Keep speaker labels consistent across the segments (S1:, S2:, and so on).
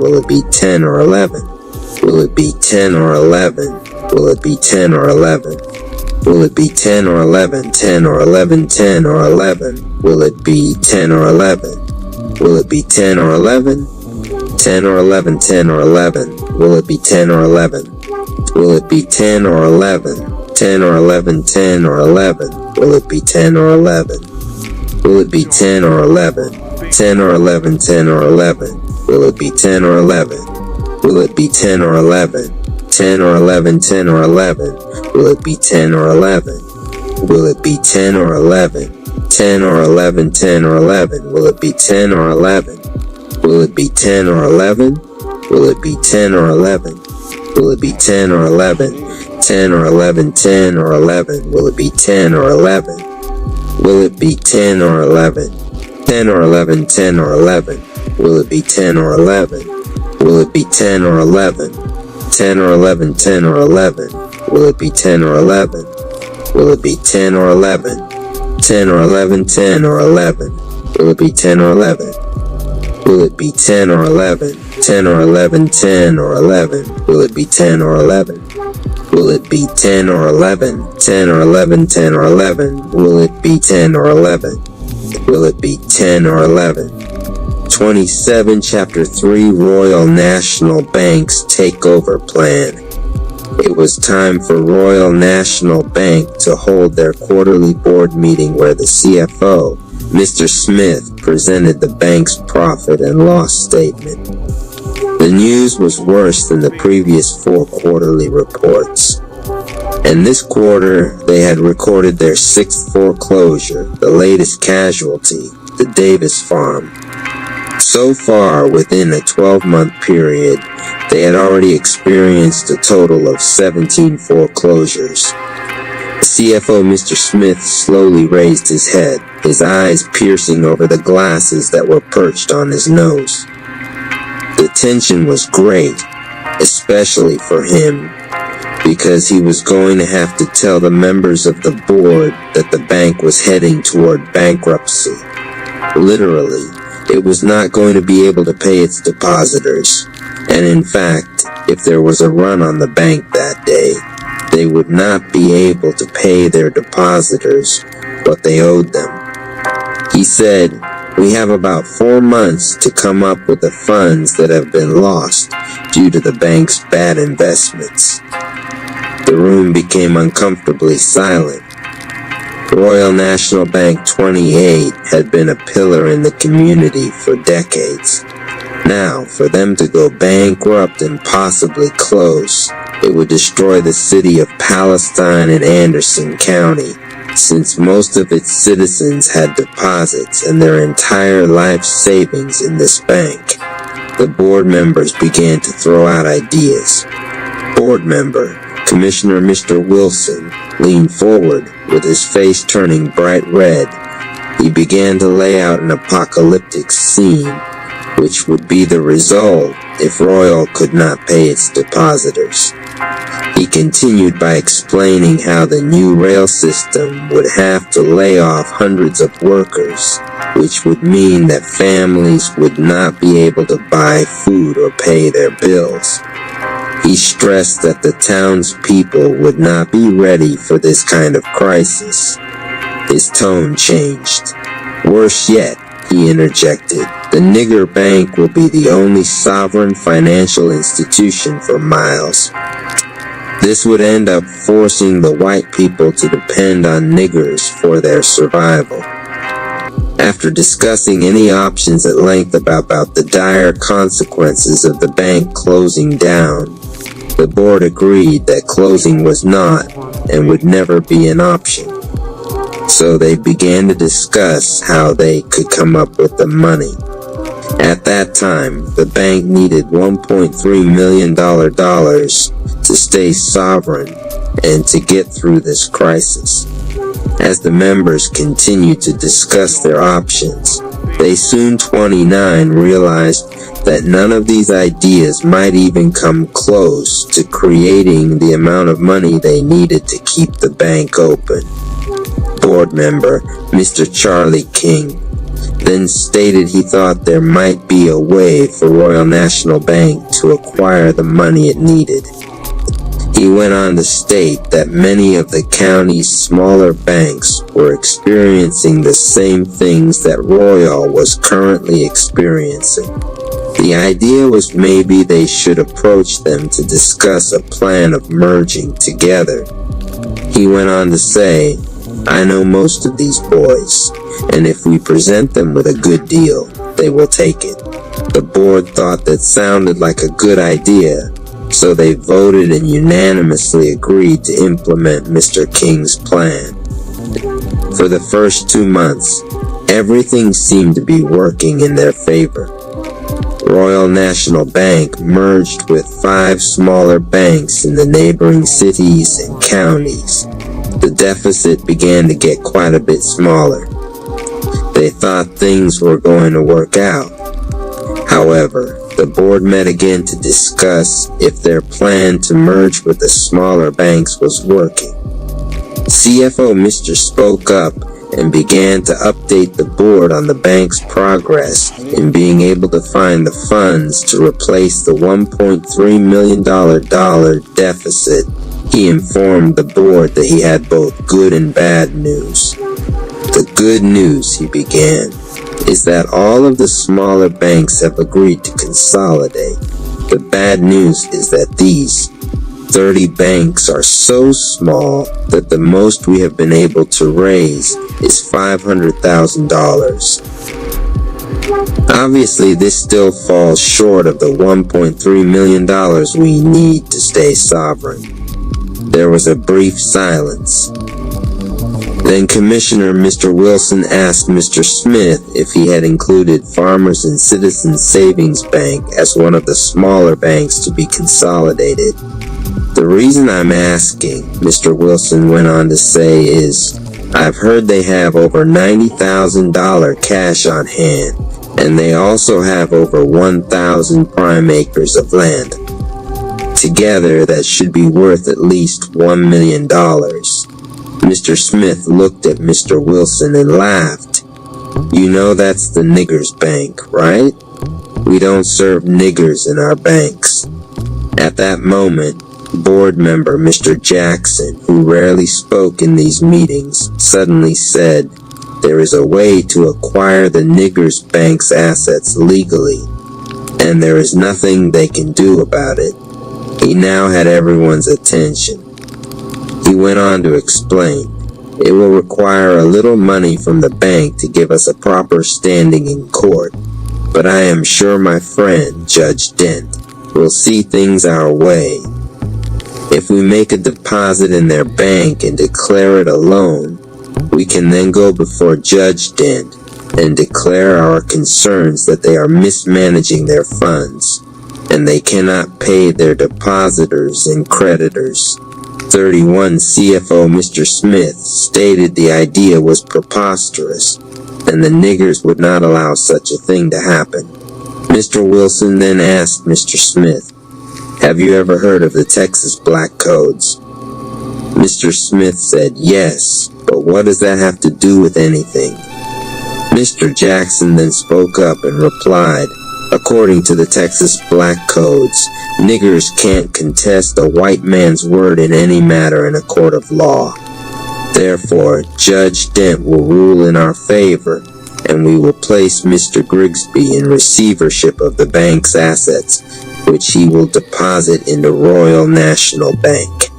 S1: Will it be 10 or 11? Will it be 10 or 11? Will it be 10 or 11? Will it be 10 or 11? 10 or 11? 10 or 11? Will it be 10 or 11? Will it be 10 or 11? 10 or 11? 10 or 11? Will it be 10 or 11? Will it be 10 or 11? 10 or 11? 10 or 11? Will it be 10 or 11? Will it be 10 or 11? 10 or 11? 10 or 11? Will it be 10 or 11? Will it be 10 or 11? 10 or 11? 10 or 11? Will it be 10 or 11? Will it be 10 or 11? 10 or 11? 10 or 11? Will it be 10 or 11? Will it be 10 or 11? Will it be 10 or 11? Will it be 10 or 11? 10 or 11? 10 or 11? Will it be 10 or 11? Will it be 10 or 11? 10 or 11? 10 or 11? Will it be 10 or 11? Will it be 10 or 11? 10 or 11? 10 or 11? Will it be 10 or 11? Will it be 10 or 11? 10 or 11? 10 or 11? Will it be 10 or 11? Will it be 10 or 11? 10 or 11? 10 or 11? Will it be 10 or 11? Will it be 10 or 11? 10 or 11? 10 or 11? Will it be 10 or 11? Will it be 10 or 11? 27, Chapter 3, Royal National Bank's Takeover Plan. It was time for Royal National Bank to hold their quarterly board meeting where the CFO, Mr. Smith, presented the bank's profit and loss statement. The news was worse than the previous 4 quarterly reports. And this quarter, they had recorded their 6th foreclosure, the latest casualty, the Davis farm. So far, within a 12-month period, they had already experienced a total of 17 foreclosures. The CFO, Mr. Smith, slowly raised his head, his eyes piercing over the glasses that were perched on his nose. The tension was great, especially for him, because he was going to have to tell the members of the board that the bank was heading toward bankruptcy. Literally, it was not going to be able to pay its depositors, and in fact, if there was a run on the bank that day, they would not be able to pay their depositors what they owed them. He said, "We have about 4 months to come up with the funds that have been lost due to the bank's bad investments." The room became uncomfortably silent. Royal National Bank 28 had been a pillar in the community for decades. Now, for them to go bankrupt and possibly close, it would destroy the city of Palestine and Anderson County, since most of its citizens had deposits and their entire life savings in this bank. The board members began to throw out ideas. Board member, Commissioner Mr. Wilson, leaned forward with his face turning bright red. He began to lay out an apocalyptic scene, which would be the result if Royal could not pay its depositors. He continued by explaining how the new rail system would have to lay off hundreds of workers, which would mean that families would not be able to buy food or pay their bills. He stressed that the townspeople would not be ready for this kind of crisis. His tone changed. "Worse yet," he interjected, "the nigger bank will be the only sovereign financial institution for miles. This would end up forcing the white people to depend on niggers for their survival." After discussing any options at length about the dire consequences of the bank closing down, the board agreed that closing was not and would never be an option. So they began to discuss how they could come up with the money. At that time, the bank needed $1.3 million to stay sovereign and to get through this crisis. As the members continued to discuss their options, they soon 29 realized that none of these ideas might even come close to creating the amount of money they needed to keep the bank open. Board member, Mr. Charlie King. then stated he thought there might be a way for Royal National Bank to acquire the money it needed. He went on to state that many of the county's smaller banks were experiencing the same things that Royal was currently experiencing. The idea was maybe they should approach them to discuss a plan of merging together. He went on to say, "I know most of these boys, and if we present them with a good deal, they will take it." The board thought that sounded like a good idea, so they voted and unanimously agreed to implement Mr. King's plan. For the first 2 months, everything seemed to be working in their favor. Royal National Bank merged with 5 smaller banks in the neighboring cities and counties. The deficit began to get quite a bit smaller. They thought things were going to work out. However, the board met again to discuss if their plan to merge with the smaller banks was working. CFO Mr. spoke up and began to update the board on the bank's progress in being able to find the funds to replace the $1.3 million deficit. He informed the board that he had both good and bad news. The good news, he began, is that all of the smaller banks have agreed to consolidate. The bad news is that these 30 banks are so small that the most we have been able to raise is $500,000. Obviously, this still falls short of the $1.3 million we need to stay sovereign. There was a brief silence. Then Commissioner Mr. Wilson asked Mr. Smith if he had included Farmers and Citizens Savings Bank as one of the smaller banks to be consolidated. The reason I'm asking, Mr. Wilson went on to say, is I've heard they have over $90,000 cash on hand, and they also have over 1,000 prime acres of land. Together, that should be worth at least $1 million. Mr. Smith looked at Mr. Wilson and laughed. "You know that's the niggers' bank, right? We don't serve niggers in our banks." At that moment, board member Mr. Jackson, who rarely spoke in these meetings, suddenly said, "There is a way to acquire the niggers' bank's assets legally, and there is nothing they can do about it." He now had everyone's attention. He went on to explain, "It will require a little money from the bank to give us a proper standing in court, but I am sure my friend, Judge Dent, will see things our way. If we make a deposit in their bank and declare it a loan, we can then go before Judge Dent and declare our concerns that they are mismanaging their funds, and they cannot pay their depositors and creditors." 31 CFO Mr. Smith stated the idea was preposterous, and the niggers would not allow such a thing to happen. Mr. Wilson then asked Mr. Smith, "Have you ever heard of the Texas Black Codes?" Mr. Smith said, "Yes, but what does that have to do with anything?" Mr. Jackson then spoke up and replied, "According to the Texas Black Codes, niggers can't contest a white man's word in any matter in a court of law. Therefore, Judge Dent will rule in our favor, and we will place Mr. Grigsby in receivership of the bank's assets, which he will deposit into Royal National Bank.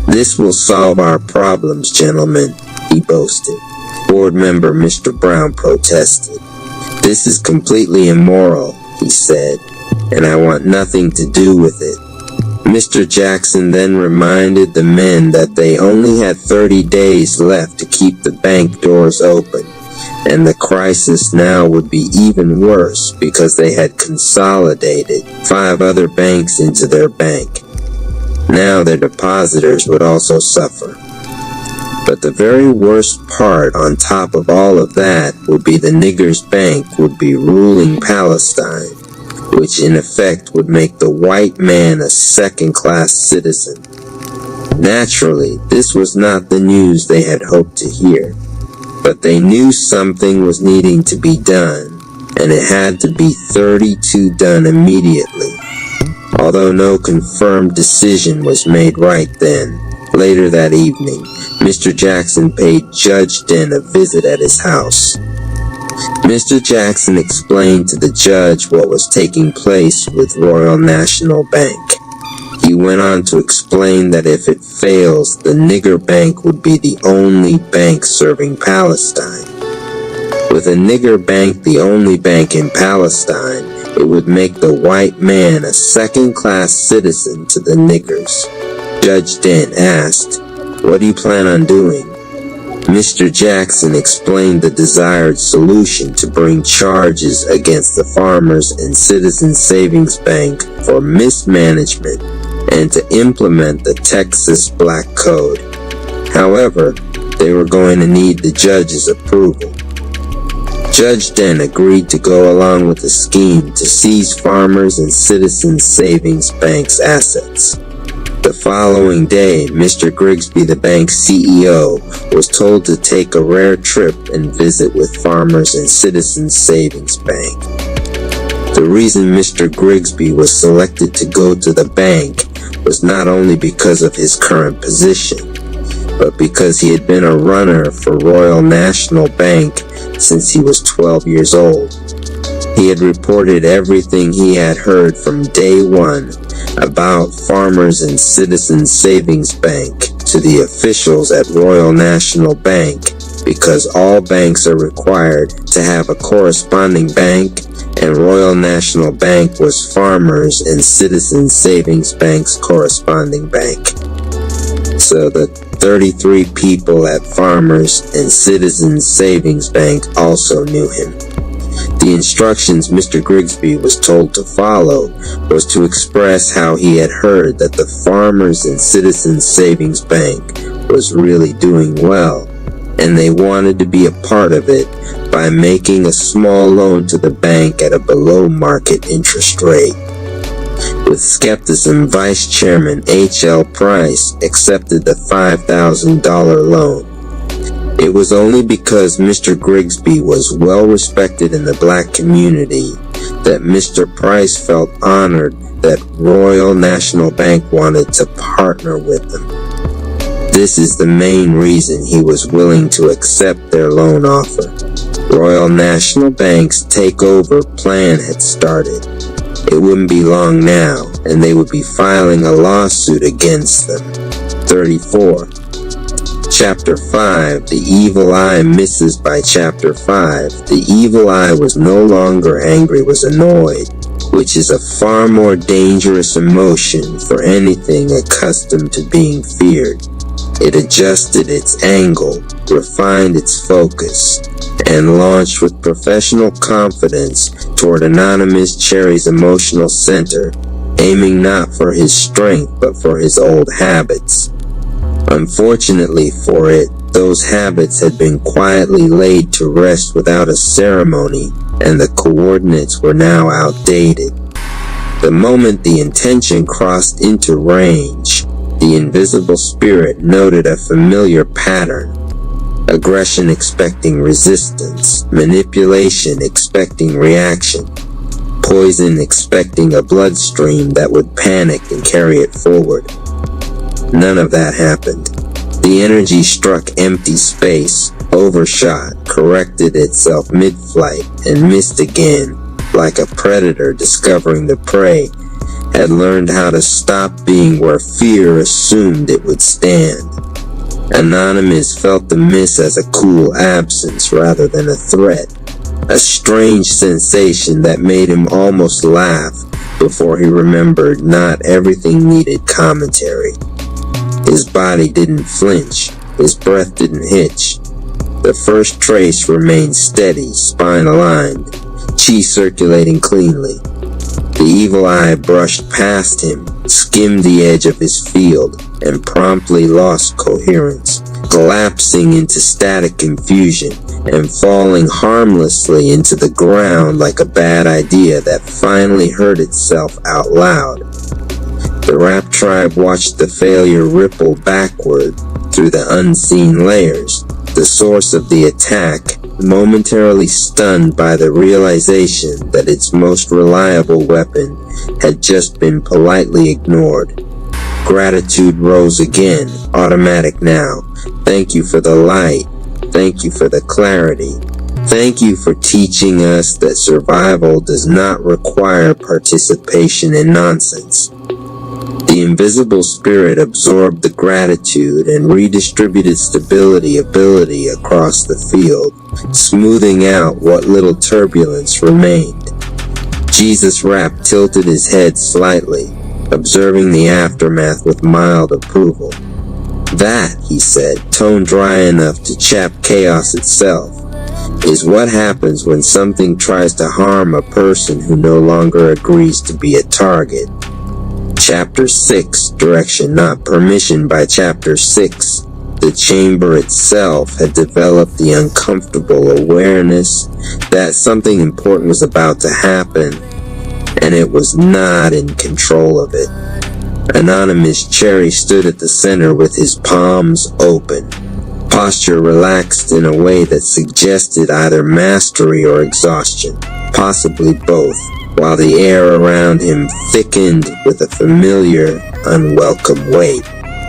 S1: This will solve our problems, gentlemen," he boasted. Board member Mr. Brown protested. "This is completely immoral," he said, "and I want nothing to do with it." Mr. Jackson then reminded the men that they only had 30 days left to keep the bank doors open, and the crisis now would be even worse because they had consolidated 5 other banks into their bank. Now their depositors would also suffer. But the very worst part on top of all of that would be the niggers' bank would be ruling Palestine, which in effect would make the white man a second-class citizen. Naturally, this was not the news they had hoped to hear. But they knew something was needing to be done, and it had to be 32 done immediately. Although no confirmed decision was made right then, later that evening, Mr. Jackson paid Judge Dent a visit at his house. Mr. Jackson explained to the judge what was taking place with Royal National Bank. He went on to explain that if it fails, the nigger bank would be the only bank serving Palestine. With a nigger bank the only bank in Palestine, it would make the white man a second-class citizen to the niggers. Judge Dent asked, "What do you plan on doing?" Mr. Jackson explained the desired solution to bring charges against the Farmers and Citizens Savings Bank for mismanagement and to implement the Texas Black Code. However, they were going to need the judge's approval. Judge Dent agreed to go along with the scheme to seize Farmers and Citizens Savings Bank's assets. The following day, Mr. Grigsby, the bank's CEO, was told to take a rare trip and visit with Farmers and Citizens Savings Bank. The reason Mr. Grigsby was selected to go to the bank was not only because of his current position, but because he had been a runner for Royal National Bank since he was 12 years old. He had reported everything he had heard from day one about Farmers and Citizens Savings Bank to the officials at Royal National Bank, because all banks are required to have a corresponding bank, and Royal National Bank was Farmers and Citizens Savings Bank's corresponding bank. So the 33 people at Farmers and Citizens Savings Bank also knew him. The instructions Mr. Grigsby was told to follow was to express how he had heard that the Farmers and Citizens Savings Bank was really doing well, and they wanted to be a part of it by making a small loan to the bank at a below-market interest rate. With skepticism, Vice Chairman H.L. Price accepted the $5,000 loan. It was only because Mr. Grigsby was well respected in the black community that Mr. Price felt honored that Royal National Bank wanted to partner with them. This is the main reason he was willing to accept their loan offer. Royal National Bank's takeover plan had started. It wouldn't be long now, and they would be filing a lawsuit against them. 34. Chapter 5, The Evil Eye Misses by Chapter 5. The evil eye was no longer angry, was annoyed, which is a far more dangerous emotion for anything accustomed to being feared. It adjusted its angle, refined its focus, and launched with professional confidence toward Anonymous Cherry's emotional center, aiming not for his strength but for his old habits. Unfortunately for it, those habits had been quietly laid to rest without a ceremony, and the coordinates were now outdated. The moment the intention crossed into range, the invisible spirit noted a familiar pattern. Aggression expecting resistance, manipulation expecting reaction, poison expecting a bloodstream that would panic and carry it forward. None of that happened. The energy struck empty space, overshot, corrected itself mid-flight, and missed again, like a predator discovering the prey, had learned how to stop being where fear assumed it would stand. Anonymous felt the miss as a cool absence rather than a threat, a strange sensation that made him almost laugh before he remembered not everything needed commentary. His body didn't flinch, his breath didn't hitch. The first trace remained steady, spine aligned, chi circulating cleanly. The evil eye brushed past him, skimmed the edge of his field, and promptly lost coherence, collapsing into static confusion and falling harmlessly into the ground like a bad idea that finally heard itself out loud. The rap tribe watched the failure ripple backward through the unseen layers, the source of the attack, momentarily stunned by the realization that its most reliable weapon had just been politely ignored. Gratitude rose again, automatic now. Thank you for the light. Thank you for the clarity. Thank you for teaching us that survival does not require participation in nonsense. The invisible spirit absorbed the gratitude and redistributed stability ability across the field, smoothing out what little turbulence remained. Jesus Rapp tilted his head slightly, observing the aftermath with mild approval. That, he said, tone dry enough to chap chaos itself, is what happens when something tries to harm a person who no longer agrees to be a target. Chapter 6, Direction Not Permission. By Chapter 6, the chamber itself had developed the uncomfortable awareness that something important was about to happen, and it was not in control of it. Anonymous Cherry stood at the center with his palms open, posture relaxed in a way that suggested either mastery or exhaustion, possibly both, while the air around him thickened with a familiar, unwelcome weight.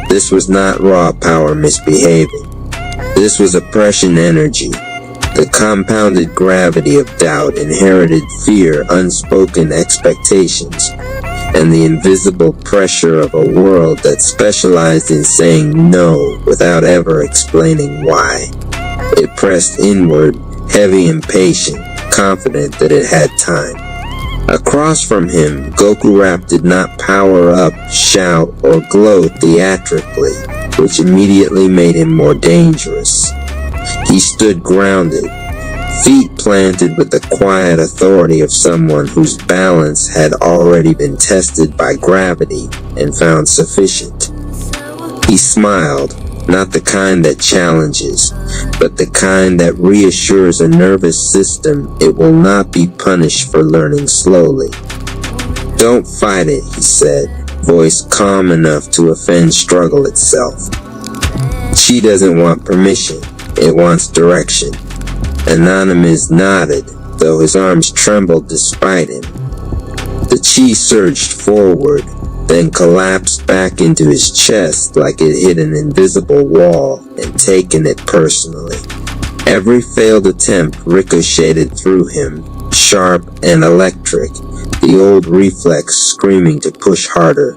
S1: This was not raw power misbehaving. This was oppression energy, the compounded gravity of doubt, inherited fear, unspoken expectations, and the invisible pressure of a world that specialized in saying no without ever explaining why. It pressed inward, heavy and patient, confident that it had time. Across from him, Goku Rapp did not power up, shout, or glow theatrically, which immediately made him more dangerous. He stood grounded, feet planted with the quiet authority of someone whose balance had already been tested by gravity and found sufficient. He smiled, not the kind that challenges, but the kind that reassures a nervous system it will not be punished for learning slowly. Don't fight it, he said, voice calm enough to offend struggle itself. Chi doesn't want permission, it wants direction. Anonymous nodded, though his arms trembled despite him. The chi surged forward, then collapsed back into his chest like it hit an invisible wall and taken it personally. Every failed attempt ricocheted through him, sharp and electric, the old reflex screaming to push harder,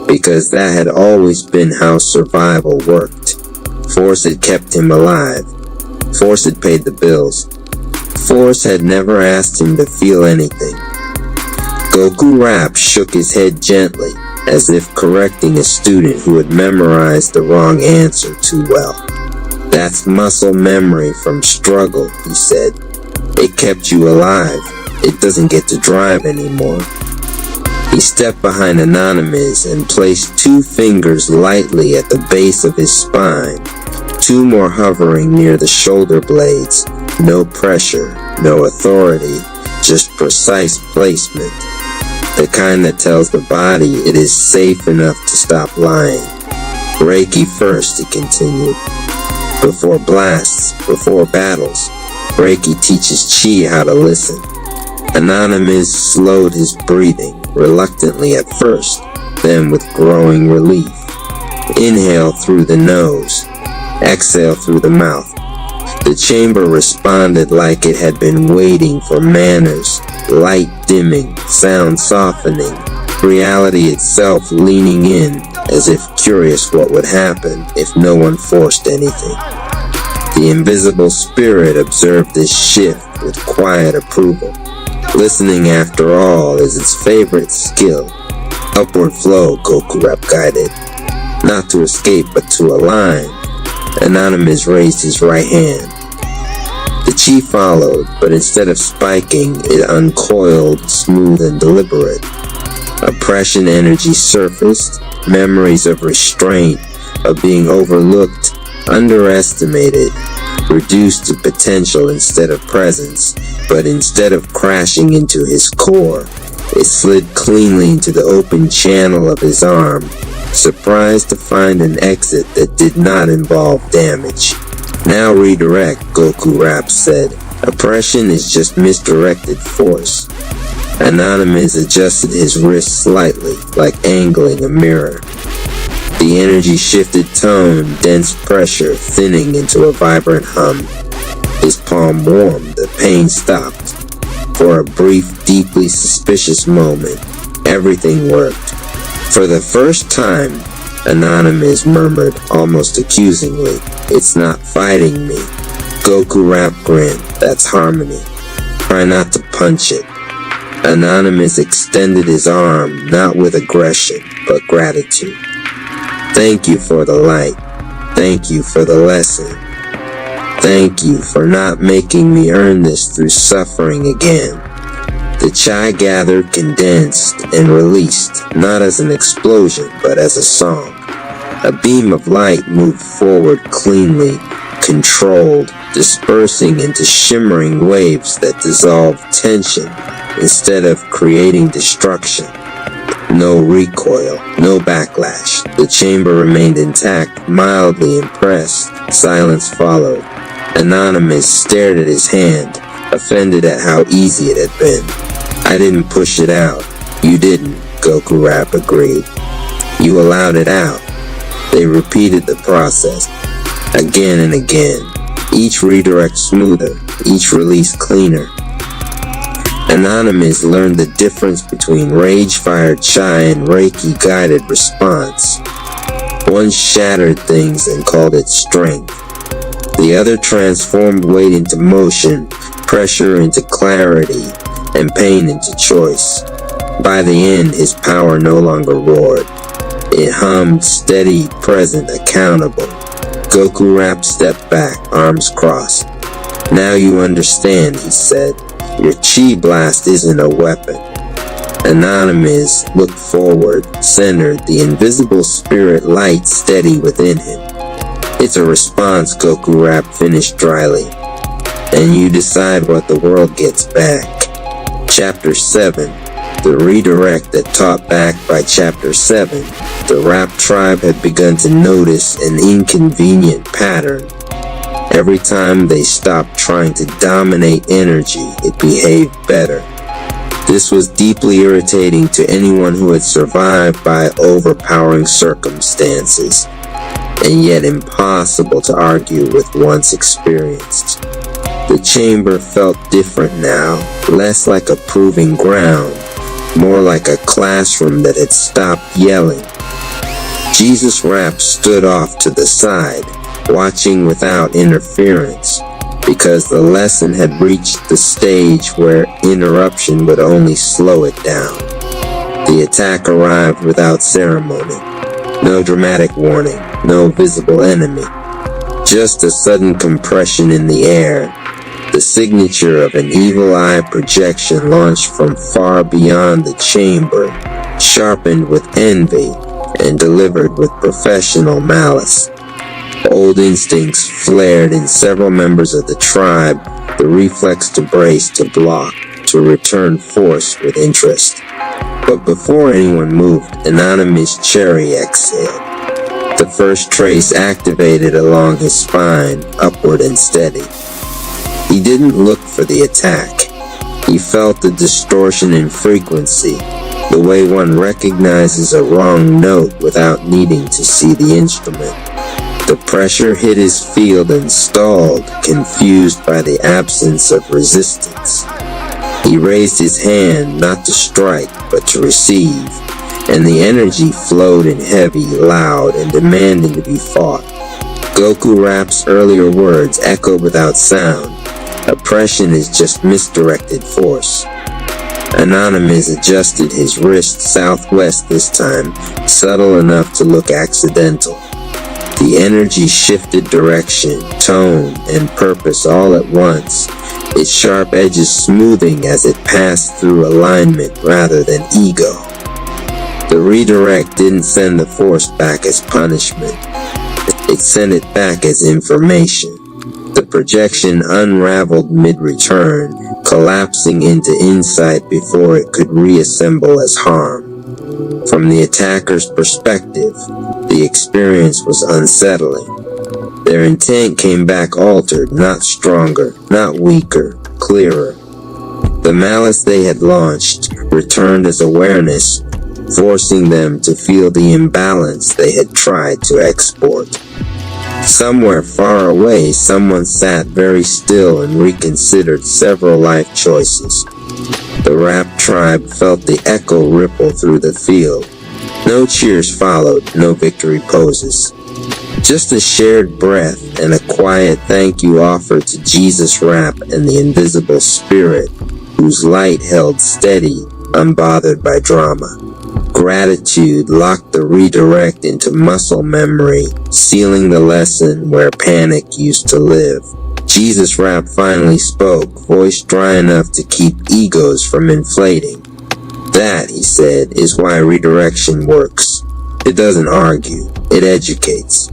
S1: because that had always been how survival worked. Force had kept him alive. Force had paid the bills. Force had never asked him to feel anything. Goku Rapp shook his head gently, as if correcting a student who had memorized the wrong answer too well. That's muscle memory from struggle, he said. It kept you alive. It doesn't get to drive anymore. He stepped behind Anonymous and placed 2 fingers lightly at the base of his spine, 2 more hovering near the shoulder blades. No pressure, no authority, just precise placement. The kind that tells the body it is safe enough to stop lying. Reiki first, he continued. Before blasts, before battles, Reiki teaches Chi how to listen. Anonymous slowed his breathing, reluctantly at first, then with growing relief. Inhale through the nose, exhale through the mouth. The chamber responded like it had been waiting for manners, light dimming, sound softening, reality itself leaning in as if curious what would happen if no one forced anything. The invisible spirit observed this shift with quiet approval. Listening, after all, is its favorite skill. Upward flow, Goku Rapp guided. Not to escape, but to align. Anonymous raised his right hand. The chi followed, but instead of spiking, it uncoiled, smooth and deliberate. Oppression energy surfaced, memories of restraint, of being overlooked, underestimated, reduced to potential instead of presence, but instead of crashing into his core, it slid cleanly into the open channel of his arm, surprised to find an exit that did not involve damage. Now redirect, Goku Rap said. Oppression is just misdirected force. Anonymous adjusted his wrist slightly, like angling a mirror. The energy shifted tone, dense pressure, thinning into a vibrant hum. His palm warmed, the pain stopped. For a brief, deeply suspicious moment, everything worked. For the first time, Anonymous murmured almost accusingly, "It's not fighting me." Goku Rap grinned, "That's harmony. Try not to punch it." Anonymous extended his arm, not with aggression, but gratitude. "Thank you for the light. Thank you for the lesson. Thank you for not making me earn this through suffering again." The chai gathered, condensed, and released, not as an explosion, but as a song. A beam of light moved forward cleanly, controlled, dispersing into shimmering waves that dissolved tension instead of creating destruction. No recoil, no backlash. The chamber remained intact, mildly impressed. Silence followed. Anonymous stared at his hand, offended at how easy it had been. "I didn't push it out." "You didn't," Goku Rap agreed. "You allowed it out." They repeated the process, again and again, each redirect smoother, each release cleaner. Anonymous learned the difference between rage-fired chai and Reiki-guided response. One shattered things and called it strength. The other transformed weight into motion, pressure into clarity, and pain into choice. By the end, his power no longer roared. It hummed, steady, present, accountable. Goku Rap stepped back, arms crossed. "Now you understand," he said. "Your chi blast isn't a weapon." Anonymous looked forward, centered, the invisible spirit light steady within him. "It's a response," Goku Rap finished dryly. "And you decide what the world gets back." Chapter 7. The redirect that taught back. By Chapter 7, the Rap tribe had begun to notice an inconvenient pattern. Every time they stopped trying to dominate energy, it behaved better. This was deeply irritating to anyone who had survived by overpowering circumstances, and yet impossible to argue with once experienced. The chamber felt different now, less like a proving ground, more like a classroom that had stopped yelling. Jesus Rap stood off to the side, watching without interference, because the lesson had reached the stage where interruption would only slow it down. The attack arrived without ceremony. No dramatic warning, no visible enemy. Just a sudden compression in the air, the signature of an evil eye projection launched from far beyond the chamber, sharpened with envy and delivered with professional malice. Old instincts flared in several members of the tribe, the reflex to brace, to block, to return force with interest. But before anyone moved, Anonymous cherry exhaled. The first trace activated along his spine, upward and steady. He didn't look for the attack. He felt the distortion in frequency, the way one recognizes a wrong note without needing to see the instrument. The pressure hit his field and stalled, confused by the absence of resistance. He raised his hand, not to strike, but to receive, and the energy flowed in heavy, loud, and demanding to be fought. Goku Rap's earlier words echoed without sound. Oppression is just misdirected force. Anonymous adjusted his wrist southwest this time, subtle enough to look accidental. The energy shifted direction, tone, and purpose all at once, its sharp edges smoothing as it passed through alignment rather than ego. The redirect didn't send the force back as punishment. It sent it back as information. The projection unraveled mid-return, collapsing into insight before it could reassemble as harm. From the attacker's perspective, the experience was unsettling. Their intent came back altered, not stronger, not weaker, clearer. The malice they had launched returned as awareness, forcing them to feel the imbalance they had tried to export. Somewhere far away, someone sat very still and reconsidered several life choices. The rap tribe felt the echo ripple through the field. No cheers followed, no victory poses. Just a shared breath and a quiet thank you offered to Jesus Rap and the invisible spirit whose light held steady, unbothered by drama. Gratitude locked the redirect into muscle memory, sealing the lesson where panic used to live. Jesus Rap finally spoke, voice dry enough to keep egos from inflating. That, he said, is why redirection works. It doesn't argue, it educates.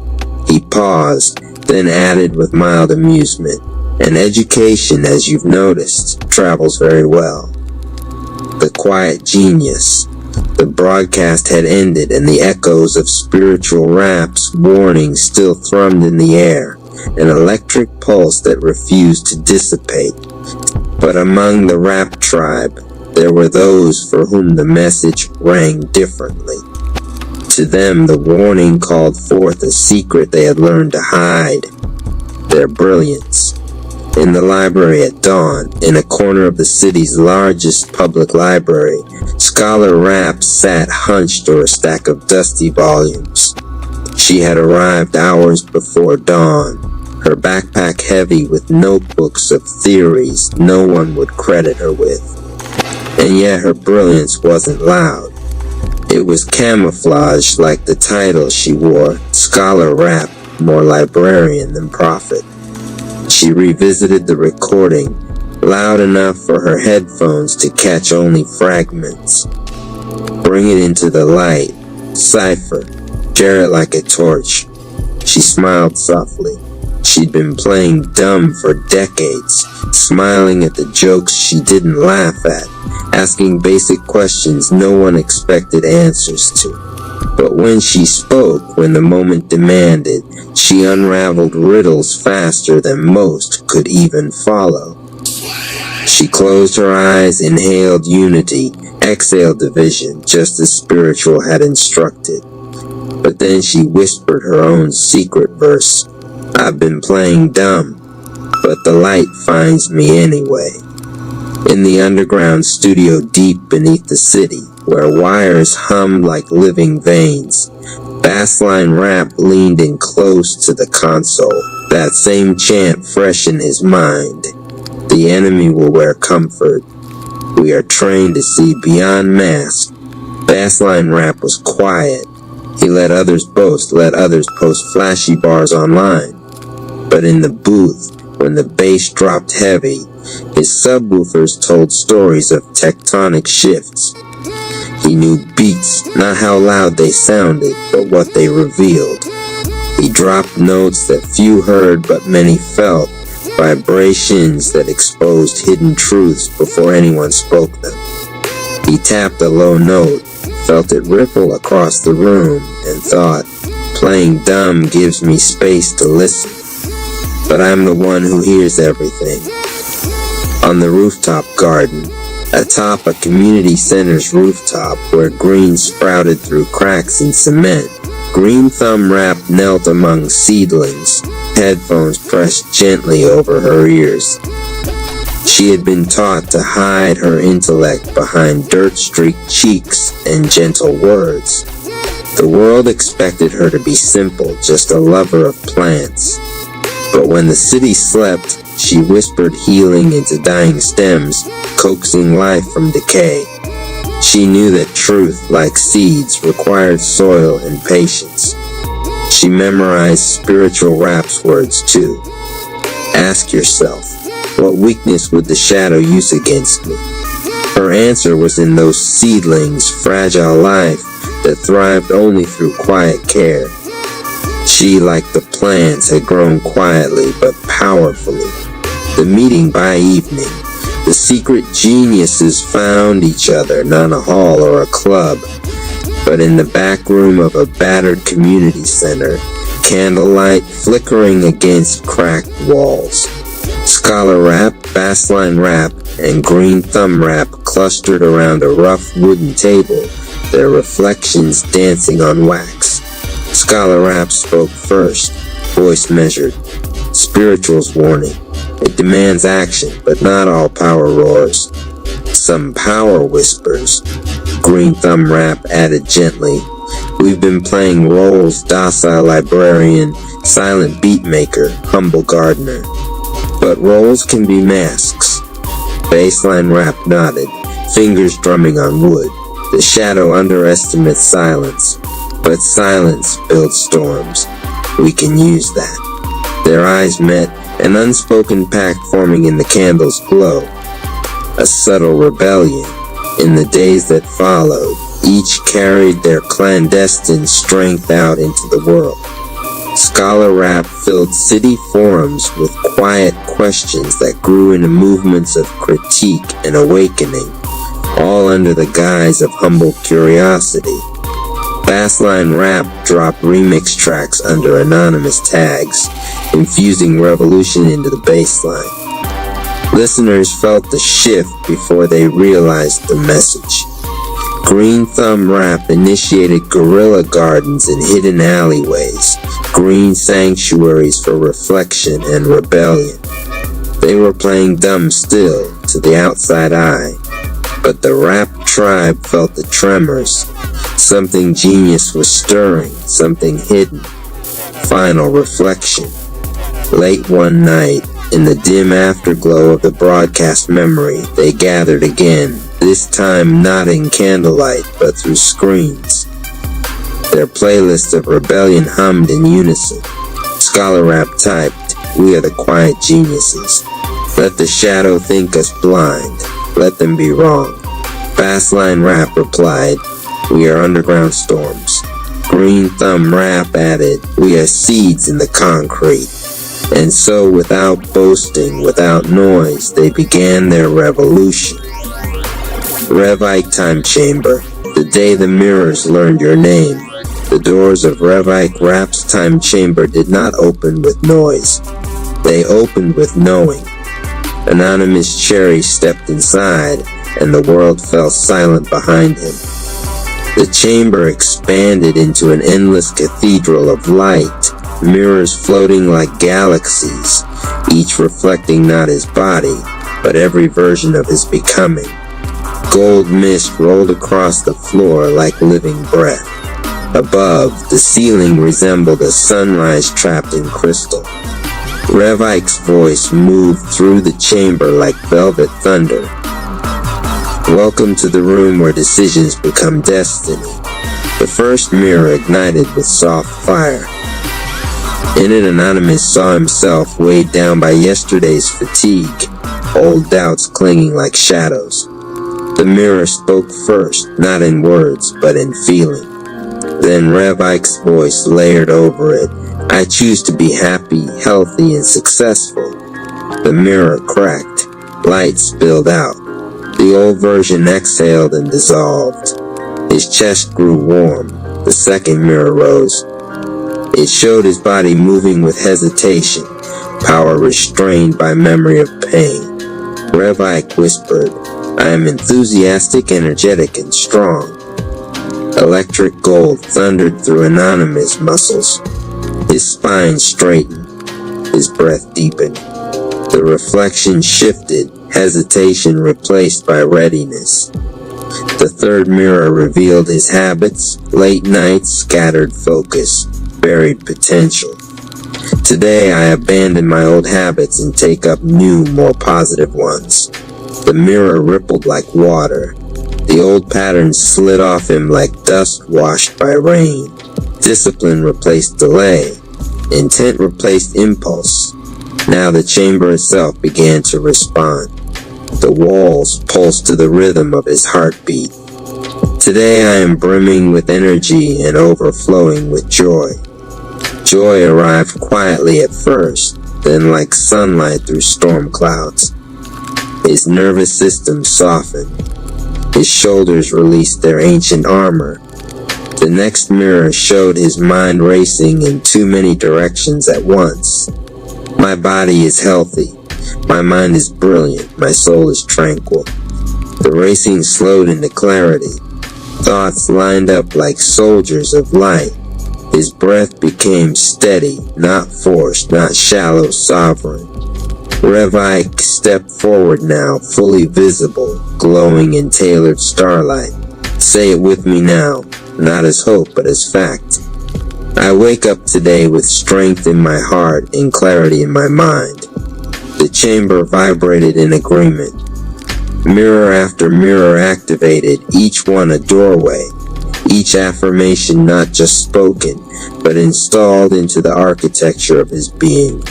S1: He paused, then added with mild amusement, and education, as you've noticed, travels very well. The quiet genius. The broadcast had ended, and the echoes of spiritual rap's warning still thrummed in the air, an electric pulse that refused to dissipate. But among the rap tribe, there were those for whom the message rang differently. To them, the warning called forth a secret they had learned to hide, their brilliance. In the library at dawn, in a corner of the city's largest public library, Scholar Rap sat hunched over a stack of dusty volumes. She had arrived hours before dawn, her backpack heavy with notebooks of theories no one would credit her with. And yet her brilliance wasn't loud. It was camouflaged like the title she wore, Scholar Rap, more librarian than prophet. She revisited the recording, loud enough for her headphones to catch only fragments. Bring it into the light, cipher, share it like a torch. She smiled softly. She'd been playing dumb for decades, smiling at the jokes she didn't laugh at, asking basic questions no one expected answers to. But when she spoke, when the moment demanded, she unraveled riddles faster than most could even follow. She closed her eyes, inhaled unity, exhaled division, just as spiritual had instructed. But then she whispered her own secret verse. I've been playing dumb, but the light finds me anyway. In the underground studio deep beneath the city, where wires hummed like living veins, Bassline Rap leaned in close to the console, that same chant fresh in his mind. The enemy will wear comfort. We are trained to see beyond mask. Bassline Rap was quiet. He let others boast, let others post flashy bars online. But in the booth, when the bass dropped heavy, his subwoofers told stories of tectonic shifts. He knew beats, not how loud they sounded, but what they revealed. He dropped notes that few heard but many felt, vibrations that exposed hidden truths before anyone spoke them. He tapped a low note, felt it ripple across the room, and thought, playing dumb gives me space to listen. But I'm the one who hears everything. On the rooftop garden, atop a community center's rooftop where green sprouted through cracks in cement, Green Thumb Rap knelt among seedlings, headphones pressed gently over her ears. She had been taught to hide her intellect behind dirt-streaked cheeks and gentle words. The world expected her to be simple, just a lover of plants. But when the city slept, she whispered healing into dying stems, coaxing life from decay. She knew that truth, like seeds, required soil and patience. She memorized spiritual rap's words too. Ask yourself, what weakness would the shadow use against me? Her answer was in those seedlings, fragile life that thrived only through quiet care. She, like the plants, had grown quietly but powerfully. The meeting by evening, the secret geniuses found each other, not in a hall or a club, but in the back room of a battered community center, candlelight flickering against cracked walls. Scholar wrap, bassline wrap, and green thumb wrap clustered around a rough wooden table, their reflections dancing on wax. Scholar wrap spoke first, voice measured. Spiritual's warning. It demands action, but not all power roars. Some power whispers. Green thumb wrap added gently. We've been playing roles, docile librarian, silent beat maker, humble gardener. But roles can be masks. Baseline rap nodded, fingers drumming on wood. The shadow underestimates silence, but silence builds storms. We can use that. Their eyes met, an unspoken pact forming in the candle's glow. A subtle rebellion. In the days that followed, each carried their clandestine strength out into the world. Scholar rap filled city forums with quiet questions that grew into movements of critique and awakening, all under the guise of humble curiosity. Bassline rap dropped remix tracks under anonymous tags, infusing revolution into the bassline. Listeners felt the shift before they realized the message. Green thumb rap initiated guerrilla gardens in hidden alleyways, green sanctuaries for reflection and rebellion. They were playing dumb still to the outside eye, but the rap tribe felt the tremors. Something genius was stirring, something hidden. Final reflection. Late one night, in the dim afterglow of the broadcast memory, they gathered again, this time not in candlelight, but through screens. Their playlist of rebellion hummed in unison. Scholar rap typed, "We are the quiet geniuses. Let the shadow think us blind. Let them be wrong." Bassline rap replied, "We are underground storms." Green thumb rap added, "We are seeds in the concrete." And so, without boasting, without noise, they began their revolution. Rev Ike Time Chamber. The day the mirrors learned your name. The doors of Rev Ike Rap's Time Chamber did not open with noise. They opened with knowing. Anonymous Cherry stepped inside, and the world fell silent behind him. The chamber expanded into an endless cathedral of light, mirrors floating like galaxies, each reflecting not his body, but every version of his becoming. Gold mist rolled across the floor like living breath. Above, the ceiling resembled a sunrise trapped in crystal. Rev Ike's voice moved through the chamber like velvet thunder. Welcome to the room where decisions become destiny. The first mirror ignited with soft fire. In it, Anonymous saw himself weighed down by yesterday's fatigue, old doubts clinging like shadows. The mirror spoke first, not in words, but in feeling. Then Rev Ike's voice layered over it. "I choose to be happy, healthy, and successful." The mirror cracked. Light spilled out. The old version exhaled and dissolved. His chest grew warm. The second mirror rose. It showed his body moving with hesitation, power restrained by memory of pain. Rev Ike whispered, "I am enthusiastic, energetic, and strong." Electric gold thundered through Anonymous muscles. His spine straightened. His breath deepened. The reflection shifted, hesitation replaced by readiness. The third mirror revealed his habits, late nights, scattered focus, buried potential. Today I abandon my old habits and take up new, more positive ones. The mirror rippled like water. The old patterns slid off him like dust washed by rain. Discipline replaced delay. Intent replaced impulse. Now the chamber itself began to respond. The walls pulsed to the rhythm of his heartbeat. Today I am brimming with energy and overflowing with joy. Joy arrived quietly at first, then like sunlight through storm clouds. His nervous system softened. His shoulders released their ancient armor. The next mirror showed his mind racing in too many directions at once. My body is healthy. My mind is brilliant. My soul is tranquil. The racing slowed into clarity. Thoughts lined up like soldiers of light. His breath became steady, not forced, not shallow, sovereign. Reiki stepped forward now, fully visible, glowing in tailored starlight. Say it with me now, not as hope, but as fact. I wake up today with strength in my heart and clarity in my mind. The chamber vibrated in agreement. Mirror after mirror activated, each one a doorway. Each affirmation not just spoken, but installed into the architecture of his being.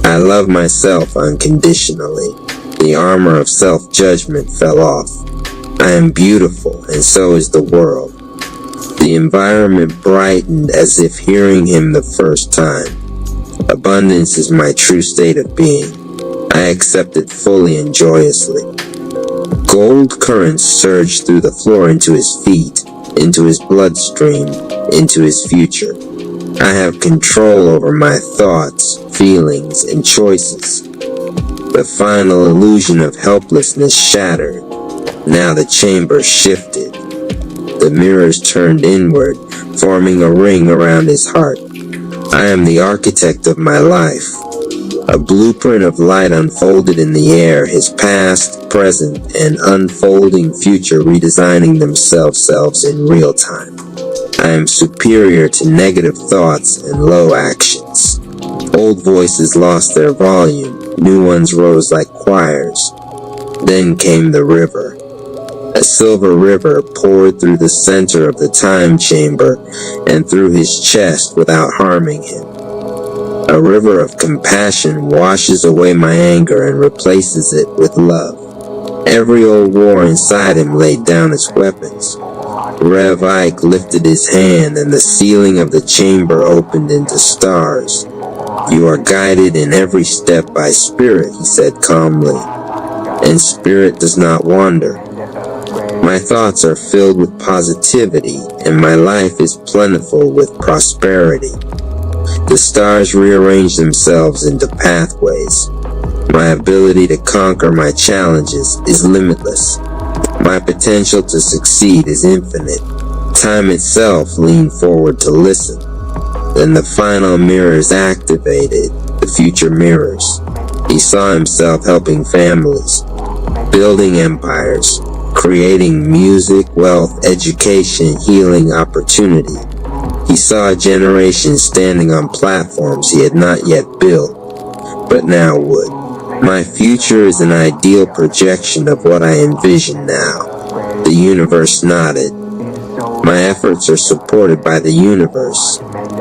S1: I love myself unconditionally. The armor of self-judgment fell off. I am beautiful, and so is the world. The environment brightened as if hearing him the first time. Abundance is my true state of being. I accept it fully and joyously. Gold currents surged through the floor into his feet, into his bloodstream, into his future. I have control over my thoughts, feelings, and choices. The final illusion of helplessness shattered. Now the chamber shifted. The mirrors turned inward, forming a ring around his heart. I am the architect of my life. A blueprint of light unfolded in the air, his past, present, and unfolding future redesigning themselves in real time. I am superior to negative thoughts and low actions. Old voices lost their volume, new ones rose like choirs. Then came the river. A silver river poured through the center of the time chamber and through his chest without harming him. A river of compassion washes away my anger and replaces it with love. Every old war inside him laid down its weapons. Reiki lifted his hand and the ceiling of the chamber opened into stars. You are guided in every step by spirit, he said calmly, and spirit does not wander. My thoughts are filled with positivity, and my life is plentiful with prosperity. The stars rearrange themselves into pathways. My ability to conquer my challenges is limitless. My potential to succeed is infinite. Time itself leaned forward to listen. Then the final mirrors activated, the future mirrors. He saw himself helping families, building empires, creating music, wealth, education, healing, opportunity. He saw a generation standing on platforms he had not yet built, but now would. My future is an ideal projection of what I envision now. The universe nodded. My efforts are supported by the universe.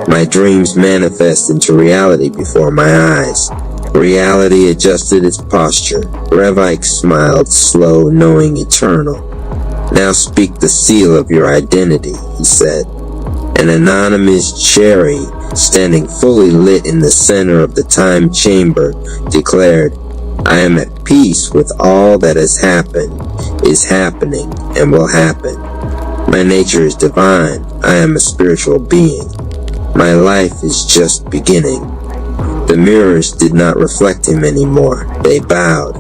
S1: My dreams manifest into reality before my eyes. Reality adjusted its posture. Reiki smiled, slow, knowing, eternal. Now speak the seal of your identity, he said. An anonymous cherry, standing fully lit in the center of the time chamber, declared, I am at peace with all that has happened, is happening, and will happen. My nature is divine. I am a spiritual being. My life is just beginning. The mirrors did not reflect him anymore. They bowed.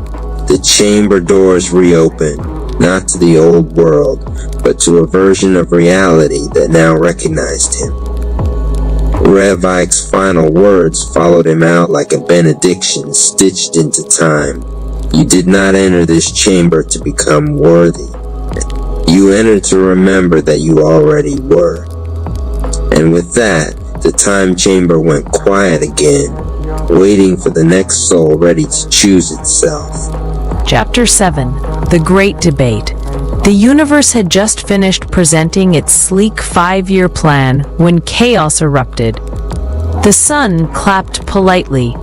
S1: The chamber doors reopened, not to the old world, but to a version of reality that now recognized him. Reiki's final words followed him out like a benediction stitched into time. You did not enter this chamber to become worthy. You entered to remember that you already were. And with that, the time chamber went quiet again, waiting for the next soul ready to choose itself.
S2: Chapter 7. The Great Debate. The universe had just finished presenting its sleek 5-year plan when chaos erupted. The sun clapped politely.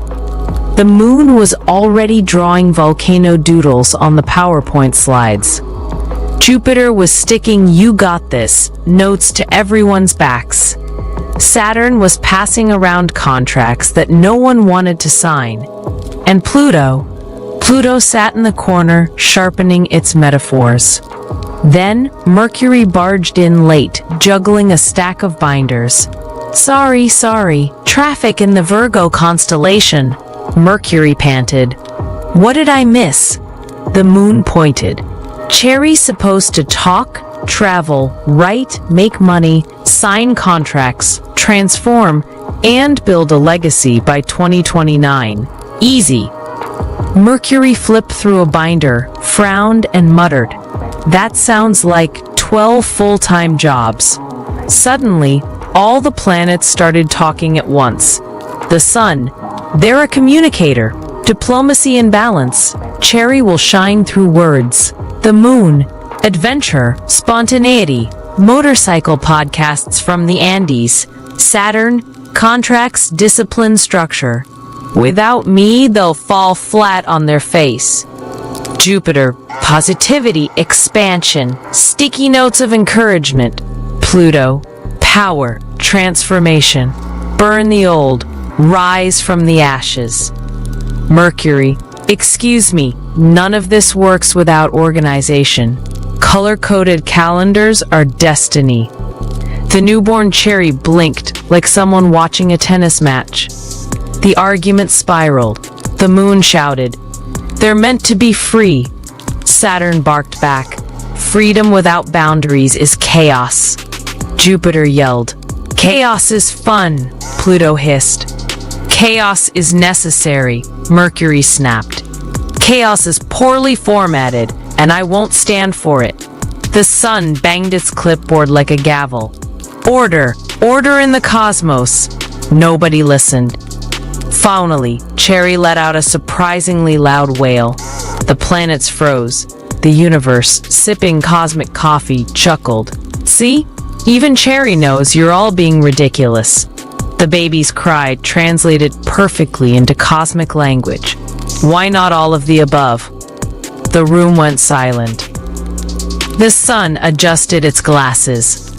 S2: The moon was already drawing volcano doodles on the PowerPoint slides. Jupiter was sticking "You got this" notes to everyone's backs. Saturn was passing around contracts that no one wanted to sign. And Pluto sat in the corner, sharpening its metaphors. Then Mercury barged in late, juggling a stack of binders. Sorry, traffic in the Virgo constellation, Mercury panted. What did I miss? The moon pointed. Cherry's supposed to talk, travel, write, make money, sign contracts, transform, and build a legacy by 2029. Easy. Mercury flipped through a binder, frowned, and muttered, That sounds like 12 full-time jobs. Suddenly, all the planets started talking at once. The sun, they're a communicator. Diplomacy and balance. Cherry will shine through words. The moon, adventure, spontaneity. Motorcycle podcasts from the Andes. Saturn, contracts, discipline, structure. Without me, they'll fall flat on their face. Jupiter, positivity, expansion, sticky notes of encouragement. Pluto, power, transformation. Burn the old, rise from the ashes. Mercury, excuse me, none of this works without organization. Color-coded calendars are destiny. The newborn Cherry blinked like someone watching a tennis match. The argument spiraled. The moon shouted, They're meant to be free. Saturn barked back, Freedom without boundaries is chaos. Jupiter yelled, Chaos is fun, Pluto hissed. Chaos is necessary, Mercury snapped. Chaos is poorly formatted, and I won't stand for it. The sun banged its clipboard like a gavel. Order, order in the cosmos. Nobody listened. Finally, Cherry let out a surprisingly loud wail. The planets froze. The universe, sipping cosmic coffee, chuckled. See? Even Cherry knows you're all being ridiculous. The baby's cry translated perfectly into cosmic language. Why not all of the above? The room went silent. The sun adjusted its glasses.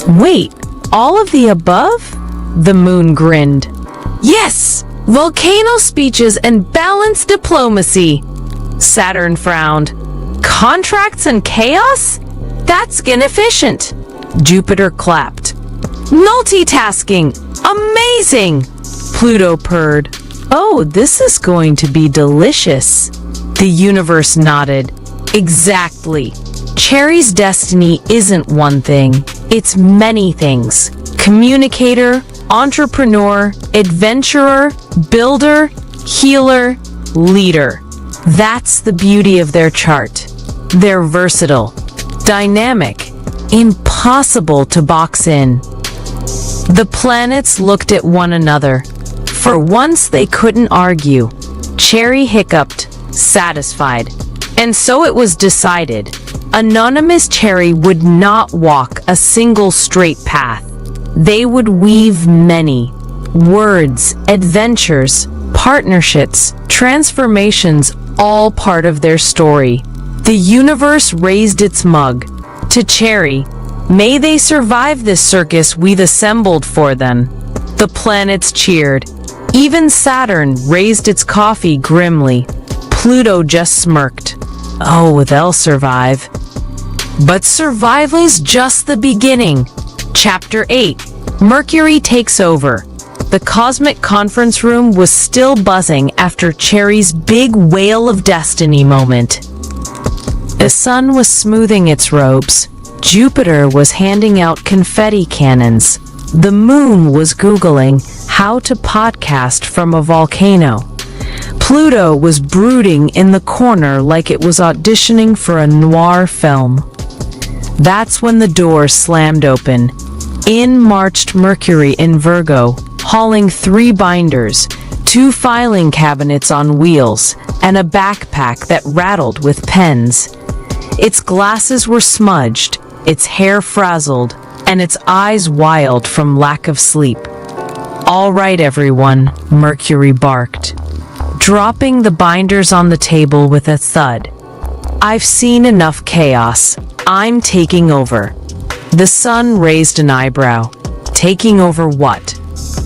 S2: Wait, all of the above? The moon grinned. Yes! Volcano speeches and balanced diplomacy. Saturn frowned. Contracts and chaos? That's inefficient. Jupiter clapped. Multitasking! Amazing! Pluto purred. Oh, this is going to be delicious. The universe nodded. Exactly. Cherry's destiny isn't one thing. It's many things. Communicator, entrepreneur, adventurer, builder, healer, leader. That's the beauty of their chart. They're versatile, dynamic, impossible to box in. The planets looked at one another. For once they couldn't argue. Cherry hiccuped, satisfied. And so it was decided. Anonymous Cherry would not walk a single straight path. They would weave many words, adventures, partnerships, transformations, all part of their story. The universe raised its mug. To Cherry, may they survive this circus we've assembled for them. The planets cheered. Even Saturn raised its coffee grimly. Pluto just smirked. Oh, they'll survive. But survival's just the beginning. Chapter 8. Mercury takes over. The cosmic conference room was still buzzing after Cherry's big Whale of Destiny moment. The sun was smoothing its robes. Jupiter was handing out confetti cannons. The moon was Googling how to podcast from a volcano. Pluto was brooding in the corner like it was auditioning for a noir film. That's when the door slammed open. In marched Mercury in Virgo, hauling 3 binders, 2 filing cabinets on wheels, and a backpack that rattled with pens. Its glasses were smudged, its hair frazzled, and its eyes wild from lack of sleep. All right, everyone, Mercury barked, dropping the binders on the table with a thud. I've seen enough chaos. I'm taking over. The sun raised an eyebrow. Taking over what?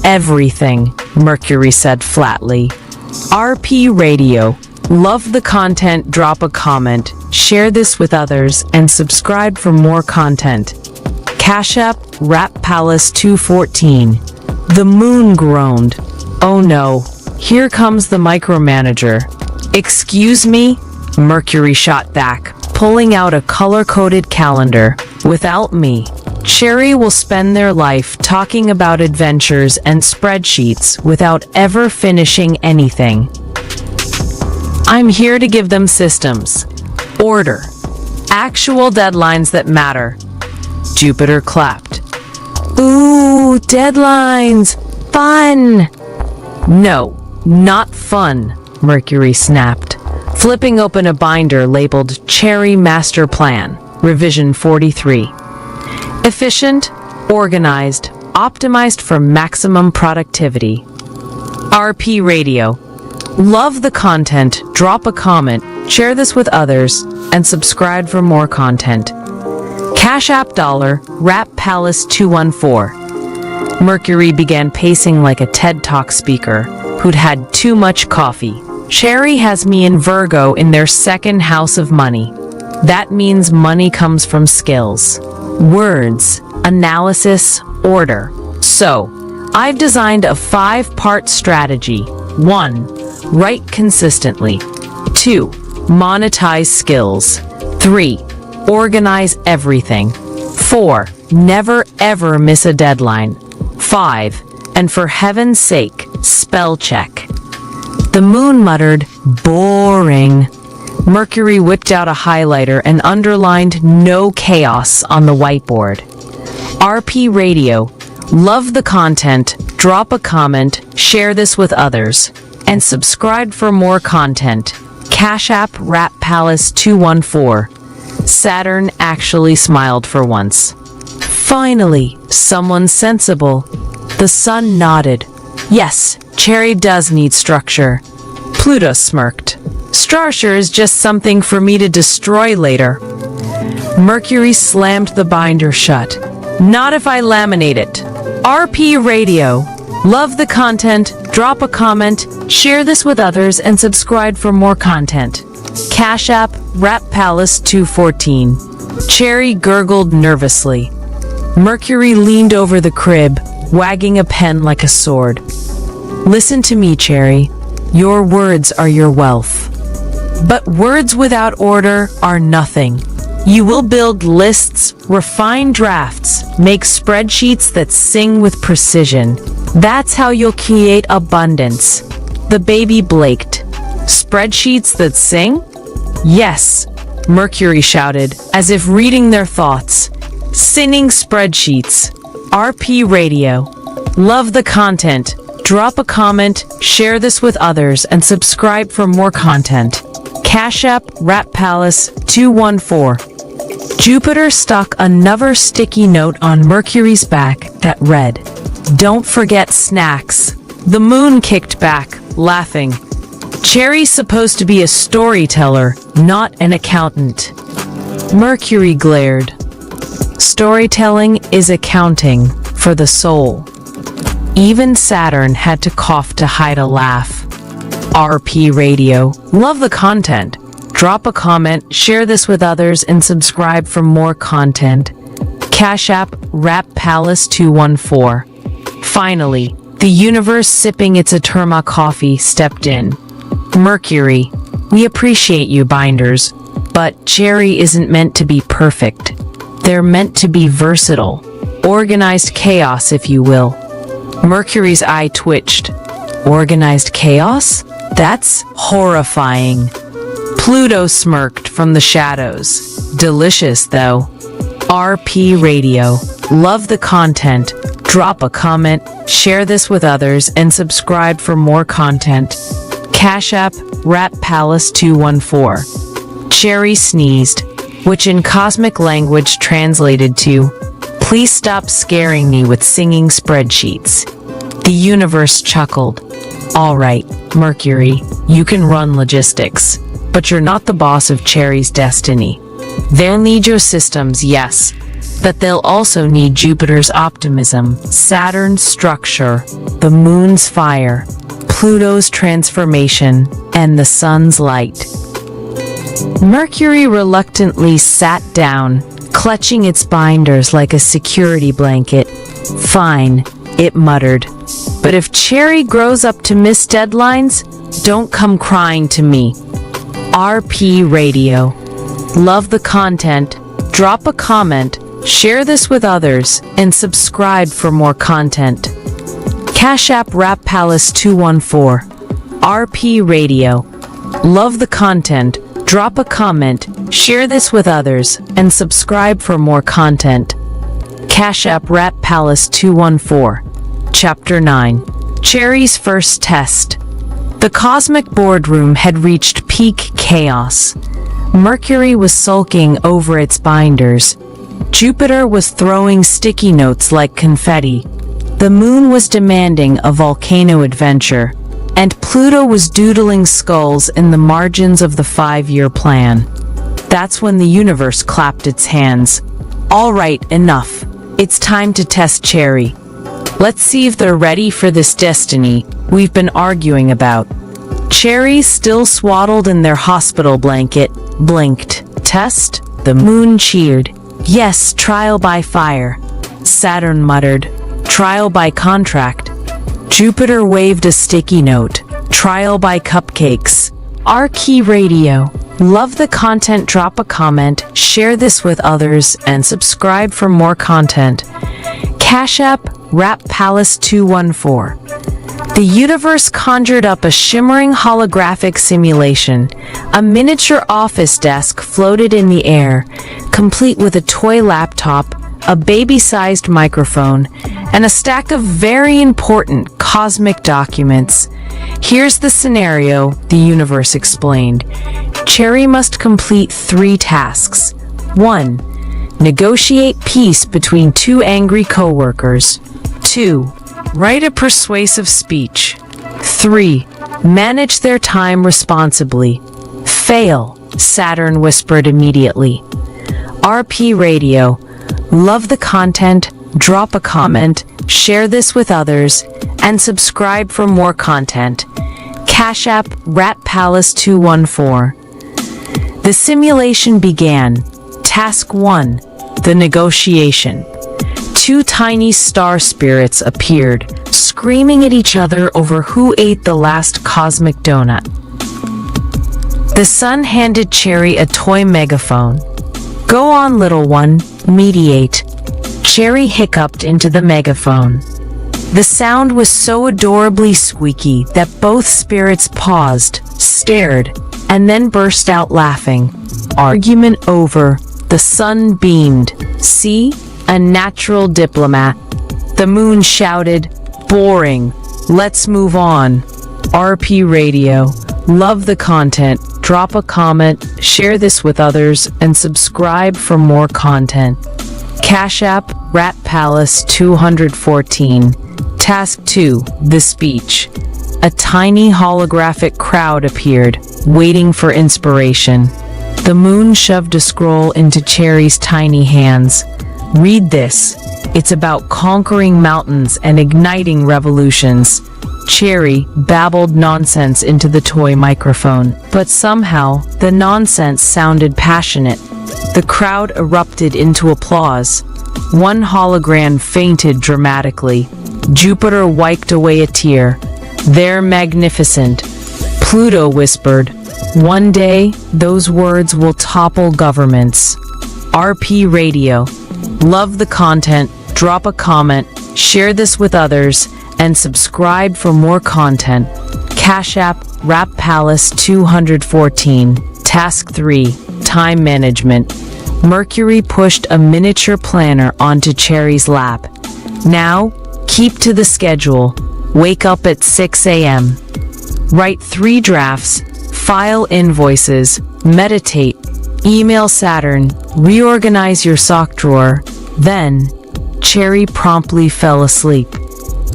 S2: Everything, Mercury said flatly. RP Radio, Love the content, drop a comment, share this with others, and subscribe for more content. Cash App, Rap Palace 214. The moon groaned. Oh no, here comes the micromanager. Excuse me? Mercury shot back, pulling out a color-coded calendar. Without me, Cherry will spend their life talking about adventures and spreadsheets without ever finishing anything. I'm here to give them systems, order, actual deadlines that matter. Jupiter clapped. Ooh, deadlines! Fun! No, not fun, Mercury snapped, flipping open a binder labeled Cherry Master Plan, Revision 43. Efficient, organized, optimized for maximum productivity. RP Radio. Love the content, drop a comment, share this with others, and subscribe for more content. Cash App $, Rap Palace 214. Mercury began pacing like a TED Talk speaker who'd had too much coffee. Cherry has me in Virgo in their second house of money. That means money comes from skills, words, analysis, order. So, I've designed a 5-part strategy. 1. Write consistently. 2. Monetize skills. 3. Organize everything. 4. Never ever miss a deadline. 5. And for heaven's sake, spell check. The moon muttered, boring. Mercury whipped out a highlighter and underlined no chaos on the whiteboard. RP Radio. Love the content, drop a comment, share this with others, and subscribe for more content. Cash App, Rap Palace 214. Saturn actually smiled for once. Finally, someone sensible. The sun nodded. Yes, Cherry does need structure. Pluto smirked. Structure is just something for me to destroy later. Mercury slammed the binder shut. Not if I laminate it. RP Radio. Love the content, drop a comment, share this with others, and subscribe for more content. Cash App, Rap Palace 214. Cherry gurgled nervously. Mercury leaned over the crib, wagging a pen like a sword. Listen to me, Cherry. Your words are your wealth. But words without order are nothing. You will build lists, refine drafts, make spreadsheets that sing with precision. That's how you'll create abundance. The baby blaked. Spreadsheets that sing? Yes, Mercury shouted, as if reading their thoughts. Singing spreadsheets. RP Radio. Love the content. Drop a comment, share this with others, and subscribe for more content. Cash App, Rap Palace 214. Jupiter stuck another sticky note on Mercury's back that read, "Don't forget snacks." The moon kicked back, laughing. Cherry's supposed to be a storyteller, not an accountant. Mercury glared. Storytelling is accounting for the soul. Even Saturn had to cough to hide a laugh. RP Radio. Love the content. Drop a comment, share this with others, and subscribe for more content. Cash App, Rap Palace 214. Finally, the universe sipping its Aterma coffee stepped in. Mercury, we appreciate you, binders, but Cherry isn't meant to be perfect. They're meant to be versatile. Organized chaos, if you will. Mercury's eye twitched. Organized chaos? That's horrifying. Pluto smirked from the shadows. Delicious, though. RP Radio. Love the content. Drop a comment, share this with others, and subscribe for more content. Cash App, Rap Palace 214. Cherry sneezed, which in cosmic language translated to, "Please stop scaring me with singing spreadsheets." The universe chuckled. All right, Mercury, you can run logistics, but you're not the boss of Cherry's destiny. They'll need your systems, yes, But they'll also need Jupiter's optimism, Saturn's structure, the moon's fire, Pluto's transformation, and the sun's light. Mercury reluctantly sat down, clutching its binders like a security blanket. "Fine," it muttered. "But if Cherry grows up to miss deadlines, don't come crying to me." RP Radio. Love the content? Drop a comment, share this with others, and subscribe for more content. Cash App Rap Palace 214. RP Radio. Love the content? Drop a comment, share this with others, and subscribe for more content. Cash App Rat Palace 214. Chapter 9. Cherry's First Test. The cosmic boardroom had reached peak chaos. Mercury was sulking over its binders. Jupiter was throwing sticky notes like confetti. The moon was demanding a volcano adventure, and Pluto was doodling skulls in the margins of the 5-year plan. That's when the universe clapped its hands. "All right, enough. It's time to test Cherry. Let's see if they're ready for this destiny we've been arguing about." Cherry, still swaddled in their hospital blanket, blinked. "Test?" The moon cheered. "Yes, trial by fire." Saturn muttered. "Trial by contract." Jupiter waved a sticky note. "Trial by cupcakes." RP Radio. Love the content? Drop a comment, share this with others, and subscribe for more content. Cash App Rap Palace 214. The universe conjured up a shimmering holographic simulation. A miniature office desk floated in the air, complete with a toy laptop, a baby-sized microphone, and a stack of very important cosmic documents. "Here's the scenario," the universe explained. Cherry must complete 3 tasks. 1. Negotiate peace between 2 angry coworkers. 2. Write a persuasive speech. 3. Manage their time responsibly. "Fail," Saturn whispered immediately. RP Radio. Love the content? Drop a comment, share this with others, and subscribe for more content. Cash App Rat Palace 214. The simulation began. Task 1. The negotiation. 2 tiny star spirits appeared, screaming at each other over who ate the last cosmic donut. The sun handed Cherry a toy megaphone. "Go on, little one, mediate." Cherry hiccuped into the megaphone. The sound was so adorably squeaky that both spirits paused, stared, and then burst out laughing. Argument over. The sun beamed. "See? A natural diplomat." The moon shouted, "Boring. Let's move on." RP Radio. Love the content? Drop a comment, share this with others, and subscribe for more content. Cash App Rat Palace 214. Task 2. The speech. A tiny holographic crowd appeared, waiting for inspiration. The moon shoved a scroll into Cherry's tiny hands. "Read this. It's about conquering mountains and igniting revolutions." Cherry babbled nonsense into the toy microphone, but somehow the nonsense sounded passionate. The crowd erupted into applause. One hologram fainted dramatically. Jupiter wiped away a tear. "They're magnificent." Pluto whispered, "One day, those words will topple governments." RP Radio. Love the content? Drop a comment, share this with others, and subscribe for more content. Cash App Rap Palace 214. Task 3. Time Management. Mercury pushed a miniature planner onto Cherry's lap. "Now, keep to the schedule. Wake up at 6 a.m. Write 3 drafts, file invoices, meditate, email Saturn, reorganize your sock drawer." Then, Cherry promptly fell asleep.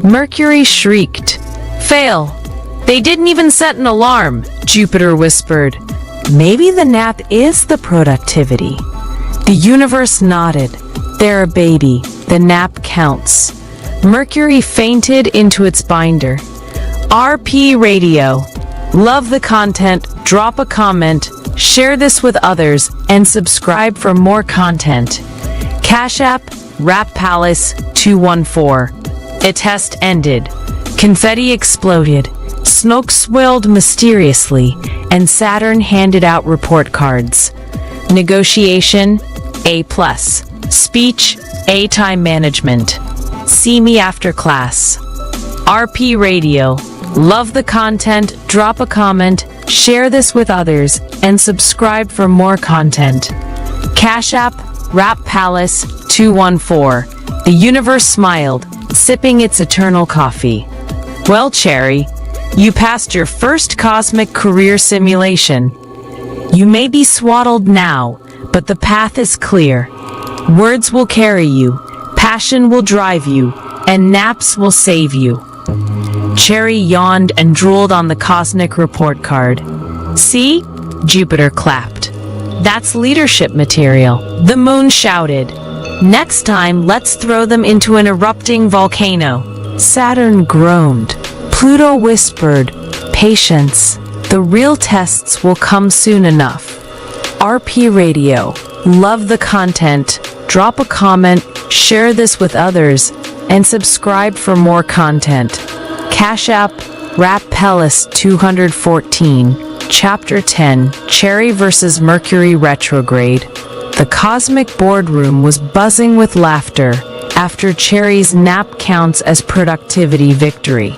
S2: Mercury shrieked. "Fail! They didn't even set an alarm," Jupiter whispered. "Maybe the nap is the productivity." The universe nodded. They're a baby. The nap counts. Mercury fainted into its binder. RP Radio. Love the content, drop a comment, share this with others, and subscribe for more content. Cash App, Rap Palace 214. A test ended. Confetti exploded. Smoke swirled mysteriously, and Saturn handed out report cards. Negotiation, A+. Speech, A. Time management. See me after class. RP Radio. Love the content, drop a comment, share this with others, and subscribe for more content. Cash App, Rap Palace 214. The universe smiled, sipping its eternal coffee. Well, Cherry, you passed your first cosmic career simulation. You may be swaddled now, but the path is clear. Words will carry you, passion will drive you, and naps will save you. Cherry yawned and drooled on the cosmic report card. See? Jupiter clapped. That's leadership material. The moon shouted. Next time, let's throw them into an erupting volcano. Saturn groaned. Pluto whispered, patience. The real tests will come soon enough. RP Radio. Love the content. Drop a comment, share this with others, and subscribe for more content. Cash App, Rap Palace 214, Chapter 10, Cherry vs. Mercury Retrograde. The cosmic boardroom was buzzing with laughter after Cherry's nap counts as productivity victory.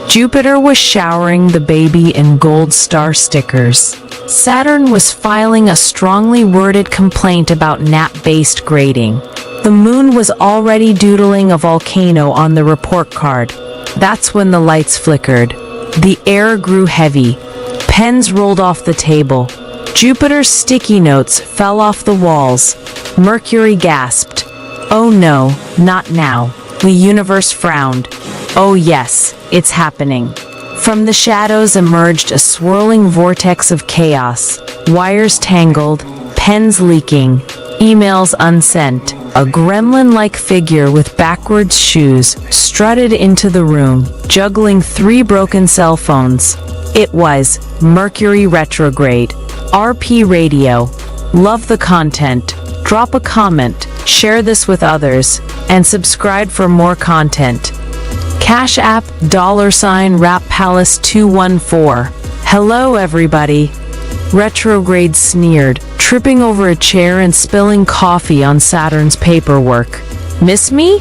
S2: Jupiter was showering the baby in gold star stickers. Saturn was filing a strongly worded complaint about nap-based grading. The moon was already doodling a volcano on the report card. That's when the lights flickered. The air grew heavy. Pens rolled off the table. Jupiter's sticky notes fell off the walls. Mercury gasped. Oh no, not now. The universe frowned. Oh yes, it's happening. From the shadows emerged a swirling vortex of chaos. Wires tangled, pens leaking, emails unsent. A gremlin-like figure with backwards shoes strutted into the room, juggling 3 broken cell phones. It was Mercury Retrograde. RP Radio. Love the content. Drop a comment, share this with others, and subscribe for more content. Cash App, $Rap Palace 214. Hello everybody. Retrograde sneered, tripping over a chair and spilling coffee on Saturn's paperwork. Miss me?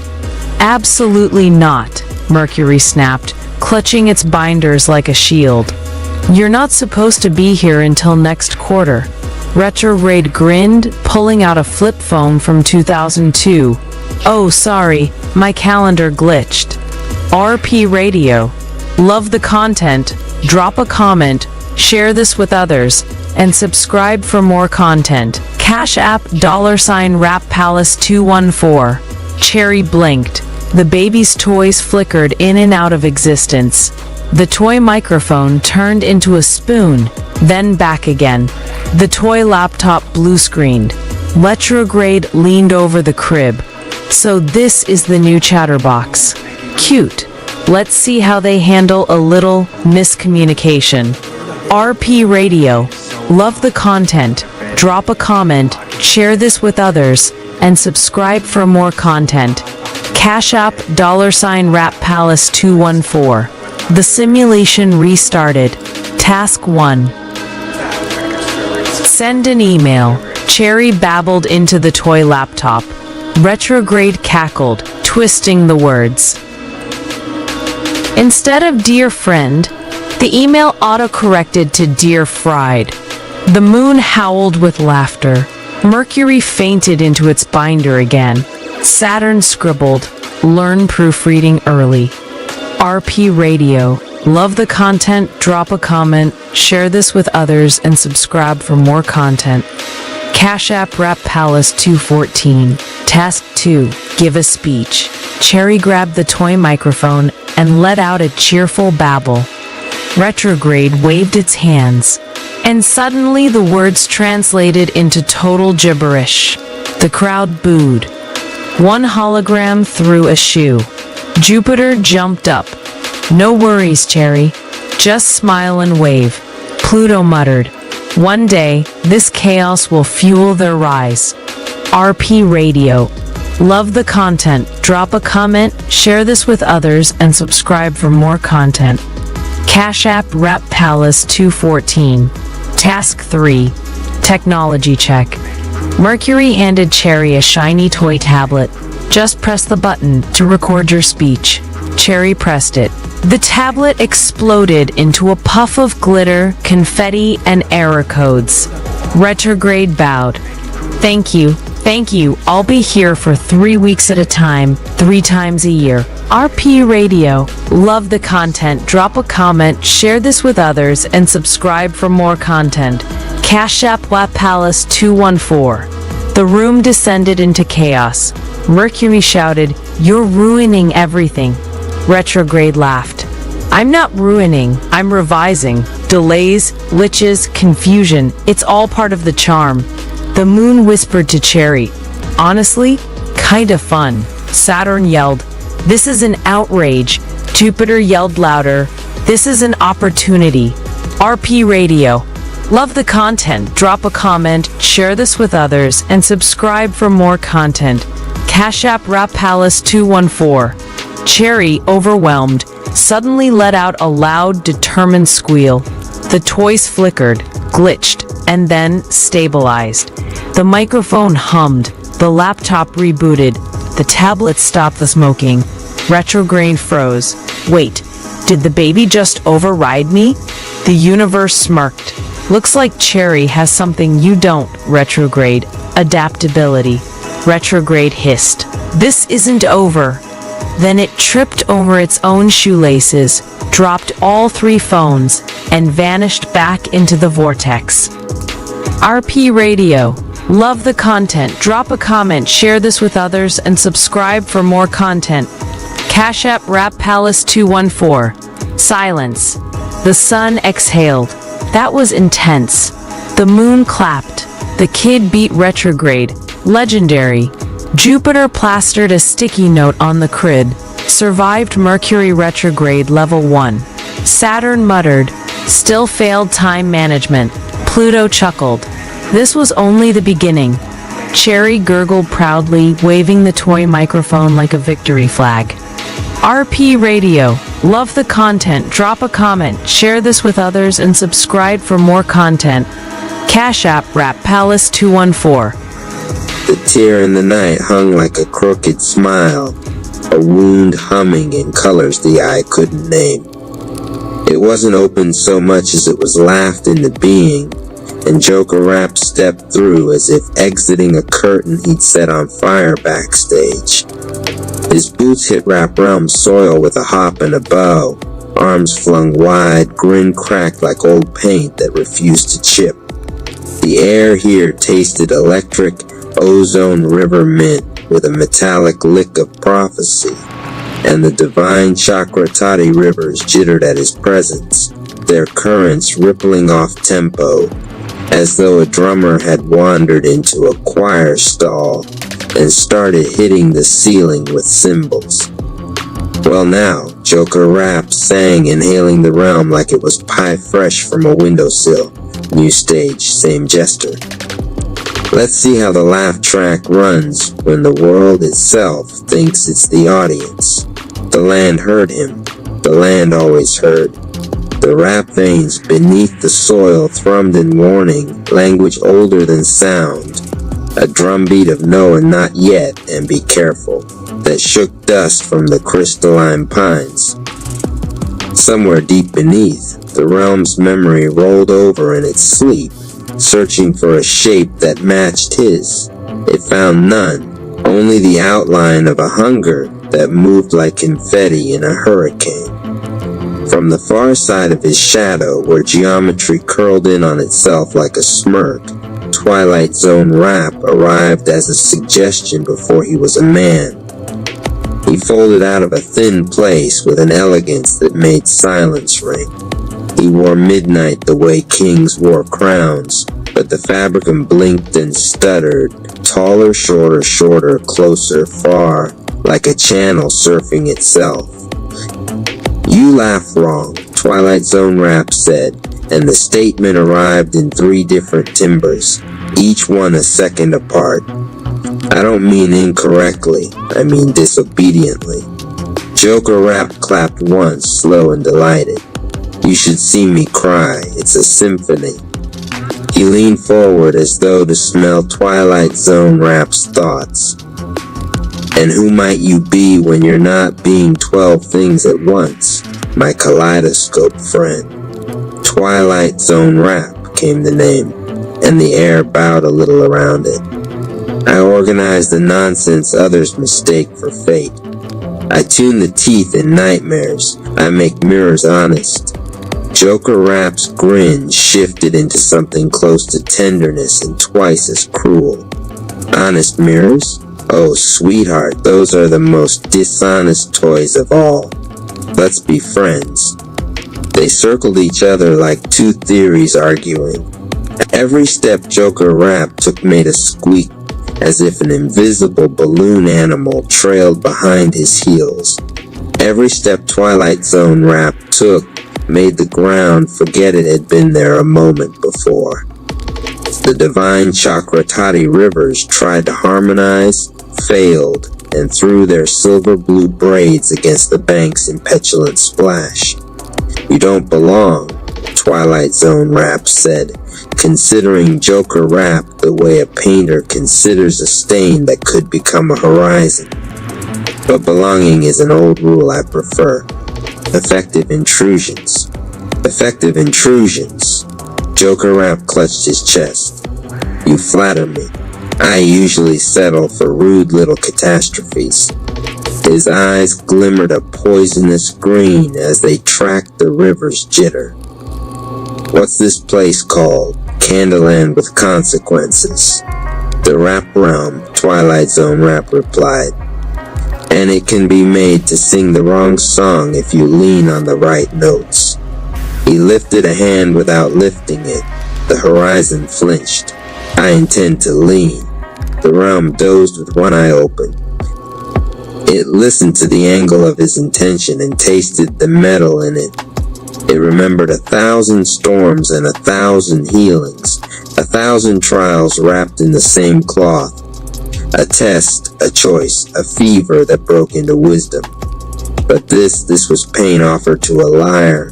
S2: Absolutely not, Mercury snapped, clutching its binders like a shield. You're not supposed to be here until next quarter. Retrograde grinned, pulling out a flip phone from 2002. Oh, sorry, my calendar glitched. RP Radio. Love the content, drop a comment, share this with others, and subscribe for more content. Cash App, $Rap Palace 214. Cherry blinked. The baby's toys flickered in and out of existence. The toy microphone turned into a spoon, then back again. The toy laptop blue-screened. Retrograde leaned over the crib. So this is the new chatterbox. Cute. Let's see how they handle a little miscommunication. RP Radio. Love the content. Drop a comment, share this with others, and subscribe for more content. Cash App, $Rap Palace 214. The simulation restarted. Task 1. Send an email. Cherry babbled into the toy laptop. Retrograde cackled, twisting the words. Instead of Dear Friend, the email auto-corrected to Dear Fried. The moon howled with laughter. Mercury fainted into its binder again. Saturn scribbled, Learn proofreading early. RP Radio. Love the content, drop a comment, share this with others, and subscribe for more content. Cash App, Rap Palace 214. Task 2. Give a speech. Cherry grabbed the toy microphone and let out a cheerful babble. Retrograde waved its hands, and suddenly the words translated into total gibberish. The crowd booed. One hologram threw a shoe. Jupiter jumped up. No worries, Cherry. Just smile and wave. Pluto muttered. One day, this chaos will fuel their rise. RP Radio. Love the content. Drop a comment, share this with others, and subscribe for more content. Cash App Rap Palace 214. Task 3. Technology check. Mercury handed Cherry a shiny toy tablet. Just press the button to record your speech. Cherry pressed it. The tablet exploded into a puff of glitter, confetti, and error codes. Retrograde bowed. Thank you. I'll be here for 3 weeks at a time, 3 times a year. RP Radio. Love the content. Drop a comment, share this with others, and subscribe for more content. Cash App Wap Palace 214. The room descended into chaos. Mercury shouted, "You're ruining everything." Retrograde laughed. "I'm not ruining, I'm revising. Delays, glitches, confusion, it's all part of the charm." The moon whispered to Cherry, "Honestly, kind of fun." Saturn yelled, "This is an outrage." Jupiter yelled louder, "This is an opportunity." RP Radio. Love the content. Drop a comment, share this with others, and subscribe for more content. Cash App Rap Palace 214. Cherry, overwhelmed, suddenly let out a loud, determined squeal. The toys flickered, glitched, and then stabilized. The microphone hummed. The laptop rebooted. The tablet stopped the smoking. Retrograde froze. "Wait, did the baby just override me?" The universe smirked. "Looks like Cherry has something you don't." Retrograde. Adaptability. Retrograde hissed. "This isn't over." Then it tripped over its own shoelaces, dropped all 3 phones, and vanished back into the vortex. RP Radio. Love the content. Drop a comment, share this with others, and subscribe for more content. Cash App Rap Palace 214. Silence. The sun exhaled. That was intense. The moon clapped. The kid beat retrograde. Legendary. Jupiter plastered a sticky note on the grid. Survived Mercury retrograde level 1. Saturn muttered. Still failed time management. Pluto chuckled. This was only the beginning. Cherry gurgled proudly, waving the toy microphone like a victory flag. RP Radio. Love the content. Drop a comment, share this with others, and subscribe for more content. Cash App Rap Palace 214.
S1: The tear in the night hung like a crooked smile, a wound humming in colors the eye couldn't name. It wasn't opened so much as it was laughed into being, and Joker Rap stepped through as if exiting a curtain he'd set on fire backstage. His boots hit Rap Realm soil with a hop and a bow, arms flung wide, grin cracked like old paint that refused to chip. The air here tasted electric, ozone river mint with a metallic lick of prophecy, and the divine Chakratati rivers jittered at his presence, their currents rippling off tempo, as though a drummer had wandered into a choir stall and started hitting the ceiling with cymbals. Well now, Joker Rap sang, inhaling the realm like it was pie fresh from a windowsill. New stage, same jester. Let's see how the laugh track runs when the world itself thinks it's the audience. The land heard him. The land always heard. The rap veins beneath the soil thrummed in warning, language older than sound. A drumbeat of no and not yet, and be careful, that shook dust from the crystalline pines. Somewhere deep beneath, the realm's memory rolled over in its sleep, searching for a shape that matched his. It found none, only the outline of a hunger that moved like confetti in a hurricane. From the far side of his shadow, where geometry curled in on itself like a smirk, Twilight Zone Rap arrived as a suggestion before he was a man. He folded out of a thin place with an elegance that made silence ring. He wore midnight the way kings wore crowns, but the fabricant blinked and stuttered, taller, shorter, shorter, closer, far, like a channel surfing itself. You laugh wrong, Twilight Zone Rap said, and the statement arrived in 3 different timbres, each one a second apart. I don't mean incorrectly, I mean disobediently. Joker Rap clapped once, slow and delighted. You should see me cry, it's a symphony. He leaned forward as though to smell Twilight Zone Rap's thoughts. And who might you be when you're not being 12 things at once, my kaleidoscope friend? Twilight Zone Rap came the name, and the air bowed a little around it. I organize the nonsense others mistake for fate. I tune the teeth in nightmares. I make mirrors honest. Joker Rap's grin shifted into something close to tenderness and twice as cruel. Honest mirrors? Oh, sweetheart, those are the most dishonest toys of all. Let's be friends. They circled each other like 2 theories arguing. Every step Joker Rap took made a squeak, as if an invisible balloon animal trailed behind his heels. Every step Twilight Zone Rap took made the ground forget it had been there a moment before. The divine Chakratati rivers tried to harmonize, failed, and threw their silver blue braids against the bank's impetulant splash. You don't belong, Twilight Zone Rap said, considering Joker Rap the way a painter considers a stain that could become a horizon. But belonging is an old rule I prefer. Effective intrusions. Effective intrusions. Joker Rap clutched his chest. You flatter me. I usually settle for rude little catastrophes. His eyes glimmered a poisonous green as they tracked the river's jitter. What's this place called? Candleland with consequences. The Rap Realm, Twilight Zone Rap replied. And it can be made to sing the wrong song if you lean on the right notes. He lifted a hand without lifting it. The horizon flinched. I intend to lean. The realm dozed with one eye open. It listened to the angle of his intention and tasted the metal in it. It remembered 1,000 storms and 1,000 healings, 1,000 trials wrapped in the same cloth. A test, a choice, a fever that broke into wisdom. But this was pain offered to a liar.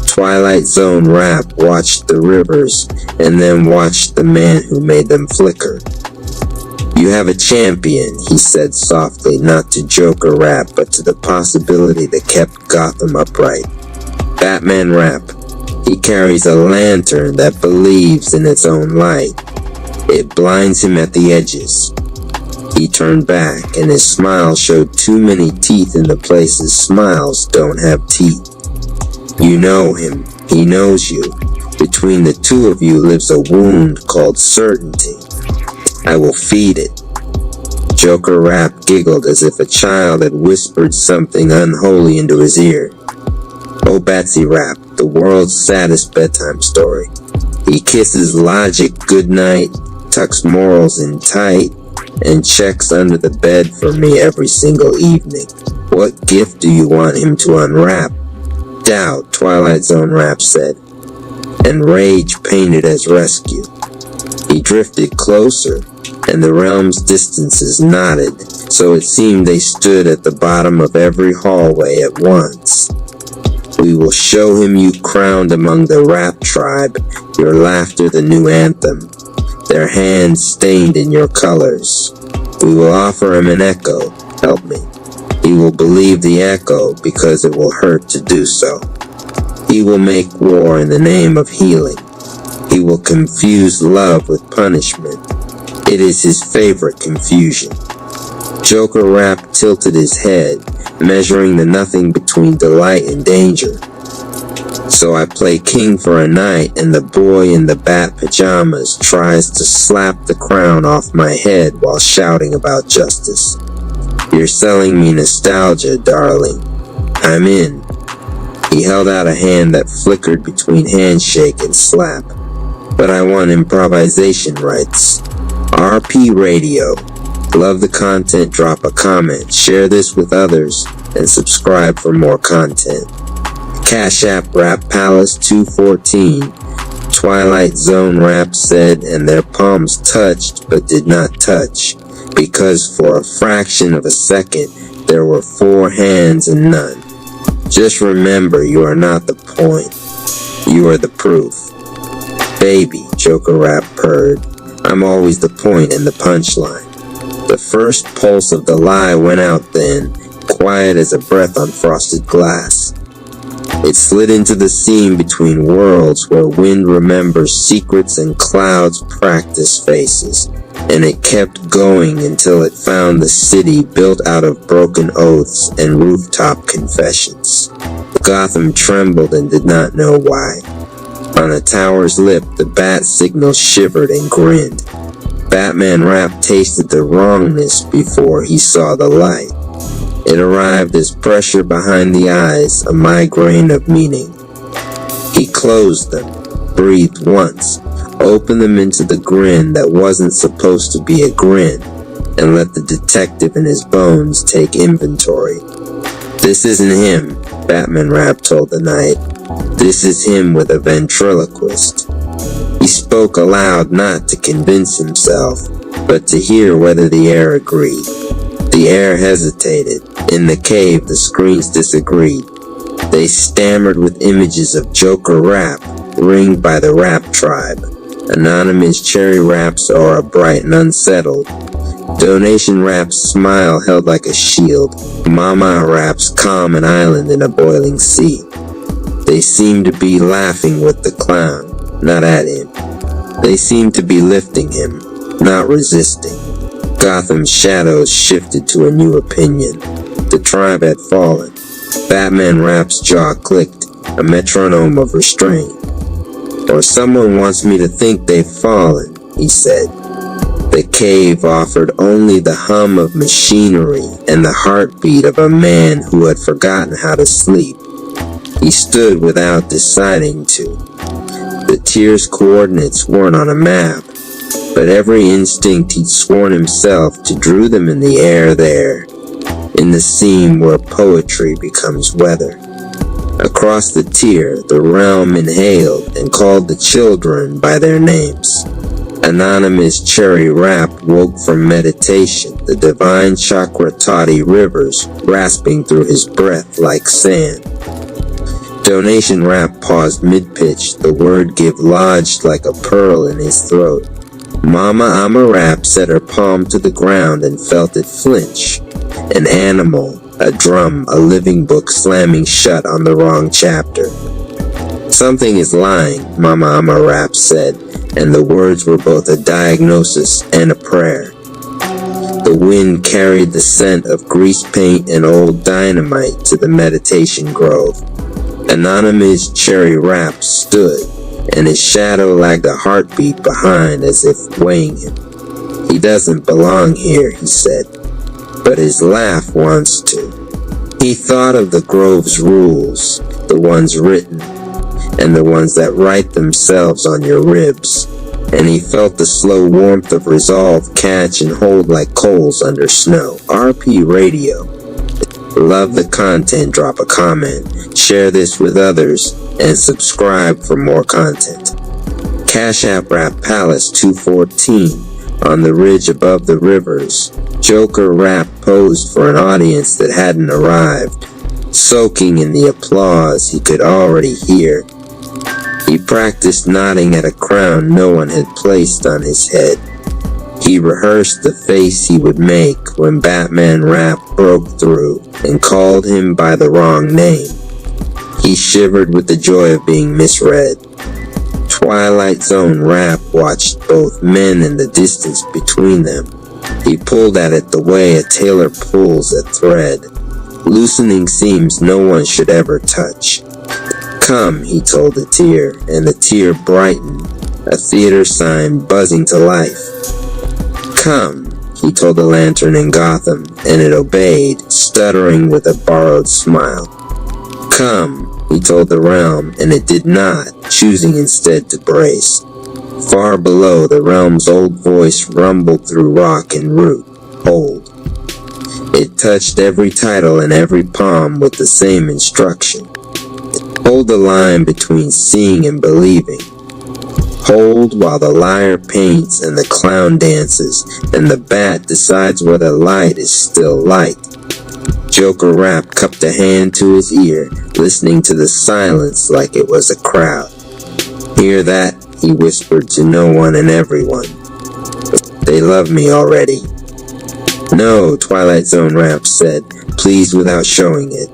S1: Twilight Zone Rap watched the rivers and then watched the man who made them flicker. You have a champion, he said softly, not to Joker Rap, but to the possibility that kept Gotham upright. Batman Rap. He carries a lantern that believes in its own light. It blinds him at the edges. He turned back, and his smile showed too many teeth in the places smiles don't have teeth. You know him. He knows you. Between the 2 of you lives a wound called certainty. I will feed it. Joker Rap giggled as if a child had whispered something unholy into his ear. Oh, Batsy Rap, the world's saddest bedtime story. He kisses logic goodnight, tucks morals in tight, and checks under the bed for me every single evening. What gift do you want him to unwrap? Doubt, Twilight Zone Rap said, and rage painted as rescue. He drifted closer, and the realm's distances knotted, so it seemed they stood at the bottom of every hallway at once. We will show him you crowned among the rap tribe, your laughter the new anthem, their hands stained in your colors. We will offer him an echo, help me. He will believe the echo because it will hurt to do so. He will make war in the name of healing. He will confuse love with punishment. It is his favorite confusion. Joker Rap tilted his head, measuring the nothing between delight and danger. So I play king for a night, and the boy in the bat pajamas tries to slap the crown off my head while shouting about justice. You're selling me nostalgia, darling. I'm in. He held out a hand that flickered between handshake and slap. but I want improvisation rights. RP Radio. Love the content, drop a comment, share this with others, and subscribe for more content. Cash App Rap Palace 214. Twilight Zone Rap said, and their palms touched but did not touch, because for a fraction of a second there were 4 hands and none. Just remember, you are not the point. You are the proof. Baby, Joker Rap purred. I'm always the point and the punchline. The first pulse of the lie went out then, quiet as a breath on frosted glass. It slid into the seam between worlds where wind remembers secrets and clouds practice faces, and it kept going until it found the city built out of broken oaths and rooftop confessions. Gotham trembled and did not know why. On a tower's lip, the bat signal shivered and grinned. Batman Rap tasted the wrongness before he saw the light. It arrived as pressure behind the eyes, a migraine of meaning. He closed them, breathed once, opened them into the grin that wasn't supposed to be a grin, and let the detective in his bones take inventory. This isn't him, Batman Rap told the night. This is him with a ventriloquist. He spoke aloud not to convince himself, but to hear whether the air agreed. The air hesitated. In the cave, the screens disagreed. They stammered with images of Joker Rap, ringed by the Rap Tribe. Anonymous Cherry Rap's aura bright and unsettled. Donation Rap's smile held like a shield. Mama Rap's calm an island in a boiling sea. They seemed to be laughing with the clown, not at him. They seemed to be lifting him, not resisting. Gotham's shadows shifted to a new opinion. The tribe had fallen. Batman Rap's jaw clicked, a metronome of restraint. Or someone wants me to think they've fallen, he said. The cave offered only the hum of machinery and the heartbeat of a man who had forgotten how to sleep. He stood without deciding to. The tier's coordinates weren't on a map, but every instinct he'd sworn himself to drew them in the air there, in the seam where poetry becomes weather. Across the tier, the realm inhaled and called the children by their names. Anonymous Cherry Rap woke from meditation, the divine chakra toddy rivers rasping through his breath like sand. Donation Rap paused mid-pitch, the word give lodged like a pearl in his throat. Mama Ama Rap set her palm to the ground and felt it flinch. An animal, a drum, a living book slamming shut on the wrong chapter. Something is lying, Mama Ama Rap said, and the words were both a diagnosis and a prayer. The wind carried the scent of grease paint and old dynamite to the meditation grove. Anonymous Cherry Rap stood, and his shadow lagged a heartbeat behind as if weighing him. He doesn't belong here, he said, but his laugh wants to. He thought of the grove's rules, the ones written, and the ones that write themselves on your ribs, and he felt the slow warmth of resolve catch and hold like coals under snow. RP Radio. Love the content, drop a comment, share this with others, and subscribe for more content. Cash App Rap Palace 214 on the ridge above the rivers. Joker Rap posed for an audience that hadn't arrived, soaking in the applause he could already hear. He practiced nodding at a crown no one had placed on his head. He rehearsed the face he would make when Batman Rap broke through and called him by the wrong name. He shivered with the joy of being misread. Twilight Zone Rap watched both men and the distance between them. He pulled at it the way a tailor pulls a thread, loosening seams no one should ever touch. Come, he told the tear, and the tear brightened, a theater sign buzzing to life. Come, he told the lantern in Gotham, and it obeyed, stuttering with a borrowed smile. Come, he told the realm, and it did not, choosing instead to brace. Far below, the realm's old voice rumbled through rock and root. Hold. It touched every title and every palm with the same instruction. Hold the line between seeing and believing. Hold while the liar paints and the clown dances and the bat decides whether light is still light. Joker Rap cupped a hand to his ear, listening to the silence like it was a crowd. Hear that? He whispered to no one and everyone. They love me already. No, Twilight Zone Rap said, pleased without showing it.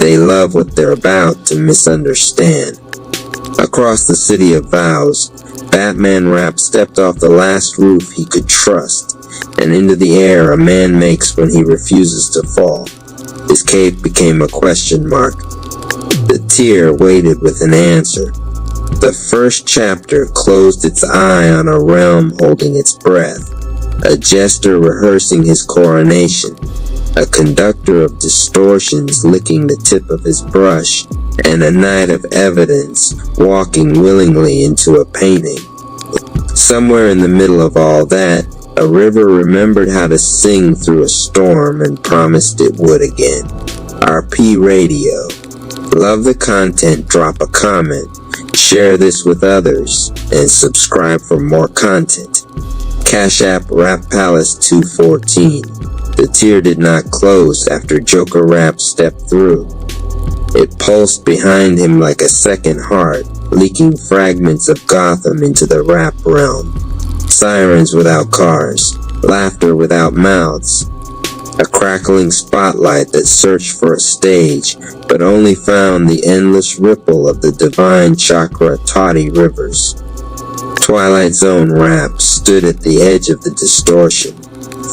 S1: They love what they're about to misunderstand. Across the city of vows, Batman Rap stepped off the last roof he could trust, and into the air a man makes when he refuses to fall. His cape became a question mark. The tear waited with an answer. The first chapter closed its eye on a realm holding its breath, a jester rehearsing his coronation, a conductor of distortions licking the tip of his brush, and a knight of evidence walking willingly into a painting. Somewhere in the middle of all that, a river remembered how to sing through a storm and promised it would again. RP Radio. Love the content, drop a comment, share this with others, and subscribe for more content. Cash App Rap Palace 214. The tear did not close after Joker Rap stepped through. It pulsed behind him like a second heart, leaking fragments of Gotham into the rap realm. Sirens without cars, laughter without mouths, a crackling spotlight that searched for a stage, but only found the endless ripple of the divine chakra toddy rivers. Twilight Zone Rap stood at the edge of the distortion,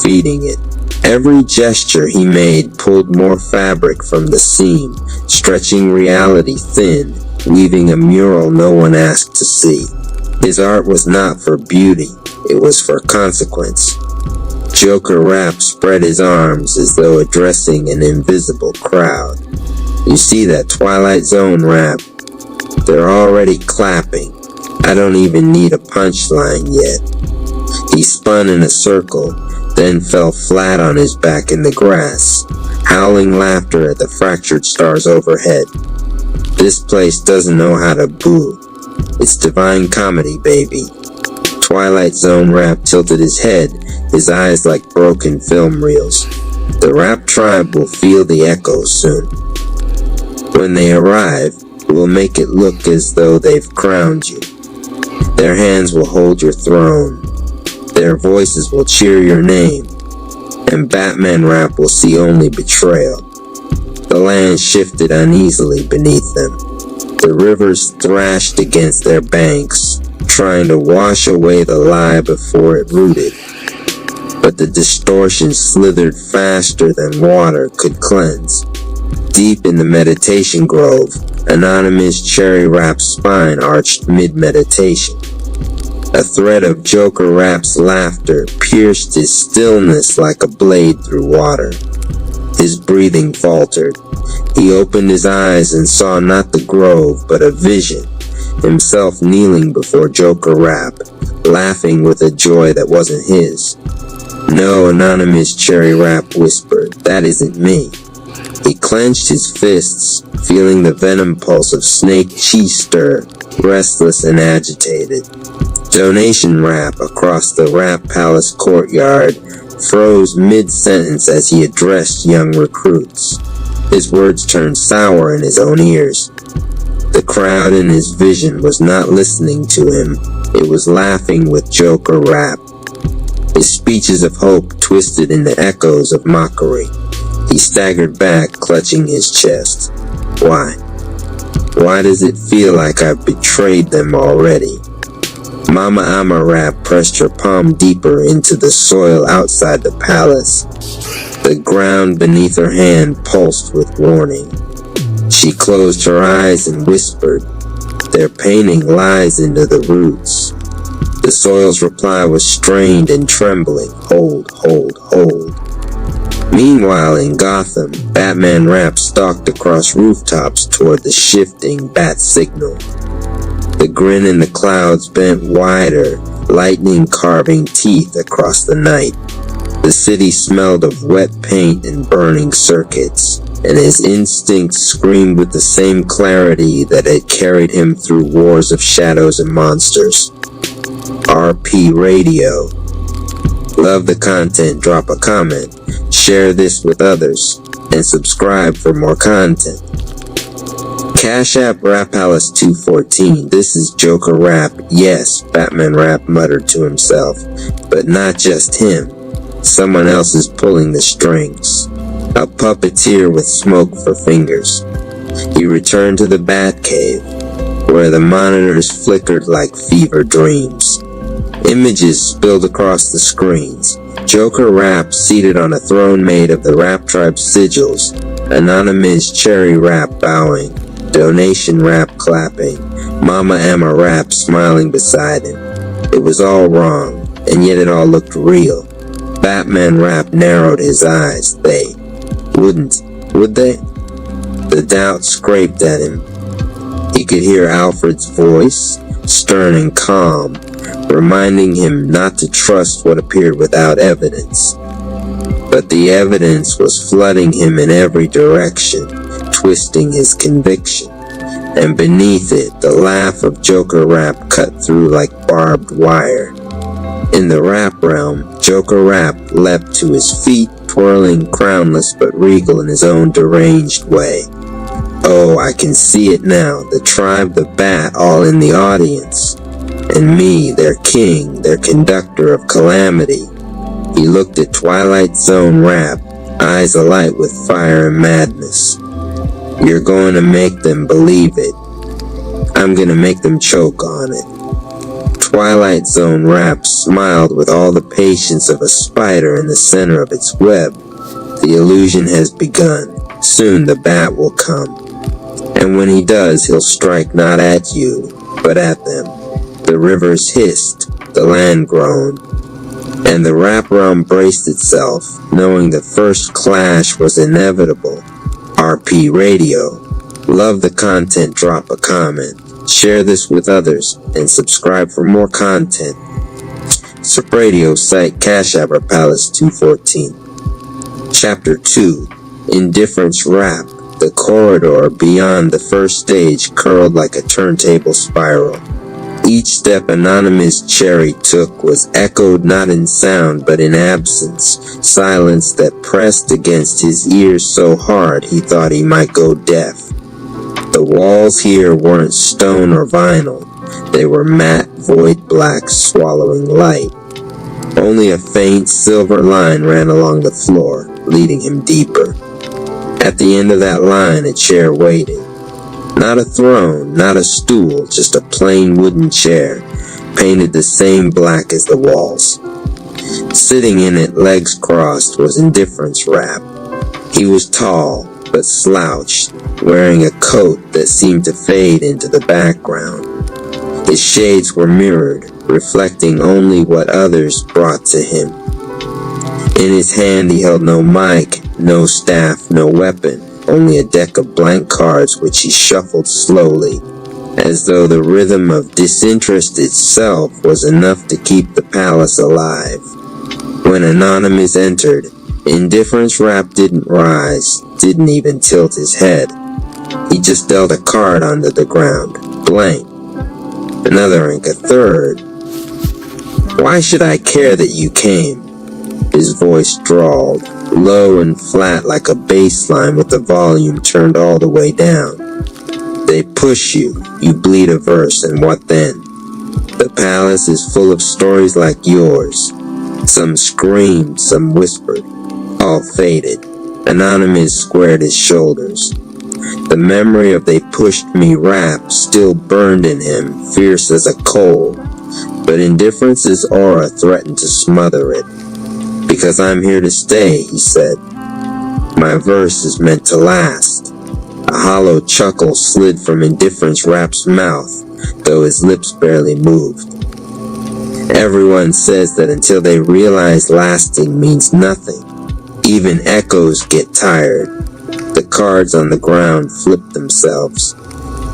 S1: feeding it. Every gesture he made pulled more fabric from the seam, stretching reality thin, weaving a mural no one asked to see. His art was not for beauty, it was for consequence. Joker Rap spread his arms as though addressing an invisible crowd. You see that Twilight Zone Rap? They're already clapping. I don't even need a punchline yet. He spun in a circle, then fell flat on his back in the grass, howling laughter at the fractured stars overhead. This place doesn't know how to boo. It's divine comedy, baby. Twilight Zone Rap tilted his head, his eyes like broken film reels. The rap tribe will feel the echo soon. When they arrive, we'll make it look as though they've crowned you. Their hands will hold your throne. Their voices will cheer your name. And Batman Rap will see only betrayal. The land shifted uneasily beneath them. The rivers thrashed against their banks, trying to wash away the lie before it rooted. But the distortion slithered faster than water could cleanse. Deep in the meditation grove, Anonymous Cherry Rap's spine arched mid-meditation. A thread of Joker Rap's laughter pierced his stillness like a blade through water. His breathing faltered. He opened his eyes and saw not the grove, but a vision. Himself kneeling before Joker Rap, laughing with a joy that wasn't his. No, Anonymous Cherry Rap whispered, that isn't me. He clenched his fists, feeling the venom pulse of Snake Chi stir, restless and agitated. Donation Rap across the Rap Palace courtyard froze mid-sentence as he addressed young recruits. His words turned sour in his own ears. The crowd in his vision was not listening to him. It was laughing with Joker Rap. His speeches of hope twisted into echoes of mockery. He staggered back, clutching his chest. Why? Why does it feel like I've betrayed them already? Mama Ama Rap pressed her palm deeper into the soil outside the palace. The ground beneath her hand pulsed with warning. She closed her eyes and whispered, their painting lies into the roots. The soil's reply was strained and trembling. Hold, hold, hold. Meanwhile, in Gotham, Batman Rap stalked across rooftops toward the shifting bat signal. The grin in the clouds bent wider, lightning carving teeth across the night. The city smelled of wet paint and burning circuits, and his instincts screamed with the same clarity that had carried him through wars of shadows and monsters. RP Radio. Love the content, drop a comment, share this with others, and subscribe for more content. Cash App Rap Palace 214. This is Joker Rap. Yes, Batman Rap muttered to himself. But not just him. Someone else is pulling the strings. A puppeteer with smoke for fingers. He returned to the Batcave, where the monitors flickered like fever dreams. Images spilled across the screens. Joker Rap seated on a throne made of the Rap Tribe's sigils. Anonymous Cherry Rap bowing. Donation Rap clapping. Mama Emma Rap smiling beside him. It was all wrong, and yet it all looked real. Batman Rap narrowed his eyes. They wouldn't, would they? The doubt scraped at him. He could hear Alfred's voice, stern and calm, reminding him not to trust what appeared without evidence. But the evidence was flooding him in every direction, twisting his conviction. And beneath it, the laugh of Joker Rap cut through like barbed wire. In the rap realm, Joker Rap leapt to his feet, twirling crownless but regal in his own deranged way. Oh, I can see it now, the tribe, the bat, all in the audience. And me, their king, their conductor of calamity. He looked at Twilight Zone Rap, eyes alight with fire and madness. You're going to make them believe it. I'm going to make them choke on it. Twilight Zone Rap smiled with all the patience of a spider in the center of its web. The illusion has begun. Soon the bat will come. And when he does, he'll strike not at you, but at them. The rivers hissed, the land groaned, and the rap realm braced itself, knowing the first clash was inevitable. RP Radio. Love the content, drop a comment, share this with others, and subscribe for more content. Sup Radio site Cash App Palace 214. Chapter 2. Indifference Rap. The corridor beyond the first stage curled like a turntable spiral. Each step Anonymous Cherry took was echoed not in sound but in absence, silence that pressed against his ears so hard he thought he might go deaf. The walls here weren't stone or vinyl. They were matte, void black, swallowing light. Only a faint silver line ran along the floor, leading him deeper. At the end of that line, a chair waited. Not a throne, not a stool, just a plain wooden chair, painted the same black as the walls. Sitting in it, legs crossed, was Indifference Rap. He was tall, but slouched, wearing a coat that seemed to fade into the background. His shades were mirrored, reflecting only what others brought to him. In his hand he held no mic, no staff, no weapon, only a deck of blank cards which he shuffled slowly, as though the rhythm of disinterest itself was enough to keep the palace alive. When Anonymous entered, Indifference Rap didn't rise, didn't even tilt his head. He just dealt a card onto the ground, blank. Another ink, a third. Why should I care that you came? His voice drawled, low and flat like a bass line with the volume turned all the way down. They push you, you bleed a verse, and what then? The palace is full of stories like yours. Some screamed, some whispered, all faded. Anonymous squared his shoulders. The memory of "they pushed me" rap still burned in him, fierce as a coal, but Indifference's aura threatened to smother it. Because I'm here to stay, he said. My verse is meant to last. A hollow chuckle slid from Indifference Rap's mouth, though his lips barely moved. Everyone says that until they realize lasting means nothing. Even echoes get tired. The cards on the ground flipped themselves.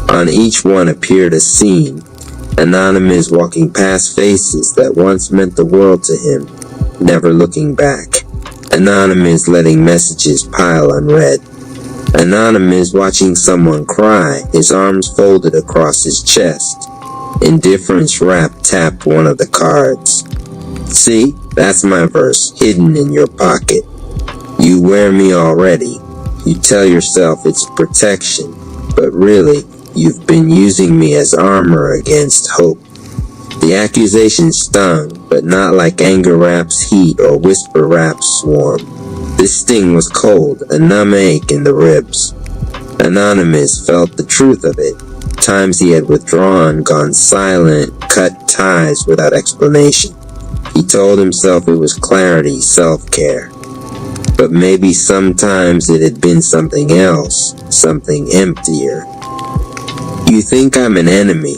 S1: On each one appeared a scene, Anonymous walking past faces that once meant the world to him, never looking back. Anonymous letting messages pile unread. Anonymous watching someone cry, his arms folded across his chest. Indifference Rap tapped one of the cards. See, that's my verse, hidden in your pocket. You wear me already. You tell yourself it's protection, but really, you've been using me as armor against hope. The accusation stung, but not like anger rap's heat or whisper rap's swarm. This sting was cold, a numb ache in the ribs. Anonymous felt the truth of it. Times he had withdrawn, gone silent, cut ties without explanation. He told himself it was clarity, self-care. But maybe sometimes it had been something else, something emptier. You think I'm an enemy,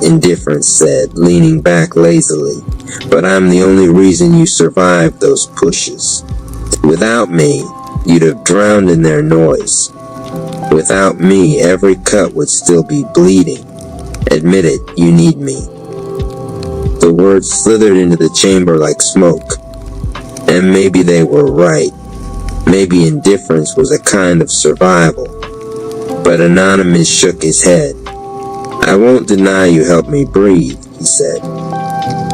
S1: Indifference said, leaning back lazily, but I'm the only reason you survived those pushes. Without me, you'd have drowned in their noise. Without me, every cut would still be bleeding. Admit it, you need me. The words slithered into the chamber like smoke. And maybe they were right. Maybe indifference was a kind of survival. But Anonymous shook his head. I won't deny you helped me breathe, he said.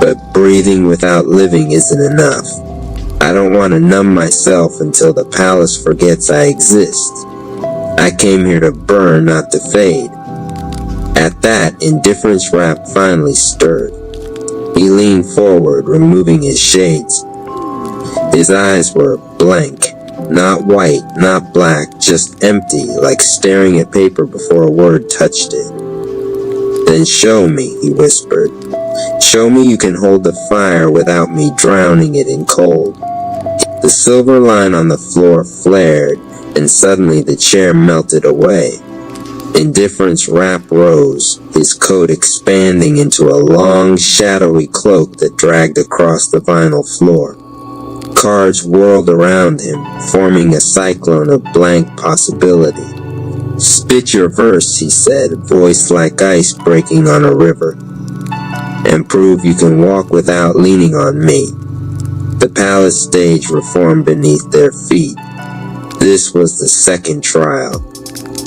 S1: But breathing without living isn't enough. I don't want to numb myself until the palace forgets I exist. I came here to burn, not to fade. At that, Indifference Rap finally stirred. He leaned forward, removing his shades. His eyes were blank. Not white, not black, just empty, like staring at paper before a word touched it. Then show me, he whispered. Show me you can hold the fire without me drowning it in cold. The silver line on the floor flared, and suddenly the chair melted away. Indifference Rap rose, his coat expanding into a long, shadowy cloak that dragged across the vinyl floor. Cards whirled around him, forming a cyclone of blank possibility. Spit your verse, he said, voice like ice breaking on a river. And prove you can walk without leaning on me. The palace stage reformed beneath their feet. This was the second trial.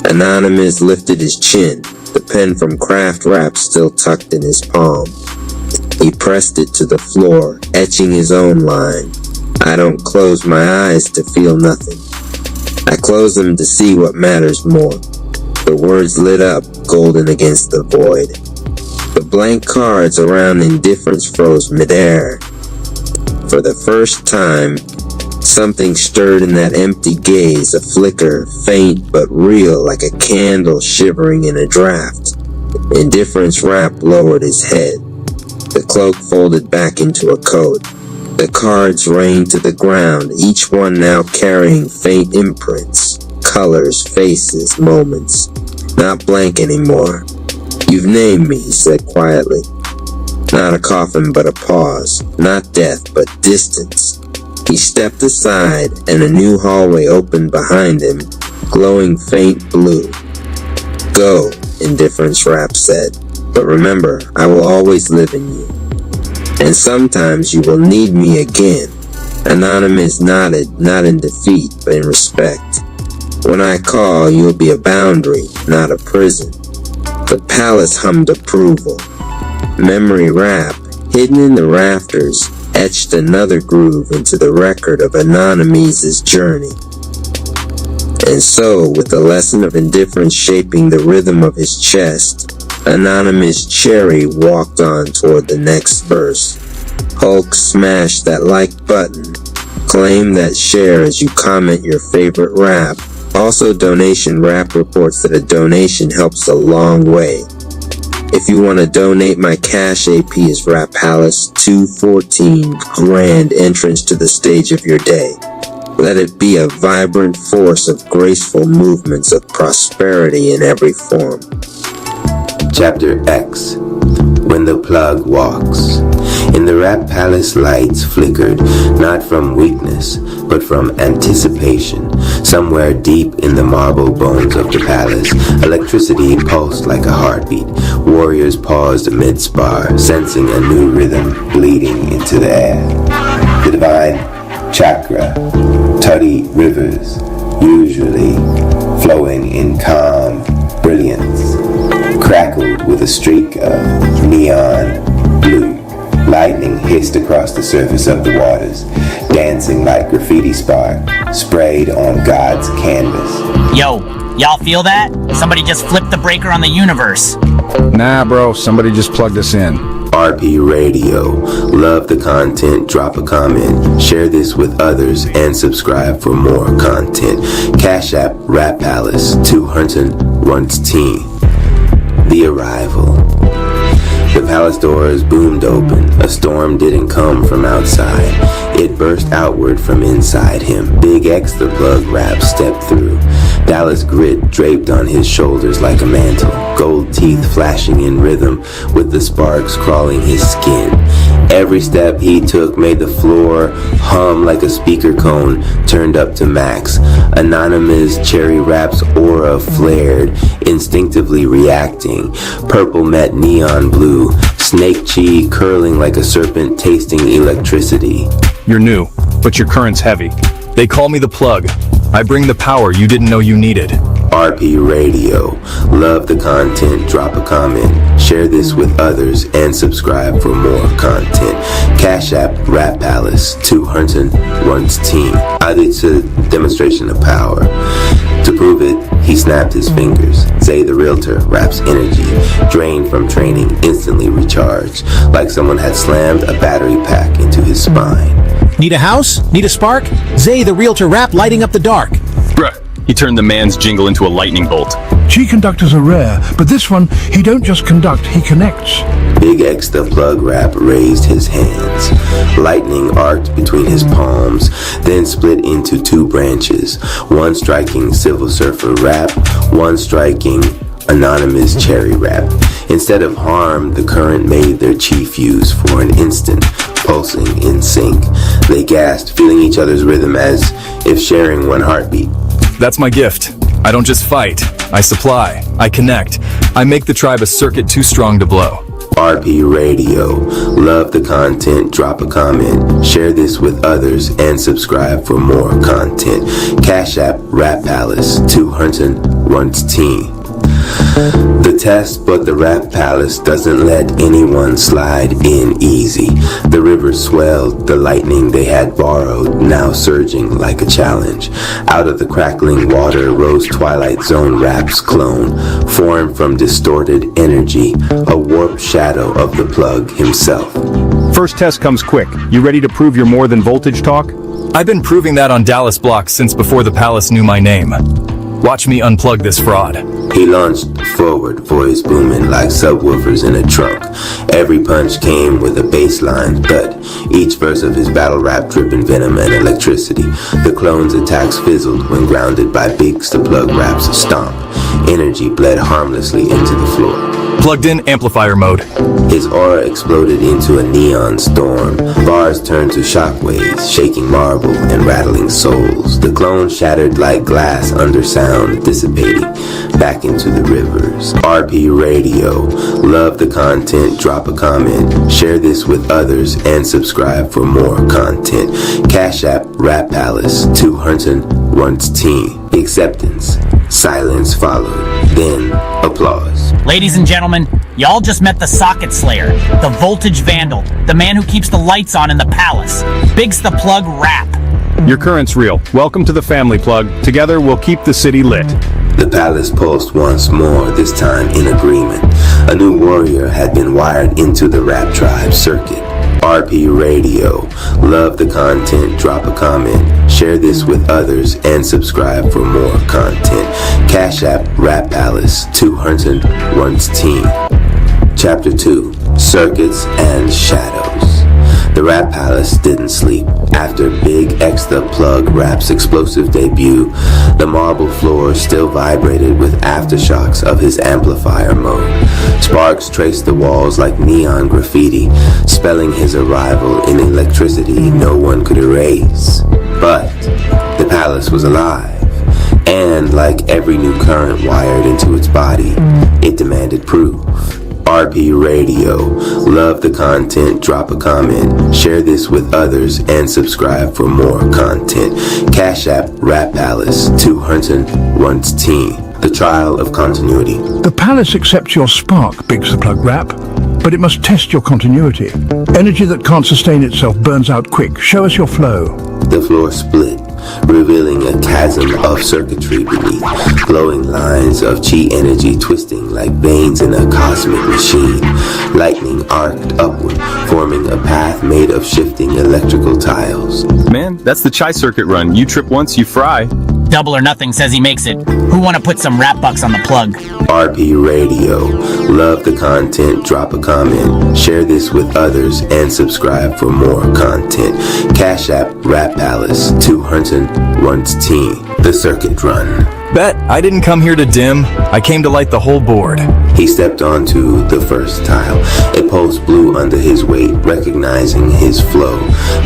S1: Anonymous lifted his chin, the pen from Craft Rap still tucked in his palm. He pressed it to the floor, etching his own line. I don't close my eyes to feel nothing. I close them to see what matters more. The words lit up, golden against the void. The blank cards around Indifference froze midair. For the first time, something stirred in that empty gaze, a flicker, faint but real, like a candle shivering in a draft. Indifference Rap lowered his head. The cloak folded back into a coat. The cards rained to the ground, each one now carrying faint imprints, colors, faces, moments. Not blank anymore. You've named me, he said quietly. Not a coffin, but a pause. Not death, but distance. He stepped aside, and a new hallway opened behind him, glowing faint blue. Go, Indifference Rap said. But remember, I will always live in you. And sometimes you will need me again. Anonymous nodded, not in defeat, but in respect. When I call, you'll be a boundary, not a prison. The palace hummed approval. Memory Rap, hidden in the rafters, etched another groove into the record of Anonymous' journey. And so, with the lesson of indifference shaping the rhythm of his chest, Anonymous Cherry walked on toward the next verse. Hulk smash that like button. Claim that share as you comment your favorite rap. Also, Donation Rap reports that a donation helps a long way. If you want to donate, my cash AP is Rap Palace 214, grand entrance to the stage of your day. Let it be a vibrant force of graceful movements of prosperity in every form.
S3: Chapter X, When the Plug Walks.
S1: In the Rap Palace, lights flickered, not from weakness, but from anticipation. Somewhere deep in the marble bones of the palace, electricity pulsed like a heartbeat. Warriors paused mid-spar, sensing a new rhythm bleeding into the air. The divine chakra, tuddy rivers, usually flowing in calm brilliance, crackled with a streak of neon blue. Lightning hissed across the surface of the waters, dancing like graffiti spark sprayed on God's canvas.
S3: Yo, y'all feel that? Somebody just flipped the breaker on the universe.
S4: Nah, bro, somebody just plugged us in.
S1: RP Radio. Love the content, drop a comment, share this with others, and subscribe for more content. Cash App Rap Palace 201 The Arrival. The palace doors boomed open. A storm didn't come from outside. It burst outward from inside him. Big X the plug rap stepped through. Dallas grit draped on his shoulders like a mantle. Gold teeth flashing in rhythm with the sparks crawling his skin. Every step he took made the floor hum like a speaker cone turned up to max. Anonymous Cherry Rap's aura flared, instinctively reacting. Purple met neon blue, snake chi curling like a serpent tasting electricity.
S5: You're new, but your current's heavy. They call me the plug. I bring the power you didn't know you needed.
S1: RP Radio. Love the content, drop a comment, share this with others, and subscribe for more content. Cash App Rap Palace 201 It's a demonstration of power. To prove it, he snapped his fingers. Zay the realtor raps energy, drained from training, instantly recharged, like someone had slammed a battery pack into his spine.
S6: Need a house? Need a spark? Zay the realtor rap lighting up the dark.
S5: Bruh, he turned the man's jingle into a lightning bolt.
S7: Chi conductors are rare, but this one, he don't just conduct, he connects.
S1: Big X the plug rap raised his hands. Lightning arced between his palms, then split into two branches. One striking Civil Surfer rap, one striking Anonymous Cherry rap. Instead of harm, the current made their chi fuse for an instant, pulsing in sync. They gasped, feeling each other's rhythm as if sharing one heartbeat.
S5: That's my gift. I don't just fight. I supply. I connect. I make the tribe a circuit too strong to blow.
S1: RP Radio. Love the content, drop a comment, share this with others, and subscribe for more content. Cash App Rap Palace 201 The test, but the Rap Palace doesn't let anyone slide in easy. The river swelled, the lightning they had borrowed, now surging like a challenge. Out of the crackling water rose Twilight Zone Rap's clone, formed from distorted energy, a warped shadow of the plug himself.
S5: First test comes quick. You ready to prove you're more than voltage talk? I've been proving that on Dallas blocks since before the palace knew my name. Watch me unplug this fraud.
S1: He launched forward, voice booming like subwoofers in a trunk. Every punch came with a baseline thud, each verse of his battle rap dripping venom and electricity. The clone's attacks fizzled when grounded by Biggs the plug rap's stomp. Energy bled harmlessly into the floor.
S5: Plugged in amplifier mode.
S1: His aura exploded into a neon storm. Bars turned to shockwaves, shaking marble and rattling souls. The clone shattered like glass under sound, dissipating back into the rivers. RP Radio. Love the content, drop a comment, share this with others, and subscribe for more content. Cash App Rap Palace 201 Acceptance. Silence followed, then applause.
S3: Ladies and gentlemen, y'all just met the Socket Slayer, the Voltage Vandal, the man who keeps the lights on in the palace. Biggs the Plug Rap.
S5: Your current's real. Welcome to the family, plug. Together we'll keep the city lit.
S1: The palace pulsed once more, this time in agreement. A new warrior had been wired into the rap tribe circuit. RP Radio. Love the content, drop a comment, share this with others, and subscribe for more content. Cash App Rap Palace 201 Chapter 2. Circuits and Shadows. The Rap Palace didn't sleep.
S8: After Big X the Plug Rap's explosive debut, the marble floor still vibrated with aftershocks of his amplifier mode. Sparks traced the walls like neon graffiti, spelling his arrival in electricity no one could erase. But the palace was alive, and like every new current wired into its body, it demanded proof. RP Radio. Love the content, drop a comment, share this with others, and subscribe for more content. Cash App Rap Palace, 200 once teen. The trial of continuity.
S7: The palace accepts your spark, Biggs the Plug Rap, but it must test your continuity. Energy that can't sustain itself burns out quick. Show us your flow.
S8: The floor split, revealing a chasm of circuitry beneath, glowing lines of chi energy twisting like veins in a cosmic machine. Lightning arced upward, forming a path made of shifting electrical tiles.
S5: Man, that's the chai circuit run. You trip once, you fry.
S3: Double or Nothing says he makes it. Who wanna put some rap bucks on the plug?
S8: RP Radio. Love the content, drop a comment, share this with others, and subscribe for more content. Cash App Rap Palace, 200 once teen. The circuit run.
S5: Bet I didn't come here to dim. I came to light the whole board.
S8: He stepped onto the first tile. A pulse blew under his weight, recognizing his flow.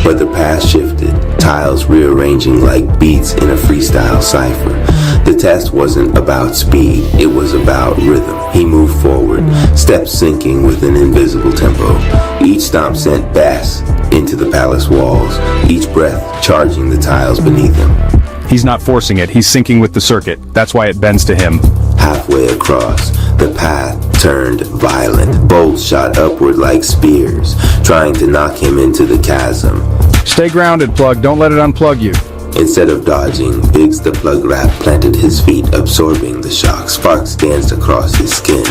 S8: But the path shifted, tiles rearranging like beats in a freestyle cipher. The test wasn't about speed, it was about rhythm. He moved forward, steps syncing with an invisible tempo. Each stomp sent bass into the palace walls, each breath charging the tiles beneath him.
S5: He's not forcing it, he's syncing with the circuit. That's why it bends to him.
S8: Halfway across, the path turned violent. Bolts shot upward like spears, trying to knock him into the chasm.
S4: Stay grounded, Plug. Don't let it unplug you.
S8: Instead of dodging, Biggs the Plug Rap planted his feet, absorbing the shock. Sparks danced across his skin,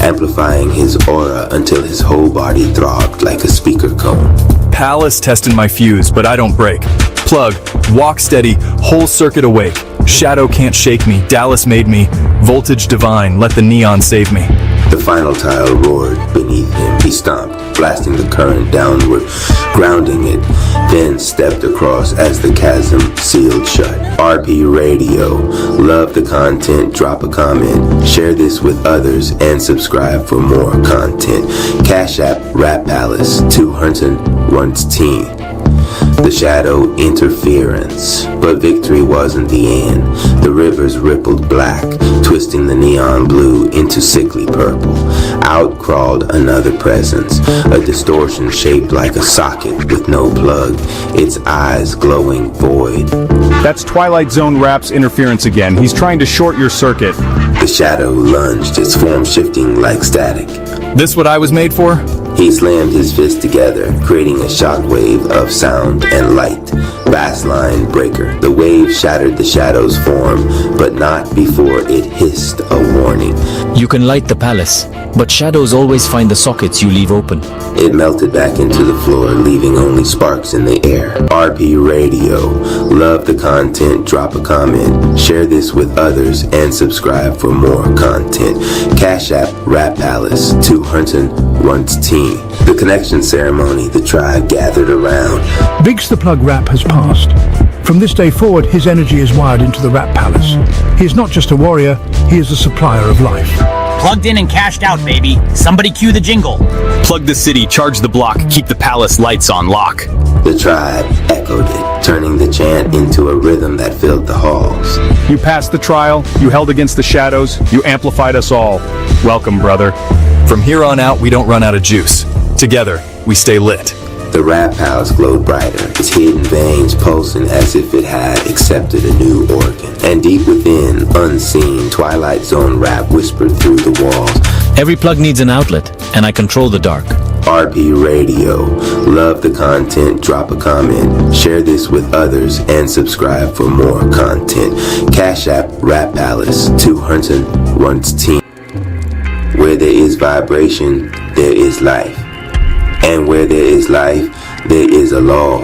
S8: amplifying his aura until his whole body throbbed like a speaker cone.
S5: Palace tested my fuse, but I don't break. Plug, walk steady, whole circuit awake. Shadow can't shake me, Dallas made me. Voltage divine, let the neon save me.
S8: The final tile roared beneath him. He stomped, blasting the current downward, grounding it, then stepped across as the chasm sealed shut. RP Radio. Love the content, drop a comment, share this with others, and subscribe for more content. Cash App Rap Palace, 200 once teen. The shadow interference, but victory wasn't the end. The rivers rippled black, twisting the neon blue into sickly purple. Out crawled another presence, a distortion shaped like a socket with no plug, its eyes glowing void.
S4: That's Twilight Zone Rap's interference again. He's trying to short your circuit.
S8: The shadow lunged, its form shifting like static.
S5: This what I was made for?
S8: He slammed his fists together, creating a shockwave of sound and light. Bassline breaker. The wave shattered the shadow's form, but not before it hissed a warning.
S9: You can light the palace, but shadows always find the sockets you leave open.
S8: It melted back into the floor, leaving only sparks in the air. RP Radio. Love the content, drop a comment, share this with others, and subscribe for more content. Cash App Rap Palace, 200 once teen. The connection ceremony, the tribe gathered around.
S7: Biggs the Plug Rap has passed. From this day forward, his energy is wired into the Rap Palace. He is not just a warrior, he is a supplier of life.
S3: Plugged in and cashed out, baby. Somebody cue the jingle.
S5: Plug the city, charge the block, keep the palace lights on lock.
S8: The tribe echoed it, turning the chant into a rhythm that filled the halls.
S4: You passed the trial, you held against the shadows, you amplified us all. Welcome, brother.
S5: From here on out, we don't run out of juice. Together, we stay lit.
S8: The Rap House glowed brighter, its hidden veins pulsing as if it had accepted a new organ. And deep within, unseen, Twilight Zone rap whispered through the walls.
S9: Every plug needs an outlet, and I control the dark.
S8: RP Radio. Love the content, drop a comment, share this with others, and subscribe for more content. Cash App Rap Palace, 200 once teen. Where there is vibration, there is life. And where there is life, there is a law.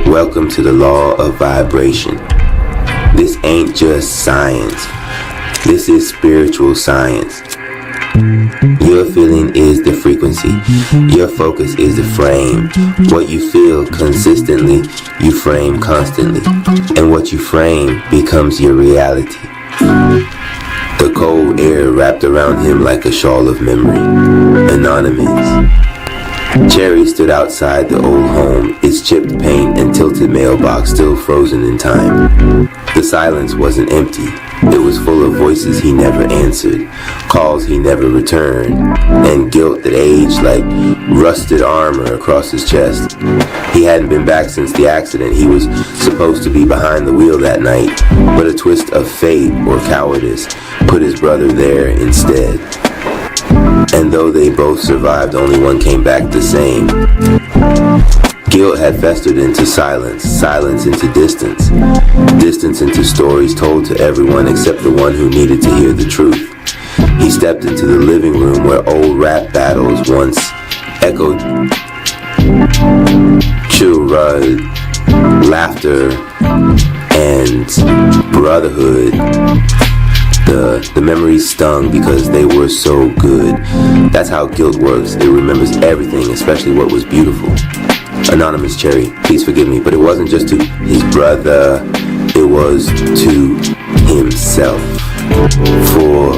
S8: Welcome to the law of vibration. This ain't just science. This is spiritual science. You're Your feeling is the frequency. Your focus is the frame. What you feel consistently, you frame constantly. And what you frame becomes your reality. The cold air wrapped around him like a shawl of memory. Anonymous. Cherry stood outside the old home, its chipped paint and tilted mailbox still frozen in time. The silence wasn't empty. It was full of voices he never answered, calls he never returned, and guilt that aged like rusted armor across his chest. He hadn't been back since the accident. He was supposed to be behind the wheel that night, but a twist of fate or cowardice put his brother there instead. And though they both survived, only one came back the same. Guilt had festered into silence, silence into distance, distance into stories told to everyone except the one who needed to hear the truth. He stepped into the living room where old rap battles once echoed, childhood, laughter, and brotherhood. The memories stung because they were so good. That's how guilt works. It remembers everything, especially what was beautiful. Anonymous Cherry, please forgive me, but it wasn't just to his brother, it was to himself. For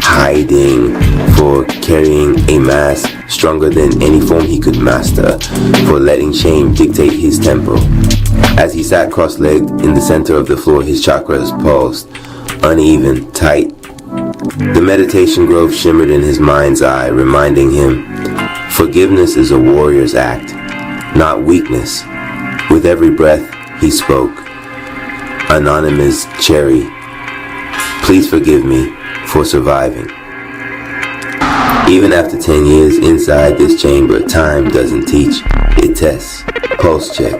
S8: hiding, for carrying a mask stronger than any form he could master, for letting shame dictate his tempo. As he sat cross-legged in the center of the floor, his chakras pulsed, uneven, tight. The meditation grove shimmered in his mind's eye, reminding him, forgiveness is a warrior's act, not weakness. With every breath, he spoke, Anonymous Cherry, please forgive me for surviving. Even after 10 years inside this chamber, time doesn't teach, it tests. Pulse check,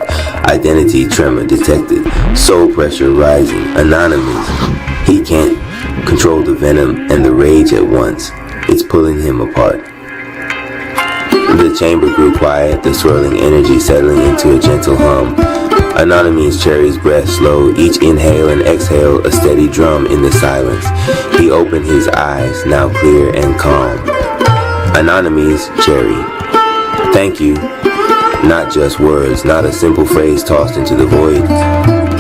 S8: identity tremor detected, soul pressure rising, anonymous. He can't control the venom and the rage at once. It's pulling him apart. The chamber grew quiet, the swirling energy settling into a gentle hum. Anonymous Cherry's breath slowed, each inhale and exhale a steady drum in the silence. He opened his eyes, now clear and calm. Anonymous Cherry, thank you. Not just words, not a simple phrase tossed into the void.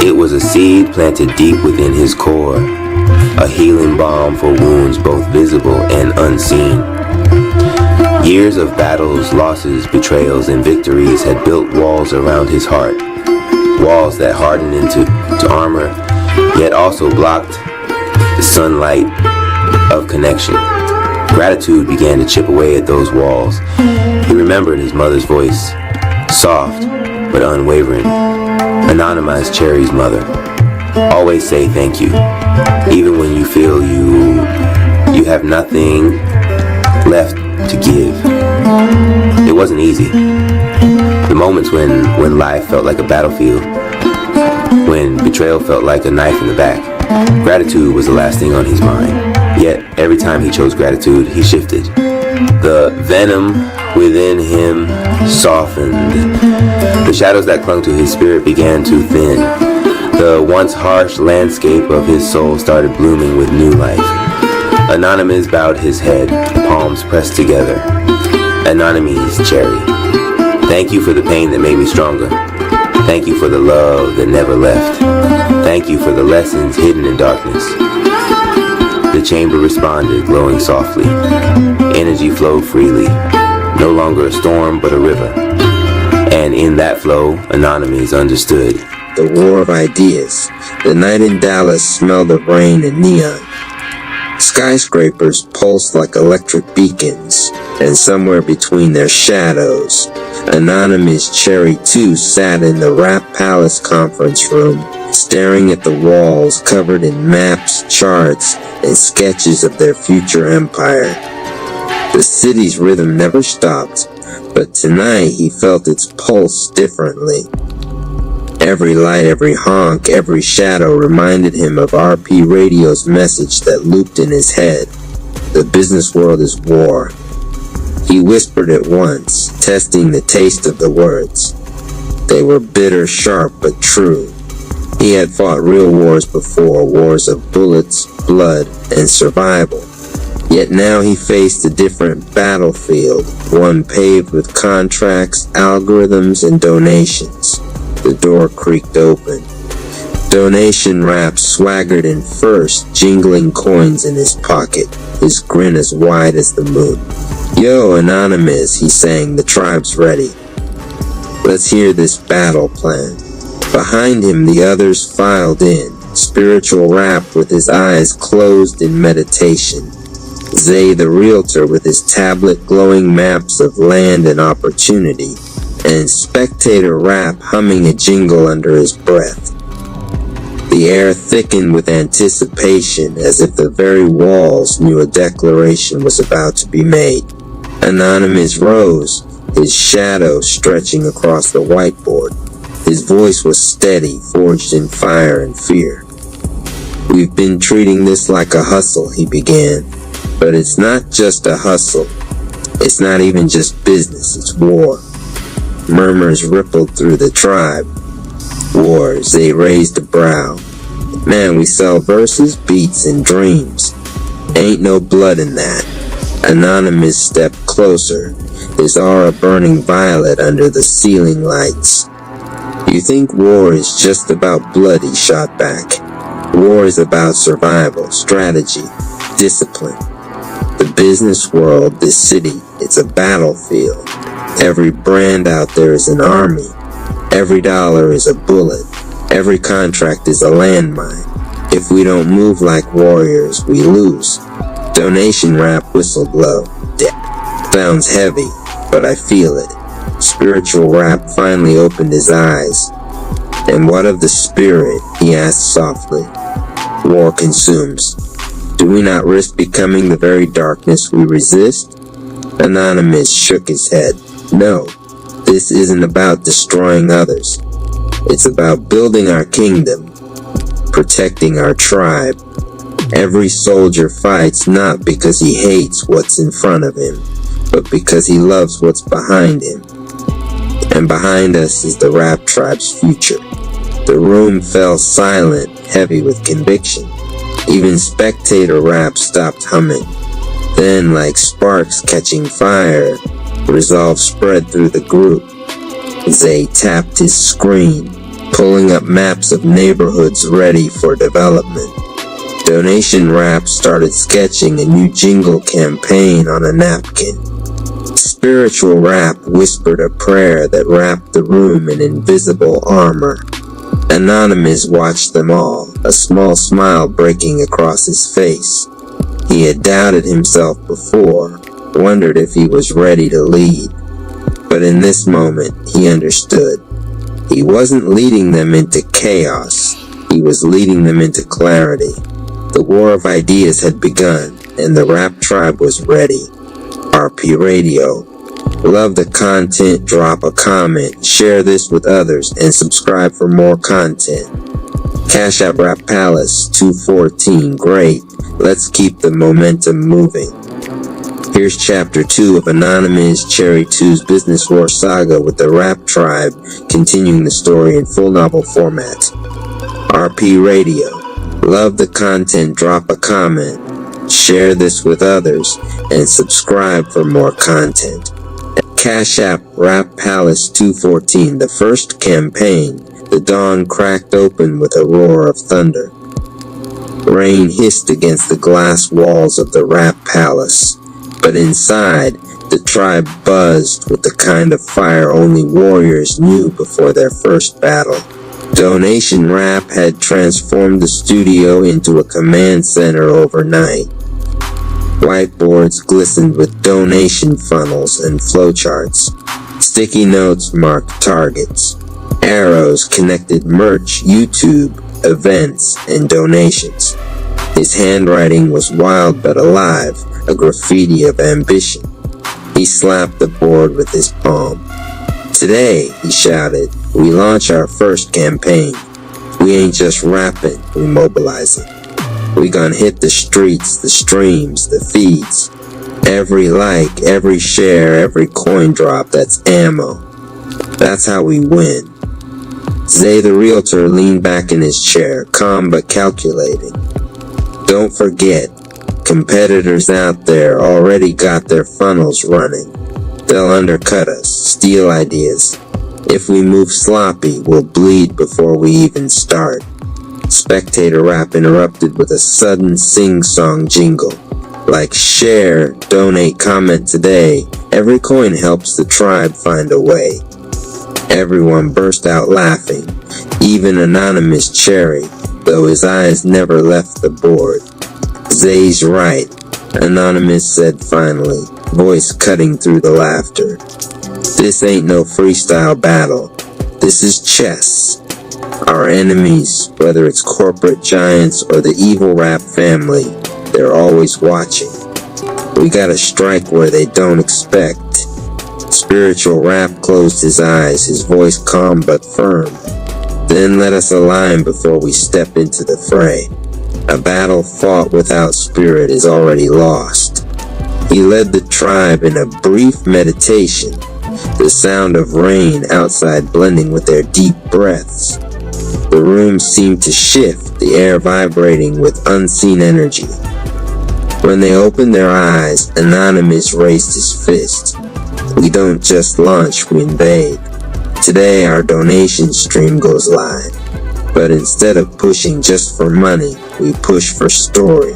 S8: It was a seed planted deep within his core, a healing balm for wounds both visible and unseen. Years of battles, losses, betrayals, and victories had built walls around his heart. Walls that hardened into armor, yet also blocked the sunlight of connection. Gratitude began to chip away at those walls. He remembered his mother's voice, soft but unwavering. Anonymous Cherry's mother. Always say thank you, even when you feel you have nothing left to give. It wasn't easy. The moments when life felt like a battlefield, when betrayal felt like a knife in the back, gratitude was the last thing on his mind. Yet, every time he chose gratitude, he shifted. The venom within him softened. The shadows that clung to his spirit began to thin. The once harsh landscape of his soul started blooming with new life. Anonymous bowed his head, palms pressed together. Anonymous Cherry, thank you for the pain that made me stronger. Thank you for the love that never left. Thank you for the lessons hidden in darkness. The chamber responded, glowing softly. Energy flowed freely, no longer a storm but a river. And in that flow, Anonymous understood.
S1: The war of ideas. The night in Dallas smelled of rain and neon. Skyscrapers pulsed like electric beacons, and somewhere between their shadows, Anonymous Cherry 2 sat in the Rap Palace conference room, staring at the walls covered in maps, charts, and sketches of their future empire. The city's rhythm never stopped, but tonight he felt its pulse differently. Every light, every honk, every shadow reminded him of RP Radio's message that looped in his head. The business world is war. He whispered it once, testing the taste of the words. They were bitter, sharp, but true. He had fought real wars before, wars of bullets, blood, and survival. Yet now he faced a different battlefield, one paved with contracts, algorithms, and donations. The door creaked open. Donation Rap swaggered in first, jingling coins in his pocket, his grin as wide as the moon. "Yo, Anonymous," he sang, "the tribe's ready. Let's hear this battle plan." Behind him, the others filed in, Spiritual Rap with his eyes closed in meditation. Zay the Realtor with his tablet glowing maps of land and opportunity, and Spectator Rap humming a jingle under his breath. The air thickened with anticipation as if the very walls knew a declaration was about to be made. Anonymous rose, his shadow stretching across the whiteboard. His voice was steady, forged in fire and fear. "We've been treating this like a hustle," he began. "But it's not just a hustle. It's not even just business, it's war." Murmurs rippled through the tribe. "War," Zay raised a brow. "Man, we sell verses, beats, and dreams. Ain't no blood in that." Anonymous stepped closer, his aura burning violet under the ceiling lights. "You think war is just about blood?" he shot back. "War is about survival, strategy, discipline. The business world, this city, it's a battlefield. Every brand out there is an army. Every dollar is a bullet. Every contract is a landmine. If we don't move like warriors, we lose." Donation Rap whistled low. Sounds heavy, but I feel it. Spiritual Rap finally opened his eyes. "And what of the spirit?" he asked softly. "War consumes. Do we not risk becoming the very darkness we resist?" Anonymous shook his head. "No, this isn't about destroying others. It's about building our kingdom, protecting our tribe. Every soldier fights not because he hates what's in front of him, but because he loves what's behind him. And behind us is the Rap Tribe's future." The room fell silent, heavy with conviction. Even Spectator Rap stopped humming. Then, like sparks catching fire, resolve spread through the group. Zay tapped his screen, pulling up maps of neighborhoods ready for development. Donation Rap started sketching a new jingle campaign on a napkin. Spiritual Rap whispered a prayer that wrapped the room in invisible armor. Anonymous watched them all, a small smile breaking across his face. He had doubted himself before, wondered if he was ready to lead. But in this moment, he understood. He wasn't leading them into chaos. He was leading them into clarity. The war of ideas had begun, and the Rap Tribe was ready. RP Radio. Love the content, drop a comment, share this with others, and subscribe for more content. Cash App Rap Palace 214, great. Let's keep the momentum moving. Here's Chapter 2 of Anonymous Cherry 2's Business War Saga with the Rap Tribe, continuing the story in full novel format. RP Radio. Love the content, drop a comment, share this with others, and subscribe for more content. Cash App Rap Palace 214, the first campaign. The dawn cracked open with a roar of thunder. Rain hissed against the glass walls of the Rap Palace, but inside, the tribe buzzed with the kind of fire only warriors knew before their first battle. Donation Rap had transformed the studio into a command center overnight. Whiteboards glistened with donation funnels and flowcharts. Sticky notes marked targets. Arrows connected merch, YouTube, events, and donations. His handwriting was wild but alive, a graffiti of ambition. He slapped the board with his palm. "Today," he shouted, "we launch our first campaign. We ain't just rapping, we mobilizing. We gonna hit the streets, the streams, the feeds. Every like, every share, every coin drop, that's ammo. That's how we win." Zay the Realtor leaned back in his chair, calm but calculating. "Don't forget, Competitors out there already got their funnels running. They'll undercut us, steal ideas. If we move sloppy, we'll bleed before we even start. Spectator Rap interrupted with a sudden sing-song jingle. Like share, donate, comment today. Every coin helps the tribe find a way. Everyone burst out laughing, even Anonymous Cherry, though his eyes never left the board. Zay's right, Anonymous said finally, voice cutting through the laughter. This ain't no freestyle battle. This is chess. Our enemies, whether it's corporate giants or the evil rap family, they're always watching. We gotta strike where they don't expect. Spiritual Rap closed his eyes, his voice calm but firm. Then let us align before we step into the fray. A battle fought without spirit is already lost. He led the tribe in a brief meditation, the sound of rain outside blending with their deep breaths. The room seemed to shift, the air vibrating with unseen energy. When they opened their eyes, Anonymous raised his fist. We don't just launch, we invade. Today our donation stream goes live. But instead of pushing just for money, we push for story.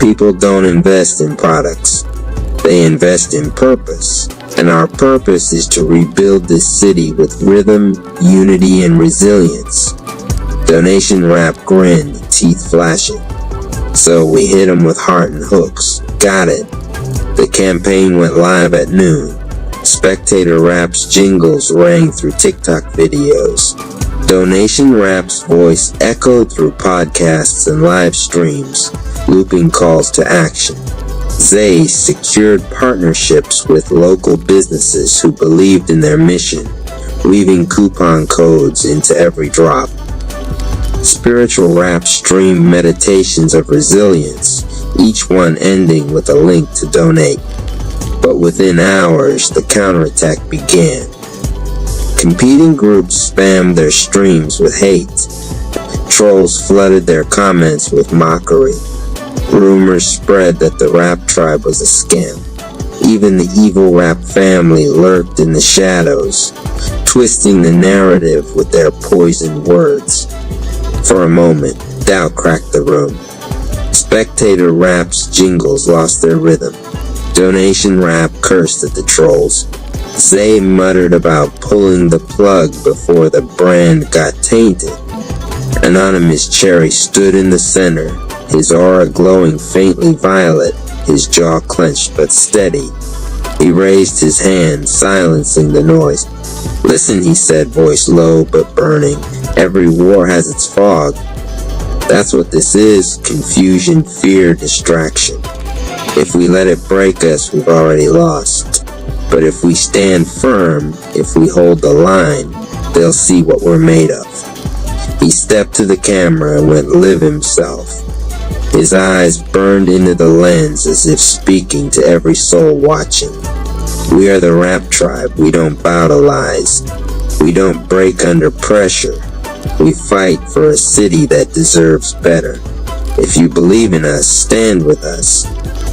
S1: People don't invest in products. They invest in purpose. And our purpose is to rebuild this city with rhythm, unity, and resilience. Donation Rap grinned, teeth flashing. So we hit him with heart and hooks. Got it. The campaign went live at noon. Spectator Rap's jingles rang through TikTok videos. Donation Rap's voice echoed through podcasts and live streams, looping calls to action. Zay secured partnerships with local businesses who believed in their mission, weaving coupon codes into every drop. Spiritual Rap streamed meditations of resilience, each one ending with a link to donate. But within hours, the counterattack began. Competing groups spammed their streams with hate. Trolls flooded their comments with mockery. Rumors spread that the rap tribe was a scam. Even the evil rap family lurked in the shadows, twisting the narrative with their poisoned words. For a moment, doubt cracked the room. Spectator Rap's jingles lost their rhythm. Donation Rap cursed at the trolls. Zay muttered about pulling the plug before the brand got tainted. Anonymous Cherry stood in the center, his aura glowing faintly violet, his jaw clenched but steady. He raised his hand, silencing the noise. Listen, he said, voice low but burning. Every war has its fog. That's what this is, confusion, fear, distraction. If we let it break us, we've already lost. But if we stand firm, if we hold the line, they'll see what we're made of. He stepped to the camera and went live himself. His eyes burned into the lens as if speaking to every soul watching. We are the rap tribe. We don't bow to lies. We don't break under pressure. We fight for a city that deserves better. If you believe in us, stand with us.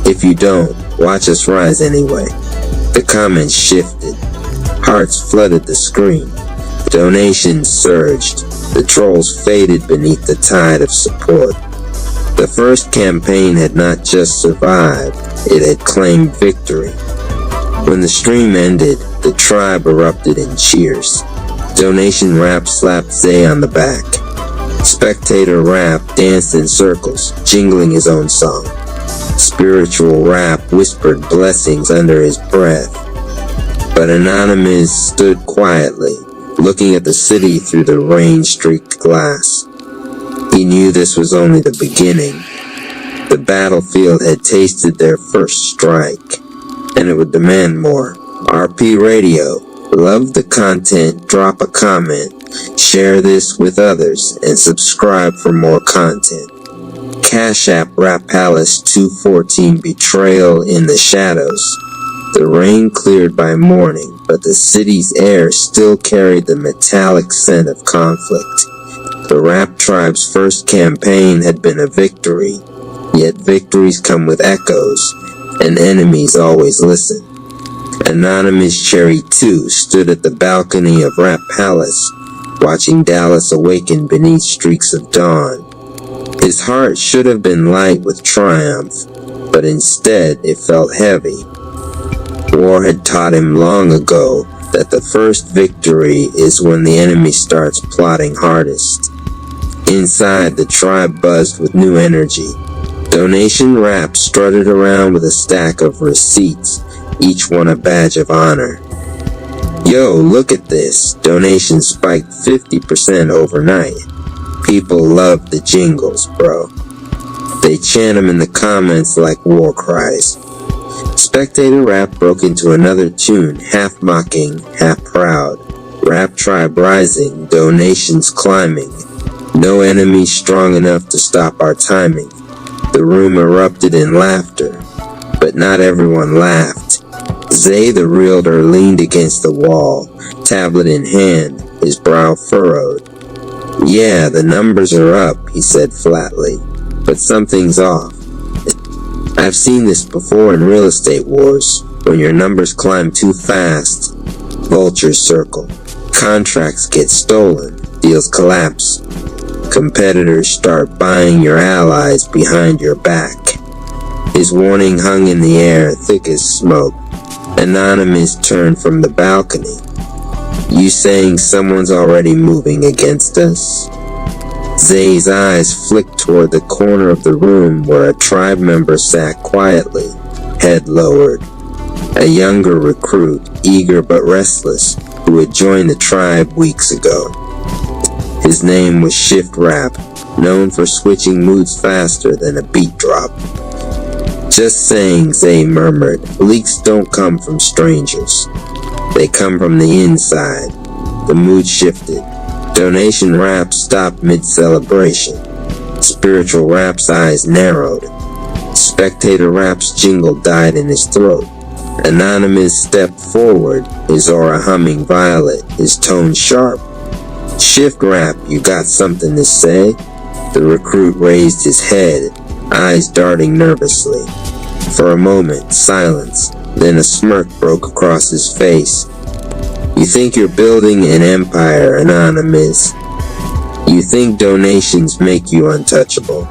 S1: If you don't, watch us rise anyway. The comments shifted. Hearts flooded the screen. Donations surged. The trolls faded beneath the tide of support. The first campaign had not just survived, it had claimed victory. When the stream ended, the tribe erupted in cheers. Donation Rap slapped Zay on the back. Spectator Rap danced in circles, jingling his own song. Spiritual Rap whispered blessings under his breath. But Anonymous stood quietly, looking at the city through the rain-streaked glass. He knew this was only the beginning. The battlefield had tasted their first strike, and it would demand more. RP Radio, love the content, drop a comment, share this with others, and subscribe for more content. Cash App Rap Palace 214 Betrayal in the Shadows. The rain cleared by morning, but the city's air still carried the metallic scent of conflict. The rap tribe's first campaign had been a victory, Yet victories come with echoes, and enemies always listen. Anonymous Cherry 2 stood at the balcony of Rap Palace, watching Dallas awaken beneath streaks of dawn. His heart should have been light with triumph, but instead it felt heavy. War had taught him long ago that the first victory is when the enemy starts plotting hardest. Inside, the tribe buzzed with new energy. Donation Rap strutted around with a stack of receipts, each one a badge of honor. Yo, look at this. Donations spiked 50% overnight. People love the jingles, bro. They chant them in the comments like war cries. Spectator Rap broke into another tune, half mocking, half proud. Rap tribe rising, donations climbing. No enemy strong enough to stop our timing. The room erupted in laughter, but not everyone laughed. Zay the realtor leaned against the wall, tablet in hand, his brow furrowed. Yeah, the numbers are up, he said flatly, but something's off. I've seen this before in real estate wars. When your numbers climb too fast, vultures circle. Contracts get stolen, deals collapse. Competitors start buying your allies behind your back. His warning hung in the air, thick as smoke. Anonymous turned from the balcony. You saying someone's already moving against us? Zay's eyes flicked toward the corner of the room where a tribe member sat quietly, head lowered. A younger recruit, eager but restless, who had joined the tribe weeks ago. His name was Shift Rap, known for switching moods faster than a beat drop. Just saying, Zay murmured, leaks don't come from strangers. They come from the inside. The mood shifted. Donation Rap stopped mid-celebration. Spiritual Rap's eyes narrowed. Spectator Rap's jingle died in his throat. Anonymous stepped forward, his aura humming violet, his tone sharp. Shift Rap, you got something to say? The recruit raised his head, eyes darting nervously. For a moment, silence, then a smirk broke across his face. You think you're building an empire, Anonymous. You think donations make you untouchable.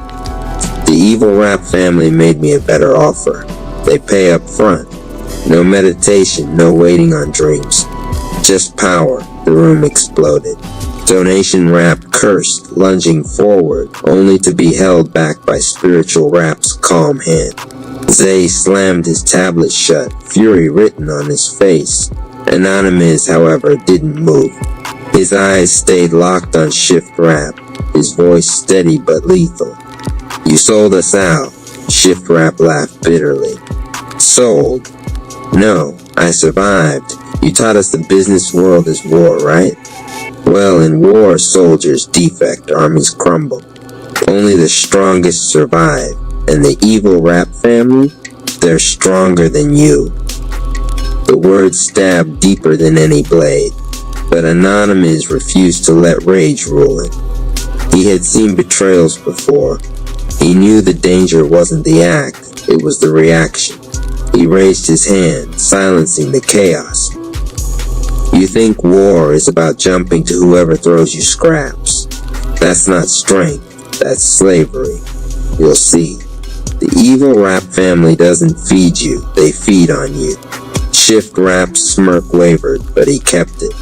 S1: The evil Rap family made me a better offer. They pay up front. No meditation, no waiting on dreams. Just power. The room exploded. Donation Rap cursed, lunging forward, only to be held back by Spiritual Rap's calm hand. Zay slammed his tablet shut, fury written on his face. Anonymous, however, didn't move. His eyes stayed locked on Shift Rap, his voice steady but lethal. You sold us out. Shift Rap laughed bitterly. Sold? No, I survived. You taught us the business world is war, right? Well, in war, soldiers defect, armies crumble. Only the strongest survive. And the evil Rap family? They're stronger than you. The words stabbed deeper than any blade. But Anonymous refused to let rage rule him. He had seen betrayals before. He knew the danger wasn't the act, it was the reaction. He raised his hand, silencing the chaos. You think war is about jumping to whoever throws you scraps. That's not strength, that's slavery. You'll see. The evil Rap family doesn't feed you, they feed on you. Shift Rap's smirk wavered, but he kept it.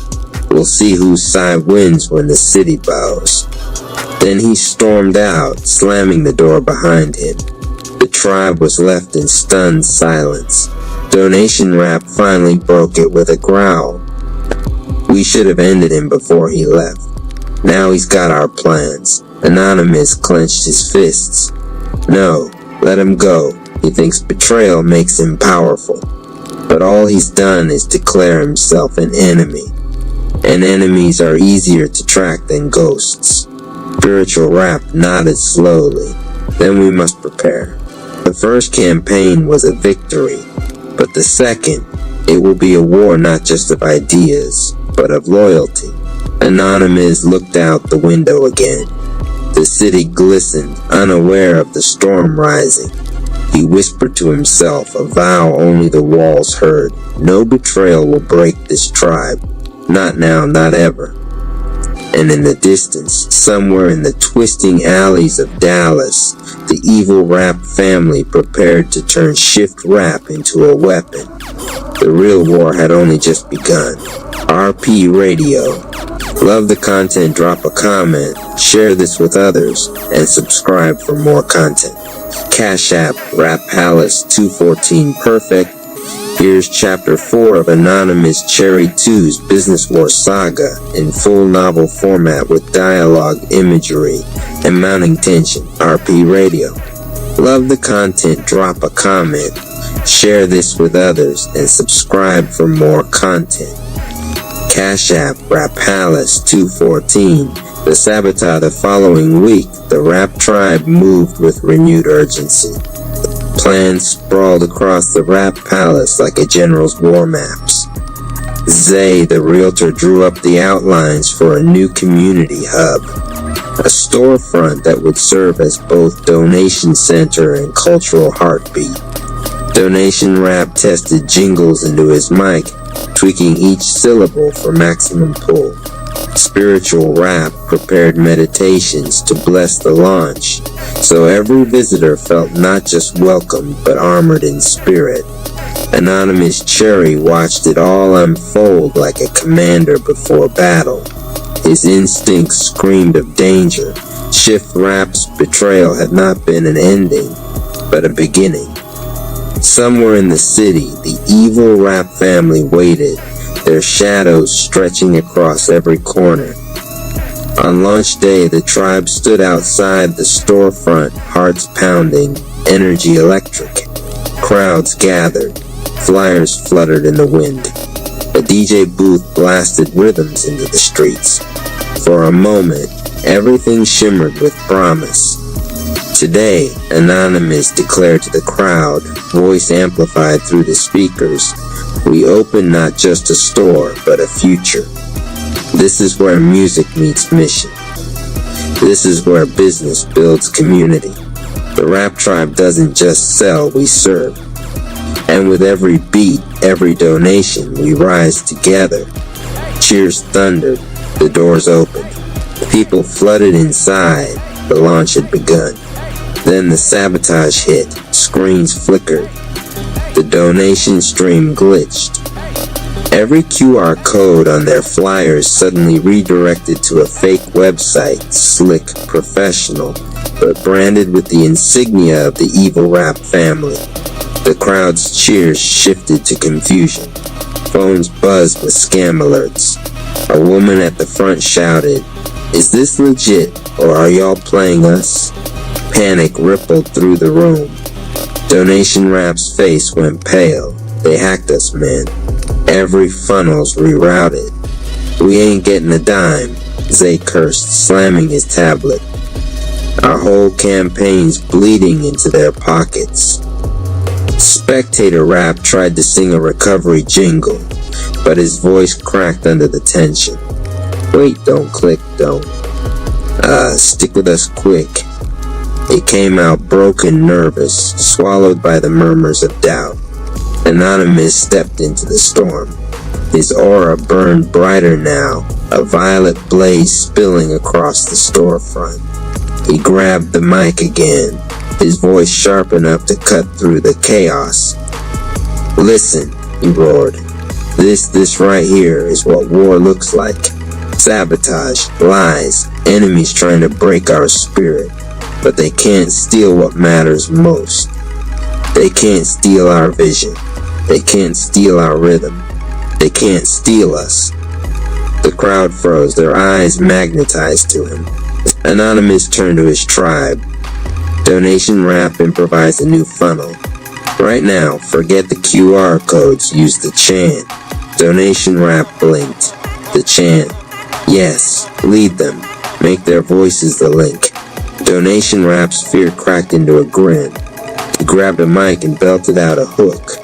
S1: We'll see whose side wins when the city bows. Then he stormed out, slamming the door behind him. The tribe was left in stunned silence. Donation Rap finally broke it with a growl. We should have ended him before he left. Now he's got our plans. Anonymous clenched his fists. No, let him go. He thinks betrayal makes him powerful. But all he's done is declare himself an enemy. And enemies are easier to track than ghosts. Spiritual Rap nodded slowly. Then we must prepare. The first campaign was a victory, but the second, it will be a war not just of ideas, but of loyalty. Anonymous looked out the window again. The city glistened, unaware of the storm rising. He whispered to himself, a vow only the walls heard. No betrayal will break this tribe. Not now, not ever. And in the distance, somewhere in the twisting alleys of Dallas, the evil rap family prepared to turn shift rap into a weapon. The real war had only just begun. RP Radio. Love the content, drop a comment, share this with others, and subscribe for more content. Cash App, Rap Palace 214 Perfect. Here's Chapter 4 of Anonymous Cherry 2's Business War Saga in full novel format with dialogue, imagery, and mounting tension. RP Radio. Love the content, drop a comment, share this with others, and subscribe for more content. Cash App, Rap Palace 214. The Sabotage the following week, the rap tribe moved with renewed urgency. Plans sprawled across the rap palace like a general's war maps. Zay, the realtor, drew up the outlines for a new community hub. A storefront that would serve as both donation center and cultural heartbeat. Donation Rap tested jingles into his mic, tweaking each syllable for maximum pull. Spiritual Rap prepared meditations to bless the launch, so every visitor felt not just welcome but armored in spirit. Anonymous Cherry watched it all unfold like a commander before battle. His instincts screamed of danger. Shift Rap's betrayal had not been an ending, but a beginning. Somewhere in the city, the evil rap family waited, their shadows stretching across every corner. On launch day, the tribe stood outside the storefront, hearts pounding, energy electric. Crowds gathered, flyers fluttered in the wind. A DJ booth blasted rhythms into the streets. For a moment, everything shimmered with promise. Today, Anonymous declared to the crowd, voice amplified through the speakers, we open not just a store, but a future. This is where music meets mission. This is where business builds community. The rap tribe doesn't just sell, we serve. And with every beat, every donation, we rise together. Cheers thundered, the doors opened. People flooded inside, the launch had begun. Then the sabotage hit, screens flickered. The donation stream glitched. Every QR code on their flyers suddenly redirected to a fake website, slick, professional, but branded with the insignia of the evil rap family. The crowd's cheers shifted to confusion. Phones buzzed with scam alerts. A woman at the front shouted, "Is this legit, or are y'all playing us?" Panic rippled through the room. Donation Rap's face went pale. They hacked us, man. Every funnel's rerouted. We ain't getting a dime, Zay cursed, slamming his tablet. Our whole campaign's bleeding into their pockets. Spectator Rap tried to sing a recovery jingle, but his voice cracked under the tension. Wait, don't click, don't. Stick with us quick. It came out broken, nervous, swallowed by the murmurs of doubt. Anonymous stepped into the storm. His aura burned brighter now, a violet blaze spilling across the storefront. He grabbed the mic again, his voice sharp enough to cut through the chaos. Listen, he roared. This right here is what war looks like. Sabotage, lies, enemies trying to break our spirit. But they can't steal what matters most. They can't steal our vision. They can't steal our rhythm. They can't steal us. The crowd froze, their eyes magnetized to him. Anonymous turned to his tribe. Donation Rap improvised a new funnel. Right now, forget the QR codes, use the chant. Donation Rap blinked. The chant. Yes, lead them. Make their voices the link. Donation Rap's fear cracked into a grin. He grabbed a mic and belted out a hook.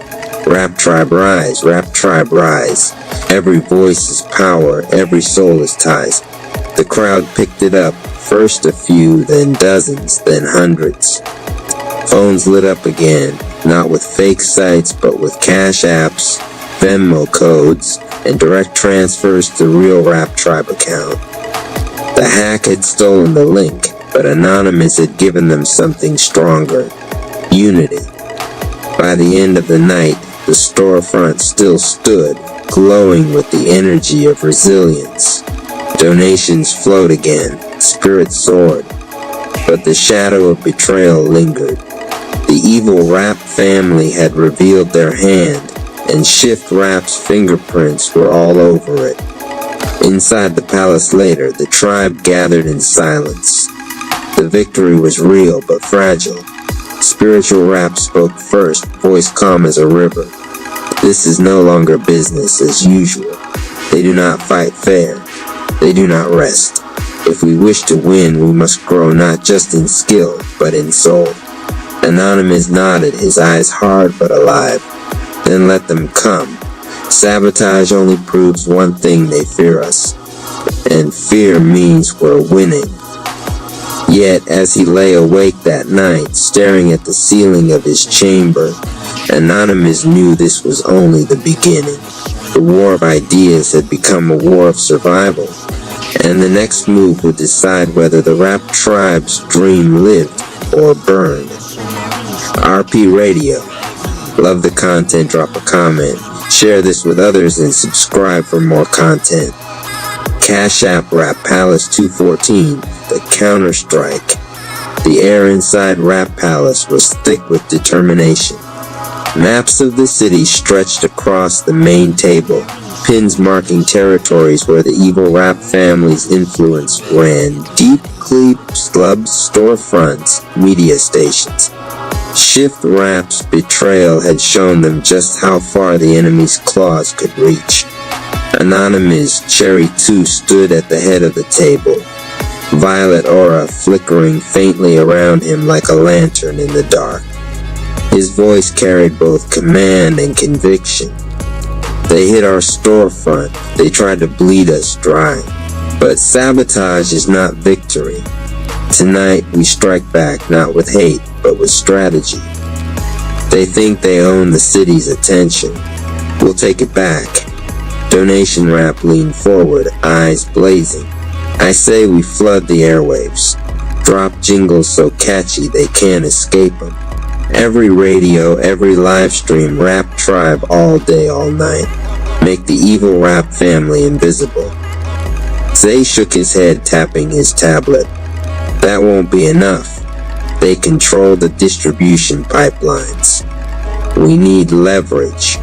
S1: Rap tribe rise, rap tribe rise. Every voice is power, every soul is ties. The crowd picked it up, first a few, then dozens, then hundreds. Phones lit up again, not with fake sites, but with cash apps, Venmo codes, and direct transfers to real Rap Tribe account. The hack had stolen the link, but Anonymous had given them something stronger: unity. By the end of the night, the storefront still stood, glowing with the energy of resilience. Donations flowed again, spirits soared, but the shadow of betrayal lingered. The evil Rap family had revealed their hand, and Shift Rap's fingerprints were all over it. Inside the palace later, the tribe gathered in silence. The victory was real but fragile. Spiritual Rap spoke first, voice calm as a river. This is no longer business as usual. They do not fight fair. They do not rest. If we wish to win, we must grow not just in skill, but in soul. Anonymous nodded, his eyes hard but alive. Then let them come. Sabotage only proves one thing: they fear us. And fear means we're winning. Yet, as he lay awake that night, staring at the ceiling of his chamber, Anonymous knew this was only the beginning. The war of ideas had become a war of survival, and the next move would decide whether the Rap Tribe's dream lived or burned. RP Radio. Love the content, drop a comment, share this with others, and subscribe for more content. Cash App Rap Palace 214, the Counter-Strike. The air inside Rap Palace was thick with determination. Maps of the city stretched across the main table, pins marking territories where the evil Rap family's influence ran deep. Clubs, storefronts, media stations. Shift Rap's betrayal had shown them just how far the enemy's claws could reach. Anonymous Cherry 2 stood at the head of the table, violet aura flickering faintly around him like a lantern in the dark. His voice carried both command and conviction. They hit our storefront. They tried to bleed us dry. But sabotage is not victory. Tonight we strike back not with hate, but with strategy. They think they own the city's attention. We'll take it back. Donation Rap leaned forward, eyes blazing. I say we flood the airwaves. Drop jingles so catchy they can't escape them. Every radio, every live stream, Rap Tribe all day, all night. Make the evil Rap family invisible. Zay shook his head, tapping his tablet. That won't be enough. They control the distribution pipelines. We need leverage.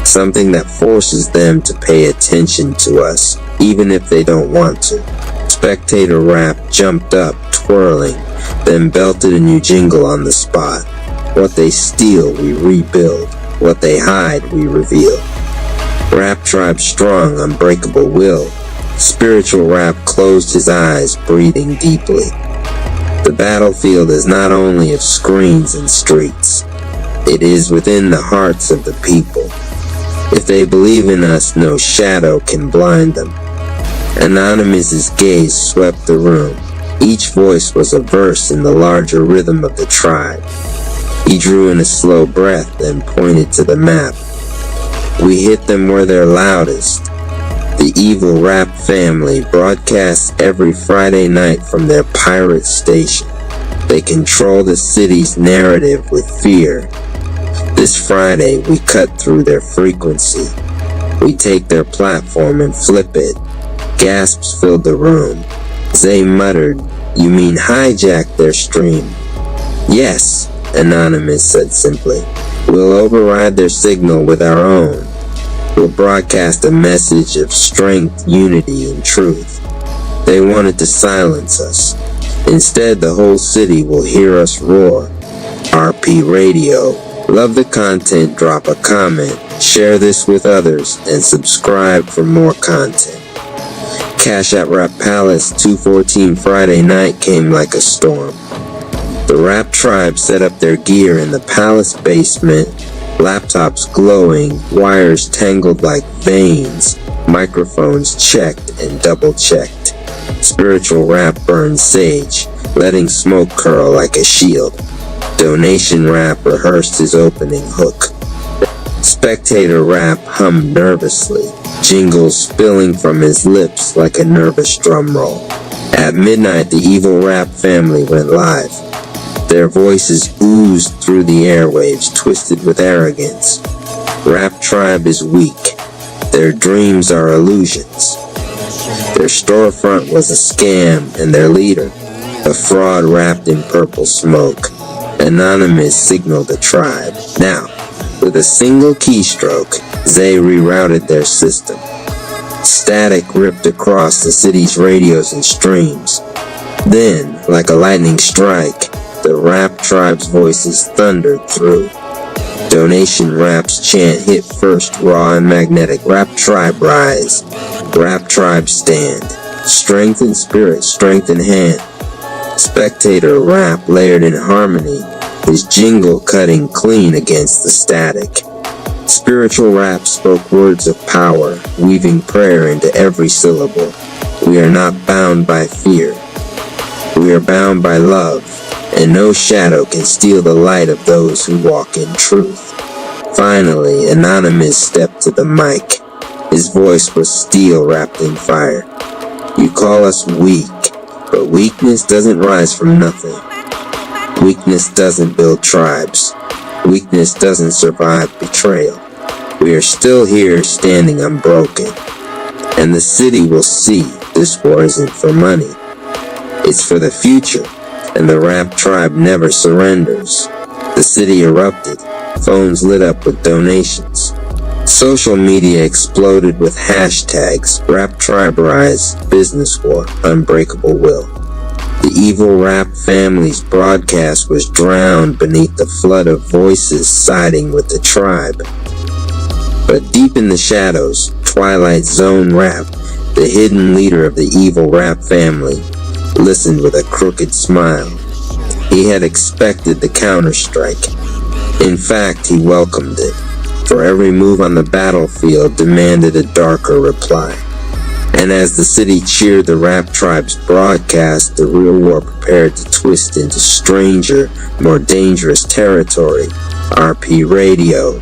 S1: Something that forces them to pay attention to us, even if they don't want to. Spectator Rap jumped up, twirling, then belted a new jingle on the spot. What they steal, we rebuild. What they hide, we reveal. Rap Tribe strong, unbreakable will. Spiritual Rap closed his eyes, breathing deeply. The battlefield is not only of screens and streets. It is within the hearts of the people. If they believe in us, no shadow can blind them. Anonymous's gaze swept the room. Each voice was a verse in the larger rhythm of the tribe. He drew in a slow breath, then pointed to the map. We hit them where they're loudest. The evil Rap family broadcasts every Friday night from their pirate station. They control the city's narrative with fear. This Friday, we cut through their frequency. We take their platform and flip it. Gasps filled the room. Zay muttered, "You mean hijack their stream?" "Yes," Anonymous said simply. "We'll override their signal with our own. We'll broadcast a message of strength, unity, and truth. They wanted to silence us. Instead, the whole city will hear us roar. RP Radio. Love the content, drop a comment, share this with others, and subscribe for more content." Cash App Rap Palace 214 Friday night came like a storm. The Rap Tribe set up their gear in the palace basement, laptops glowing, wires tangled like veins, microphones checked and double-checked. Spiritual rap burns sage, letting smoke curl like a shield. Donation rap rehearsed his opening hook. Spectator rap hummed nervously, jingles spilling from his lips like a nervous drum roll. At midnight, the evil rap family went live. Their voices oozed through the airwaves, twisted with arrogance. Rap Tribe is weak. Their dreams are illusions. Their storefront was a scam, and their leader, a fraud wrapped in purple smoke. Anonymous signaled the tribe. Now, with a single keystroke, Zay rerouted their system. Static ripped across the city's radios and streams. Then, like a lightning strike, the Rap Tribe's voices thundered through. Donation Rap's chant hit first, raw and magnetic. Rap Tribe rise. Rap Tribe stand. Strength in spirit, strength in hand. Spectator rap layered in harmony, his jingle cutting clean against the static. Spiritual rap spoke words of power, weaving prayer into every syllable. We are not bound by fear. We are bound by love, and no shadow can steal the light of those who walk in truth. Finally, Anonymous stepped to the mic. His voice was steel wrapped in fire. You call us weak, but weakness doesn't rise from nothing. Weakness doesn't build tribes. Weakness doesn't survive betrayal. We are still here standing unbroken. And the city will see this war isn't for money. It's for the future, and the Rap Tribe never surrenders. The city erupted. Phones lit up with donations. Social media exploded with hashtags: Rap Tribe Rise, Business War, Unbreakable Will. The evil rap family's broadcast was drowned beneath the flood of voices siding with the tribe. But deep in the shadows, Twilight Zone Rap, the hidden leader of the evil rap family, listened with a crooked smile. He had expected the counterstrike. In fact, he welcomed it, for every move on the battlefield demanded a darker reply. And as the city cheered the Rap Tribe's broadcast, the real war prepared to twist into stranger, more dangerous territory. RP Radio.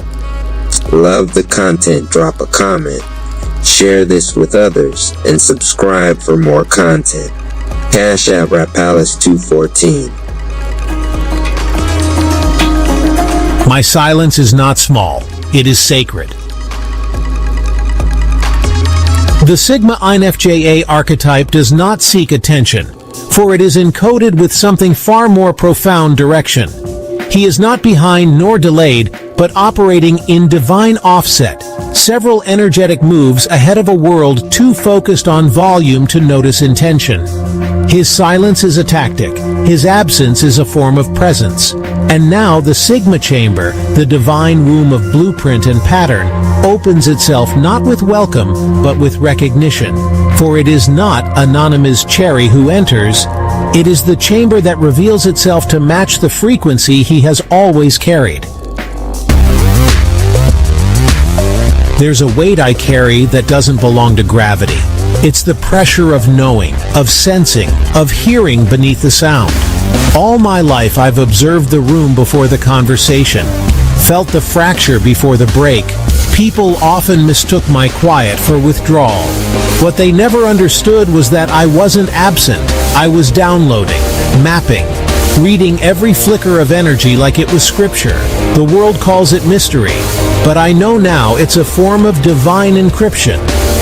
S1: Love the content, drop a comment, share this with others, and subscribe for more content. Cash App Rapalis214.
S6: My silence is not small. It is sacred. The Sigma INFJA archetype does not seek attention, for it is encoded with something far more profound direction. He is not behind nor delayed, but operating in divine offset, several energetic moves ahead of a world too focused on volume to notice intention. His silence is a tactic, his absence is a form of presence. And now the Sigma Chamber, the divine womb of blueprint and pattern, opens itself not with welcome, but with recognition. For it is not Anonymous Cherry who enters, it is the chamber that reveals itself to match the frequency he has always carried. There's a weight I carry that doesn't belong to gravity. It's the pressure of knowing, of sensing, of hearing beneath the sound. All my life I've observed the room before the conversation, felt the fracture before the break. People often mistook my quiet for withdrawal. What they never understood was that I wasn't absent. I was downloading, mapping, reading every flicker of energy like it was scripture. The world calls it mystery, but I know now it's a form of divine encryption.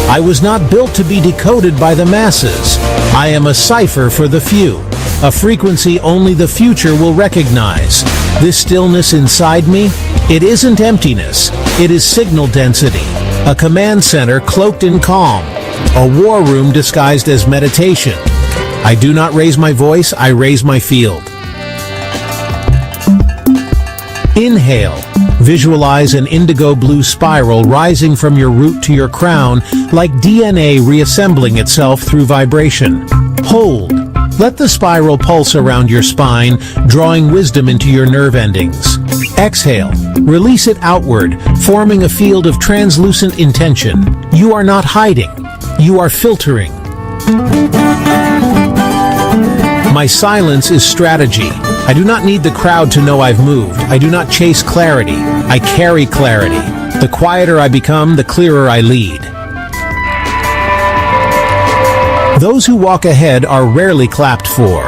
S6: I was not built to be decoded by the masses. I am a cipher for the few, a frequency only the future will recognize. This stillness inside me, it isn't emptiness, it is signal density, a command center cloaked in calm, a war room disguised as meditation. I do not raise my voice, I raise my field. Inhale. Visualize an indigo blue spiral rising from your root to your crown, like DNA reassembling itself through vibration. Hold. Let the spiral pulse around your spine, drawing wisdom into your nerve endings. Exhale. Release it outward, forming a field of translucent intention. You are not hiding. You are filtering. My silence is strategy. I do not need the crowd to know I've moved. I do not chase clarity. I carry clarity. The quieter I become, the clearer I lead. Those who walk ahead are rarely clapped for.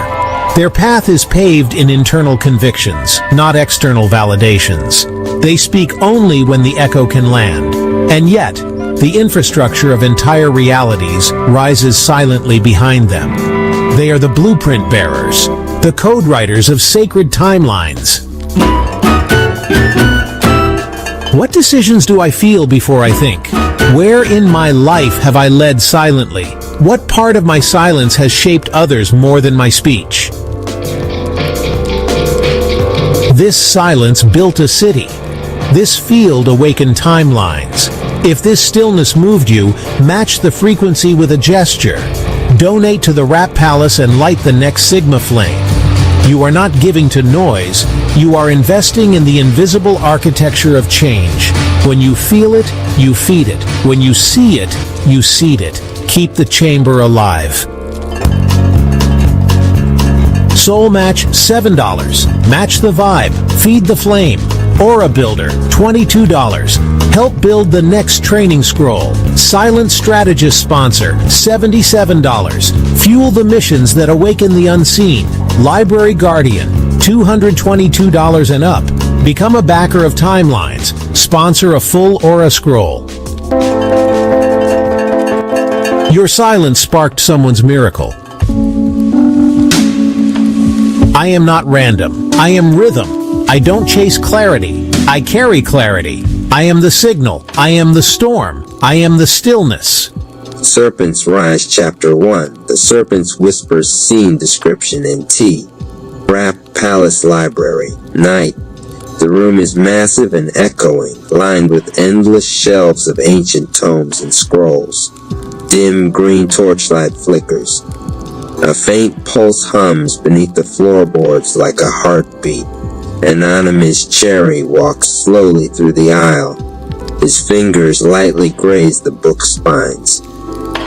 S6: Their path is paved in internal convictions, not external validations. They speak only when the echo can land. And yet, the infrastructure of entire realities rises silently behind them. They are the blueprint bearers, the code writers of sacred timelines. What decisions do I feel before I think? Where in my life have I led silently? What part of my silence has shaped others more than my speech? This silence built a city. This field awakened timelines. If this stillness moved you, match the frequency with a gesture. Donate to the Rap Palace and light the next Sigma flame. You are not giving to noise. You are investing in the invisible architecture of change. When you feel it, you feed it. When you see it, you seed it. Keep the chamber alive. Soul Match, $7. Match the vibe. Feed the flame. Aura Builder, $22. Help build the next training scroll. Silent Strategist Sponsor, $77. Fuel the missions that awaken the unseen. Library Guardian, $222 and up. Become a backer of Timelines. Sponsor a full Aura scroll. Your silence sparked someone's miracle. I am not random. I am rhythm. I don't chase clarity. I carry clarity. I am the signal. I am the storm. I am the stillness.
S1: Serpent's Rise, Chapter 1. The Serpent's Whispers Scene Description in T. Rap Palace Library. Night. The room is massive and echoing, lined with endless shelves of ancient tomes and scrolls. Dim green torchlight flickers. A faint pulse hums beneath the floorboards like a heartbeat. Anonymous Cherry walks slowly through the aisle. His fingers lightly graze the book spines.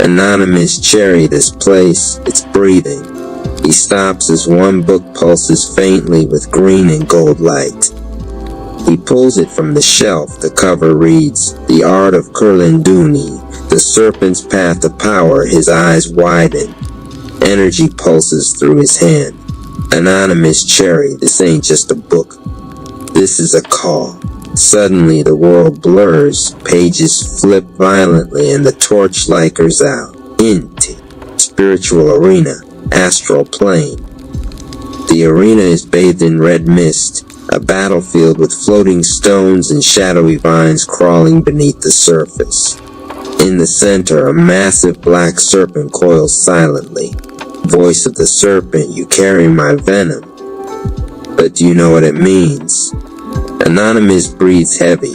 S1: Anonymous Cherry, this place, it's breathing. He stops as one book pulses faintly with green and gold light. He pulls it from the shelf. The cover reads, The Art of Kurlinduni, The Serpent's Path to Power. His eyes widen. Energy pulses through his hand. Anonymous Cherry, this ain't just a book. This is a call. Suddenly the world blurs, pages flip violently and the torchlight goes out. Into spiritual arena, astral plane. The arena is bathed in red mist, a battlefield with floating stones and shadowy vines crawling beneath the surface. In the center, a massive black serpent coils silently. Voice of the serpent, you carry my venom. But do you know what it means? Anonymous breathes heavy.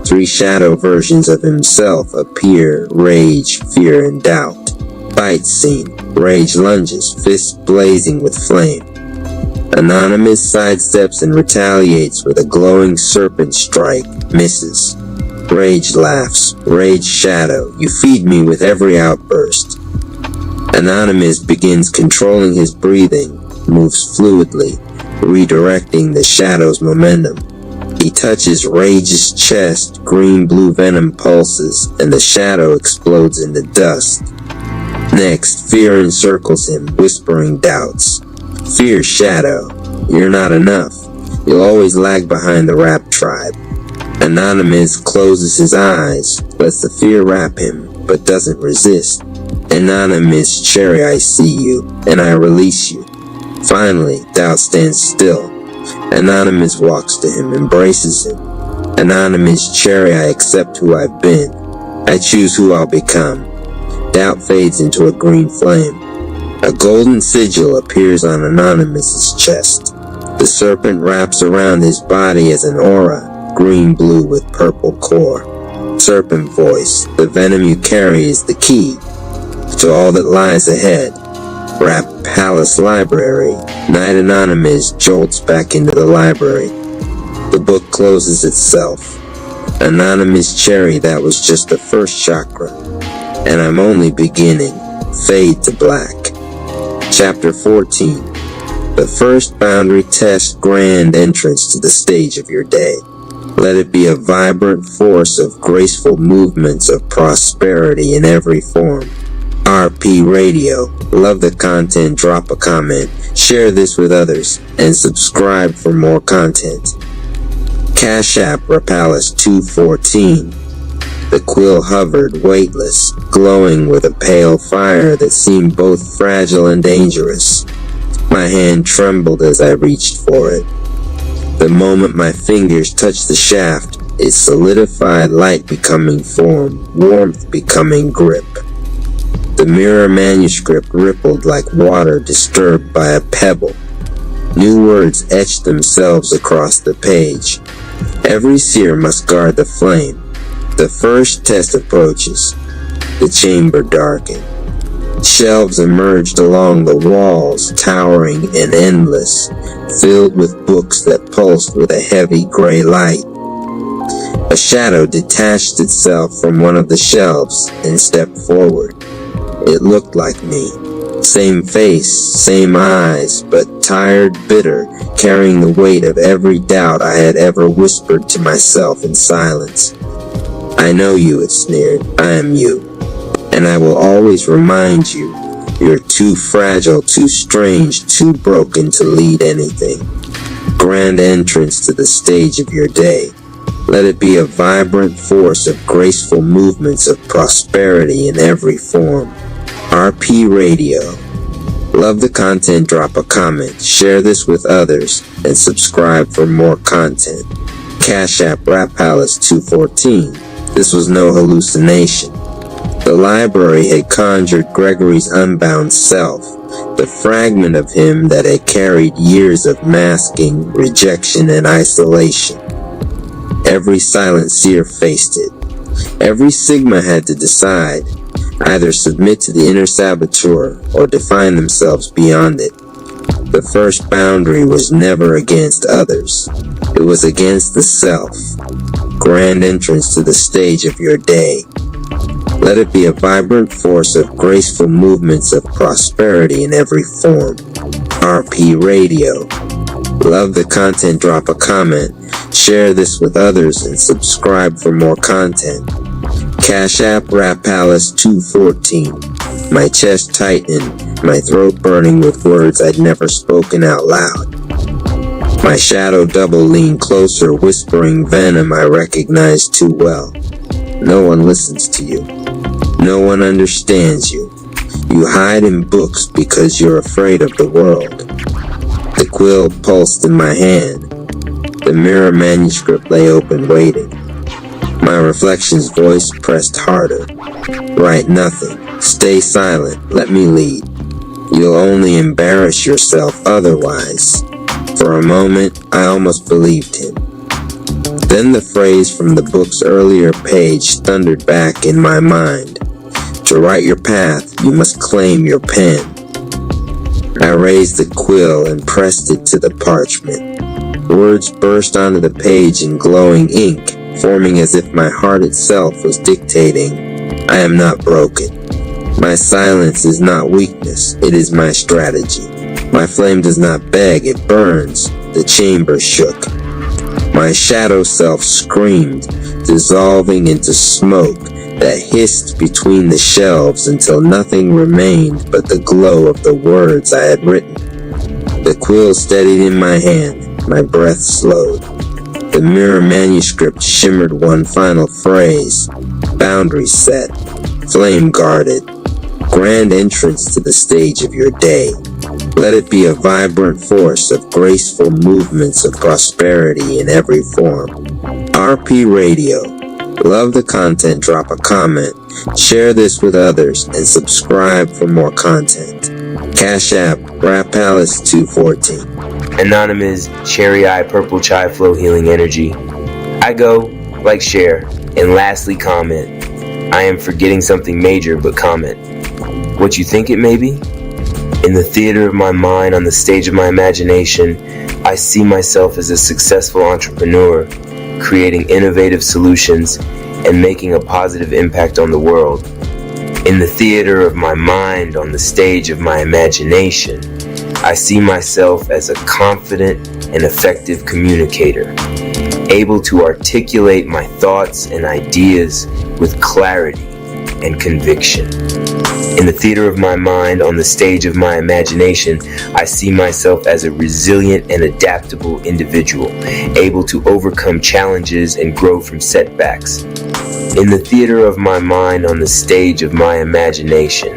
S1: 3 shadow versions of himself appear, rage, fear, and doubt. Fight scene. Rage lunges, fists blazing with flame. Anonymous sidesteps and retaliates with a glowing serpent strike, misses. Rage laughs. Rage shadow, you feed me with every outburst. Anonymous begins controlling his breathing, moves fluidly, redirecting the shadow's momentum. He touches Rage's chest, green-blue venom pulses, and the shadow explodes into dust. Next, fear encircles him, whispering doubts. Fear shadow, you're not enough. You'll always lag behind the rap tribe. Anonymous closes his eyes, lets the fear wrap him, but doesn't resist. Anonymous Cherry, I see you, and I release you. Finally, doubt stands still. Anonymous walks to him, embraces him. Anonymous Cherry, I accept who I've been. I choose who I'll become. Doubt fades into a green flame. A golden sigil appears on Anonymous's chest. The serpent wraps around his body as an aura, green-blue with purple core. Serpent voice, the venom you carry is the key to all that lies ahead. Rap Palace Library. Night Anonymous jolts back into the library. The book closes itself. Anonymous Cherry, that was just the first chakra. And I'm only beginning. fade to black. Chapter 14. The first boundary test grand entrance to the stage of your day. Let it be a vibrant force of graceful movements of prosperity in every form. RP Radio. Love the content, drop a comment, share this with others, and subscribe for more content. Cash App Rapalis 214. The quill hovered, weightless, glowing with a pale fire that seemed both fragile and dangerous. My hand trembled as I reached for it. The moment my fingers touched the shaft, it solidified, light becoming form, warmth becoming grip. The mirror manuscript rippled like water disturbed by a pebble. New words etched themselves across the page. Every seer must guard the flame. The first test approaches. The chamber darkened. Shelves emerged along the walls, towering and endless, filled with books that pulsed with a heavy gray light. A shadow detached itself from one of the shelves and stepped forward. It looked like me. Same face, same eyes, but tired, bitter, carrying the weight of every doubt I had ever whispered to myself in silence. I know you, it sneered. I am you. And I will always remind you, you're too fragile, too strange, too broken to lead anything. Grand entrance to the stage of your day. Let it be a vibrant force of graceful movements of prosperity in every form. RP Radio. Love the content, drop a comment, share this with others, and subscribe for more content. Cash App Rapalis 214. This was no hallucination. The library had conjured Gregory's unbound self, the fragment of him that had carried years of masking, rejection, and isolation. Every silent seer faced it. Every Sigma had to decide, either submit to the inner saboteur or define themselves beyond it. The first boundary was never against others. It was against the self. Grand entrance to the stage of your day. Let it be a vibrant force of graceful movements of prosperity in every form. RP Radio. Love the content, drop a comment, share this with others, and subscribe for more content. Cash App Rapalis 214. My chest tightened, my throat burning with words I'd never spoken out loud. My shadow double leaned closer, whispering venom I recognized too well. No one listens to you. No one understands you. You hide in books because you're afraid of the world. The quill pulsed in my hand. The mirror manuscript lay open, waiting. My reflection's voice pressed harder. Write nothing. Stay silent. Let me lead. You'll only embarrass yourself otherwise. For a moment, I almost believed him. Then the phrase from the book's earlier page thundered back in my mind. To write your path, you must claim your pen. I raised the quill and pressed it to the parchment. Words burst onto the page in glowing ink, forming as if my heart itself was dictating, I am not broken. My silence is not weakness, it is my strategy. My flame does not beg, it burns. The chamber shook. My shadow self screamed, dissolving into smoke that hissed between the shelves until nothing remained but the glow of the words I had written. The quill steadied in my hand, my breath slowed. The mirror manuscript shimmered one final phrase. Boundaries set, flame guarded, grand entrance to the stage of your day. Let it be a vibrant force of graceful movements of prosperity in every form. RP Radio. Love the content, drop a comment, share this with others, and subscribe for more content. Cash App, Rapalis 214.
S10: Anonymous, Cherry Eye Purple Chai Flow Healing Energy. I go, like, share, and lastly comment. I am forgetting something major, but comment. What you think it may be? In the theater of my mind, on the stage of my imagination, I see myself as a successful entrepreneur, creating innovative solutions and making a positive impact on the world. In the theater of my mind, on the stage of my imagination, I see myself as a confident and effective communicator, able to articulate my thoughts and ideas with clarity and conviction. In the theater of my mind, on the stage of my imagination, I see myself as a resilient and adaptable individual, able to overcome challenges and grow from setbacks. In the theater of my mind, on the stage of my imagination,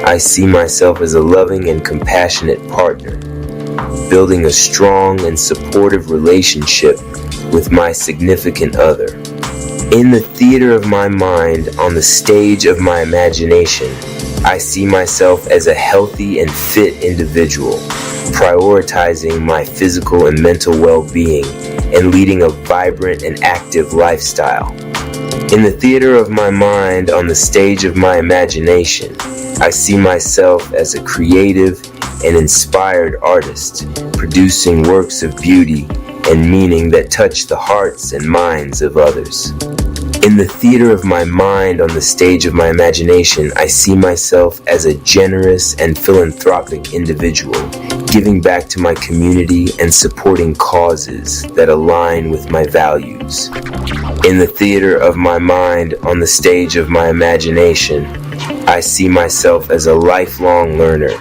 S10: I see myself as a loving and compassionate partner, building a strong and supportive relationship with my significant other. In the theater of my mind, on the stage of my imagination, I see myself as a healthy and fit individual, prioritizing my physical and mental well-being and leading a vibrant and active lifestyle. In the theater of my mind, on the stage of my imagination, I see myself as a creative and inspired artist, producing works of beauty and meaning that touch the hearts and minds of others. In the theater of my mind, on the stage of my imagination, I see myself as a generous and philanthropic individual, giving back to my community and supporting causes that align with my values. In the theater of my mind, on the stage of my imagination, I see myself as a lifelong learner,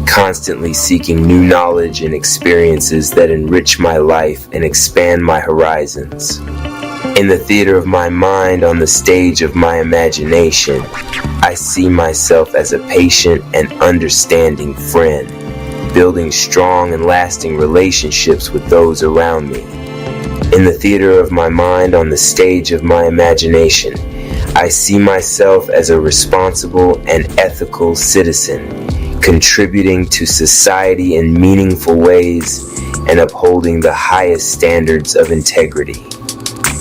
S10: constantly seeking new knowledge and experiences that enrich my life and expand my horizons. In the theater of my mind, on the stage of my imagination, I see myself as a patient and understanding friend, building strong and lasting relationships with those around me. In the theater of my mind, on the stage of my imagination, I see myself as a responsible and ethical citizen, contributing to society in meaningful ways and upholding the highest standards of integrity.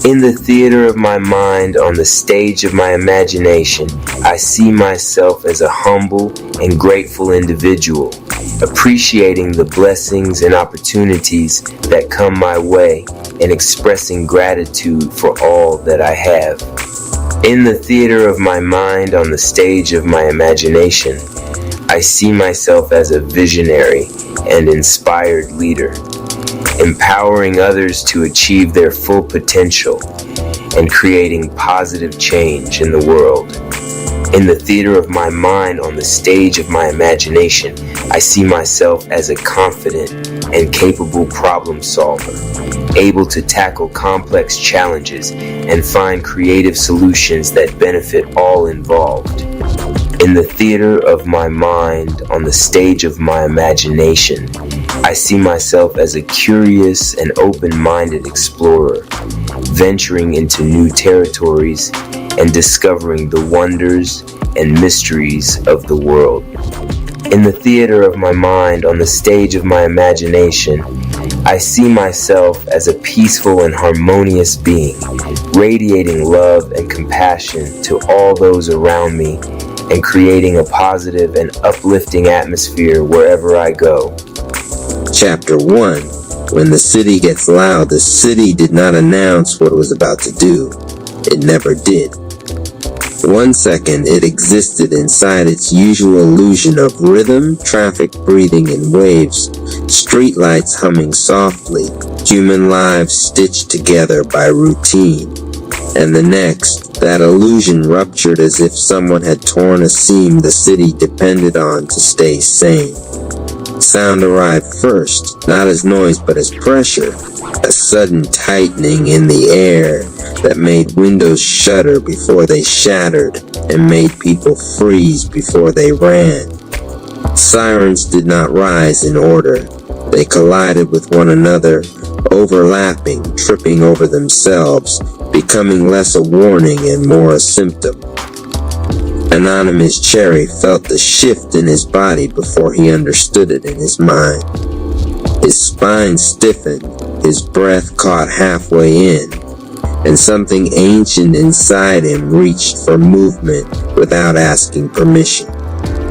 S10: In the theater of my mind, on the stage of my imagination, I see myself as a humble and grateful individual, appreciating the blessings and opportunities that come my way and expressing gratitude for all that I have. In the theater of my mind, on the stage of my imagination, I see myself as a visionary and inspired leader, empowering others to achieve their full potential and creating positive change in the world. In the theater of my mind, on the stage of my imagination, I see myself as a confident and capable problem solver, able to tackle complex challenges and find creative solutions that benefit all involved. In the theater of my mind, on the stage of my imagination, I see myself as a curious and open-minded explorer, venturing into new territories and discovering the wonders and mysteries of the world. In the theater of my mind, on the stage of my imagination, I see myself as a peaceful and harmonious being, radiating love and compassion to all those around me and creating a positive and uplifting atmosphere wherever I go.
S1: Chapter 1. When the city gets loud, the city did not announce what it was about to do. It never did. 1 second, it existed inside its usual illusion of rhythm, traffic breathing in waves, streetlights humming softly, human lives stitched together by routine. And the next, that illusion ruptured as if someone had torn a seam the city depended on to stay sane. Sound arrived first, not as noise but as pressure, a sudden tightening in the air that made windows shudder before they shattered and made people freeze before they ran. Sirens did not rise in order. They collided with one another, overlapping, tripping over themselves, becoming less a warning and more a symptom. Anonymous Cherry felt the shift in his body before he understood it in his mind. His spine stiffened, his breath caught halfway in, and something ancient inside him reached for movement without asking permission.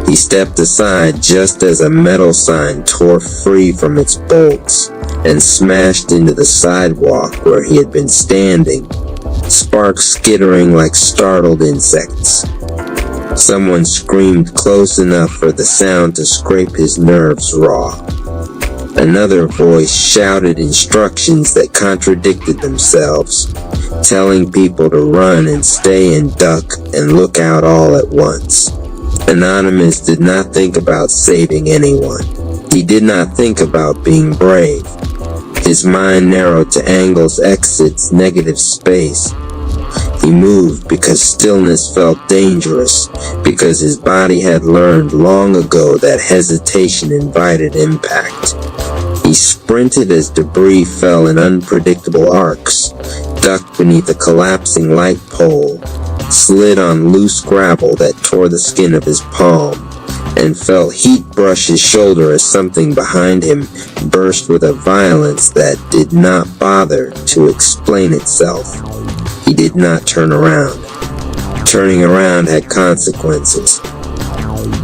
S1: He stepped aside just as a metal sign tore free from its bolts and smashed into the sidewalk where he had been standing, sparks skittering like startled insects. Someone screamed close enough for the sound to scrape his nerves raw. Another voice shouted instructions that contradicted themselves, telling people to run and stay and duck and look out all at once. Anonymous did not think about saving anyone. He did not think about being brave. His mind narrowed to angles, exits, negative space. He moved because stillness felt dangerous, because his body had learned long ago that hesitation invited impact. He sprinted as debris fell in unpredictable arcs, ducked beneath a collapsing light pole, slid on loose gravel that tore the skin of his palm, and felt heat brush his shoulder as something behind him burst with a violence that did not bother to explain itself. He did not turn around. Turning around had consequences.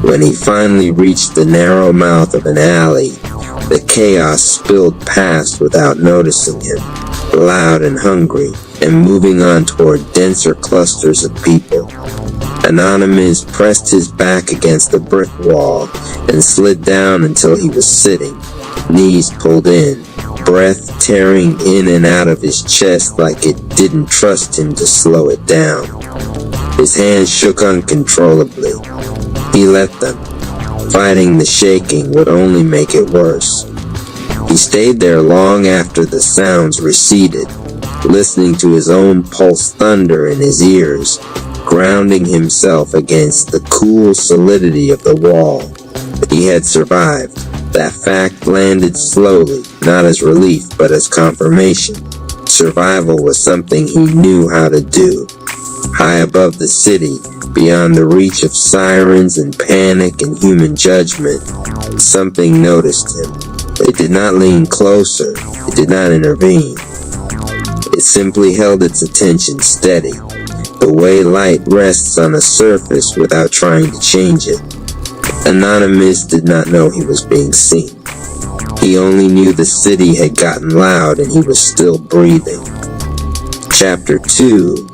S1: When he finally reached the narrow mouth of an alley, the chaos spilled past without noticing him, loud and hungry, and moving on toward denser clusters of people. Anonymous pressed his back against the brick wall and slid down until he was sitting, knees pulled in, breath tearing in and out of his chest like it didn't trust him to slow it down. His hands shook uncontrollably. He let them. Fighting the shaking would only make it worse. He stayed there long after the sounds receded, listening to his own pulse thunder in his ears, grounding himself against the cool solidity of the wall. He had survived. That fact landed slowly, not as relief, but as confirmation. Survival was something he knew how to do. High above the city, beyond the reach of sirens and panic and human judgment, something noticed him. It did not lean closer. It did not intervene. It simply held its attention steady, the way light rests on a surface without trying to change it. Anonymous did not know he was being seen. He only knew the city had gotten loud and he was still breathing. Chapter 2.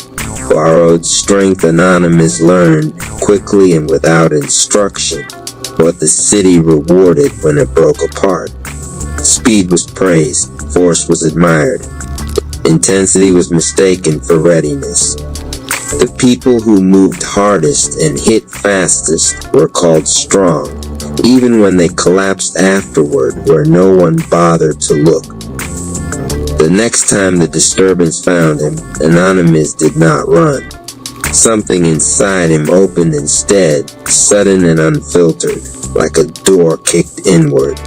S1: Borrowed strength. Anonymous learned quickly and without instruction what the city rewarded when it broke apart. Speed was praised, force was admired, intensity was mistaken for readiness. The people who moved hardest and hit fastest were called strong, even when they collapsed afterward where no one bothered to look. The next time the disturbance found him, Anonymous did not run. Something inside him opened instead, sudden and unfiltered, like a door kicked inward.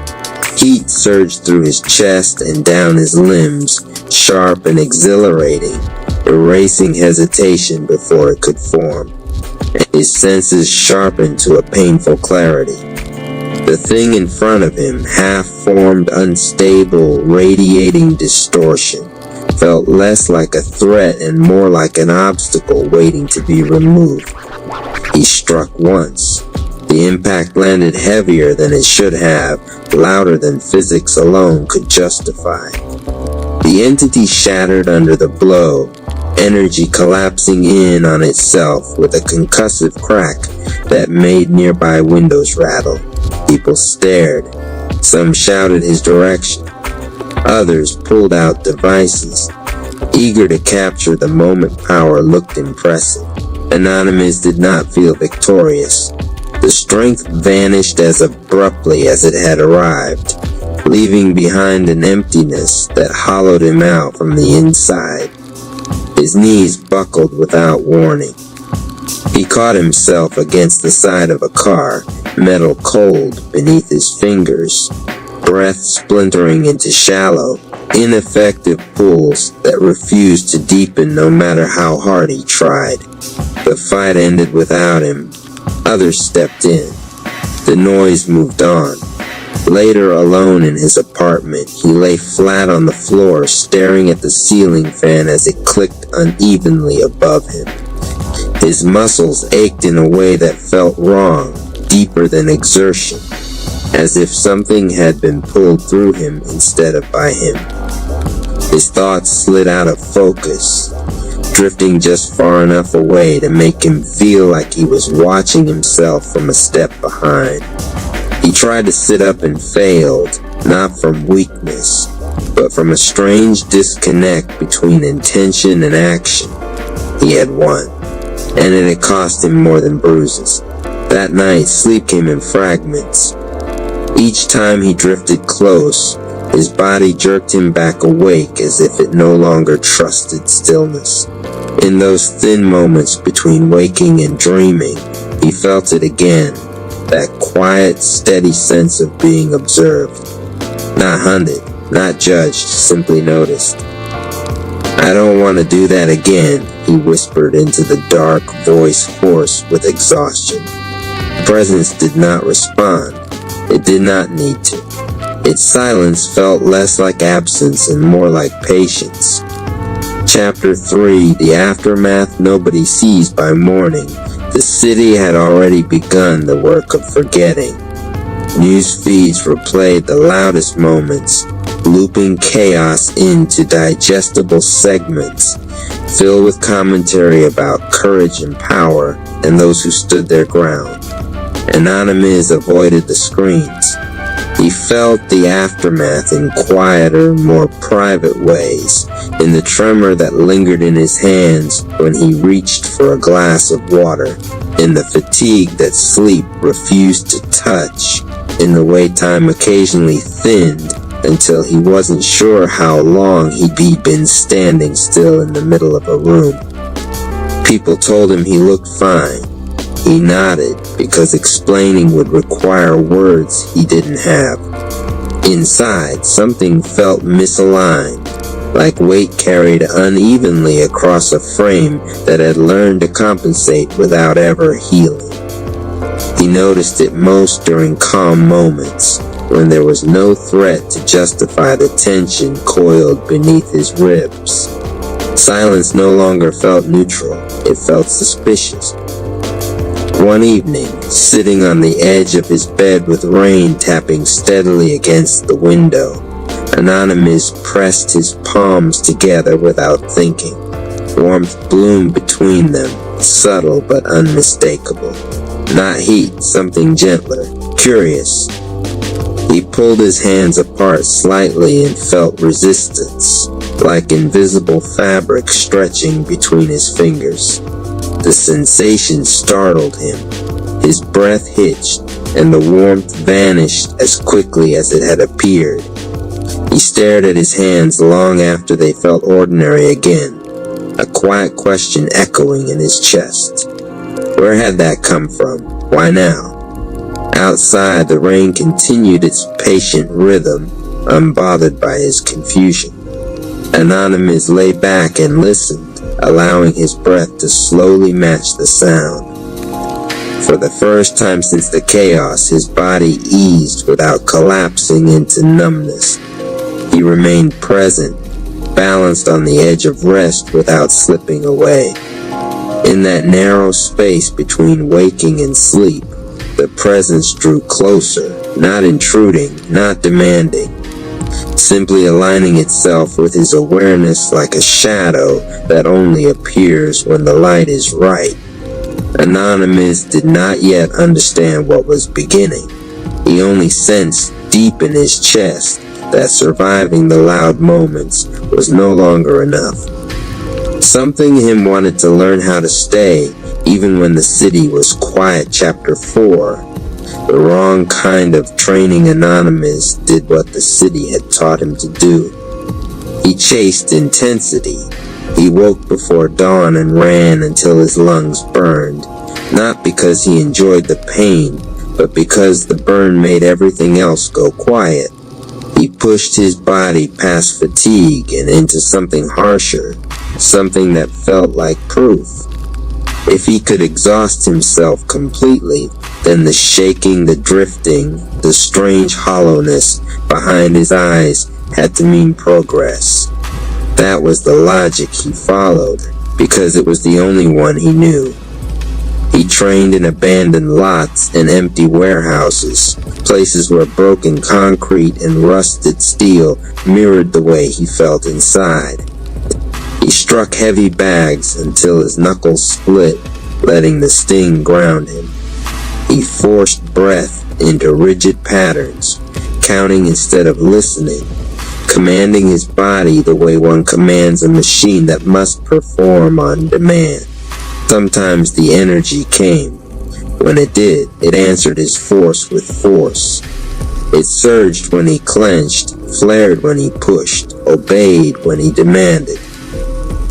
S1: Heat surged through his chest and down his limbs, sharp and exhilarating, erasing hesitation before it could form. His senses sharpened to a painful clarity. The thing in front of him, half-formed, unstable, radiating distortion, felt less like a threat and more like an obstacle waiting to be removed. He struck once. The impact landed heavier than it should have, louder than physics alone could justify. The entity shattered under the blow, energy collapsing in on itself with a concussive crack that made nearby windows rattle. People stared. Some shouted his direction. Others pulled out devices, eager to capture the moment power looked impressive. Anonymous did not feel victorious. The strength vanished as abruptly as it had arrived, leaving behind an emptiness that hollowed him out from the inside. His knees buckled without warning. He caught himself against the side of a car, metal cold beneath his fingers, breath splintering into shallow, ineffective pulls that refused to deepen no matter how hard he tried. The fight ended without him. Others stepped in. The noise moved on. Later, alone in his apartment, he lay flat on the floor, staring at the ceiling fan as it clicked unevenly above him. His muscles ached in a way that felt wrong, deeper than exertion, as if something had been pulled through him instead of by him. His thoughts slid out of focus. drifting just far enough away to make him feel like he was watching himself from a step behind. He tried to sit up and failed, not from weakness, but from a strange disconnect between intention and action. He had won, and it had cost him more than bruises. That night, sleep came in fragments. Each time he drifted close, his body jerked him back awake as if it no longer trusted stillness. In those thin moments between waking and dreaming, he felt it again, that quiet, steady sense of being observed. Not hunted, not judged, simply noticed. "I don't want to do that again," he whispered into the dark voice, hoarse with exhaustion. Presence did not respond. It did not need to. Its silence felt less like absence and more like patience. Chapter 3, The Aftermath Nobody Sees by Morning. The city had already begun the work of forgetting. News feeds replayed the loudest moments, looping chaos into digestible segments, filled with commentary about courage and power and those who stood their ground. Anonymous avoided the screens. He felt the aftermath in quieter, more private ways, in the tremor that lingered in his hands when he reached for a glass of water, in the fatigue that sleep refused to touch, in the way time occasionally thinned until he wasn't sure how long he'd been standing still in the middle of a room. People told him he looked fine. He nodded because explaining would require words he didn't have. Inside, something felt misaligned, like weight carried unevenly across a frame that had learned to compensate without ever healing. He noticed it most during calm moments, when there was no threat to justify the tension coiled beneath his ribs. Silence no longer felt neutral, it felt suspicious. One evening, sitting on the edge of his bed with rain tapping steadily against the window, Anonymous pressed his palms together without thinking. Warmth bloomed between them, subtle but unmistakable. Not heat, something gentler, curious. He pulled his hands apart slightly and felt resistance, like invisible fabric stretching between his fingers. The sensation startled him. His breath hitched, and the warmth vanished as quickly as it had appeared. He stared at his hands long after they felt ordinary again, a quiet question echoing in his chest. Where had that come from? Why now? Outside, the rain continued its patient rhythm, unbothered by his confusion. Anonymous lay back and listened, allowing his breath to slowly match the sound. For the first time since the chaos, his body eased without collapsing into numbness. He remained present, balanced on the edge of rest without slipping away. In that narrow space between waking and sleep, the presence drew closer, not intruding, not demanding, simply aligning itself with his awareness like a shadow that only appears when the light is right. Anonymous did not yet understand what was beginning. He only sensed deep in his chest that surviving the loud moments was no longer enough. Something in him wanted to learn how to stay even when the city was quiet. Chapter 4. The wrong kind of training. Anonymous did what the city had taught him to do. He chased intensity. He woke before dawn and ran until his lungs burned, not because he enjoyed the pain, but because the burn made everything else go quiet. He pushed his body past fatigue and into something harsher, something that felt like proof. If he could exhaust himself completely, then the shaking, the drifting, the strange hollowness behind his eyes had to mean progress. That was the logic he followed, because it was the only one he knew. He trained in abandoned lots and empty warehouses, places where broken concrete and rusted steel mirrored the way he felt inside. He struck heavy bags until his knuckles split, letting the sting ground him. He forced breath into rigid patterns, counting instead of listening, commanding his body the way one commands a machine that must perform on demand. Sometimes the energy came. When it did, it answered his force with force. It surged when he clenched, flared when he pushed, obeyed when he demanded.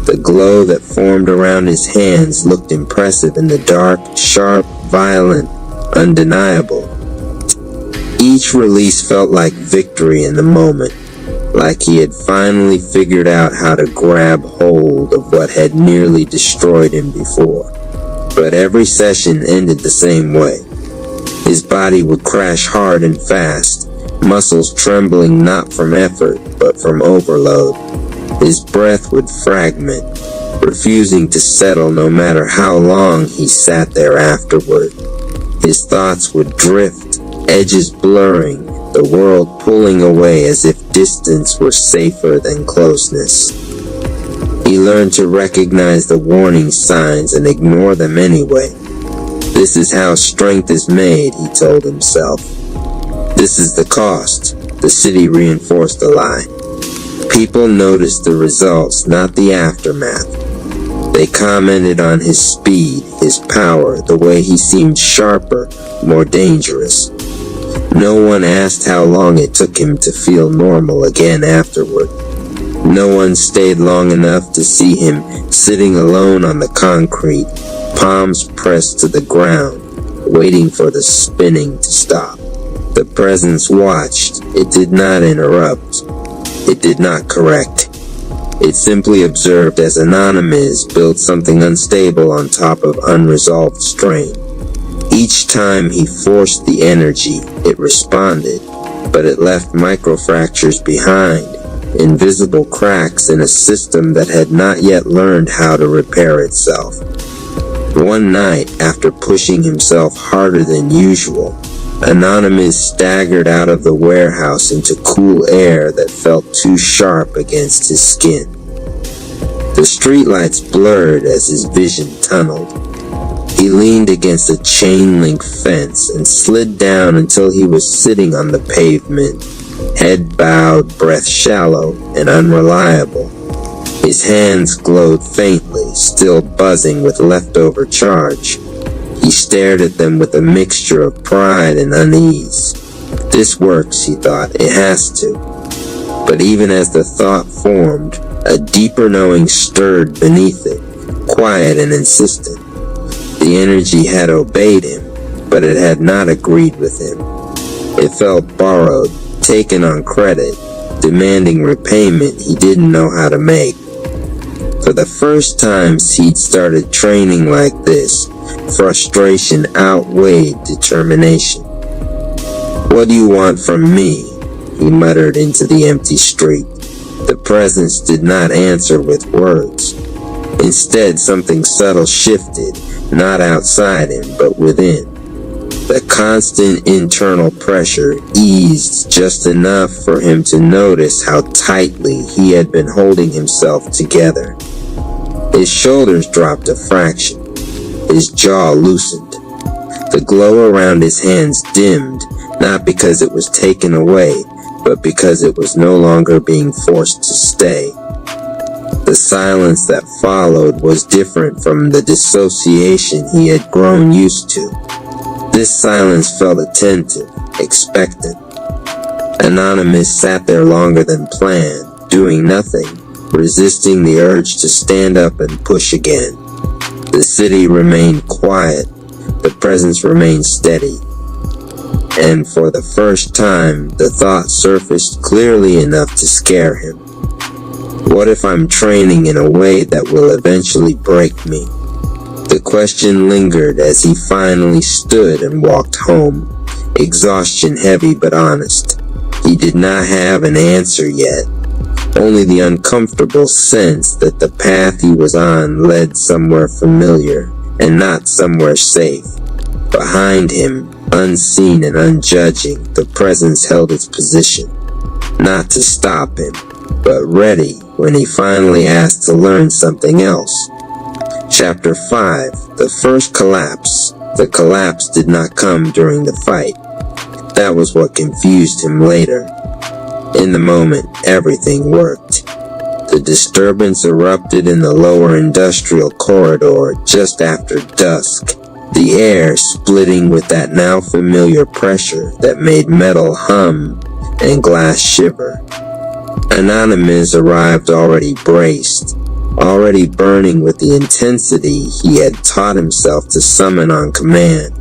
S1: The glow that formed around his hands looked impressive in the dark, sharp, violent, undeniable. Each release felt like victory in the moment, like he had finally figured out how to grab hold of what had nearly destroyed him before. But every session ended the same way. His body would crash hard and fast, muscles trembling not from effort, but from overload. His breath would fragment, refusing to settle no matter how long he sat there afterward. His thoughts would drift, edges blurring, the world pulling away as if distance were safer than closeness. He learned to recognize the warning signs and ignore them anyway. This is how strength is made, he told himself. This is the cost, the city reinforced the lie. People noticed the results, not the aftermath. They commented on his speed, his power, the way he seemed sharper, more dangerous. No one asked how long it took him to feel normal again afterward. No one stayed long enough to see him sitting alone on the concrete, palms pressed to the ground, waiting for the spinning to stop. The presence watched. It did not interrupt. It did not correct. It simply observed as Anonymous built something unstable on top of unresolved strain. Each time he forced the energy, it responded, but it left microfractures behind, invisible cracks in a system that had not yet learned how to repair itself. One night, after pushing himself harder than usual, Anonymous staggered out of the warehouse into cool air that felt too sharp against his skin. The streetlights blurred as his vision tunneled. He leaned against a chain-link fence and slid down until he was sitting on the pavement, head bowed, breath shallow and unreliable. His hands glowed faintly, still buzzing with leftover charge. He stared at them with a mixture of pride and unease. This works, he thought. It has to. But even as the thought formed, a deeper knowing stirred beneath it, quiet and insistent. The energy had obeyed him, but it had not agreed with him. It felt borrowed, taken on credit, demanding repayment he didn't know how to make. For the first time he'd started training like this, frustration outweighed determination. "What do you want from me?" he muttered into the empty street. The presence did not answer with words. Instead, something subtle shifted, not outside him, but within. The constant internal pressure eased just enough for him to notice how tightly he had been holding himself together. His shoulders dropped a fraction. His jaw loosened. The glow around his hands dimmed, not because it was taken away, but because it was no longer being forced to stay. The silence that followed was different from the dissociation he had grown used to. This silence felt attentive, expectant. Anonymous sat there longer than planned, doing nothing, resisting the urge to stand up and push again. The city remained quiet, the presence remained steady. And for the first time, the thought surfaced clearly enough to scare him. What if I'm training in a way that will eventually break me? The question lingered as he finally stood and walked home, exhaustion heavy but honest. He did not have an answer yet, only the uncomfortable sense that the path he was on led somewhere familiar and not somewhere safe. Behind him, unseen and unjudging, the presence held its position, not to stop him, but ready, when he finally asked to learn something else. Chapter 5. The first collapse. The collapse did not come during the fight. That was what confused him later. In the moment, everything worked. The disturbance erupted in the lower industrial corridor just after dusk, the air splitting with that now familiar pressure that made metal hum and glass shiver. Anonymous arrived already braced, already burning with the intensity he had taught himself to summon on command.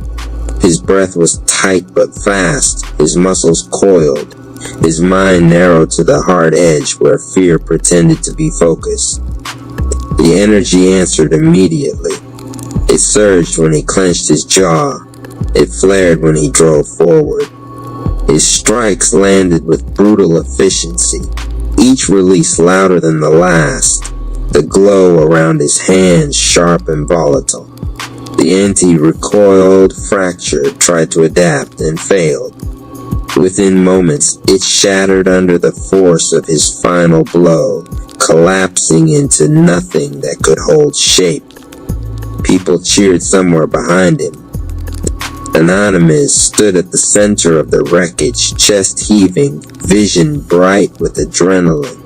S1: His breath was tight but fast, his muscles coiled, his mind narrowed to the hard edge where fear pretended to be focused. The energy answered immediately. It surged when he clenched his jaw. It flared when he drove forward. His strikes landed with brutal efficiency, each release louder than the last, the glow around his hands sharp and volatile. The ante recoiled, fractured, tried to adapt, and failed. Within moments, it shattered under the force of his final blow, collapsing into nothing that could hold shape. People cheered somewhere behind him. Anonymous stood at the center of the wreckage, chest heaving, vision bright with adrenaline.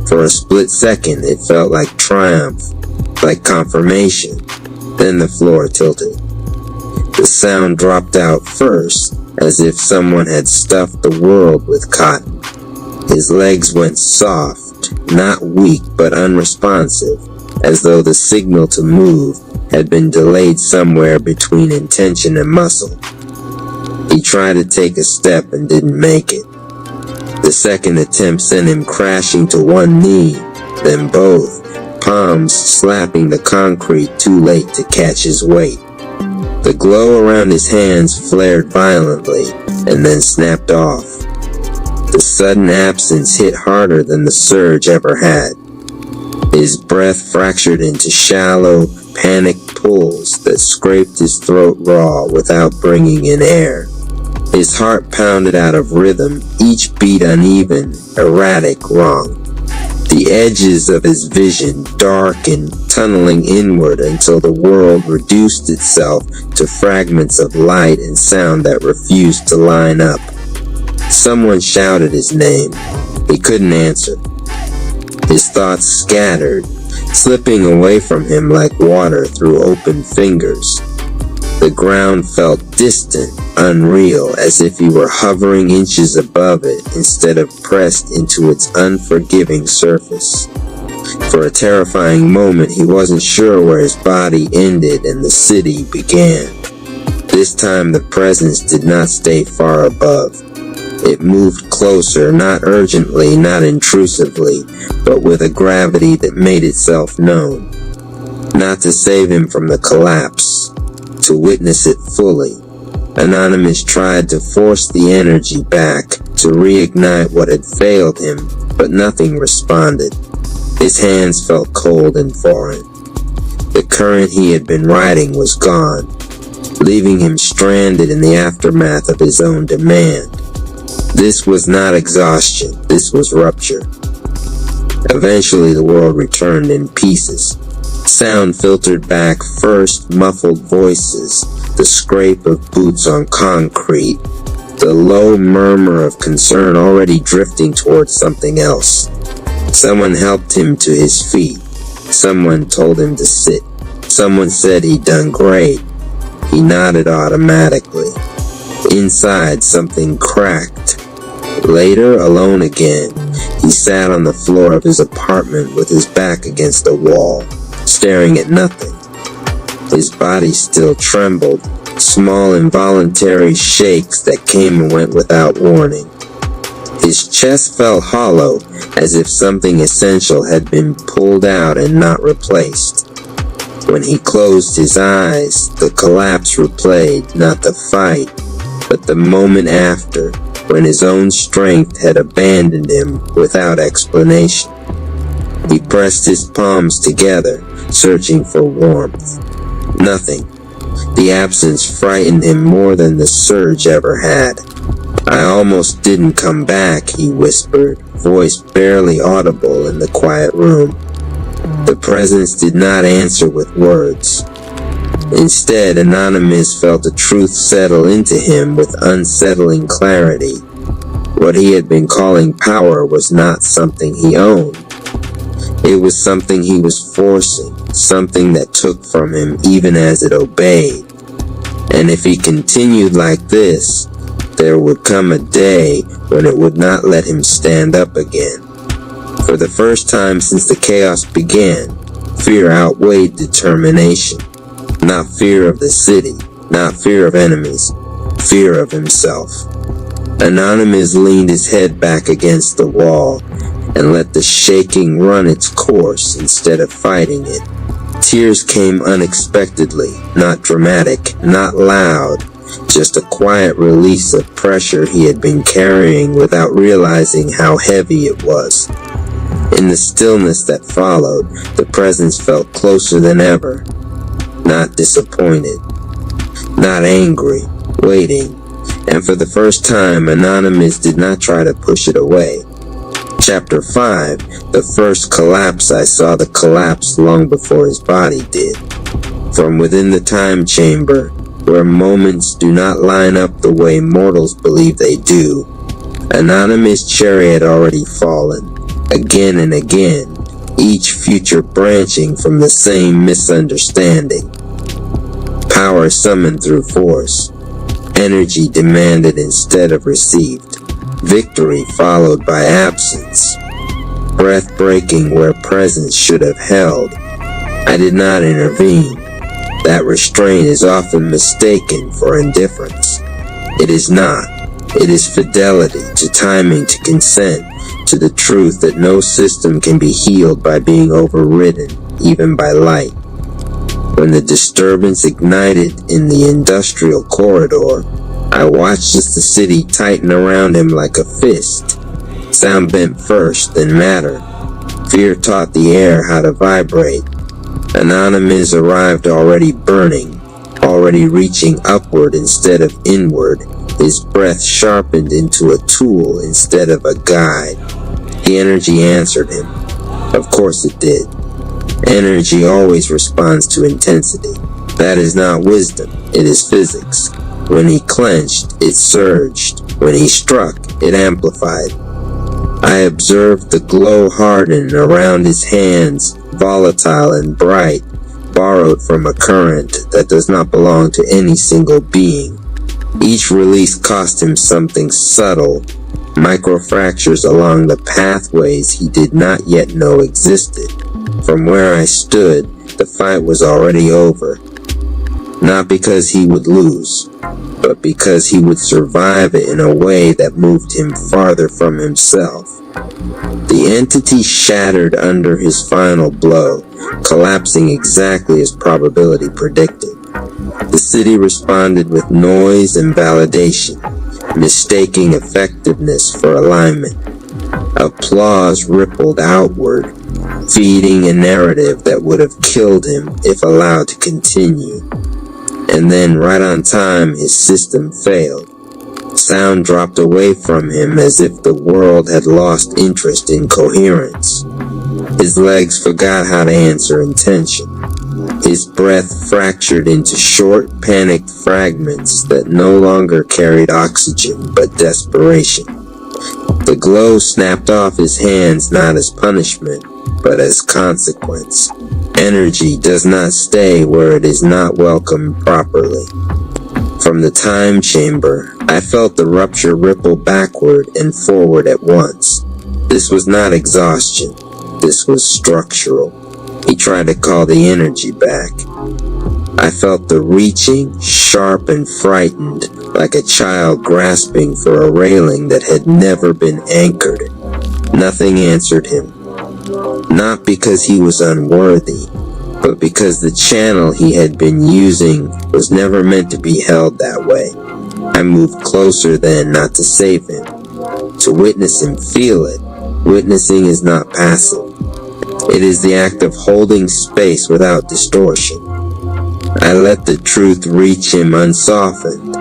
S1: For a split second, it felt like triumph, like confirmation. Then the floor tilted. The sound dropped out first, as if someone had stuffed the world with cotton. His legs went soft, not weak but unresponsive, as though the signal to move had been delayed somewhere between intention and muscle. He tried to take a step and didn't make it. The second attempt sent him crashing to one knee, then both, palms slapping the concrete too late to catch his weight. The glow around his hands flared violently and then snapped off. The sudden absence hit harder than the surge ever had. His breath fractured into shallow, panicked pulls that scraped his throat raw without bringing in air. His heart pounded out of rhythm, each beat uneven, erratic, wrong. The edges of his vision darkened, tunneling inward until the world reduced itself to fragments of light and sound that refused to line up. Someone shouted his name. He couldn't answer. His thoughts scattered, slipping away from him like water through open fingers. The ground felt distant, unreal, as if he were hovering inches above it instead of pressed into its unforgiving surface. For a terrifying moment, he wasn't sure where his body ended and the city began. This time the presence did not stay far above. It moved closer, not urgently, not intrusively, but with a gravity that made itself known. Not to save him from the collapse, to witness it fully. Anonymous tried to force the energy back, to reignite what had failed him, but nothing responded. His hands felt cold and foreign. The current he had been riding was gone, leaving him stranded in the aftermath of his own demand. This was not exhaustion, this was rupture. Eventually the world returned in pieces. Sound filtered back, first muffled voices, the scrape of boots on concrete, the low murmur of concern already drifting towards something else. Someone helped him to his feet. Someone told him to sit. Someone said he'd done great. He nodded automatically. Inside, something cracked. Later, alone again, he sat on the floor of his apartment with his back against the wall, staring at nothing. His body still trembled, small involuntary shakes that came and went without warning. His chest felt hollow, as if something essential had been pulled out and not replaced. When he closed his eyes, the collapse replayed, not the fight, but the moment after, when his own strength had abandoned him without explanation. He pressed his palms together, searching for warmth. Nothing. The absence frightened him more than the surge ever had. I almost didn't come back, he whispered, voice barely audible in the quiet room. The presence did not answer with words. Instead, Anonymous felt a truth settle into him with unsettling clarity. What he had been calling power was not something he owned. It was something he was forcing, something that took from him even as it obeyed. And if he continued like this, there would come a day when it would not let him stand up again. For the first time since the chaos began, fear outweighed determination. Not fear of the city, not fear of enemies, fear of himself. Anonymous leaned his head back against the wall and let the shaking run its course instead of fighting it. Tears came unexpectedly, not dramatic, not loud, just a quiet release of pressure he had been carrying without realizing how heavy it was. In the stillness that followed, the presence felt closer than ever. Not disappointed, not angry, waiting, and for the first time, Anonymous did not try to push it away. Chapter 5, the first collapse. I saw the collapse long before his body did. From within the time chamber, where moments do not line up the way mortals believe they do, Anonymous' cherry had already fallen, again and again, each future branching from the same misunderstanding. Power summoned through force, energy demanded instead of received, victory followed by absence, breath breaking where presence should have held. I did not intervene. That restraint is often mistaken for indifference. It is not. It is fidelity to timing, to consent, to the truth that no system can be healed by being overridden, even by light. When the disturbance ignited in the industrial corridor, I watched as the city tighten around him like a fist. Sound bent first, then matter. Fear taught the air how to vibrate. Anonymous arrived already burning, already reaching upward instead of inward, his breath sharpened into a tool instead of a guide. The energy answered him. Of course it did. Energy always responds to intensity. That is not wisdom, it is physics. When he clenched, it surged. When he struck, it amplified. I observed the glow harden around his hands, volatile and bright, borrowed from a current that does not belong to any single being. Each release cost him something subtle, microfractures along the pathways he did not yet know existed. From where I stood, the fight was already over. Not because he would lose, but because he would survive it in a way that moved him farther from himself. The entity shattered under his final blow, collapsing exactly as probability predicted. The city responded with noise and validation, mistaking effectiveness for alignment. Applause rippled outward, feeding a narrative that would have killed him if allowed to continue. And then, right on time, his system failed. Sound dropped away from him as if the world had lost interest in coherence. His legs forgot how to answer intention. His breath fractured into short, panicked fragments that no longer carried oxygen but desperation. The glow snapped off his hands not as punishment, but as consequence. Energy does not stay where it is not welcomed properly. From the time chamber, I felt the rupture ripple backward and forward at once. This was not exhaustion. This was structural. He tried to call the energy back. I felt the reaching, sharp and frightened, like a child grasping for a railing that had never been anchored. Nothing answered him. Not because he was unworthy, but because the channel he had been using was never meant to be held that way. I moved closer then, not to save him, to witness him feel it. Witnessing is not passive. It is the act of holding space without distortion. I let the truth reach him unsoftened,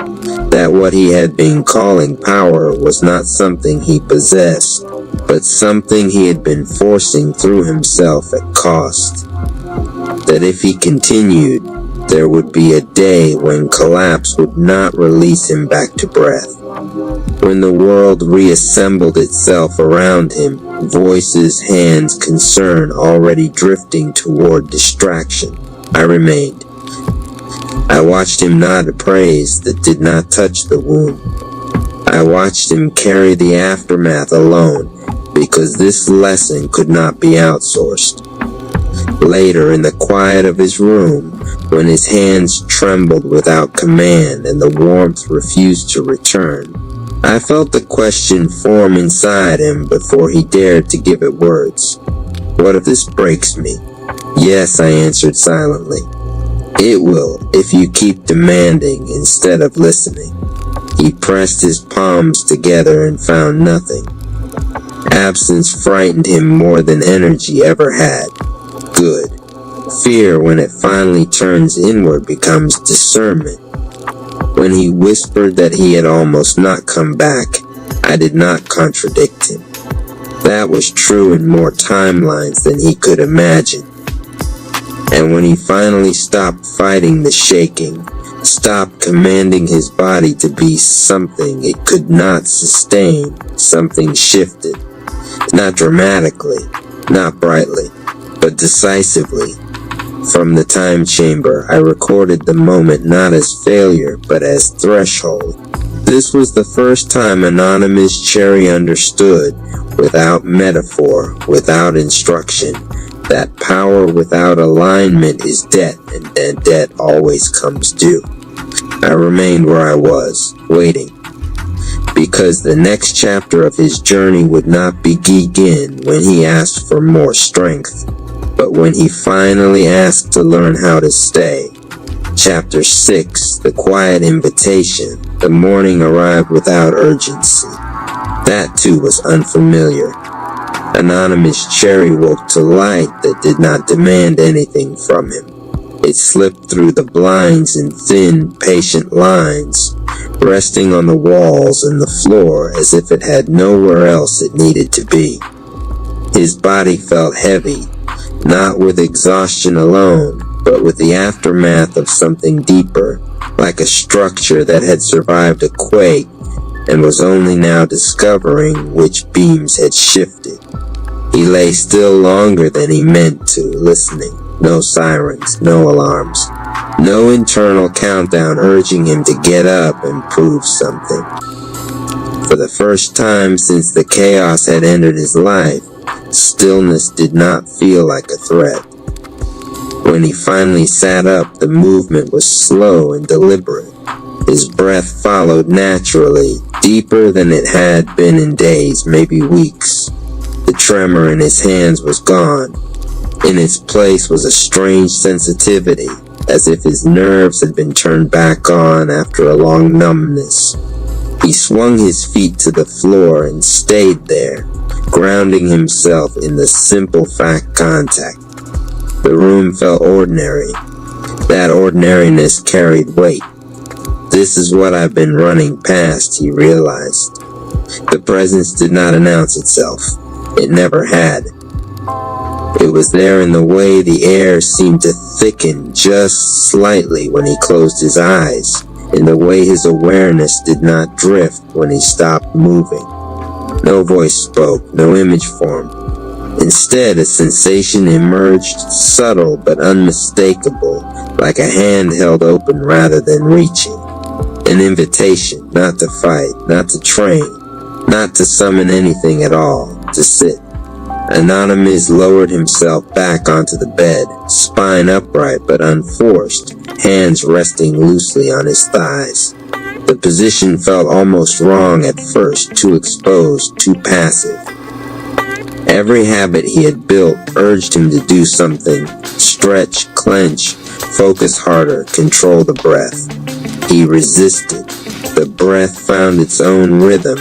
S1: That what he had been calling power was not something he possessed, but something he had been forcing through himself at cost. That if he continued, there would be a day when collapse would not release him back to breath. When the world reassembled itself around him, voices, hands, concern already drifting toward distraction, I remained. I watched him nod a praise that did not touch the wound. I watched him carry the aftermath alone, because this lesson could not be outsourced. Later, in the quiet of his room, when his hands trembled without command and the warmth refused to return, I felt the question form inside him before he dared to give it words. What if this breaks me? Yes, I answered silently. It will, if you keep demanding instead of listening. He pressed his palms together and found nothing. Absence frightened him more than energy ever had. Good. Fear, when it finally turns inward, becomes discernment. When he whispered that he had almost not come back, I did not contradict him. That was true in more timelines than he could imagine. And when he finally stopped fighting the shaking, stopped commanding his body to be something it could not sustain, something shifted. Not dramatically, not brightly, but decisively. From the time chamber, I recorded the moment not as failure, but as threshold. This was the first time Anonymous Cherry understood, without metaphor, without instruction, that power without alignment is debt, and that debt always comes due. I remained where I was, waiting, because the next chapter of his journey would not begin when he asked for more strength, but when he finally asked to learn how to stay. Chapter 6, The Quiet Invitation. The morning arrived without urgency. That too was unfamiliar. Anonymous Cherry woke to light that did not demand anything from him. It slipped through the blinds in thin, patient lines, resting on the walls and the floor as if it had nowhere else it needed to be. His body felt heavy, not with exhaustion alone, but with the aftermath of something deeper, like a structure that had survived a quake and was only now discovering which beams had shifted. He lay still longer than he meant to, listening. No sirens, no alarms, no internal countdown urging him to get up and prove something. For the first time since the chaos had entered his life, stillness did not feel like a threat. When he finally sat up, the movement was slow and deliberate. His breath followed naturally, deeper than it had been in days, maybe weeks. The tremor in his hands was gone. In its place was a strange sensitivity, as if his nerves had been turned back on after a long numbness. He swung his feet to the floor and stayed there, grounding himself in the simple fact contact. The room felt ordinary. That ordinariness carried weight. This is what I've been running past, he realized. The presence did not announce itself. It never had. It was there in the way the air seemed to thicken just slightly when he closed his eyes, in the way his awareness did not drift when he stopped moving. No voice spoke, no image formed. Instead, a sensation emerged, subtle but unmistakable, like a hand held open rather than reaching. An invitation, not to fight, not to train, not to summon anything at all, to sit. Anonymous lowered himself back onto the bed, spine upright but unforced, hands resting loosely on his thighs. The position felt almost wrong at first, too exposed, too passive. Every habit he had built urged him to do something, stretch, clench, focus harder, control the breath. He resisted. The breath found its own rhythm,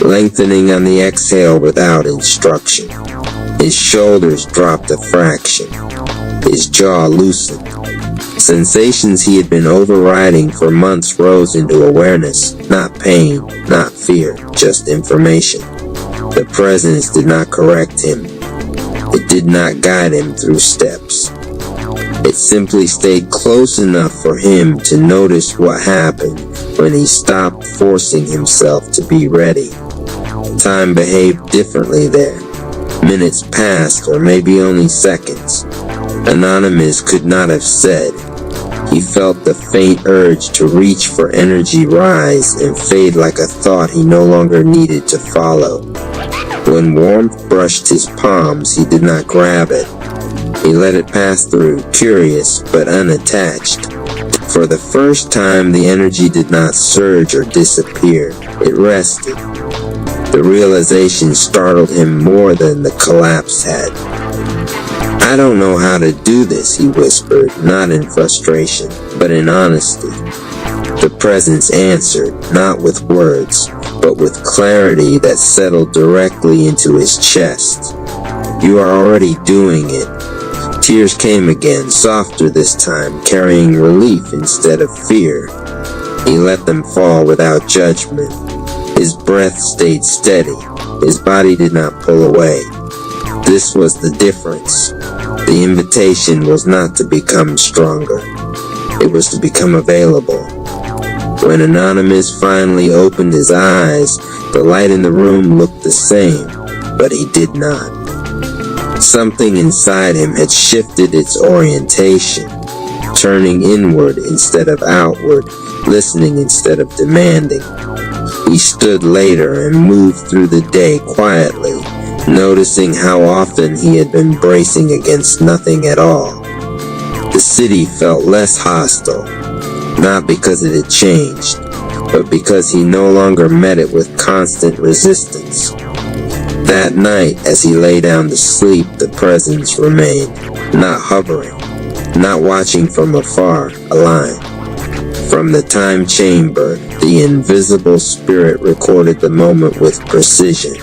S1: lengthening on the exhale without instruction. His shoulders dropped a fraction. His jaw loosened. Sensations he had been overriding for months rose into awareness, not pain, not fear, just information. The presence did not correct him. It did not guide him through steps. It simply stayed close enough for him to notice what happened when he stopped forcing himself to be ready. Time behaved differently there. Minutes passed, or maybe only seconds. Anonymous could not have said. He felt the faint urge to reach for energy rise and fade like a thought he no longer needed to follow. When warmth brushed his palms, he did not grab it. He let it pass through, curious but unattached. For the first time, the energy did not surge or disappear. It rested. The realization startled him more than the collapse had. "I don't know how to do this," he whispered, not in frustration, but in honesty. The presence answered, not with words, but with clarity that settled directly into his chest. "You are already doing it." Tears came again, softer this time, carrying relief instead of fear. He let them fall without judgment. His breath stayed steady. His body did not pull away. This was the difference. The invitation was not to become stronger. It was to become available. When Anonymous finally opened his eyes, the light in the room looked the same, but he did not. Something inside him had shifted its orientation, turning inward instead of outward, listening instead of demanding. He stood later and moved through the day quietly, noticing how often he had been bracing against nothing at all. The city felt less hostile, not because it had changed, but because he no longer met it with constant resistance. That night, as he lay down to sleep, the presence remained, not hovering, not watching from afar, aligned. From the time chamber, the invisible spirit recorded the moment with precision.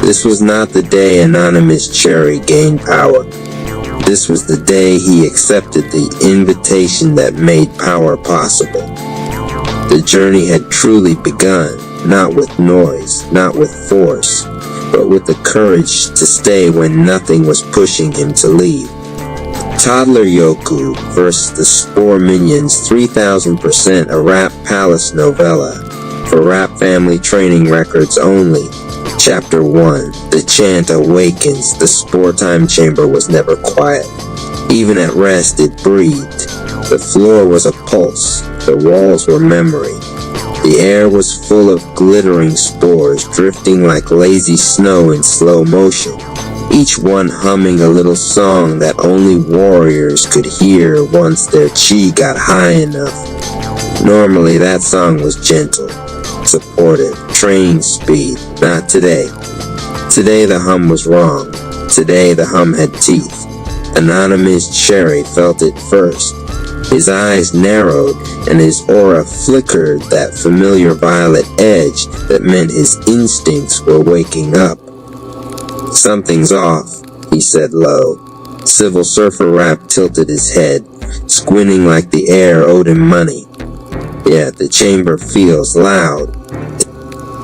S1: This was not the day Anonymous Cherry gained power. This was the day he accepted the invitation that made power possible. The journey had truly begun, not with noise, not with force, but with the courage to stay when nothing was pushing him to leave. Toddler Yoku vs. the Spore Minions 3000% a Rap Palace novella for Rap Family Training Records only. Chapter 1. The chant awakens. The Spore Time Chamber was never quiet. Even at rest, it breathed. The floor was a pulse. The walls were memory. The air was full of glittering spores, drifting like lazy snow in slow motion, each one humming a little song that only warriors could hear once their chi got high enough. Normally, that song was gentle, supportive, training speed. Not today. Today, the hum was wrong. Today, the hum had teeth. Anonymous Cherry felt it first. His eyes narrowed, and his aura flickered that familiar violet edge that meant his instincts were waking up. "Something's off," he said low. Civil Surfer Rap tilted his head, squinting like the air owed him money. "Yeah, the chamber feels loud.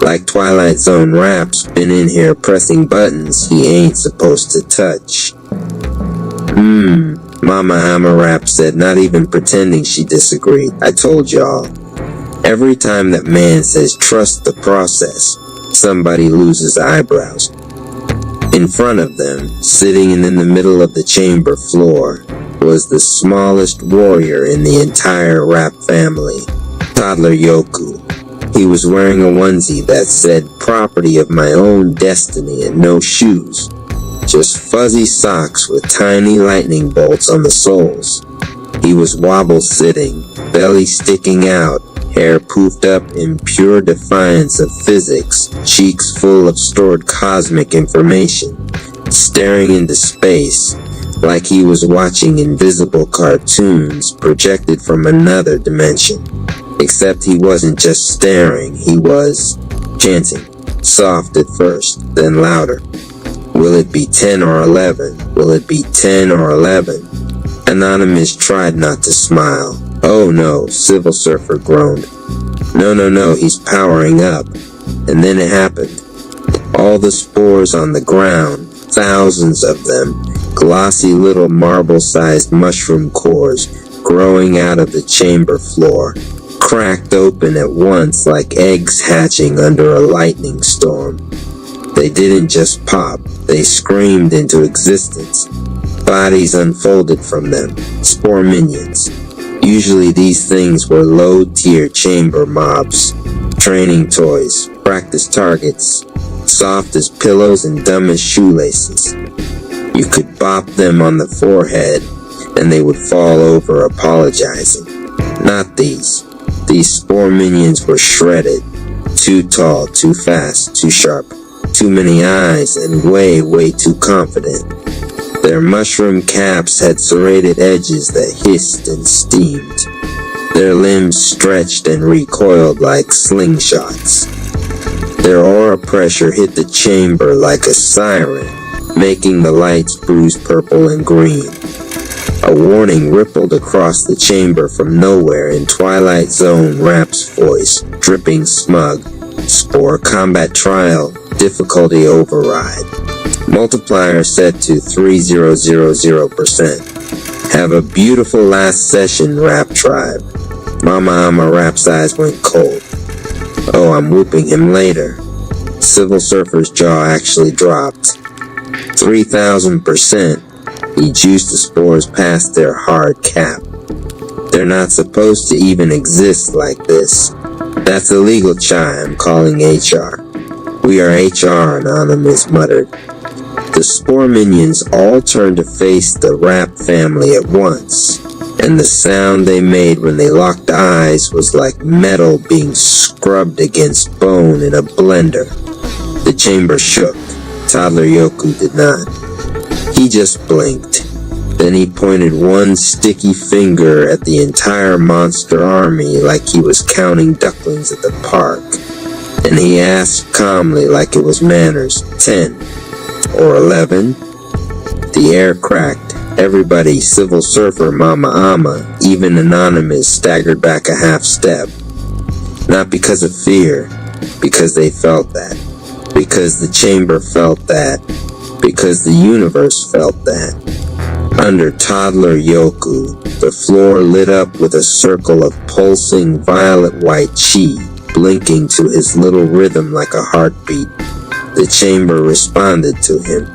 S1: Like Twilight Zone Rap's been in here pressing buttons he ain't supposed to touch." Mama Hammer Rap said, not even pretending she disagreed. "I told y'all. Every time that man says trust the process, somebody loses eyebrows." In front of them, sitting in the middle of the chamber floor, was the smallest warrior in the entire Rap family, Toddler Yoku. He was wearing a onesie that said property of my own destiny and no shoes. Just fuzzy socks with tiny lightning bolts on the soles. He was wobble sitting, belly sticking out, hair poofed up in pure defiance of physics, cheeks full of stored cosmic information, staring into space like he was watching invisible cartoons projected from another dimension. Except he wasn't just staring, he was chanting, soft at first, then louder. "Will it be 10 or 11? Will it be 10 or 11? Anonymous tried not to smile. Oh no, Civil Surfer groaned. No, he's powering up. And then it happened. All the spores on the ground, thousands of them, glossy little marble-sized mushroom cores growing out of the chamber floor, cracked open at once like eggs hatching under a lightning storm. They didn't just pop, they screamed into existence. Bodies unfolded from them, spore minions. Usually these things were low-tier chamber mobs, training toys, practice targets, soft as pillows and dumb as shoelaces. You could bop them on the forehead, and they would fall over apologizing. Not these. These spore minions were shredded. Too tall, too fast, too sharp, too many eyes, and way too confident. Their mushroom caps had serrated edges that hissed and steamed. Their limbs stretched and recoiled like slingshots. Their aura pressure hit the chamber like a siren, making the lights bruise purple and green. A warning rippled across the chamber from nowhere in Twilight Zone Rap's voice, dripping smug. Spore combat trial, difficulty override. Multiplier set to 3000%. Have a beautiful last session, Rap Tribe. Mama Rap's eyes went cold. Oh, I'm whooping him later. Civil Surfer's jaw actually dropped. 3000%. He juiced the spores past their hard cap. They're not supposed to even exist like this. That's illegal, Chai. I'm calling HR. We are HR, Anonymous muttered. The spore minions all turned to face the Rap family at once, and the sound they made when they locked eyes was like metal being scrubbed against bone in a blender. The chamber shook. Toddler Yoku did not. He just blinked. Then he pointed one sticky finger at the entire monster army like he was counting ducklings at the park. And he asked calmly like it was manners, 10 or 11. The air cracked. Everybody, Civil Surfer, Mama Ama, even Anonymous, staggered back a half step. Not because of fear, because they felt that. Because the chamber felt that. Because the universe felt that. Under Toddler Yoku, the floor lit up with a circle of pulsing violet white chi, blinking to his little rhythm like a heartbeat. The chamber responded to him.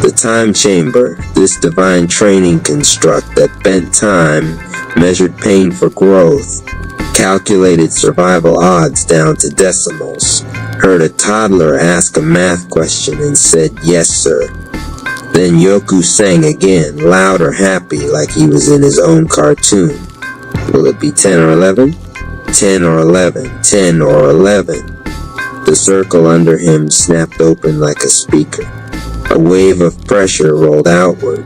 S1: The time chamber, this divine training construct that bent time, measured pain for growth, calculated survival odds down to decimals, heard a toddler ask a math question and said, "Yes, sir." Then Yoku sang again, loud or happy, like he was in his own cartoon. Will it be 10 or 11? 10 or 11, 10 or 11. The circle under him snapped open like a speaker. A wave of pressure rolled outward.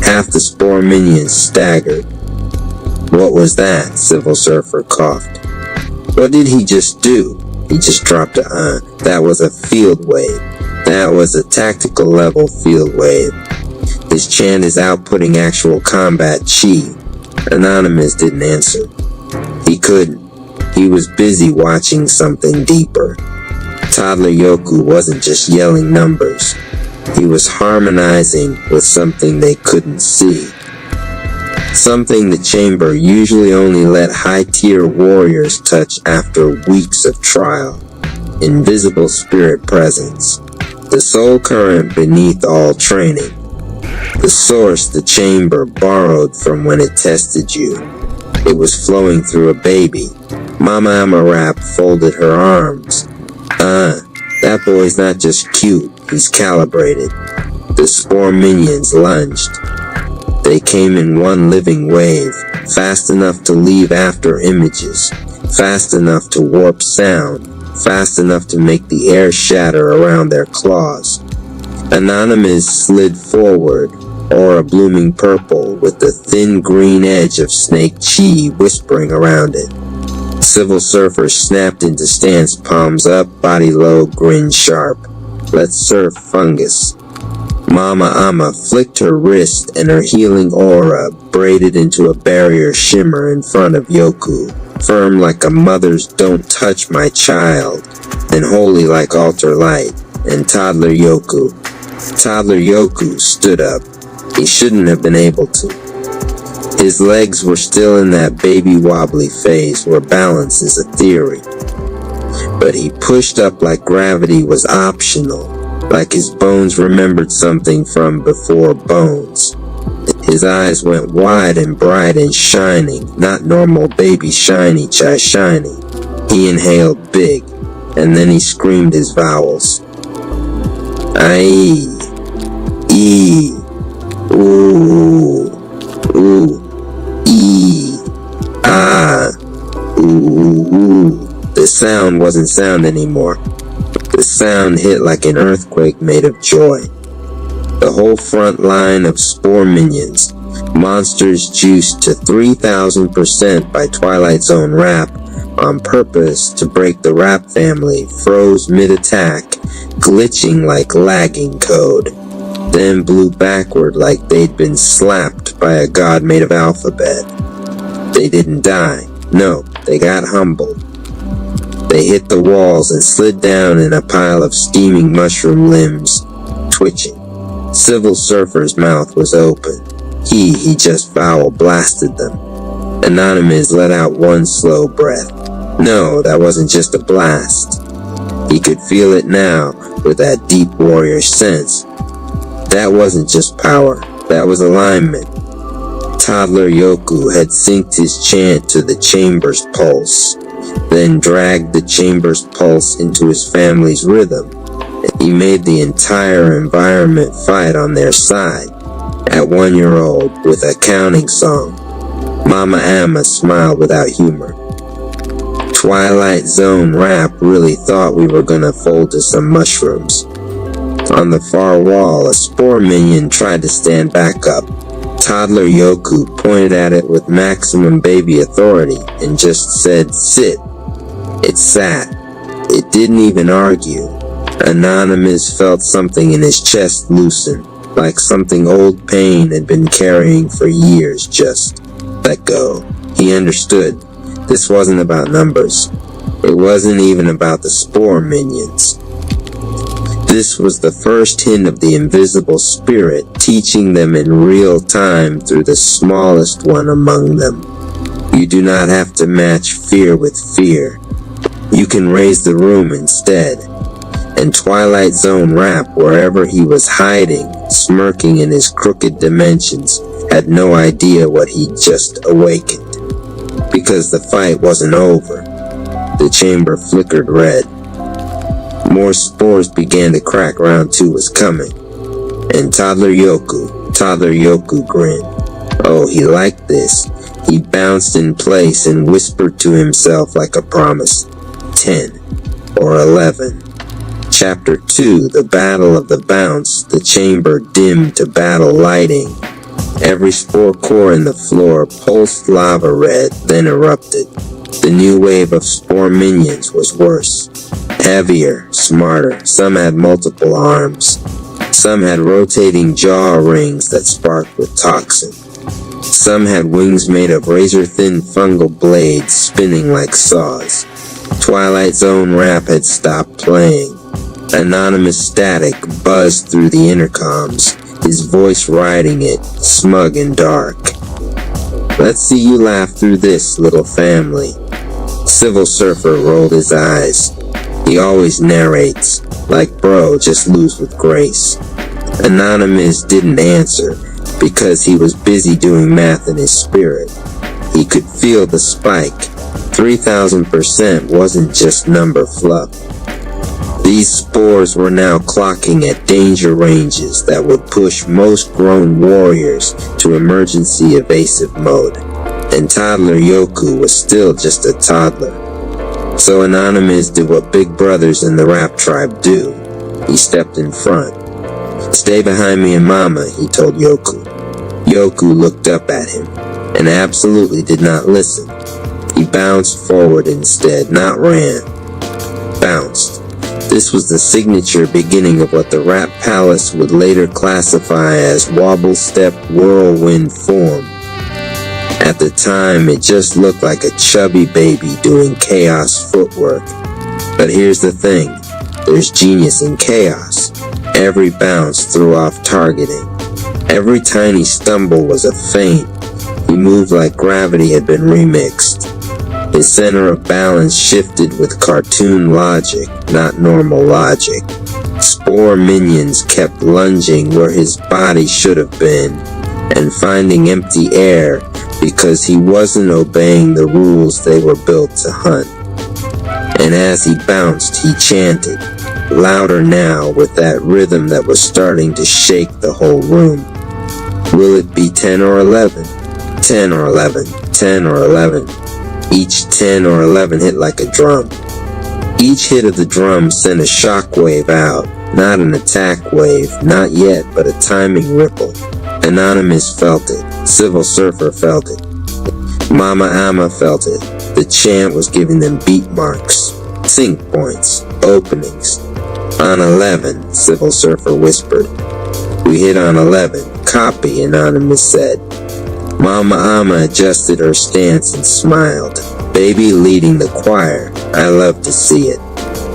S1: Half the spore minions staggered. What was that? Civil Surfer coughed. What did he just do? He just dropped a That was a field wave. That was a tactical level field wave. His chant is outputting actual combat chi. Anonymous didn't answer. He couldn't. He was busy watching something deeper. Toddler Yoku wasn't just yelling numbers. He was harmonizing with something they couldn't see. Something the chamber usually only let high-tier warriors touch after weeks of trial. Invisible spirit presence. The soul current beneath all training. The source the chamber borrowed from when it tested you. It was flowing through a baby. Mama Amarap folded her arms. That boy's not just cute, he's calibrated. The spore minions lunged. They came in one living wave, fast enough to leave after images, fast enough to warp sound, fast enough to make the air shatter around their claws. Anonymous slid forward, aura blooming purple with the thin green edge of snake chi whispering around it. Civil Surfer snapped into stance, palms up, body low, grin sharp. Let's surf fungus. Mama Amma flicked her wrist and her healing aura braided into a barrier shimmer in front of Yoku, firm like a mother's "don't touch my child," and holy like altar light, and toddler Yoku. Toddler Yoku stood up. He shouldn't have been able to. His legs were still in that baby wobbly phase where balance is a theory. But he pushed up like gravity was optional, like his bones remembered something from before bones. His eyes went wide and bright and shining, not normal baby shiny chai shiny. He inhaled big, and then he screamed his vowels. Aye, E, ooh, ooh, E, ah, ooh, ooh. The sound wasn't sound anymore. The sound hit like an earthquake made of joy. The whole front line of spore minions, monsters juiced to 3,000% by Twilight Zone Rap on purpose to break the Rap family, froze mid-attack, glitching like lagging code, then blew backward like they'd been slapped by a god made of alphabet. They didn't die. No, they got humbled. They hit the walls and slid down in a pile of steaming mushroom limbs, twitching. Civil Surfer's mouth was open. He just foul blasted them. Anonymous let out one slow breath. No, that wasn't just a blast. He could feel it now with that deep warrior sense. That wasn't just power, that was alignment. Toddler Yoku had synced his chant to the chamber's pulse, then dragged the chamber's pulse into his family's rhythm. He made the entire environment fight on their side. At 1 year old, with a counting song, Mama Amma smiled without humor. Twilight Zone Rap really thought we were gonna fold to some mushrooms. On the far wall, a spore minion tried to stand back up. Toddler Yoku pointed at it with maximum baby authority and just said, "Sit." It sat. It didn't even argue. Anonymous felt something in his chest loosen, like something old pain had been carrying for years just let go. He understood. This wasn't about numbers. It wasn't even about the spore minions. This was the first hint of the invisible spirit teaching them in real time through the smallest one among them. You do not have to match fear with fear. You can raise the room instead. And Twilight Zone Rap, wherever he was hiding, smirking in his crooked dimensions, had no idea what he'd just awakened. Because the fight wasn't over. The chamber flickered red. More spores began to crack. Round 2 was coming. And Toddler Yoku grinned. Oh, he liked this. He bounced in place and whispered to himself like a promise. 10 or 11. Chapter 2, The Battle of the Bounce. The chamber dimmed to battle lighting. Every spore core in the floor pulsed lava red, then erupted. The new wave of spore minions was worse. Heavier, smarter. Some had multiple arms. Some had rotating jaw rings that sparked with toxin. Some had wings made of razor-thin fungal blades spinning like saws. Twilight Zone Rap had stopped playing. Anonymous static buzzed through the intercoms, his voice riding it, smug and dark. Let's see you laugh through this, little family. Civil Surfer rolled his eyes. He always narrates, like bro, just lose with grace. Anonymous didn't answer, because he was busy doing math in his spirit. He could feel the spike. 3,000% wasn't just number fluff. These spores were now clocking at danger ranges that would push most grown warriors to emergency evasive mode. And Toddler Yoku was still just a toddler. So Anonymous did what big brothers in the Rap tribe do. He stepped in front. Stay behind me and Mama, he told Yoku. Yoku looked up at him and absolutely did not listen. He bounced forward instead, not ran. Bounced. This was the signature beginning of what the Rap Palace would later classify as wobble step whirlwind form. At the time, it just looked like a chubby baby doing chaos footwork. But here's the thing, there's genius in chaos. Every bounce threw off targeting. Every tiny stumble was a feint. He moved like gravity had been remixed. His center of balance shifted with cartoon logic, not normal logic. Spore minions kept lunging where his body should have been, and finding empty air because he wasn't obeying the rules they were built to hunt. And as he bounced, he chanted, louder now with that rhythm that was starting to shake the whole room. Will it be 10 or 11? 10 or 11, 10 or 11. Each 10 or 11 hit like a drum. Each hit of the drum sent a shock wave out, not an attack wave, not yet, but a timing ripple. Anonymous felt it. Civil Surfer felt it. Mama Ama felt it. The chant was giving them beat marks, sync points, openings. On 11, Civil Surfer whispered. We hit on 11. Copy, Anonymous said. Mama Ama adjusted her stance and smiled. Baby leading the choir. I love to see it.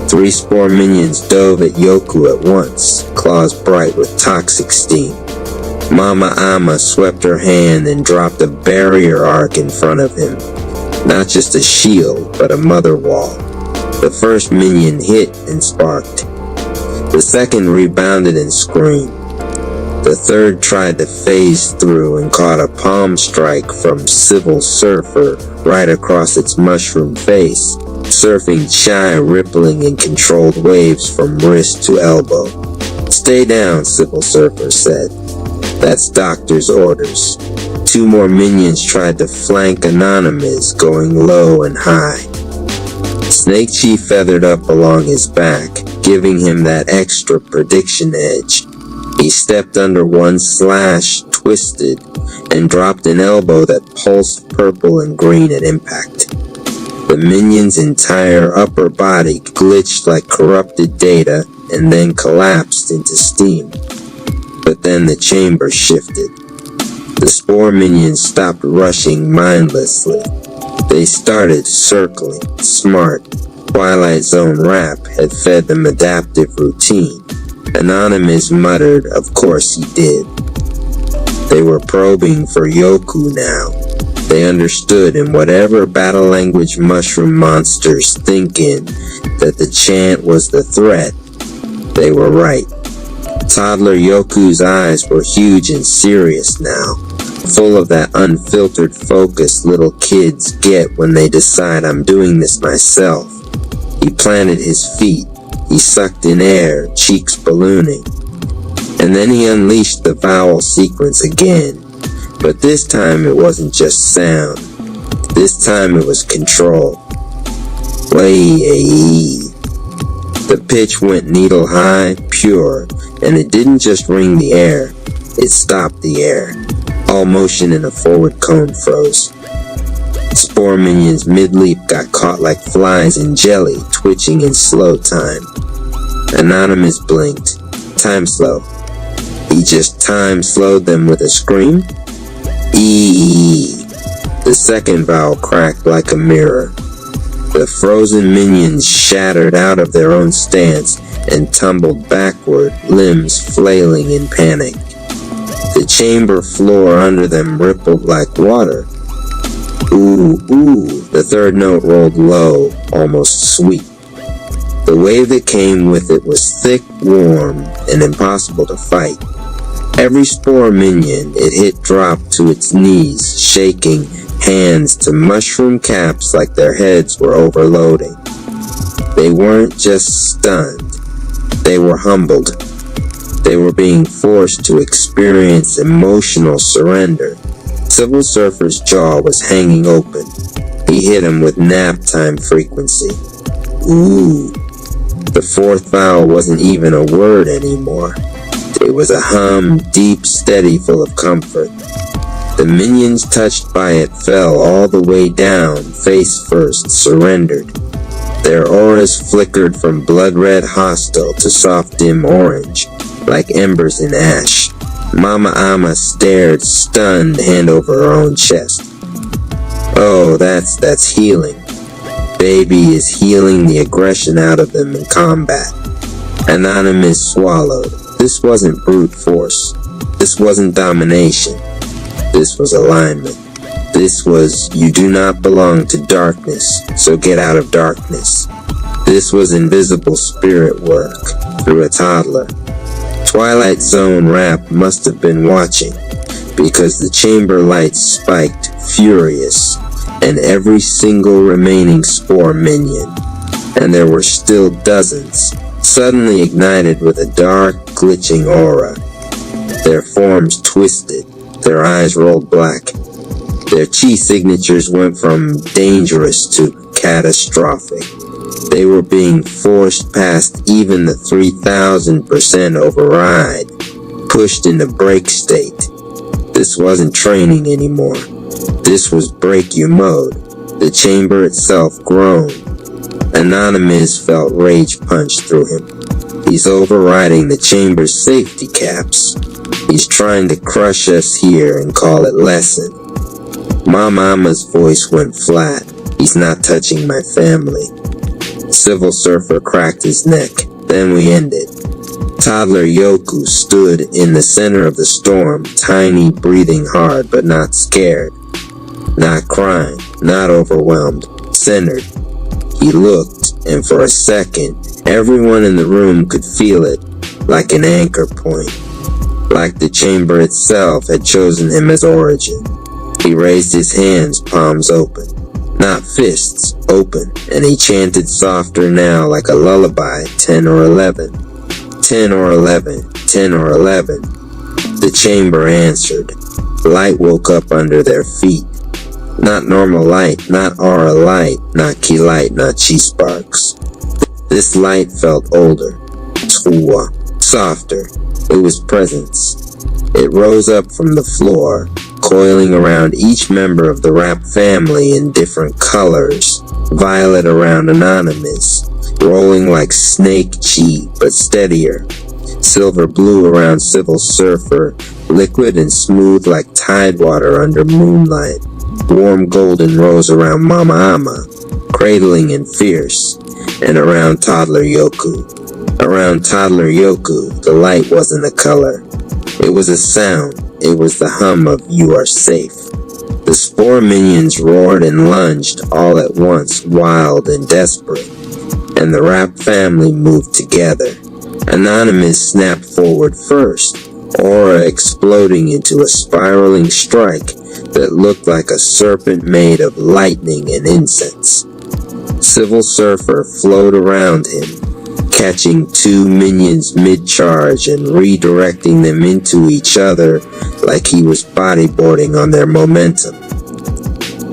S1: 3 spore minions dove at Yoku at once, claws bright with toxic steam. Mama Ama swept her hand and dropped a barrier arc in front of him. Not just a shield, but a mother wall. The first minion hit and sparked. The second rebounded and screamed. The third tried to phase through and caught a palm strike from Civil Surfer right across its mushroom face, surfing shy, rippling in controlled waves from wrist to elbow. Stay down, Civil Surfer said. That's Doctor's orders. 2 more minions tried to flank Anonymous, going low and high. Snake Chief feathered up along his back, giving him that extra prediction edge. He stepped under one slash, twisted, and dropped an elbow that pulsed purple and green at impact. The minion's entire upper body glitched like corrupted data and then collapsed into steam. But then the chamber shifted. The spore minions stopped rushing mindlessly. They started circling, smart. Twilight Zone rap had fed them adaptive routine. Anonymous muttered, of course he did. They were probing for Yoku now. They understood in whatever battle language mushroom monsters thinking that the chant was the threat. They were right. Toddler Yoku's eyes were huge and serious now, full of that unfiltered focus little kids get when they decide I'm doing this myself. He planted his feet. He sucked in air, cheeks ballooning. And then he unleashed the vowel sequence again. But this time it wasn't just sound. This time it was control. Way. The pitch went needle high, pure, and it didn't just ring the air. It stopped the air. All motion in a forward cone froze. Spore minions mid-leap got caught like flies in jelly, twitching in slow time. Anonymous blinked. Time slow. He just time slowed them with a scream. E. The second vowel cracked like a mirror. The frozen minions shattered out of their own stance and tumbled backward, limbs flailing in panic. The chamber floor under them rippled like water. Ooh, the third note rolled low, almost sweet. The wave that came with it was thick, warm, and impossible to fight. Every spore minion it hit dropped to its knees, shaking hands to mushroom caps like their heads were overloading. They weren't just stunned. They were humbled. They were being forced to experience emotional surrender. Civil Surfer's jaw was hanging open. He hit him with nap time frequency. Ooh. The fourth vowel wasn't even a word anymore. It was a hum, deep, steady, full of comfort. The minions touched by it fell all the way down, face first, surrendered. Their auras flickered from blood-red hostile to soft dim orange, like embers in ash. Mama Ama stared, stunned, hand over her own chest. Oh, that's healing. Baby is healing the aggression out of them in combat. Anonymous swallowed. This wasn't brute force. This wasn't domination. This was alignment. This was, you do not belong to darkness, so get out of darkness. This was invisible spirit work through a toddler. Twilight Zone Rap must have been watching, because the chamber lights spiked, furious, and every single remaining spore minion, and there were still dozens, suddenly ignited with a dark, glitching aura. Their forms twisted, their eyes rolled black. Their chi signatures went from dangerous to catastrophic. They were being forced past even the 3000% override, pushed into break state. This wasn't training anymore. This was break you mode. The chamber itself groaned. Anonymous felt rage punch through him. He's overriding the chamber's safety caps. He's trying to crush us here and call it lesson. Mama's voice went flat. He's not touching my family. Civil Surfer cracked his neck. Then we ended. Toddler Yoku stood in the center of the storm, tiny, breathing hard, but not scared. Not crying, not overwhelmed, centered. He looked, and for a second, everyone in the room could feel it, like an anchor point. Like the chamber itself had chosen him as origin. He raised his hands, palms open. Not fists, open, and he chanted softer now like a lullaby, 10 or 11. 10 or 11, 10 or 11. The chamber answered. Light woke up under their feet. Not normal light, not aura light, not ki light, not chi sparks. This light felt older, tsuwa, softer. It was presence. It rose up from the floor, coiling around each member of the Rap family in different colors. Violet around Anonymous, rolling like snake chi, but steadier. Silver blue around Civil Surfer, liquid and smooth like tidewater under moonlight. Warm golden rose around Mama Ama, cradling and fierce, and around Toddler Yoku. Around Toddler Yoku, the light wasn't a color. It was a sound. It was the hum of you are safe. The spore minions roared and lunged all at once, wild and desperate, and the Rap family moved together. Anonymous snapped forward first, aura exploding into a spiraling strike that looked like a serpent made of lightning and incense. Civil Surfer flowed around him, catching two minions mid-charge and redirecting them into each other like he was bodyboarding on their momentum.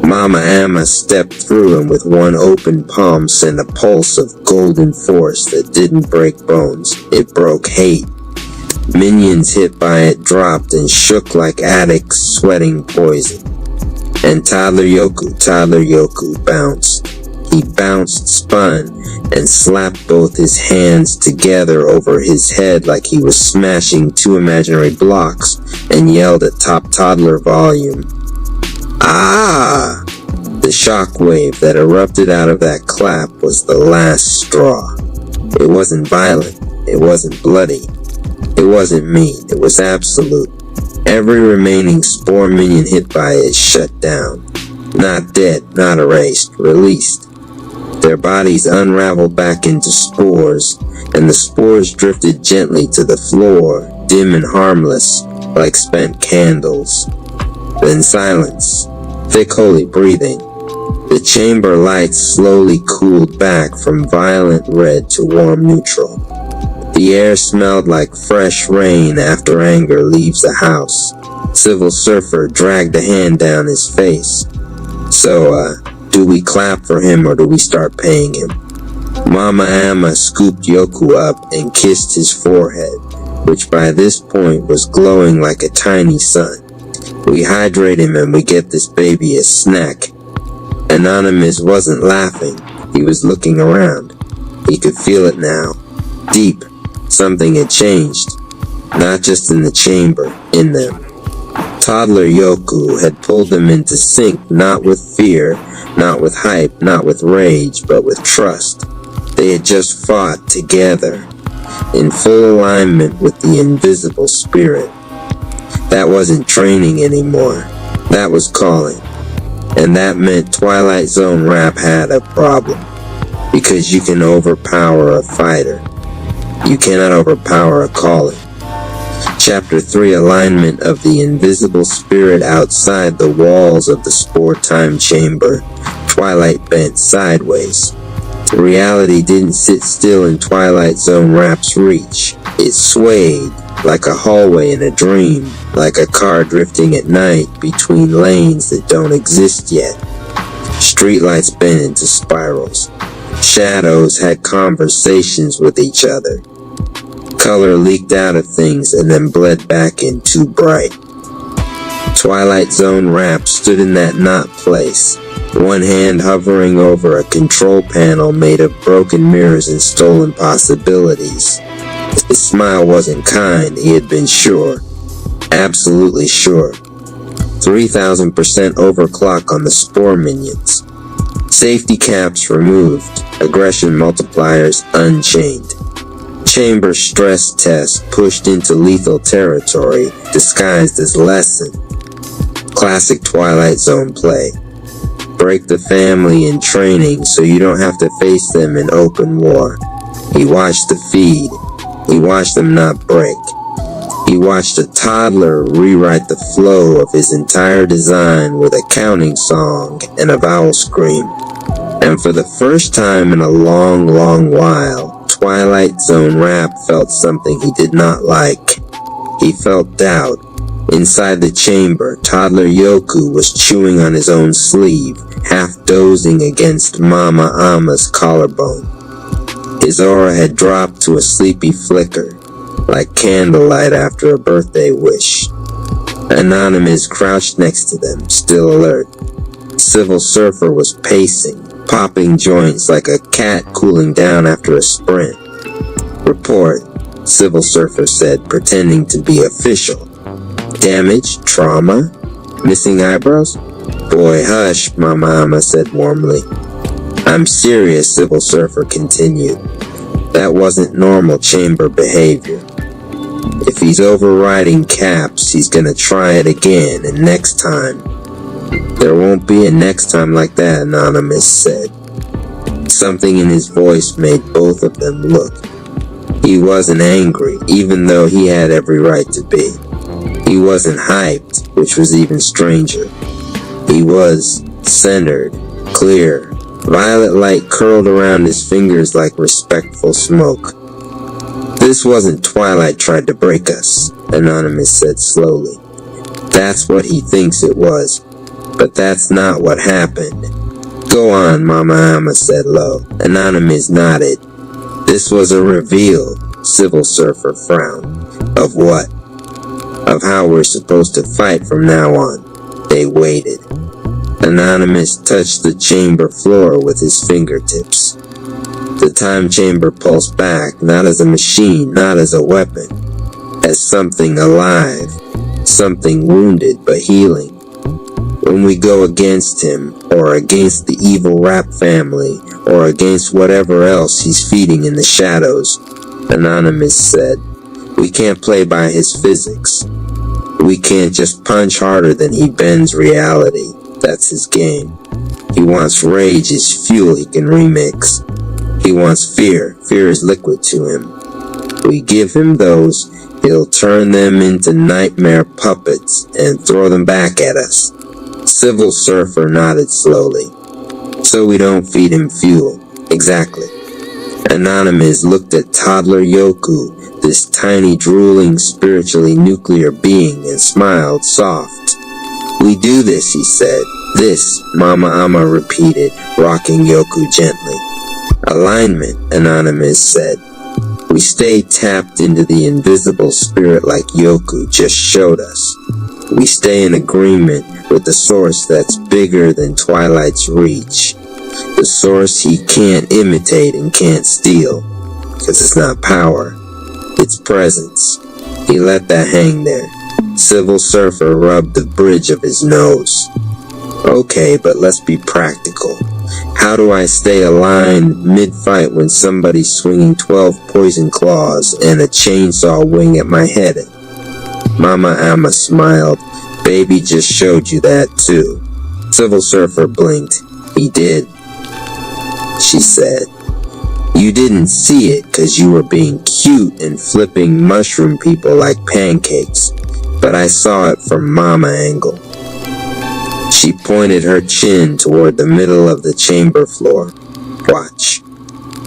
S1: Mama Ama stepped through him with one open palm sent a pulse of golden force that didn't break bones, it broke hate. Minions hit by it dropped and shook like addicts sweating poison. And Toddler Yoku bounced. He bounced, spun, and slapped both his hands together over his head like he was smashing two imaginary blocks and yelled at top toddler volume. Ah! The shockwave that erupted out of that clap was the last straw. It wasn't violent. It wasn't bloody. It wasn't mean. It was absolute. Every remaining spore minion hit by it shut down. Not dead, not erased, released. Their bodies unraveled back into spores, and the spores drifted gently to the floor, dim and harmless, like spent candles. Then silence. Thick holy breathing. The chamber lights slowly cooled back from violent red to warm neutral. The air smelled like fresh rain after anger leaves a house. Civil Surfer dragged a hand down his face. So, do we clap for him or do we start paying him? Mama Ama scooped Yoku up and kissed his forehead, which by this point was glowing like a tiny sun. We hydrate him and we get this baby a snack. Anonymous wasn't laughing. He was looking around. He could feel it now. Deep. Something had changed. Not just in the chamber, in them. Toddler Yoku had pulled them into sync, not with fear, not with hype, not with rage, but with trust. They had just fought together, in full alignment with the invisible spirit. That wasn't training anymore. That was calling. And that meant Twilight Zone rap had a problem. Because you can overpower a fighter. You cannot overpower a calling. Chapter 3, Alignment of the invisible spirit outside the walls of the spore-time chamber. Twilight bent sideways. Reality didn't sit still in Twilight Zone rap's reach. It swayed, like a hallway in a dream, like a car drifting at night between lanes that don't exist yet. Streetlights bent into spirals. Shadows had conversations with each other. Color leaked out of things and then bled back in too bright. Twilight Zone rap stood in that knot place, one hand hovering over a control panel made of broken mirrors and stolen possibilities. His smile wasn't kind, he had been sure. Absolutely sure. 3,000% overclock on the spore minions. Safety caps removed, aggression multipliers unchained. Chamber stress test pushed into lethal territory, disguised as lesson. Classic Twilight Zone play. Break the family in training so you don't have to face them in open war. He watched the feed. He watched them not break. He watched a toddler rewrite the flow of his entire design with a counting song and a vowel scream. And for the first time in a long, long while, Twilight Zone rap felt something he did not like. He felt doubt. Inside the chamber, toddler Yoku was chewing on his own sleeve, half dozing against Mama Ama's collarbone. His aura had dropped to a sleepy flicker, like candlelight after a birthday wish. Anonymous crouched next to them, still alert. Civil Surfer was pacing, popping joints like a cat cooling down after a sprint. Report, Civil Surfer said, pretending to be official. Damage? Trauma? Missing eyebrows? Boy, hush, Mama Ama said warmly. I'm serious, Civil Surfer continued. That wasn't normal chamber behavior. If he's overriding caps, he's gonna try it again, and next time. There won't be a next time like that, Anonymous said. Something in his voice made both of them look. He wasn't angry, even though he had every right to be. He wasn't hyped, which was even stranger. He was centered, clear. Violet light curled around his fingers like respectful smoke. This wasn't Twilight tried to break us, Anonymous said slowly. That's what he thinks it was, but that's not what happened. Go on, Mama Ama said low. Anonymous nodded. This was a reveal, Civil Surfer frowned. Of what? Of how we're supposed to fight from now on. They waited. Anonymous touched the chamber floor with his fingertips. The time chamber pulsed back, not as a machine, not as a weapon, as something alive, something wounded but healing. When we go against him, or against the evil rap family, or against whatever else he's feeding in the shadows, Anonymous said, we can't play by his physics. We can't just punch harder than he bends reality. That's his game. He wants rage as fuel he can remix. He wants fear. Fear is liquid to him. We give him those, he'll turn them into nightmare puppets and throw them back at us. Civil Surfer nodded slowly. So we don't feed him fuel. Exactly. Anonymous looked at toddler Yoku, this tiny drooling spiritually nuclear being, and smiled soft. We do this, he said. This, Mama Ama repeated, rocking Yoku gently. Alignment, Anonymous said. We stay tapped into the invisible spirit like Yoku just showed us. We stay in agreement with the source that's bigger than Twilight's reach. The The source he can't imitate and can't steal. Because it's not power, it's presence. He let that hang there. Civil Surfer rubbed the bridge of his nose. Okay, but let's be practical. How do I stay aligned mid-fight when somebody's swinging 12 poison claws and a chainsaw wing at my head? Mama Amma smiled. Baby just showed you that too. Civil Surfer blinked. He did, she said. You didn't see it because you were being cute and flipping mushroom people like pancakes, but I saw it from Mama angle. She pointed her chin toward the middle of the chamber floor. Watch.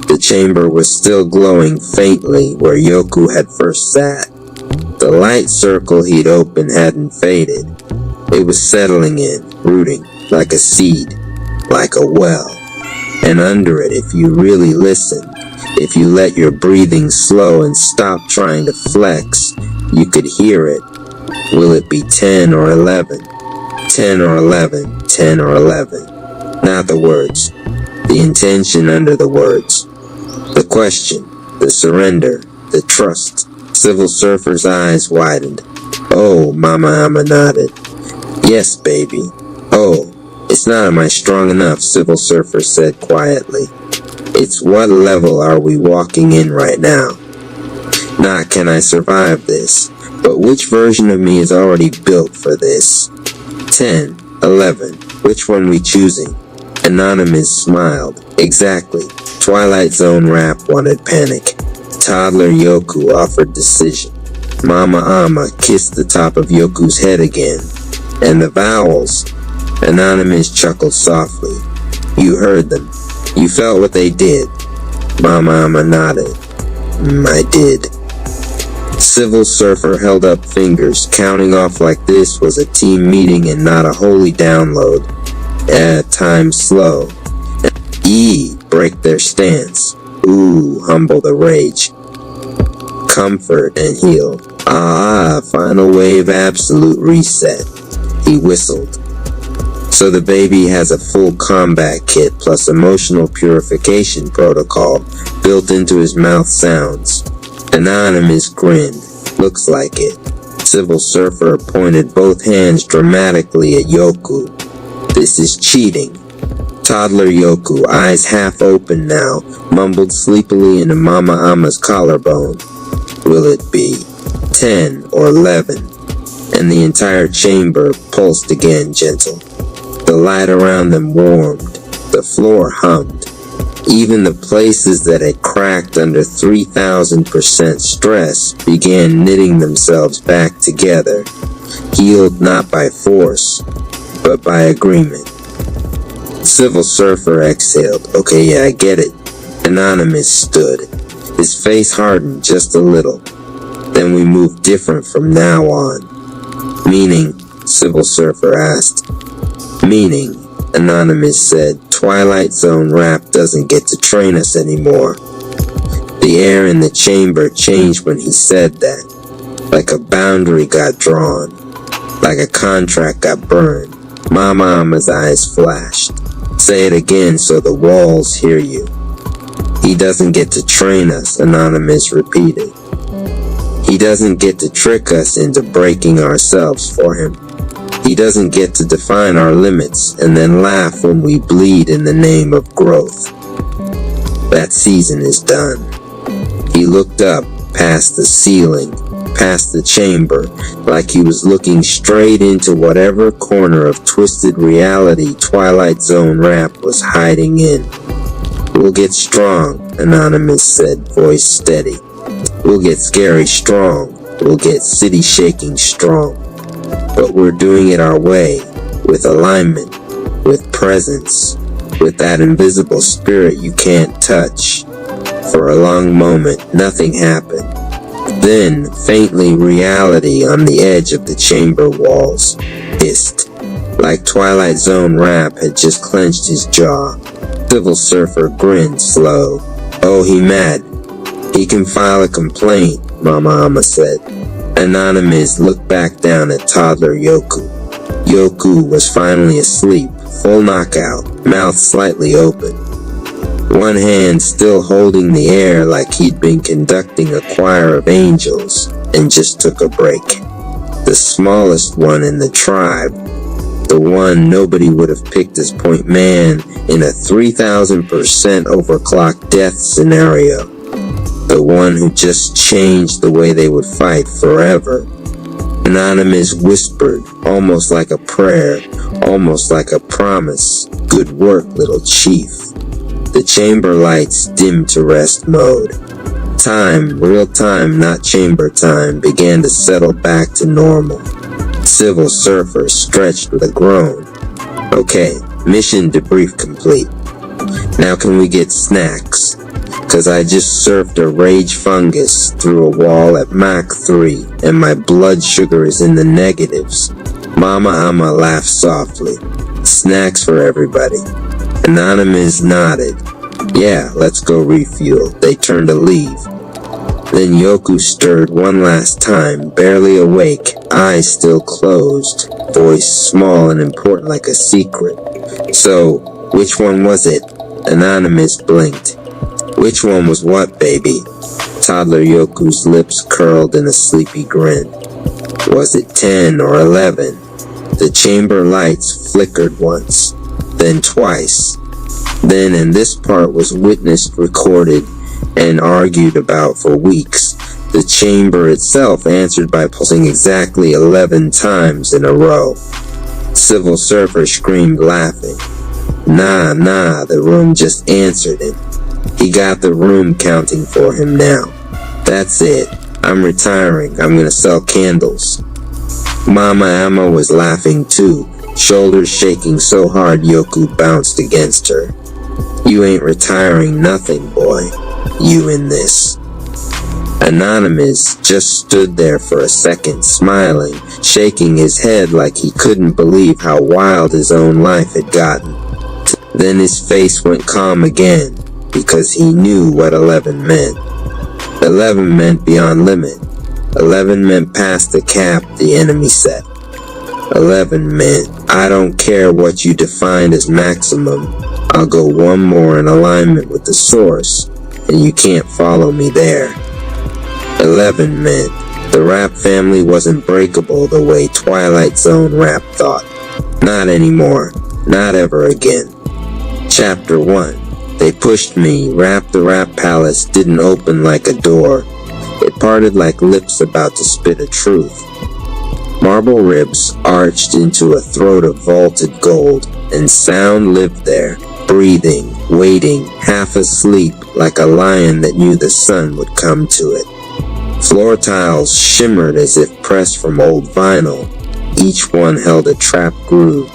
S1: The chamber was still glowing faintly where Yoku had first sat. The light circle he'd opened hadn't faded. It was settling in, rooting, like a seed, like a well. And under it, if you really listen, if you let your breathing slow and stop trying to flex, you could hear it. Will it be 10 or 11? 10 or 11, 10 or 11. Not the words. The intention under the words. The question, the surrender, the trust. Civil Surfer's eyes widened. Oh, Mama Amma nodded. Yes, baby. Oh, it's not am I strong enough, Civil Surfer said quietly. It's what level are we walking in right now? Not can I survive this, but which version of me is already built for this? 10, 11, which one we choosing? Anonymous smiled. Exactly. Twilight Zone rap wanted panic. Toddler Yoku offered decision. Mama Amma kissed the top of Yoku's head again. And the vowels. Anonymous chuckled softly. You heard them. You felt what they did. Mama Amma nodded. I did. Civil Surfer held up fingers, counting off like this was a team meeting and not a holy download. At times slow. E, break their stance. Ooh, humble the rage. Comfort and heal. Ah, final wave absolute reset. He whistled. So the baby has a full combat kit plus emotional purification protocol built into his mouth sounds. Anonymous grinned. Looks like it. Civil Surfer pointed both hands dramatically at Yoku. This is cheating. Toddler Yoku, eyes half open now, mumbled sleepily into Mama Amma's collarbone. Will it be 10 or 11? And the entire chamber pulsed again gentle. The light around them warmed. The floor hummed. Even the places that had cracked under 3,000% stress began knitting themselves back together, healed not by force, but by agreement. Civil Surfer exhaled. Okay, yeah, I get it. Anonymous stood. His face hardened just a little. Then we move different from now on. Meaning, Civil Surfer asked. Meaning, Anonymous said, Twilight Zone rap doesn't get to train us anymore. The air in the chamber changed when he said that. Like a boundary got drawn. Like a contract got burned. Mama Amma's eyes flashed. Say it again so the walls hear you. He doesn't get to train us, Anonymous repeated. He doesn't get to trick us into breaking ourselves for him. He doesn't get to define our limits and then laugh when we bleed in the name of growth. That season is done. He looked up, past the ceiling, past the chamber, like he was looking straight into whatever corner of twisted reality Twilight Zone rap was hiding in. We'll get strong, Anonymous said, voice steady. We'll get scary strong. We'll get city shaking strong. But we're doing it our way, with alignment, with presence, with that invisible spirit you can't touch. For a long moment, nothing happened. Then, faintly, reality on the edge of the chamber walls hissed, like Twilight Zone rap had just clenched his jaw. Civil Surfer grinned slow. Oh, he mad. He can file a complaint, Mama Amma said. Anonymous looked back down at toddler Yoku. Yoku was finally asleep, full knockout, mouth slightly open. one hand still holding the air like he'd been conducting a choir of angels and just took a break. The smallest one in the tribe, the one nobody would have picked as point man in a 3,000% overclocked death scenario. The one who just changed the way they would fight forever. Anonymous whispered, almost like a prayer, almost like a promise. Good work, little chief. The chamber lights dimmed to rest mode. Time, real time, not chamber time, began to settle back to normal. Civil Surfer stretched with a groan. Okay, mission debrief complete. Now can we get snacks? Cause I just surfed a rage fungus through a wall at Mach 3 and my blood sugar is in the negatives. Mama Amma laughed softly. Snacks for everybody. Anonymous nodded. Yeah, let's go refuel. They turned to leave. Then Yoku stirred one last time, barely awake, eyes still closed, voice small and important like a secret. So, which one was it? Anonymous blinked. Which one was what, baby? Toddler Yoku's lips curled in a sleepy grin. Was it 10 or 11? The chamber lights flickered once, then twice. Then, and this part was witnessed, recorded, and argued about for weeks, the chamber itself answered by pulsing exactly 11 times in a row. Civil Surfer screamed laughing. Nah, the room just answered him. He got the room counting for him now. That's it. I'm retiring. I'm gonna sell candles. Mama Amma was laughing too, shoulders shaking so hard Yoku bounced against her. You ain't retiring nothing, boy. You in this. Anonymous just stood there for a second, smiling, shaking his head like he couldn't believe how wild his own life had gotten. Then his face went calm again, because he knew what 11 meant. 11 meant beyond limit. 11 meant past the cap the enemy set. 11 meant, I don't care what you defined as maximum, I'll go one more in alignment with the source, and you can't follow me there. 11 meant, the rap family wasn't breakable the way Twilight Zone rap thought. Not anymore. Not ever again. Chapter 1. They pushed me. The rap palace didn't open like a door. It parted like lips about to spit a truth. Marble ribs arched into a throat of vaulted gold, and sound lived there, breathing, waiting, half asleep like a lion that knew the sun would come to it. Floor tiles shimmered as if pressed from old vinyl. Each one held a trapped groove.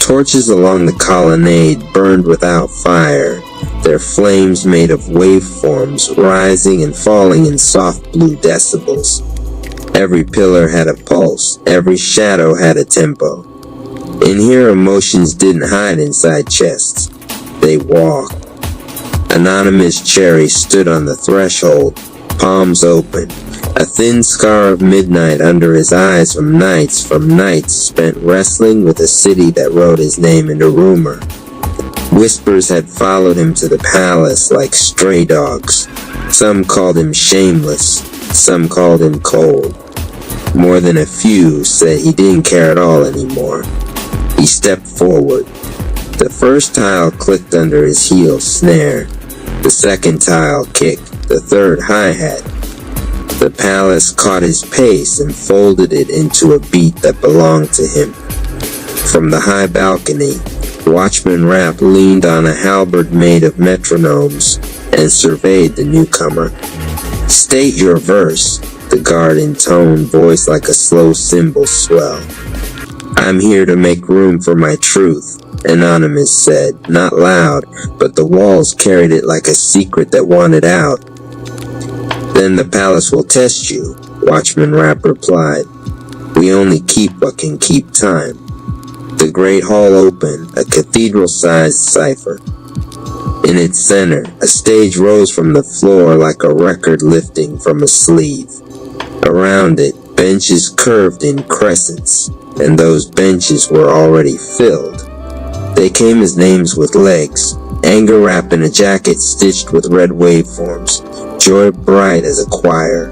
S1: Torches along the colonnade burned without fire, their flames made of waveforms rising and falling in soft blue decibels. Every pillar had a pulse, every shadow had a tempo. In here emotions didn't hide inside chests, they walked. Anonymous Cherry stood on the threshold, palms open, a thin scar of midnight under his eyes from nights spent wrestling with a city that wrote his name into rumor. Whispers had followed him to the palace like stray dogs. Some called him shameless, some called him cold. More than a few said he didn't care at all anymore. He stepped forward. The first tile clicked under his heel snare. The second tile kicked, the third hi-hat. The palace caught his pace and folded it into a beat that belonged to him. From the high balcony, Watchman Rapp leaned on a halberd made of metronomes and surveyed the newcomer. State your verse, the guard intoned, voice like a slow cymbal swell. I'm here to make room for my truth, Anonymous said, not loud, but the walls carried it like a secret that wanted out. Then the palace will test you, Watchman Rapp replied. We only keep what can keep time. The great hall opened, a cathedral-sized cipher. In its center, a stage rose from the floor like a record lifting from a sleeve. Around it, benches curved in crescents, and those benches were already filled. They came as names with legs. Anger Rap in a jacket stitched with red waveforms. Joy bright as a choir.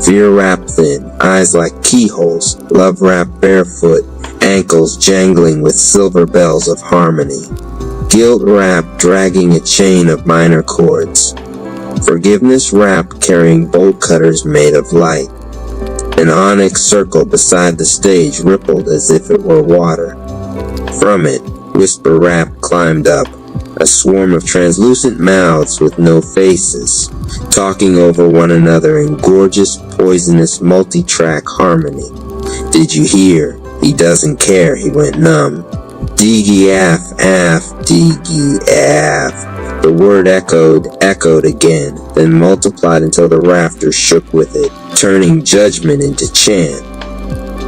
S1: Fear Rap thin, eyes like keyholes. Love Rap barefoot, ankles jangling with silver bells of harmony. Guilt Rap dragging a chain of minor chords. Forgiveness Rap carrying bolt cutters made of light. An onyx circle beside the stage rippled as if it were water. From it, Whisper Rap climbed up, a swarm of translucent mouths with no faces, talking over one another in gorgeous, poisonous, multi-track harmony. Did you hear? He doesn't care, he went numb. Digi af, digi af. The word echoed again, then multiplied until the rafters shook with it, turning judgment into chant.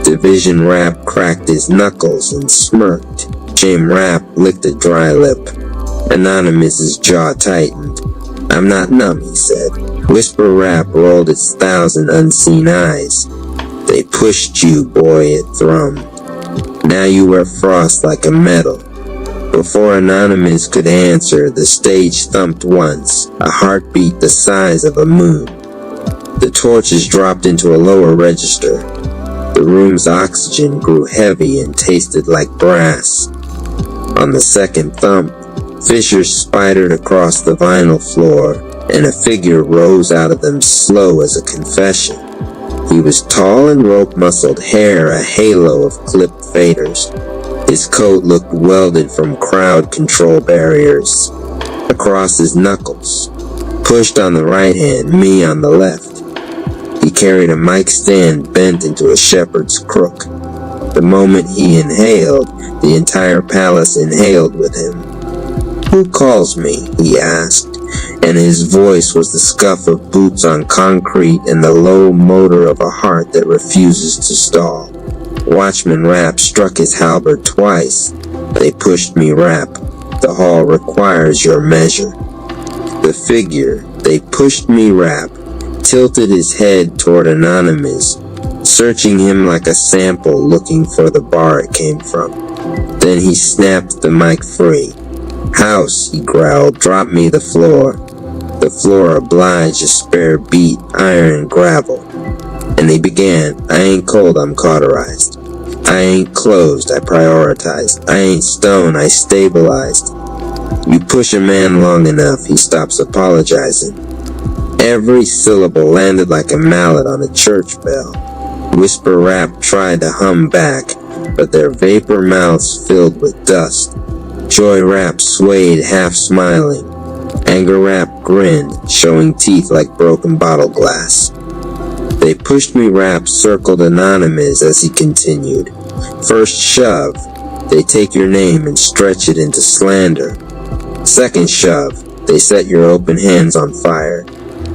S1: Division Rap cracked his knuckles and smirked. Jim Rap licked a dry lip. Anonymous's jaw tightened. I'm not numb, he said. Whisper Rap rolled its 1,000 unseen eyes. They pushed you, boy, it thrummed. Now you wear frost like a medal. Before Anonymous could answer, the stage thumped once, a heartbeat the size of a moon. The torches dropped into a lower register. The room's oxygen grew heavy and tasted like brass. On the second thump, fissures spidered across the vinyl floor, and a figure rose out of them slow as a confession. He was tall and rope-muscled, hair a halo of clipped faders. His coat looked welded from crowd control barriers. Across his knuckles, pushed on the right hand, me on the left. He carried a mic stand bent into a shepherd's crook. The moment he inhaled, the entire palace inhaled with him. Who calls me? He asked, and his voice was the scuff of boots on concrete and the low motor of a heart that refuses to stall. Watchman Rap struck his halberd twice. They pushed me Rap. The hall requires your measure. The figure, they pushed me Rap, tilted his head toward Anonymous, searching him like a sample looking for the bar it came from. Then he snapped the mic free. House, he growled, drop me the floor. The floor obliged a spare beat, iron and gravel. And they began, I ain't cold, I'm cauterized. I ain't closed, I prioritized. I ain't stone, I stabilized. You push a man long enough, he stops apologizing. Every syllable landed like a mallet on a church bell. Whisper Rap tried to hum back, but their vapor mouths filled with dust. Joy Rap swayed, half smiling. Anger Rap grinned, showing teeth like broken bottle glass. They pushed me Rap circled Anonymous as he continued. First shove, they take your name and stretch it into slander. Second shove, they set your open hands on fire.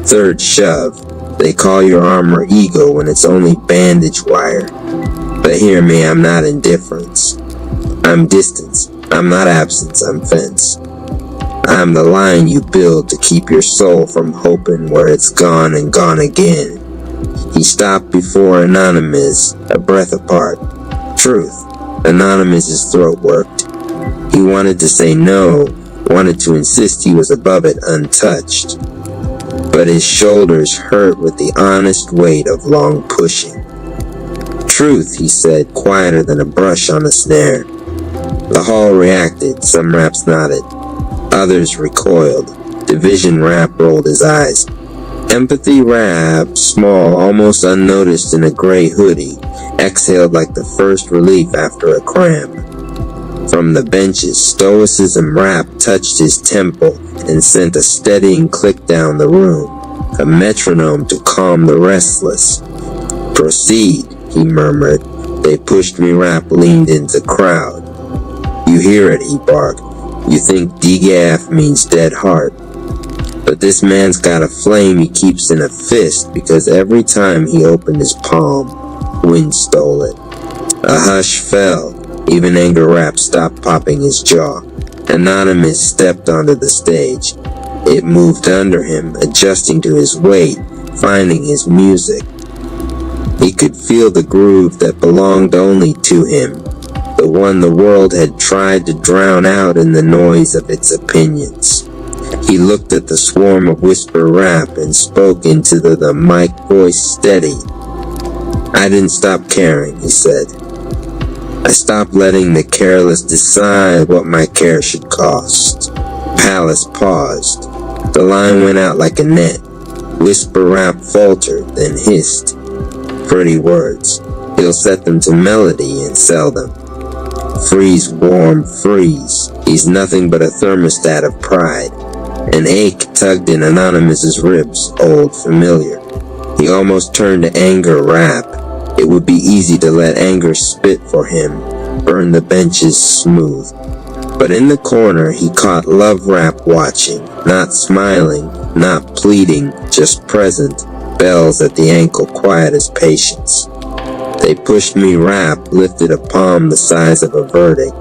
S1: Third shove, they call your armor ego when it's only bandage wire. But hear me, I'm not indifference. I'm distance. I'm not absence, I'm fence. I'm the line you build to keep your soul from hoping where it's gone and gone again. He stopped before Anonymous, a breath apart. Truth. Anonymous's throat worked. He wanted to say no, wanted to insist he was above it untouched. But his shoulders hurt with the honest weight of long pushing. Truth, he said, quieter than a brush on a snare. The hall reacted, some raps nodded. Others recoiled. Division Rap rolled his eyes. Empathy Rap, small, almost unnoticed in a gray hoodie, exhaled like the first relief after a cramp. From the benches, Stoicism Rap touched his temple and sent a steadying click down the room, a metronome to calm the restless. Proceed, he murmured. They pushed me Rap leaned into the crowd. You hear it, he barked. You think DGAF means dead heart. But this man's got a flame he keeps in a fist because every time he opened his palm, wind stole it. A hush fell. Even Anger Rap stopped popping his jaw. Anonymous stepped onto the stage. It moved under him, adjusting to his weight, finding his music. He could feel the groove that belonged only to him. The the one the world had tried to drown out in the noise of its opinions. He looked at the swarm of whisper rap and spoke into the mic voice steady. I didn't stop caring, he said. I stopped letting the careless decide what my care should cost. Palace paused. The line went out like a net. Whisper rap faltered, then hissed. Pretty words. He'll set them to melody and sell them. Freeze, warm, freeze. He's nothing but a thermostat of pride. An ache tugged in Anonymous's ribs, old, familiar. He almost turned to anger rap. It would be easy to let anger spit for him, burn the benches smooth. But in the corner he caught love rap watching, not smiling, not pleading, just present, bells at the ankle quiet as patience. They pushed me rap, lifted a palm the size of a verdict.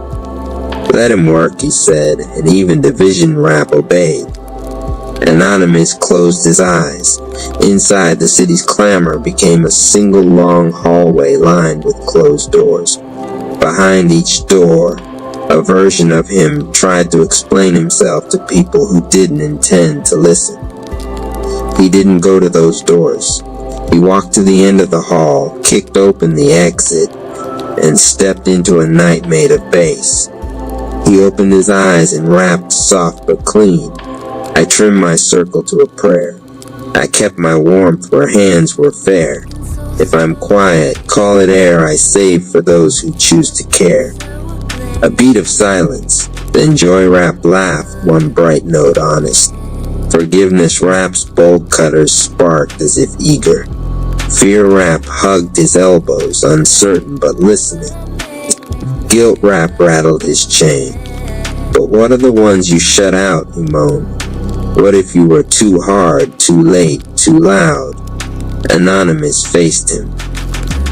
S1: Let him work, he said, and even Division rap obeyed. Anonymous closed his eyes. Inside, the city's clamor became a single long hallway lined with closed doors. Behind each door, a version of him tried to explain himself to people who didn't intend to listen. He didn't go to those doors. He walked to the end of the hall, kicked open the exit, and stepped into a night made of bass. He opened his eyes and rapped soft but clean. I trimmed my circle to a prayer. I kept my warmth where hands were fair. If I'm quiet, call it air I save for those who choose to care. A beat of silence, then joy rap laughed, one bright note honest. Forgiveness rap's bolt cutters sparked as if eager. Fear rap hugged his elbows, uncertain but listening. Guilt rap rattled his chain. But what are the ones you shut out, he moaned. What if you were too hard, too late, too loud? Anonymous faced him.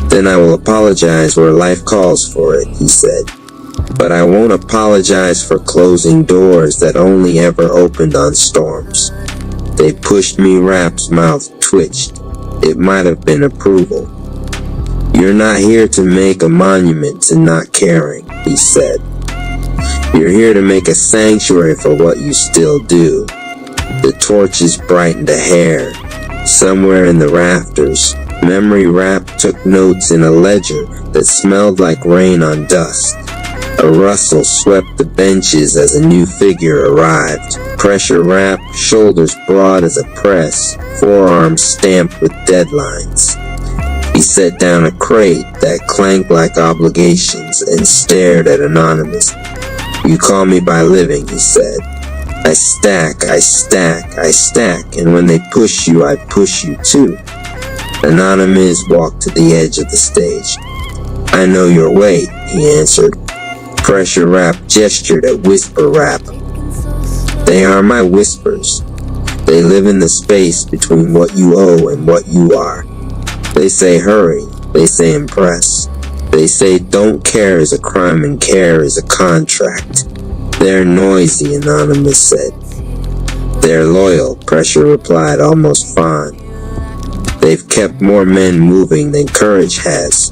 S1: Then I will apologize where life calls for it, he said. But I won't apologize for closing doors that only ever opened on storms. They pushed me, rap's mouth twitched. It might have been approval. You're not here to make a monument to not caring, he said. You're here to make a sanctuary for what you still do. The torches brightened a hair. Somewhere in the rafters, memory rap took notes in a ledger that smelled like rain on dust. A rustle swept the benches as a new figure arrived. Pressure rap, shoulders broad as a press, forearms stamped with deadlines. He set down a crate that clanked like obligations and stared at Anonymous. You call me by living, he said. I stack, I stack, I stack, and when they push you, I push you too. Anonymous walked to the edge of the stage. I know your weight, he answered. Pressure rap gestured at whisper rap. They are my whispers. They live in the space between what you owe and what you are. They say hurry, they say impress. They say don't care is a crime and care is a contract. They're noisy, Anonymous said. They're loyal, Pressure replied, almost fond. They've kept more men moving than courage has.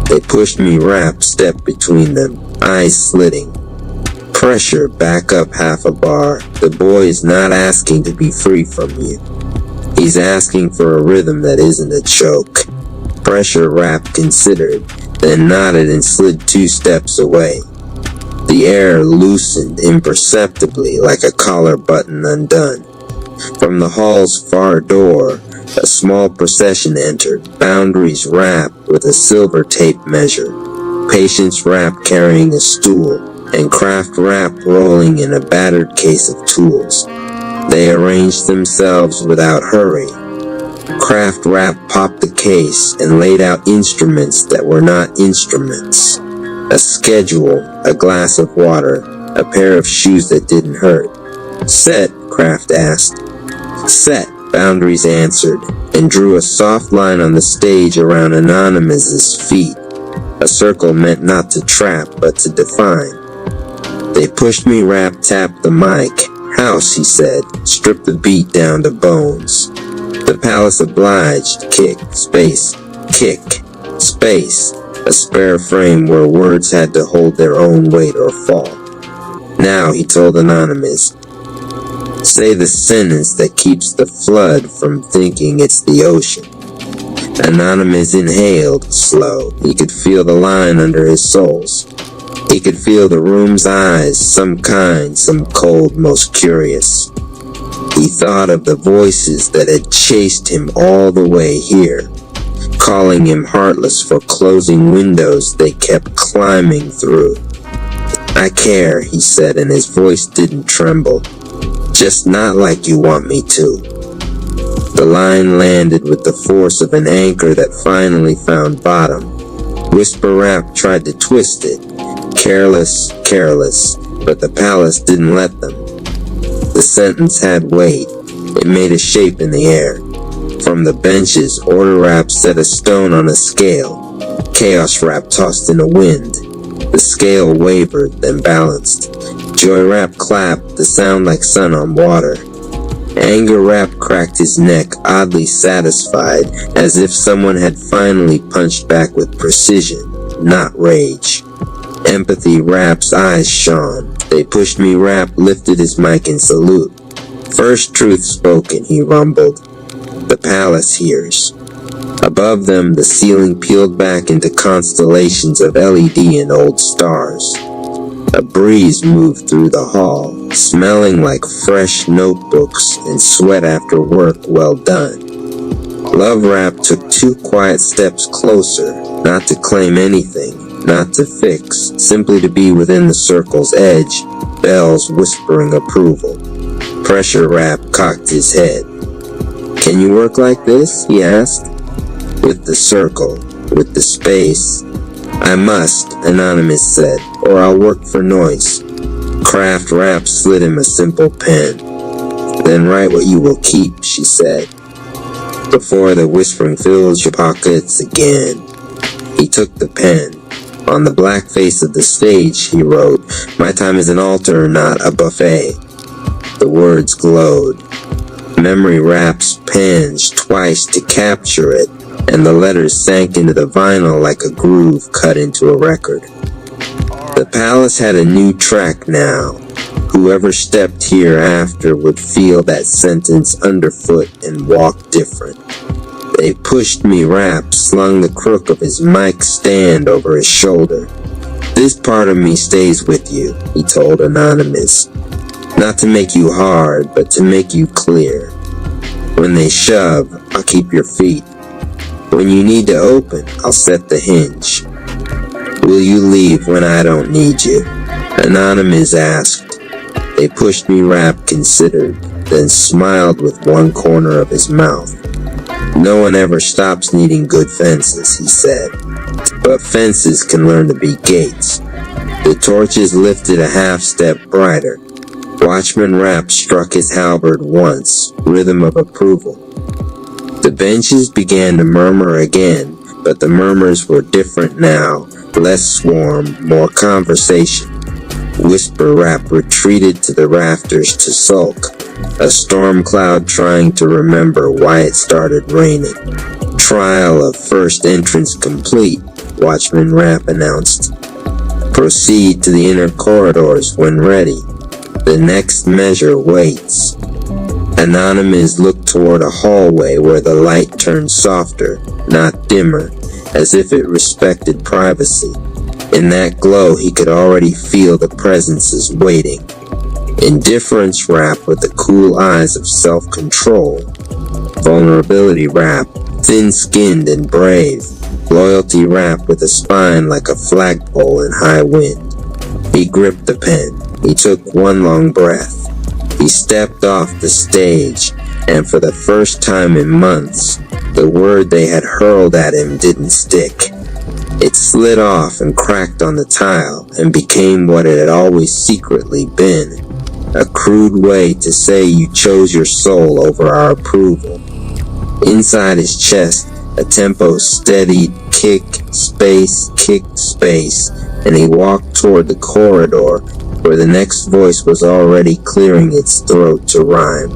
S1: They pushed me rap, stepped between them, eyes slitting. Pressure, back up half a bar. The boy is not asking to be free from you. He's asking for a rhythm that isn't a choke. Pressure rap considered, then nodded and slid 2 steps away. The air loosened imperceptibly like a collar button undone. From the hall's far door, a small procession entered, boundaries wrapped with a silver tape measure, patience rap carrying a stool, and craft rap rolling in a battered case of tools. They arranged themselves without hurry. Craft rap popped the case and laid out instruments that were not instruments. A schedule, a glass of water, a pair of shoes that didn't hurt. Set, Craft asked. Set, Boundaries answered, and drew a soft line on the stage around Anonymous's feet. A circle meant not to trap, but to define. They pushed me rap, tapped the mic. House, he said, stripped the beat down to bones. The palace obliged, kick, space, a spare frame where words had to hold their own weight or fall. Now, he told Anonymous, say the sentence that keeps the flood from thinking it's the ocean. Anonymous inhaled, slow. He could feel the line under his soles. He could feel the room's eyes, some kind, some cold, most curious. He thought of the voices that had chased him all the way here, calling him heartless for closing windows they kept climbing through. I care, he said, and his voice didn't tremble. Just not like you want me to. The line landed with the force of an anchor that finally found bottom. Whisper Rap tried to twist it. Careless, careless, but the palace didn't let them. The sentence had weight. It made a shape in the air. From the benches, Order Rap set a stone on a scale. Chaos Rap tossed in a wind. The scale wavered, then balanced. Joy Rap clapped, the sound like sun on water. Anger Rap cracked his neck, oddly satisfied, as if someone had finally punched back with precision, not rage. Empathy Rap's eyes shone. They pushed me. Rap lifted his mic in salute. First truth spoken, he rumbled. The palace hears. Above them, the ceiling peeled back into constellations of LED and old stars. A breeze moved through the hall, smelling like fresh notebooks and sweat after work well done. Love Rap took 2 quiet steps closer, not to claim anything, not to fix, simply to be within the circle's edge, bells whispering approval. Pressure Rap cocked his head. Can you work like this? He asked. With the circle, with the space. I must, Anonymous said, or I'll work for noise. Craft Rap slid him a simple pen. Then write what you will keep, she said, before the whispering fills your pockets again. He took the pen. On the black face of the stage, he wrote, my time is an altar, not a buffet. The words glowed. Memory Rap's pans twice to capture it, and the letters sank into the vinyl like a groove cut into a record. The palace had a new track now. Whoever stepped here after would feel that sentence underfoot and walk different. They pushed me. Rap slung the crook of his mic stand over his shoulder. This part of me stays with you, he told Anonymous. Not to make you hard, but to make you clear. When they shove, I'll keep your feet. When you need to open, I'll set the hinge. Will you leave when I don't need you? Anonymous asked. They pushed me. Rap considered, then smiled with one corner of his mouth. No one ever stops needing good fences, he said. But fences can learn to be gates. The torches lifted a half step brighter. Watchman Rap struck his halberd once, rhythm of approval. The benches began to murmur again, but the murmurs were different now, less swarm, more conversation. Whisper Rap retreated to the rafters to sulk, a storm cloud trying to remember why it started raining. Trial of first entrance complete, Watchman Rap announced. Proceed to the inner corridors when ready. The next measure waits. Anonymous looked toward a hallway where the light turned softer, not dimmer, as if it respected privacy. In that glow, he could already feel the presences waiting. Indifference Rap with the cool eyes of self-control. Vulnerability Rap, thin-skinned and brave. Loyalty Rap with a spine like a flagpole in high wind. He gripped the pen. He took one long breath. He stepped off the stage, and for the first time in months, the word they had hurled at him didn't stick. It slid off and cracked on the tile and became what it had always secretly been. A crude way to say you chose your soul over our approval. Inside his chest, a tempo steadied, kick, space, and he walked toward the corridor where the next voice was already clearing its throat to rhyme.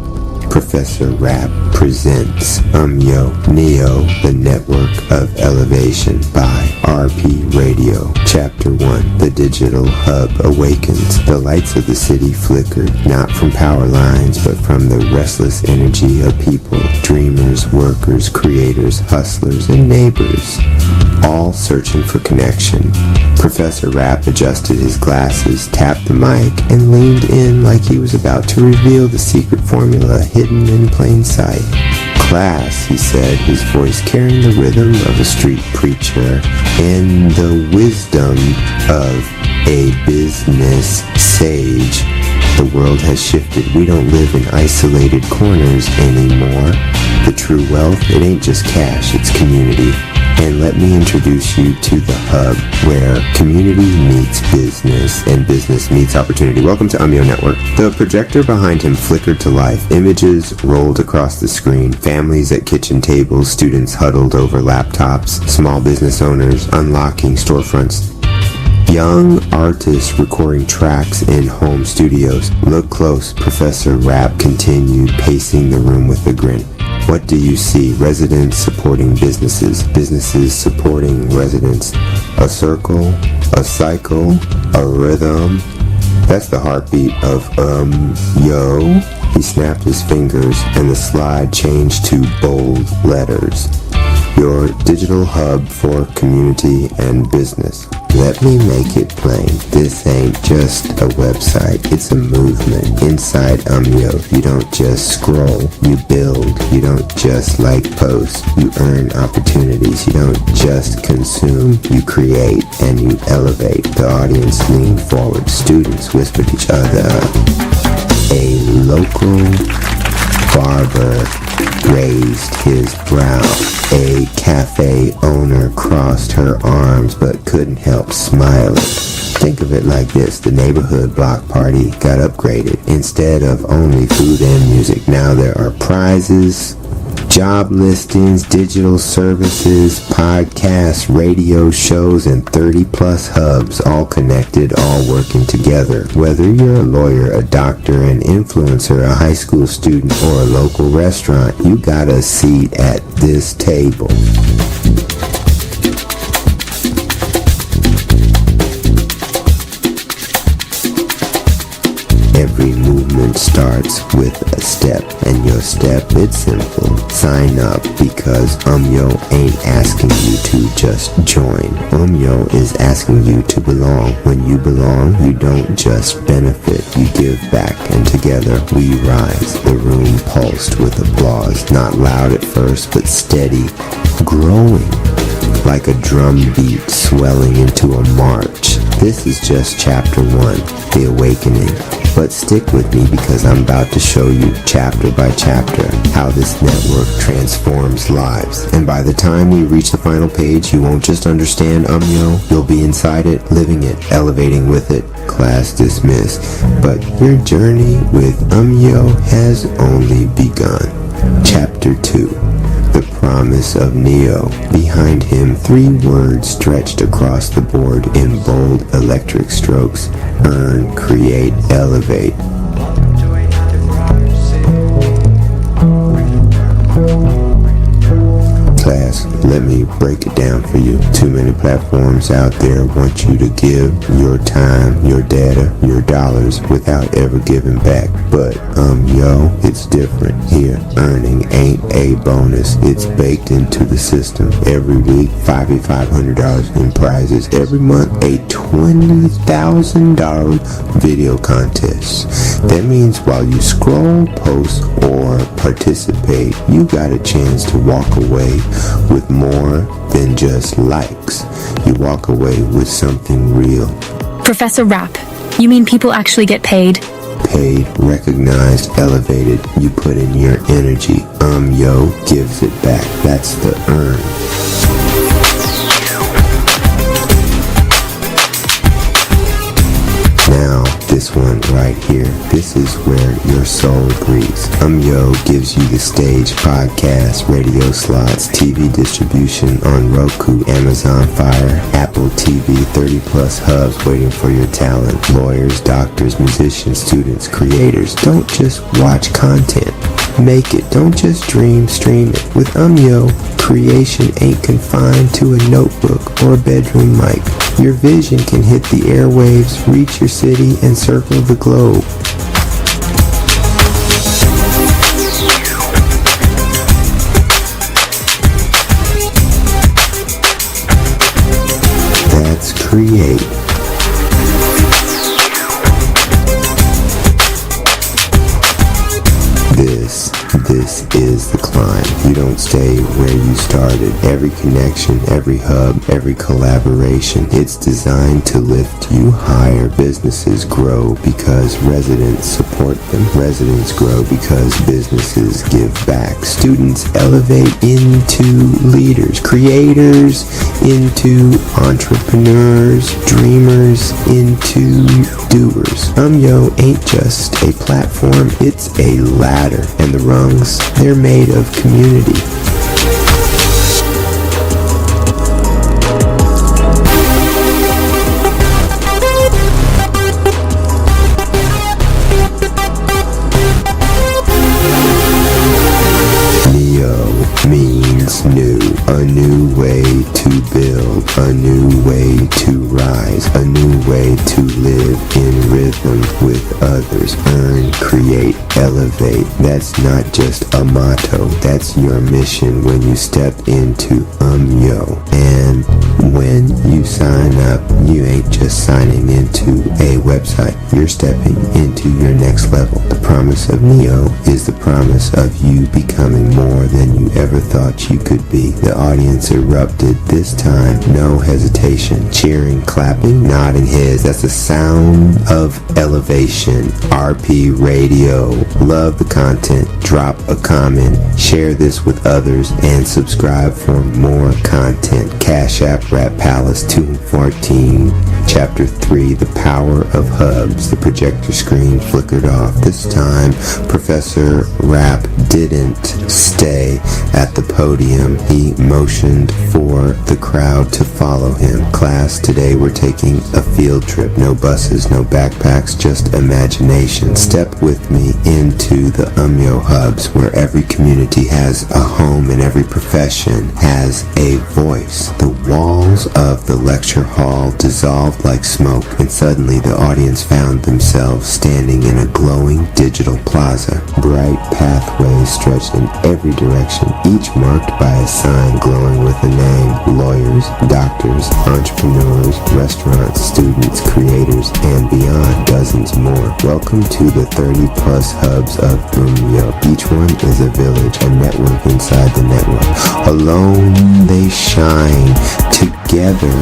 S8: Professor Rap presents Yo Neo, the Network of Elevation by RP Radio. Chapter 1, The Digital Hub Awakens. The lights of the city flickered, not from power lines, but from the restless energy of people, dreamers, workers, creators, hustlers, and neighbors, all searching for connection. Professor Rap adjusted his glasses, tapped the mic, and leaned in like he was about to reveal the secret formula hidden in plain sight. Class, he said, his voice carrying the rhythm of a street preacher and the wisdom of a business sage. The world has shifted. We don't live in isolated corners anymore. The true wealth, it ain't just cash, it's community. And let me introduce you to the hub where community meets business and business meets opportunity. Welcome to Yo Network. The projector behind him flickered to life. Images rolled across the screen. Families at kitchen tables, students huddled over laptops, small business owners unlocking storefronts. Young artists recording tracks in home studios. Look close, Professor Rap continued, pacing the room with a grin. What do you see? Residents supporting businesses, businesses supporting residents. A circle, a cycle, a rhythm. That's the heartbeat of yo. He snapped his fingers and the slide changed to bold letters. Your digital hub for community and business. Let me make it plain. This ain't just a website. It's a movement. Inside Yo, you don't just scroll. You build. You don't just like posts. You earn opportunities. You don't just consume. You create and you elevate. The audience leaned forward. Students whispered each other. A local barber raised his brow. A cafe owner crossed her arms but couldn't help smiling. Think of it like this. The neighborhood block party got upgraded. Instead of only food and music, now there are prizes, job listings, digital services, podcasts, radio shows, and 30 plus hubs, all connected, all working together. Whether you're a lawyer, a doctor, an influencer, a high school student, or a local restaurant, you got a seat at this table. Every movement starts with a step, and your step, it's simple. Sign up, because Yo ain't asking you to just join. Yo is asking you to belong. When you belong, you don't just benefit, you give back, and together we rise. The room pulsed with applause, not loud at first, but steady, growing, like a drum beat swelling into a march. This is just chapter 1, the awakening. But stick with me because I'm about to show you chapter by chapter how this network transforms lives. And by the time we reach the final page, you won't just understand Yo, you'll be inside it, living it, elevating with it. Class dismissed. But your journey with Yo has only begun. Chapter 2. The promise of Neo. Behind him, 3 words stretched across the board in bold electric strokes. Earn, create, elevate. Class, let me break it down for you. Too many platforms out there want you to give your time, your data, your dollars without ever giving back. But Yo, it's different. Here, earning ain't a bonus. It's baked into the system. Every week, $5,500 in prizes. Every month, a $20,000 video contest. That means while you scroll, post, or participate, you got a chance to walk away with more than just likes. You walk away with something real.
S11: Professor Rap, you mean people actually get paid?
S8: Paid, recognized, elevated. You put in your energy. Yo gives it back. That's the earn. Now, this one right here, this is where your soul breathes. Yo gives you the stage, podcast, radio slots, TV distribution on Roku, Amazon Fire, Apple TV, 30 plus hubs waiting for your talent. Lawyers, doctors, musicians, students, creators. Don't just watch content. Make it, don't just dream, stream it. With Umyo, creation ain't confined to a notebook or a bedroom mic. Your vision can hit the airwaves, reach your city, and circle the globe. That's create. This is the climb. You don't stay where you started. Every connection, every hub, every collaboration, it's designed to lift you higher. Businesses grow because residents support them. Residents grow because businesses give back. Students elevate into leaders. Creators into entrepreneurs. Dreamers into doers. Umyo ain't just a platform, it's a ladder. And the rungs, they're made of community. Neo means new, a new way to build, a new way to rise, a new way to live in rhythm with others. Earn, create, elevate. That's not just a motto, that's your mission when you step into Umyo. And when you sign up, you ain't just signing into a website, you're stepping into your next level. The promise of Neo is the promise of you becoming more than you ever thought you could be. The audience erupted this time, no hesitation. Cheering, clapping, nodding heads, that's the sound of elevation. RP Radio. Love the content, drop a comment, share this with others, and subscribe for more content. Cash App Rap Palace 214, Chapter 3, The Power of Hubs. The projector screen flickered off. This time, Professor Rap didn't stay at the podium. He motioned for the crowd to follow him. Class, today we're taking a field trip. No buses, no backpacks, just imagination. Step with me into the Umyo Hubs, where every community has a home and every profession has a voice. The walls of the lecture hall dissolved like smoke, and suddenly the audience found themselves standing in a glowing digital plaza. Bright pathways stretched in every direction, each marked by a sign glowing with a name. Lawyers, doctors, entrepreneurs, restaurants, students, creators, and beyond, dozens more. Welcome to the 30-plus hubs of Umyo. Each one is a village, a network inside the network. Alone they shine, together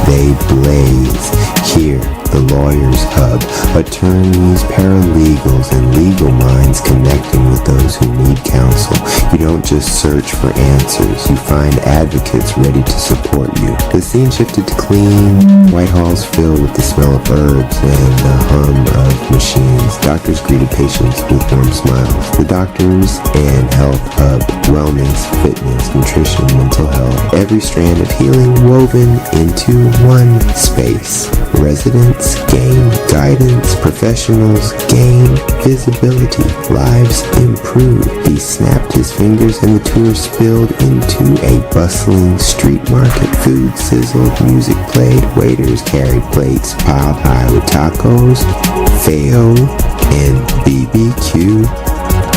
S8: they blaze. Here, the Lawyers Hub, attorneys, paralegals, and legal minds connecting with those who need counsel. You don't just search for answers, you find advocates ready to support you. The scene shifted to clean, white halls filled with the smell of herbs and the hum of machines. Doctors greeted patients with warm smiles. The Doctors and Health Hub, wellness, fitness, nutrition, mental health, every strand of healing woven into one space. Residents gain guidance, professionals gain visibility, lives improve. He snapped his fingers and the tour spilled into a bustling street market. Food sizzled, music played, waiters carried plates piled high with tacos, feo, and BBQ.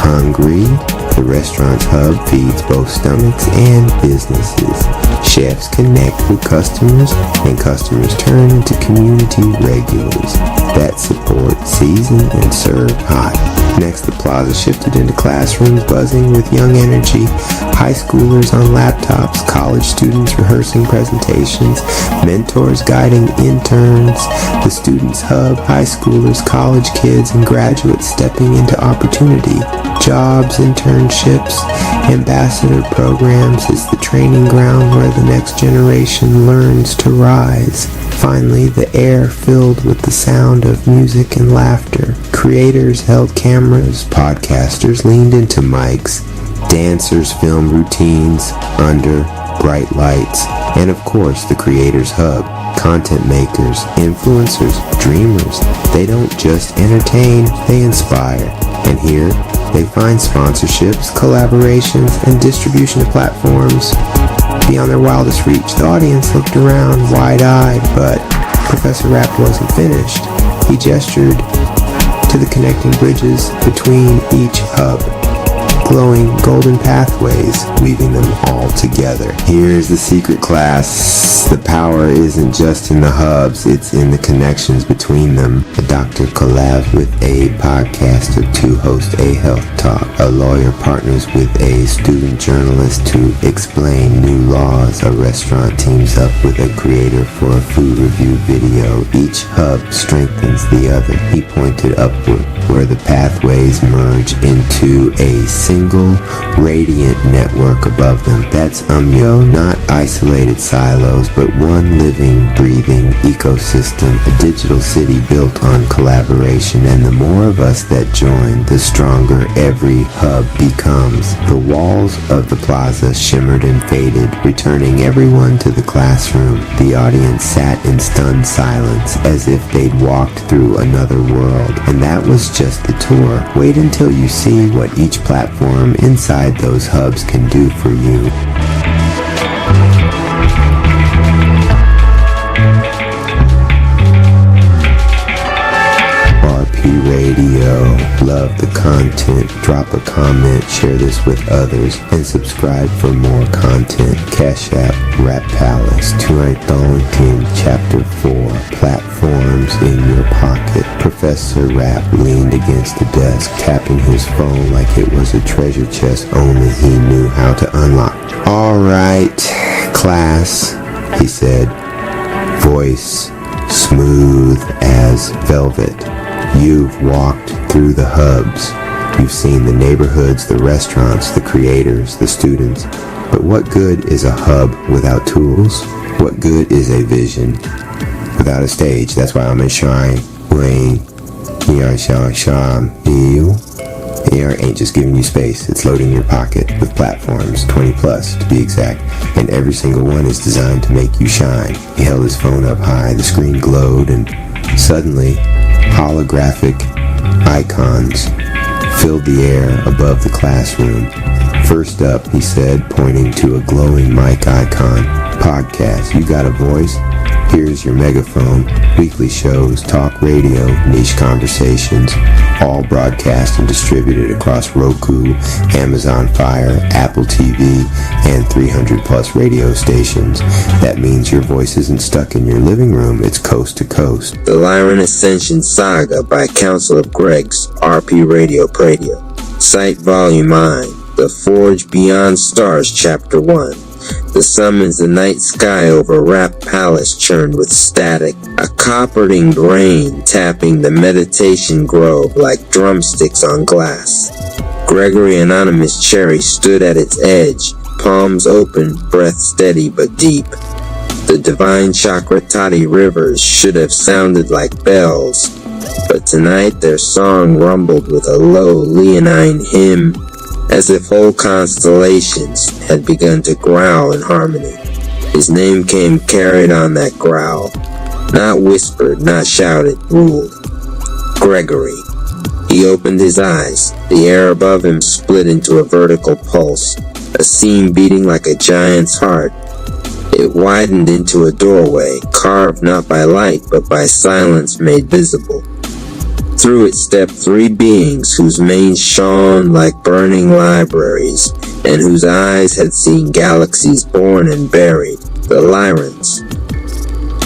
S8: Hungry, the restaurant's hub feeds both stomachs and businesses. Chefs connect with customers, and customers turn into community regulars that support, season, and serve hot. Next, the plaza shifted into classrooms buzzing with young energy, high schoolers on laptops, college students rehearsing presentations, mentors guiding interns, the Students Hub, high schoolers, college kids, and graduates stepping into opportunity. Jobs, internships, ambassador programs is the training ground where the next generation learns to rise. Finally, the air filled with the sound of music and laughter. Creators held cameras, podcasters leaned into mics, dancers filmed routines under bright lights, and of course the Creators Hub. Content makers, influencers, dreamers, they don't just entertain, they inspire. And here, They find sponsorships, collaborations, and distribution platforms beyond their wildest reach. The audience looked around wide-eyed, but Professor Rapp wasn't finished. He gestured to the connecting bridges between each hub, glowing golden pathways, weaving them all together. Here's the secret, class. The power isn't just in the hubs, it's in the connections between them. A doctor collabs with a podcaster to host a health talk. A lawyer partners with a student journalist to explain new laws. A restaurant teams up with a creator for a food review video. Each hub strengthens the other. He pointed upward, where the pathways merge into a single radiant network above them. That's not isolated silos, but one living, breathing ecosystem, a digital city built on collaboration. And the more of us that join, the stronger every hub becomes. The walls of the plaza shimmered and faded, returning everyone to the classroom. The audience sat in stunned silence, as if they'd walked through another world. And that was just the tour. Wait until you see what each platform inside those hubs can do for you. Radio. Love the content. Drop a comment, share this with others, and subscribe for more content. Cash App, Rap Palace, Team Chapter 4. Platforms in your pocket. Professor Rapp leaned against the desk, tapping his phone like it was a treasure chest only he knew how to unlock. All right, class, he said, voice smooth as velvet. You've walked through the hubs. You've seen the neighborhoods, the restaurants, the creators, the students. But what good is a hub without tools? What good is a vision without a stage? That's why I'm in Shrine. AR ain't just giving you space. It's loading your pocket with platforms, 20 plus to be exact. And every single one is designed to make you shine. He held his phone up high. The screen glowed, and suddenly holographic icons filled the air above the classroom. First up, he said, pointing to a glowing mic icon. Podcast. You got a voice? Here's your megaphone. Weekly shows, talk radio, niche conversations, all broadcast and distributed across Roku, Amazon Fire, Apple TV, and 300 plus radio stations. That means your voice isn't stuck in your living room, it's coast to coast.
S1: The Lyran Ascension Saga by Council of Gregs, RP Radio Pradio. Site Volume 9, The Forge Beyond Stars Chapter 1. The summons the night sky over Rap Palace churned with static, a copper-tinged rain tapping the meditation grove like drumsticks on glass. Gregory Anonymous Cherry stood at its edge, palms open, breath steady but deep. The divine Chakratati rivers should have sounded like bells, but tonight their song rumbled with a low leonine hymn, as if whole constellations had begun to growl in harmony. His name came carried on that growl, not whispered, not shouted, ruled. Gregory. He opened his eyes. The air above him split into a vertical pulse, a seam beating like a giant's heart. It widened into a doorway, carved not by light, but by silence made visible. Through it stepped three beings whose manes shone like burning libraries, and whose eyes had seen galaxies born and buried, the Lyrans.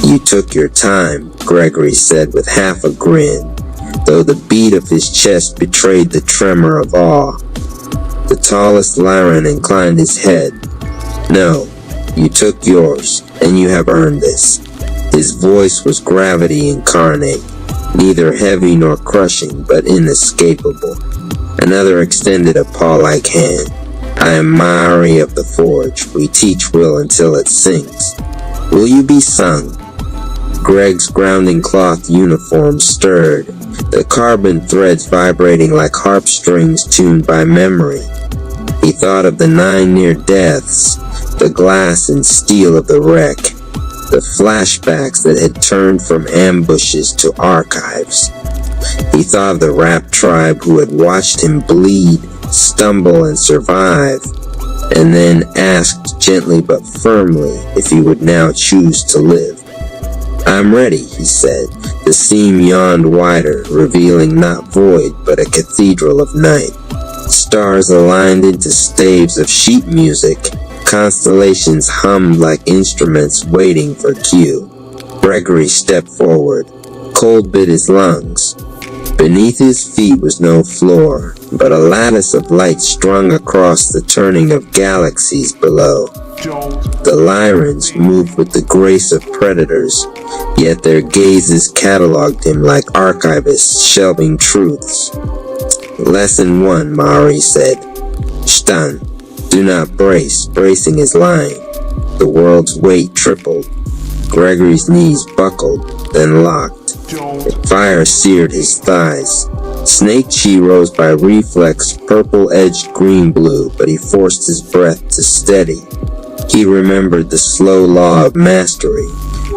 S1: You took your time, Gregory said with half a grin, though the beat of his chest betrayed the tremor of awe. The tallest Lyran inclined his head. No, you took yours, and you have earned this. His voice was gravity incarnate, neither heavy nor crushing, but inescapable. Another extended a paw-like hand. I am Mari of the Forge. We teach will until it sings. Will you be sung? Greg's grounding cloth uniform stirred, the carbon threads vibrating like harp strings tuned by memory. He thought of the 9 near deaths, the glass and steel of the wreck, the flashbacks that had turned from ambushes to archives. He thought of the rap tribe who had watched him bleed, stumble, and survive, and then asked gently but firmly if he would now choose to live. "I'm ready," he said. The seam yawned wider, revealing not void but a cathedral of night. Stars aligned into staves of sheet music. Constellations hummed like instruments waiting for cue. Gregory stepped forward. Cold bit his lungs. Beneath his feet was no floor, but a lattice of light strung across the turning of galaxies below. The Lyrans moved with the grace of predators, yet their gazes cataloged him like archivists shelving truths. "Lesson 1, Mari said. Stan, do not brace. Bracing is lying." The world's weight tripled. Gregory's knees buckled, then locked. Fire seared his thighs. Snake chi rose by reflex, purple-edged green-blue, but he forced his breath to steady. He remembered the slow law of mastery.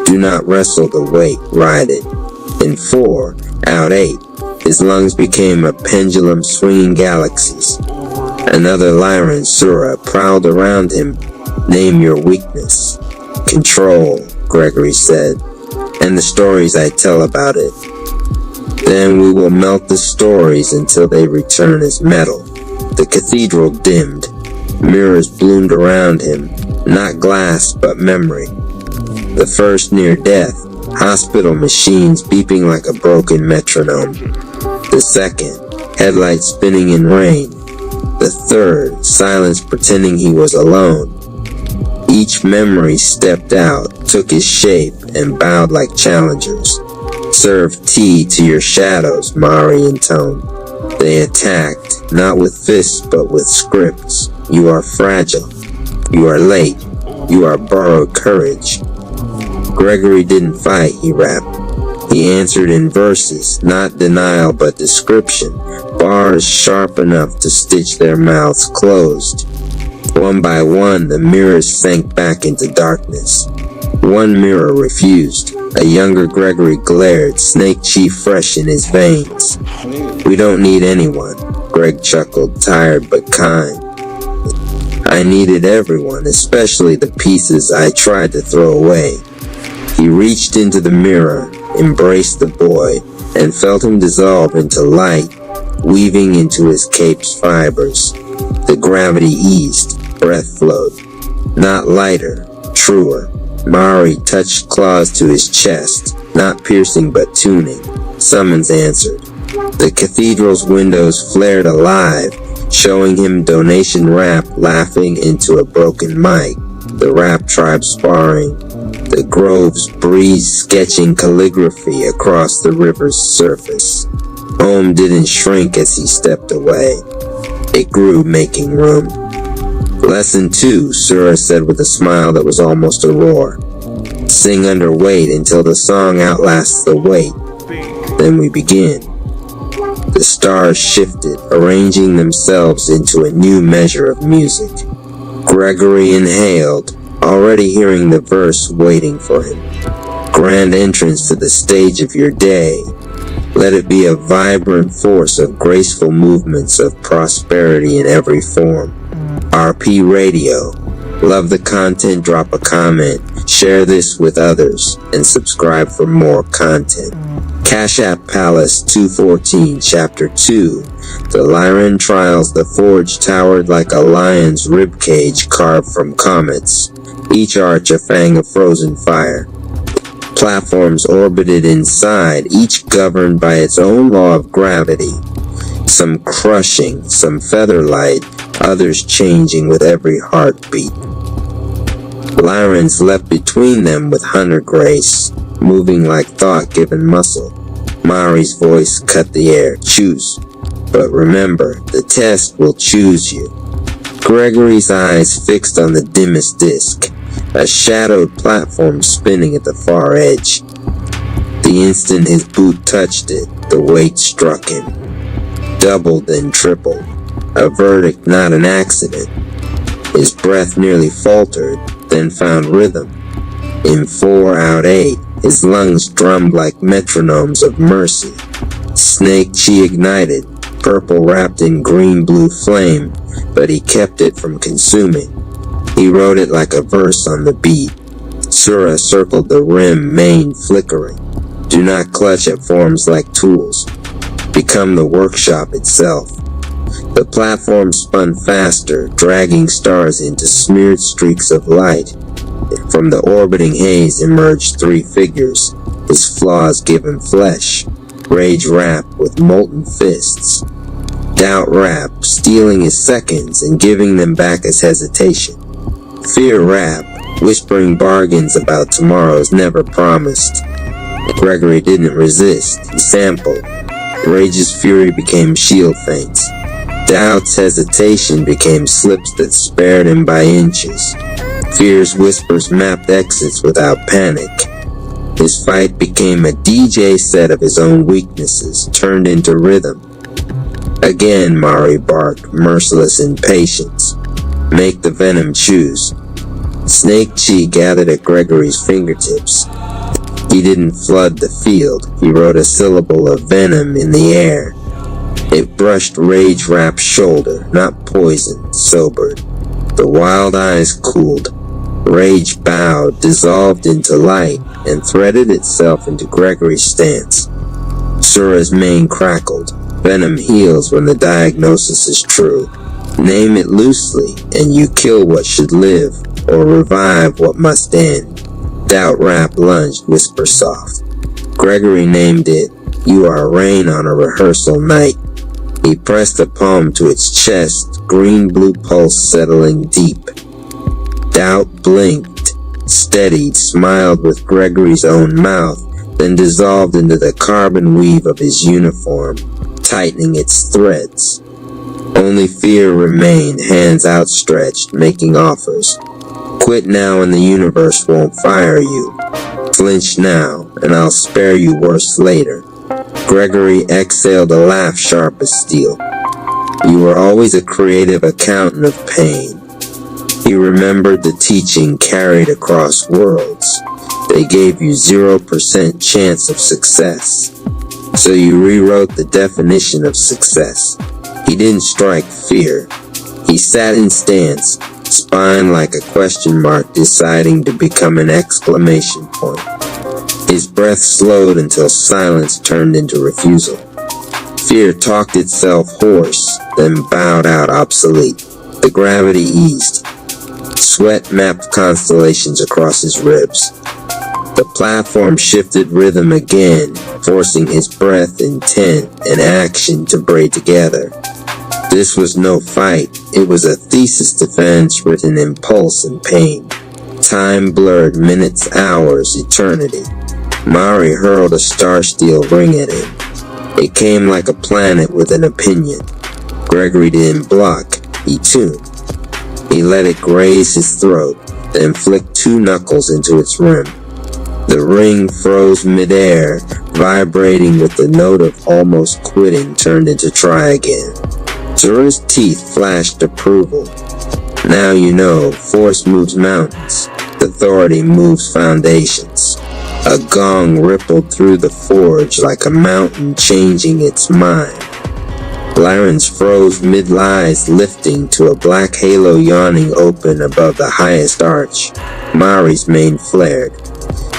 S1: Do not wrestle the weight, ride it. In 4, out 8, his lungs became a pendulum swinging galaxies. Another Lyran Sura prowled around him. "Name your weakness." "Control," Gregory said, "and the stories I tell about it. Then we will melt the stories until they return as metal." The cathedral dimmed. Mirrors bloomed around him, not glass but memory. The first near death, hospital machines beeping like a broken metronome. The second, headlights spinning in rain. The third, silence pretending he was alone. Each memory stepped out, took his shape, and bowed like challengers. "Serve tea to your shadows," Mari intoned. They attacked, not with fists but with scripts. "You are fragile. You are late. You are borrowed courage." Gregory didn't fight, he rapped. He answered in verses, not denial but description, bars sharp enough to stitch their mouths closed. One by one, the mirrors sank back into darkness. One mirror refused. A younger Gregory glared, snake chi fresh in his veins. "We don't need anyone," Greg chuckled, tired but kind. "I needed everyone, especially the pieces I tried to throw away." He reached into the mirror, embraced the boy, and felt him dissolve into light, weaving into his cape's fibers. The gravity eased, breath flowed. Not lighter, truer. Mari touched claws to his chest, not piercing but tuning. Summons answered. The cathedral's windows flared alive, showing him donation rap laughing into a broken mic. The rap tribe sparring. The grove's breeze sketching calligraphy across the river's surface. Home didn't shrink as he stepped away. It grew, making room. "Lesson 2, Sura said with a smile that was almost a roar. "Sing under weight until the song outlasts the weight. Then we begin." The stars shifted, arranging themselves into a new measure of music. Gregory inhaled, already hearing the verse waiting for him. "Grand entrance to the stage of your day. Let it be a vibrant force of graceful movements of prosperity in every form. RP Radio. Love the content, drop a comment, share this with others, and subscribe for more content." Cash App Palace 214 Chapter 2. The Lyran Trials. The forge towered like a lion's ribcage carved from comets, each arch a fang of frozen fire. Platforms orbited inside, each governed by its own law of gravity. Some crushing, some feather-light, others changing with every heartbeat. Lyrans leapt between them with hunter grace, moving like thought-given muscle. Mari's voice cut the air. "Choose. But remember, the test will choose you." Gregory's eyes fixed on the dimmest disk, a shadowed platform spinning at the far edge. The instant his boot touched it, the weight struck him. Doubled then tripled. A verdict, not an accident. His breath nearly faltered, then found rhythm. In 4 out 8, his lungs drummed like metronomes of mercy. Snake Chi ignited, purple wrapped in green-blue flame, but he kept it from consuming. He wrote it like a verse on the beat. Sura circled the rim, mane flickering. Do not clutch at forms like tools. Become the workshop itself. The platform spun faster, dragging stars into smeared streaks of light. From the orbiting haze emerged three figures, his flaws given flesh. Rage Rap with molten fists. Doubt Rap, stealing his seconds and giving them back as hesitation. Fear Rap, whispering bargains about tomorrows never promised. Gregory didn't resist, he sampled. Rage's fury became shield feints. Doubt's hesitation became slips that spared him by inches. Fear's whispers mapped exits without panic. His fight became a DJ set of his own weaknesses, turned into rhythm. Again, Mari barked, merciless impatience. Make the venom choose. Snake Chi gathered at Gregory's fingertips. He didn't flood the field. He wrote a syllable of venom in the air. It brushed Rage Rap's shoulder, not poison, sobered. The wild eyes cooled. Rage bowed, dissolved into light, and threaded itself into Gregory's stance. Sura's mane crackled. Venom heals when the diagnosis is true. Name it loosely, and you kill what should live, or revive what must end. Doubt Rap lunged, whisper soft. Gregory named it, You Are Rain on a Rehearsal Night. He pressed a palm to its chest, green-blue pulse settling deep. Doubt blinked, steadied, smiled with Gregory's own mouth, then dissolved into the carbon weave of his uniform, tightening its threads. Only Fear remained, hands outstretched, making offers. Quit now and the universe won't fire you. Flinch now, and I'll spare you worse later. Gregory exhaled a laugh sharp as steel. You were always a creative accountant of pain. He remembered the teaching carried across worlds. They gave you 0% chance of success. So you rewrote the definition of success. He didn't strike fear. He sat in stance, spine like a question mark deciding to become an exclamation point. His breath slowed until silence turned into refusal. Fear talked itself hoarse, then bowed out obsolete. The gravity eased. Sweat mapped constellations across his ribs. The platform shifted rhythm again, forcing his breath, intent, and action to braid together. This was no fight. It was a thesis defense written in pulse and pain. Time blurred, minutes, hours, eternity. Mari hurled a star steel ring at him. It came like a planet with an opinion. Gregory didn't block. He tuned. He let it graze his throat, then flicked two knuckles into its rim. The ring froze midair, vibrating with the note of almost quitting turned into try again. Zura's teeth flashed approval. Now you know, force moves mountains. Authority moves foundations. A gong rippled through the forge like a mountain changing its mind. Laren's froze mid-lies, lifting to a black halo yawning open above the highest arch. Mari's mane flared.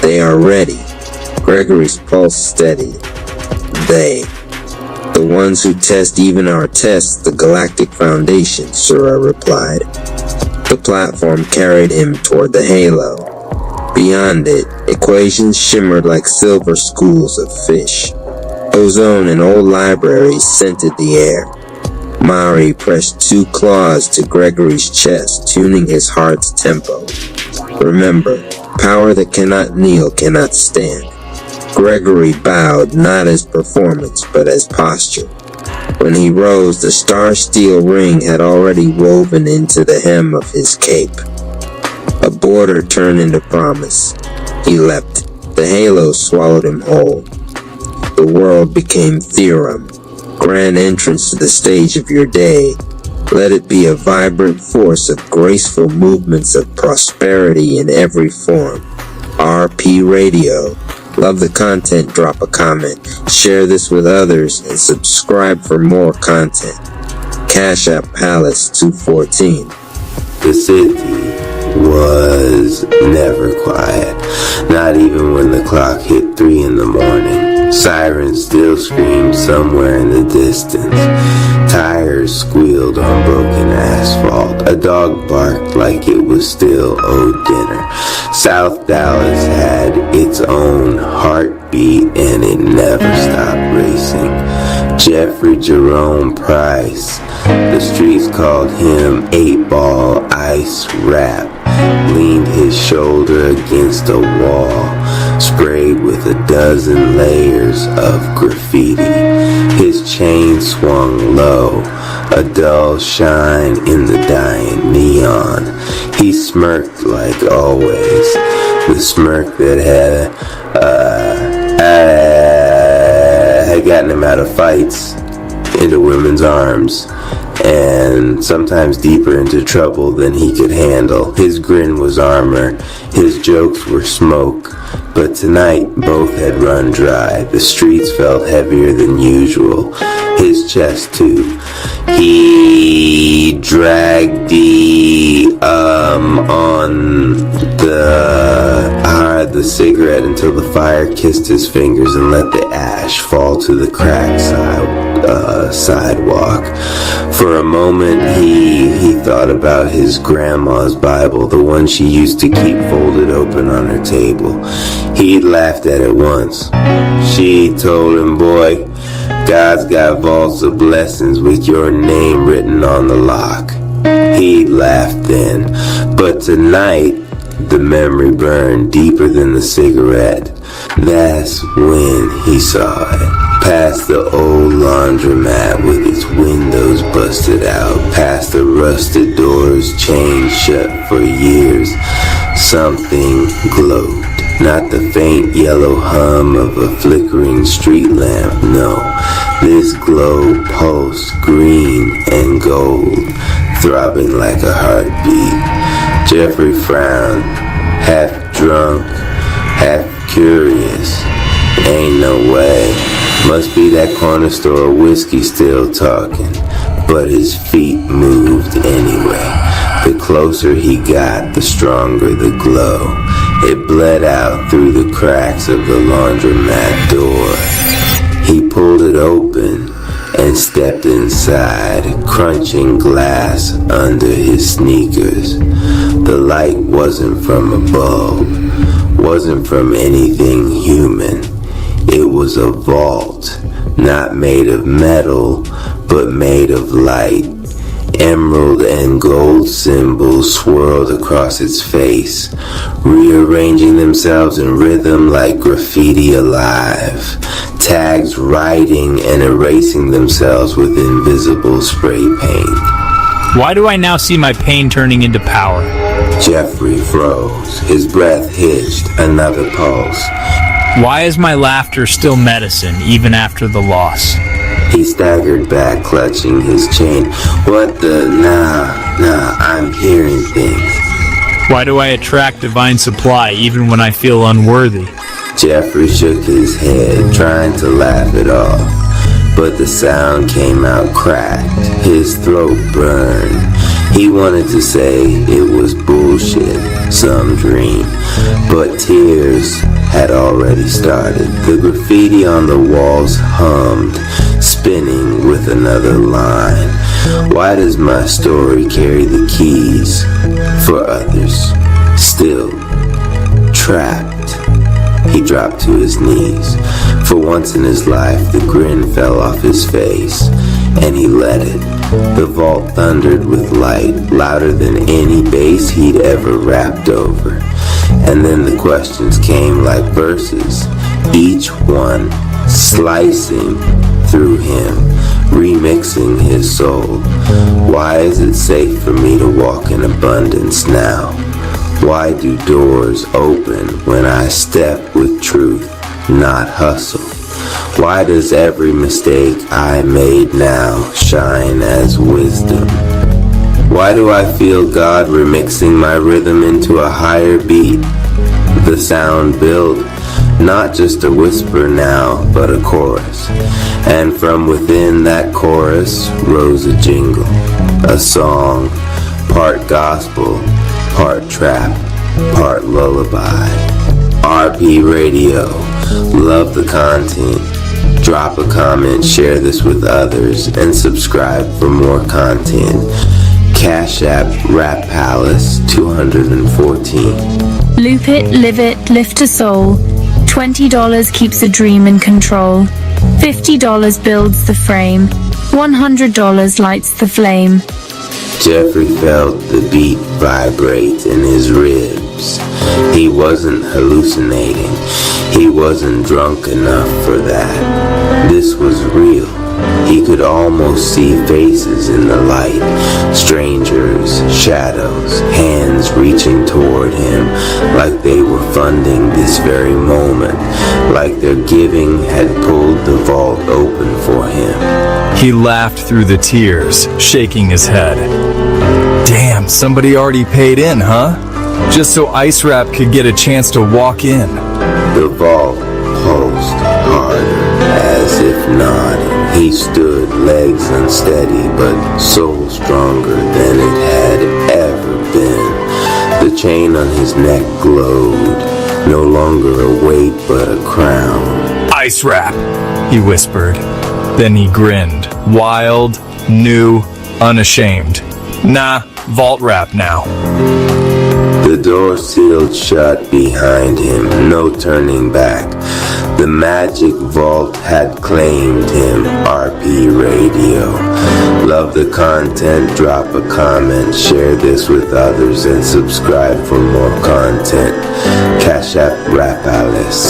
S1: They are ready. Gregory's pulse steady. They. The ones who test even our tests, the Galactic Foundation, Sura replied. The platform carried him toward the halo. Beyond it, equations shimmered like silver schools of fish. Ozone and old libraries scented the air. Mari pressed two claws to Gregory's chest, tuning his heart's tempo. Remember, power that cannot kneel cannot stand. Gregory bowed, not as performance, but as posture. When he rose, the star steel ring had already woven into the hem of his cape. A border turned into promise. He leapt. The halo swallowed him whole. The world became theorem. Grand entrance to the stage of your day. Let it be a vibrant force of graceful movements of prosperity in every form. RP Radio. Love the content, drop a comment, share this with others, and subscribe for more content. Cash App Palace 214.
S8: The city was never quiet, not even when the clock hit 3 in the morning. Sirens still screamed somewhere in the distance. Tires squealed on broken asphalt. A dog barked like it was still owed dinner. South Dallas had its own heartbeat and it never stopped racing. Jeffrey Jerome Price, the streets called him 8-Ball Ice Rap, leaned his shoulder against a wall, sprayed with a dozen layers of graffiti. His chain swung low, a dull shine in the dying neon. He smirked like always, the smirk that had gotten him out of fights, into women's arms, and sometimes deeper into trouble than he could handle. His grin was armor, his jokes were smoke, but tonight both had run dry. The streets felt heavier than usual, his chest too. He dragged the cigarette until the fire kissed his fingers and let the ash fall to the cracked sidewalk. For a moment he thought about his grandma's Bible, the one she used to keep folded open on her table. He'd laughed at it once. She told him, "Boy, God's got vaults of blessings with your name written on the lock." He laughed then, but tonight the memory burned deeper than the cigarette. That's when he saw it. Past the old laundromat with its windows busted out, past the rusted doors chained shut for years, something glowed. Not the faint yellow hum of a flickering street lamp, no. This glow pulsed green and gold, throbbing like a heartbeat. Jeffrey frowned, half drunk, half curious. Ain't no way. Must be that corner store whiskey still talking. But his feet moved anyway. The closer he got, the stronger the glow. It bled out through the cracks of the laundromat door. He pulled it open and stepped inside, crunching glass under his sneakers. The light wasn't from a bulb, wasn't from anything human. It was a vault, not made of metal, but made of light. Emerald and gold symbols swirled across its face, rearranging themselves in rhythm like graffiti alive. Tags writing and erasing themselves with invisible spray paint.
S3: Why do I now see my pain turning into power?
S8: Jeffrey froze. His breath hitched, another pulse.
S3: Why is my laughter still medicine, even after the loss?
S8: He staggered back, clutching his chain. What the? Nah, I'm hearing things.
S3: Why do I attract divine supply, even when I feel unworthy?
S8: Jeffrey shook his head, trying to laugh it off, but the sound came out cracked. His throat burned. He wanted to say it was bullshit, some dream, but tears had already started. The graffiti on the walls hummed, spinning with another line. Why does my story carry the keys for others? Still trapped. He dropped to his knees. For once in his life, the grin fell off his face, and he let it. The vault thundered with light, louder than any bass he'd ever rapped over. And then the questions came like verses, each one slicing through him, remixing his soul. Why is it safe for me to walk in abundance now? Why do doors open when I step with truth, not hustle? Why does every mistake I made now shine as wisdom? Why do I feel God remixing my rhythm into a higher beat? The sound built, Not just a whisper now, but a chorus. And from within that chorus rose a jingle, a song, part gospel, part trap, part lullaby. RP Radio. Love the content. Drop a comment, share this with others, and subscribe for more content. Cash App Rap Palace 214.
S11: Loop it, live it, lift a soul. $20 keeps a dream in control. $50 builds the frame. $100 lights the flame.
S8: Jeffrey felt the beat vibrate in his ribs. He wasn't hallucinating. He wasn't drunk enough for that. This was real. He could almost see faces in the light. Strangers, shadows, hands reaching toward him like they were funding this very moment, like their giving had pulled the vault open for him.
S5: He laughed through the tears, shaking his head. Damn, somebody already paid in, huh? Just so Ice Rap could get a chance to walk in.
S8: The vault pulsed harder, as if nodding. He stood, legs unsteady, but soul stronger than it had ever been. The chain on his neck glowed, no longer a weight but a crown.
S5: Ice Rap, he whispered. Then he grinned, wild, new, unashamed. Nah, Vault Rap now.
S8: The door sealed shut behind him, no turning back. The magic vault had claimed him. RP Radio. Love the content, drop a comment, share this with others, and subscribe for more content. Cash App Rap Alice.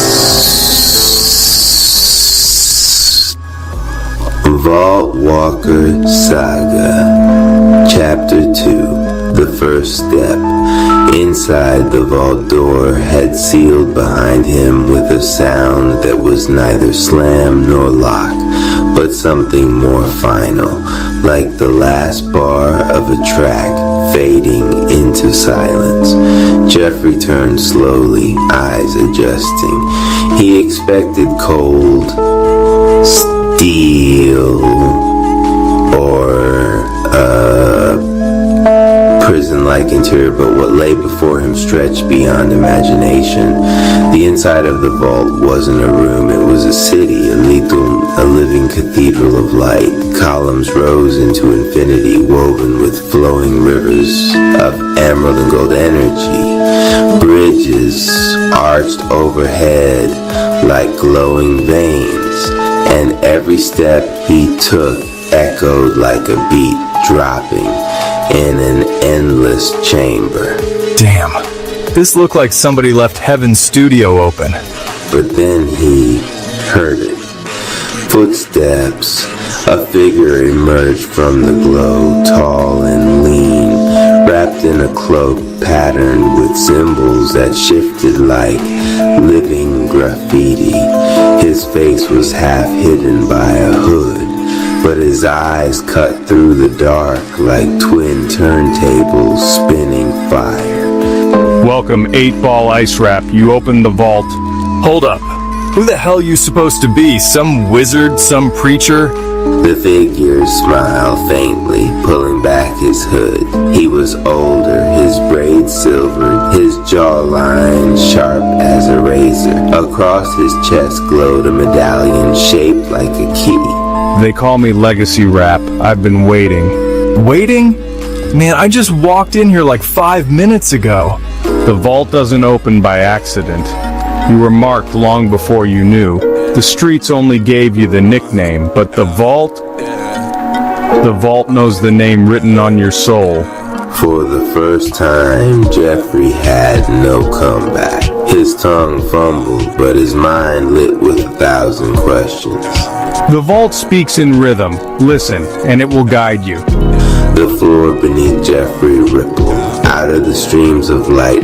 S8: Vault Walker Saga. Chapter 2. The first step. Inside, the vault door had sealed behind him with a sound that was neither slam nor lock, but something more final, like the last bar of a track fading into silence. Jeffrey turned slowly, eyes adjusting. He expected cold steel or prison-like interior, but what lay before him stretched beyond imagination. The inside of the vault wasn't a room, it was a city, a living cathedral of light. Columns rose into infinity, woven with flowing rivers of emerald and gold energy. Bridges arched overhead like glowing veins, and every step he took echoed like a beat dropping in an endless chamber.
S5: Damn, this looked like somebody left Heaven's studio open.
S8: But then he heard it. Footsteps. A figure emerged from the glow, tall and lean, wrapped in a cloak patterned with symbols that shifted like living graffiti. His face was half hidden by a hood, but his eyes cut through the dark like twin turntables spinning fire.
S4: Welcome, 8-Ball Ice Rap. You opened the vault.
S5: Hold up. Who the hell you supposed to be? Some wizard? Some preacher?
S8: The figure smiled faintly, pulling back his hood. He was older, his braids silvered, his jawline sharp as a razor. Across his chest glowed a medallion shaped like a key.
S4: They call me Legacy Rap. I've been waiting.
S5: Waiting? Man, I just walked in here like 5 minutes ago.
S4: The vault doesn't open by accident. You were marked long before you knew. The streets only gave you the nickname, but the vault knows the name written on your soul.
S8: For the first time, Jeffrey had no comeback. His tongue fumbled, but his mind lit with 1,000 questions.
S4: The vault speaks in rhythm. Listen, and it will guide you.
S8: The floor beneath Jeffrey rippled. Out of the streams of light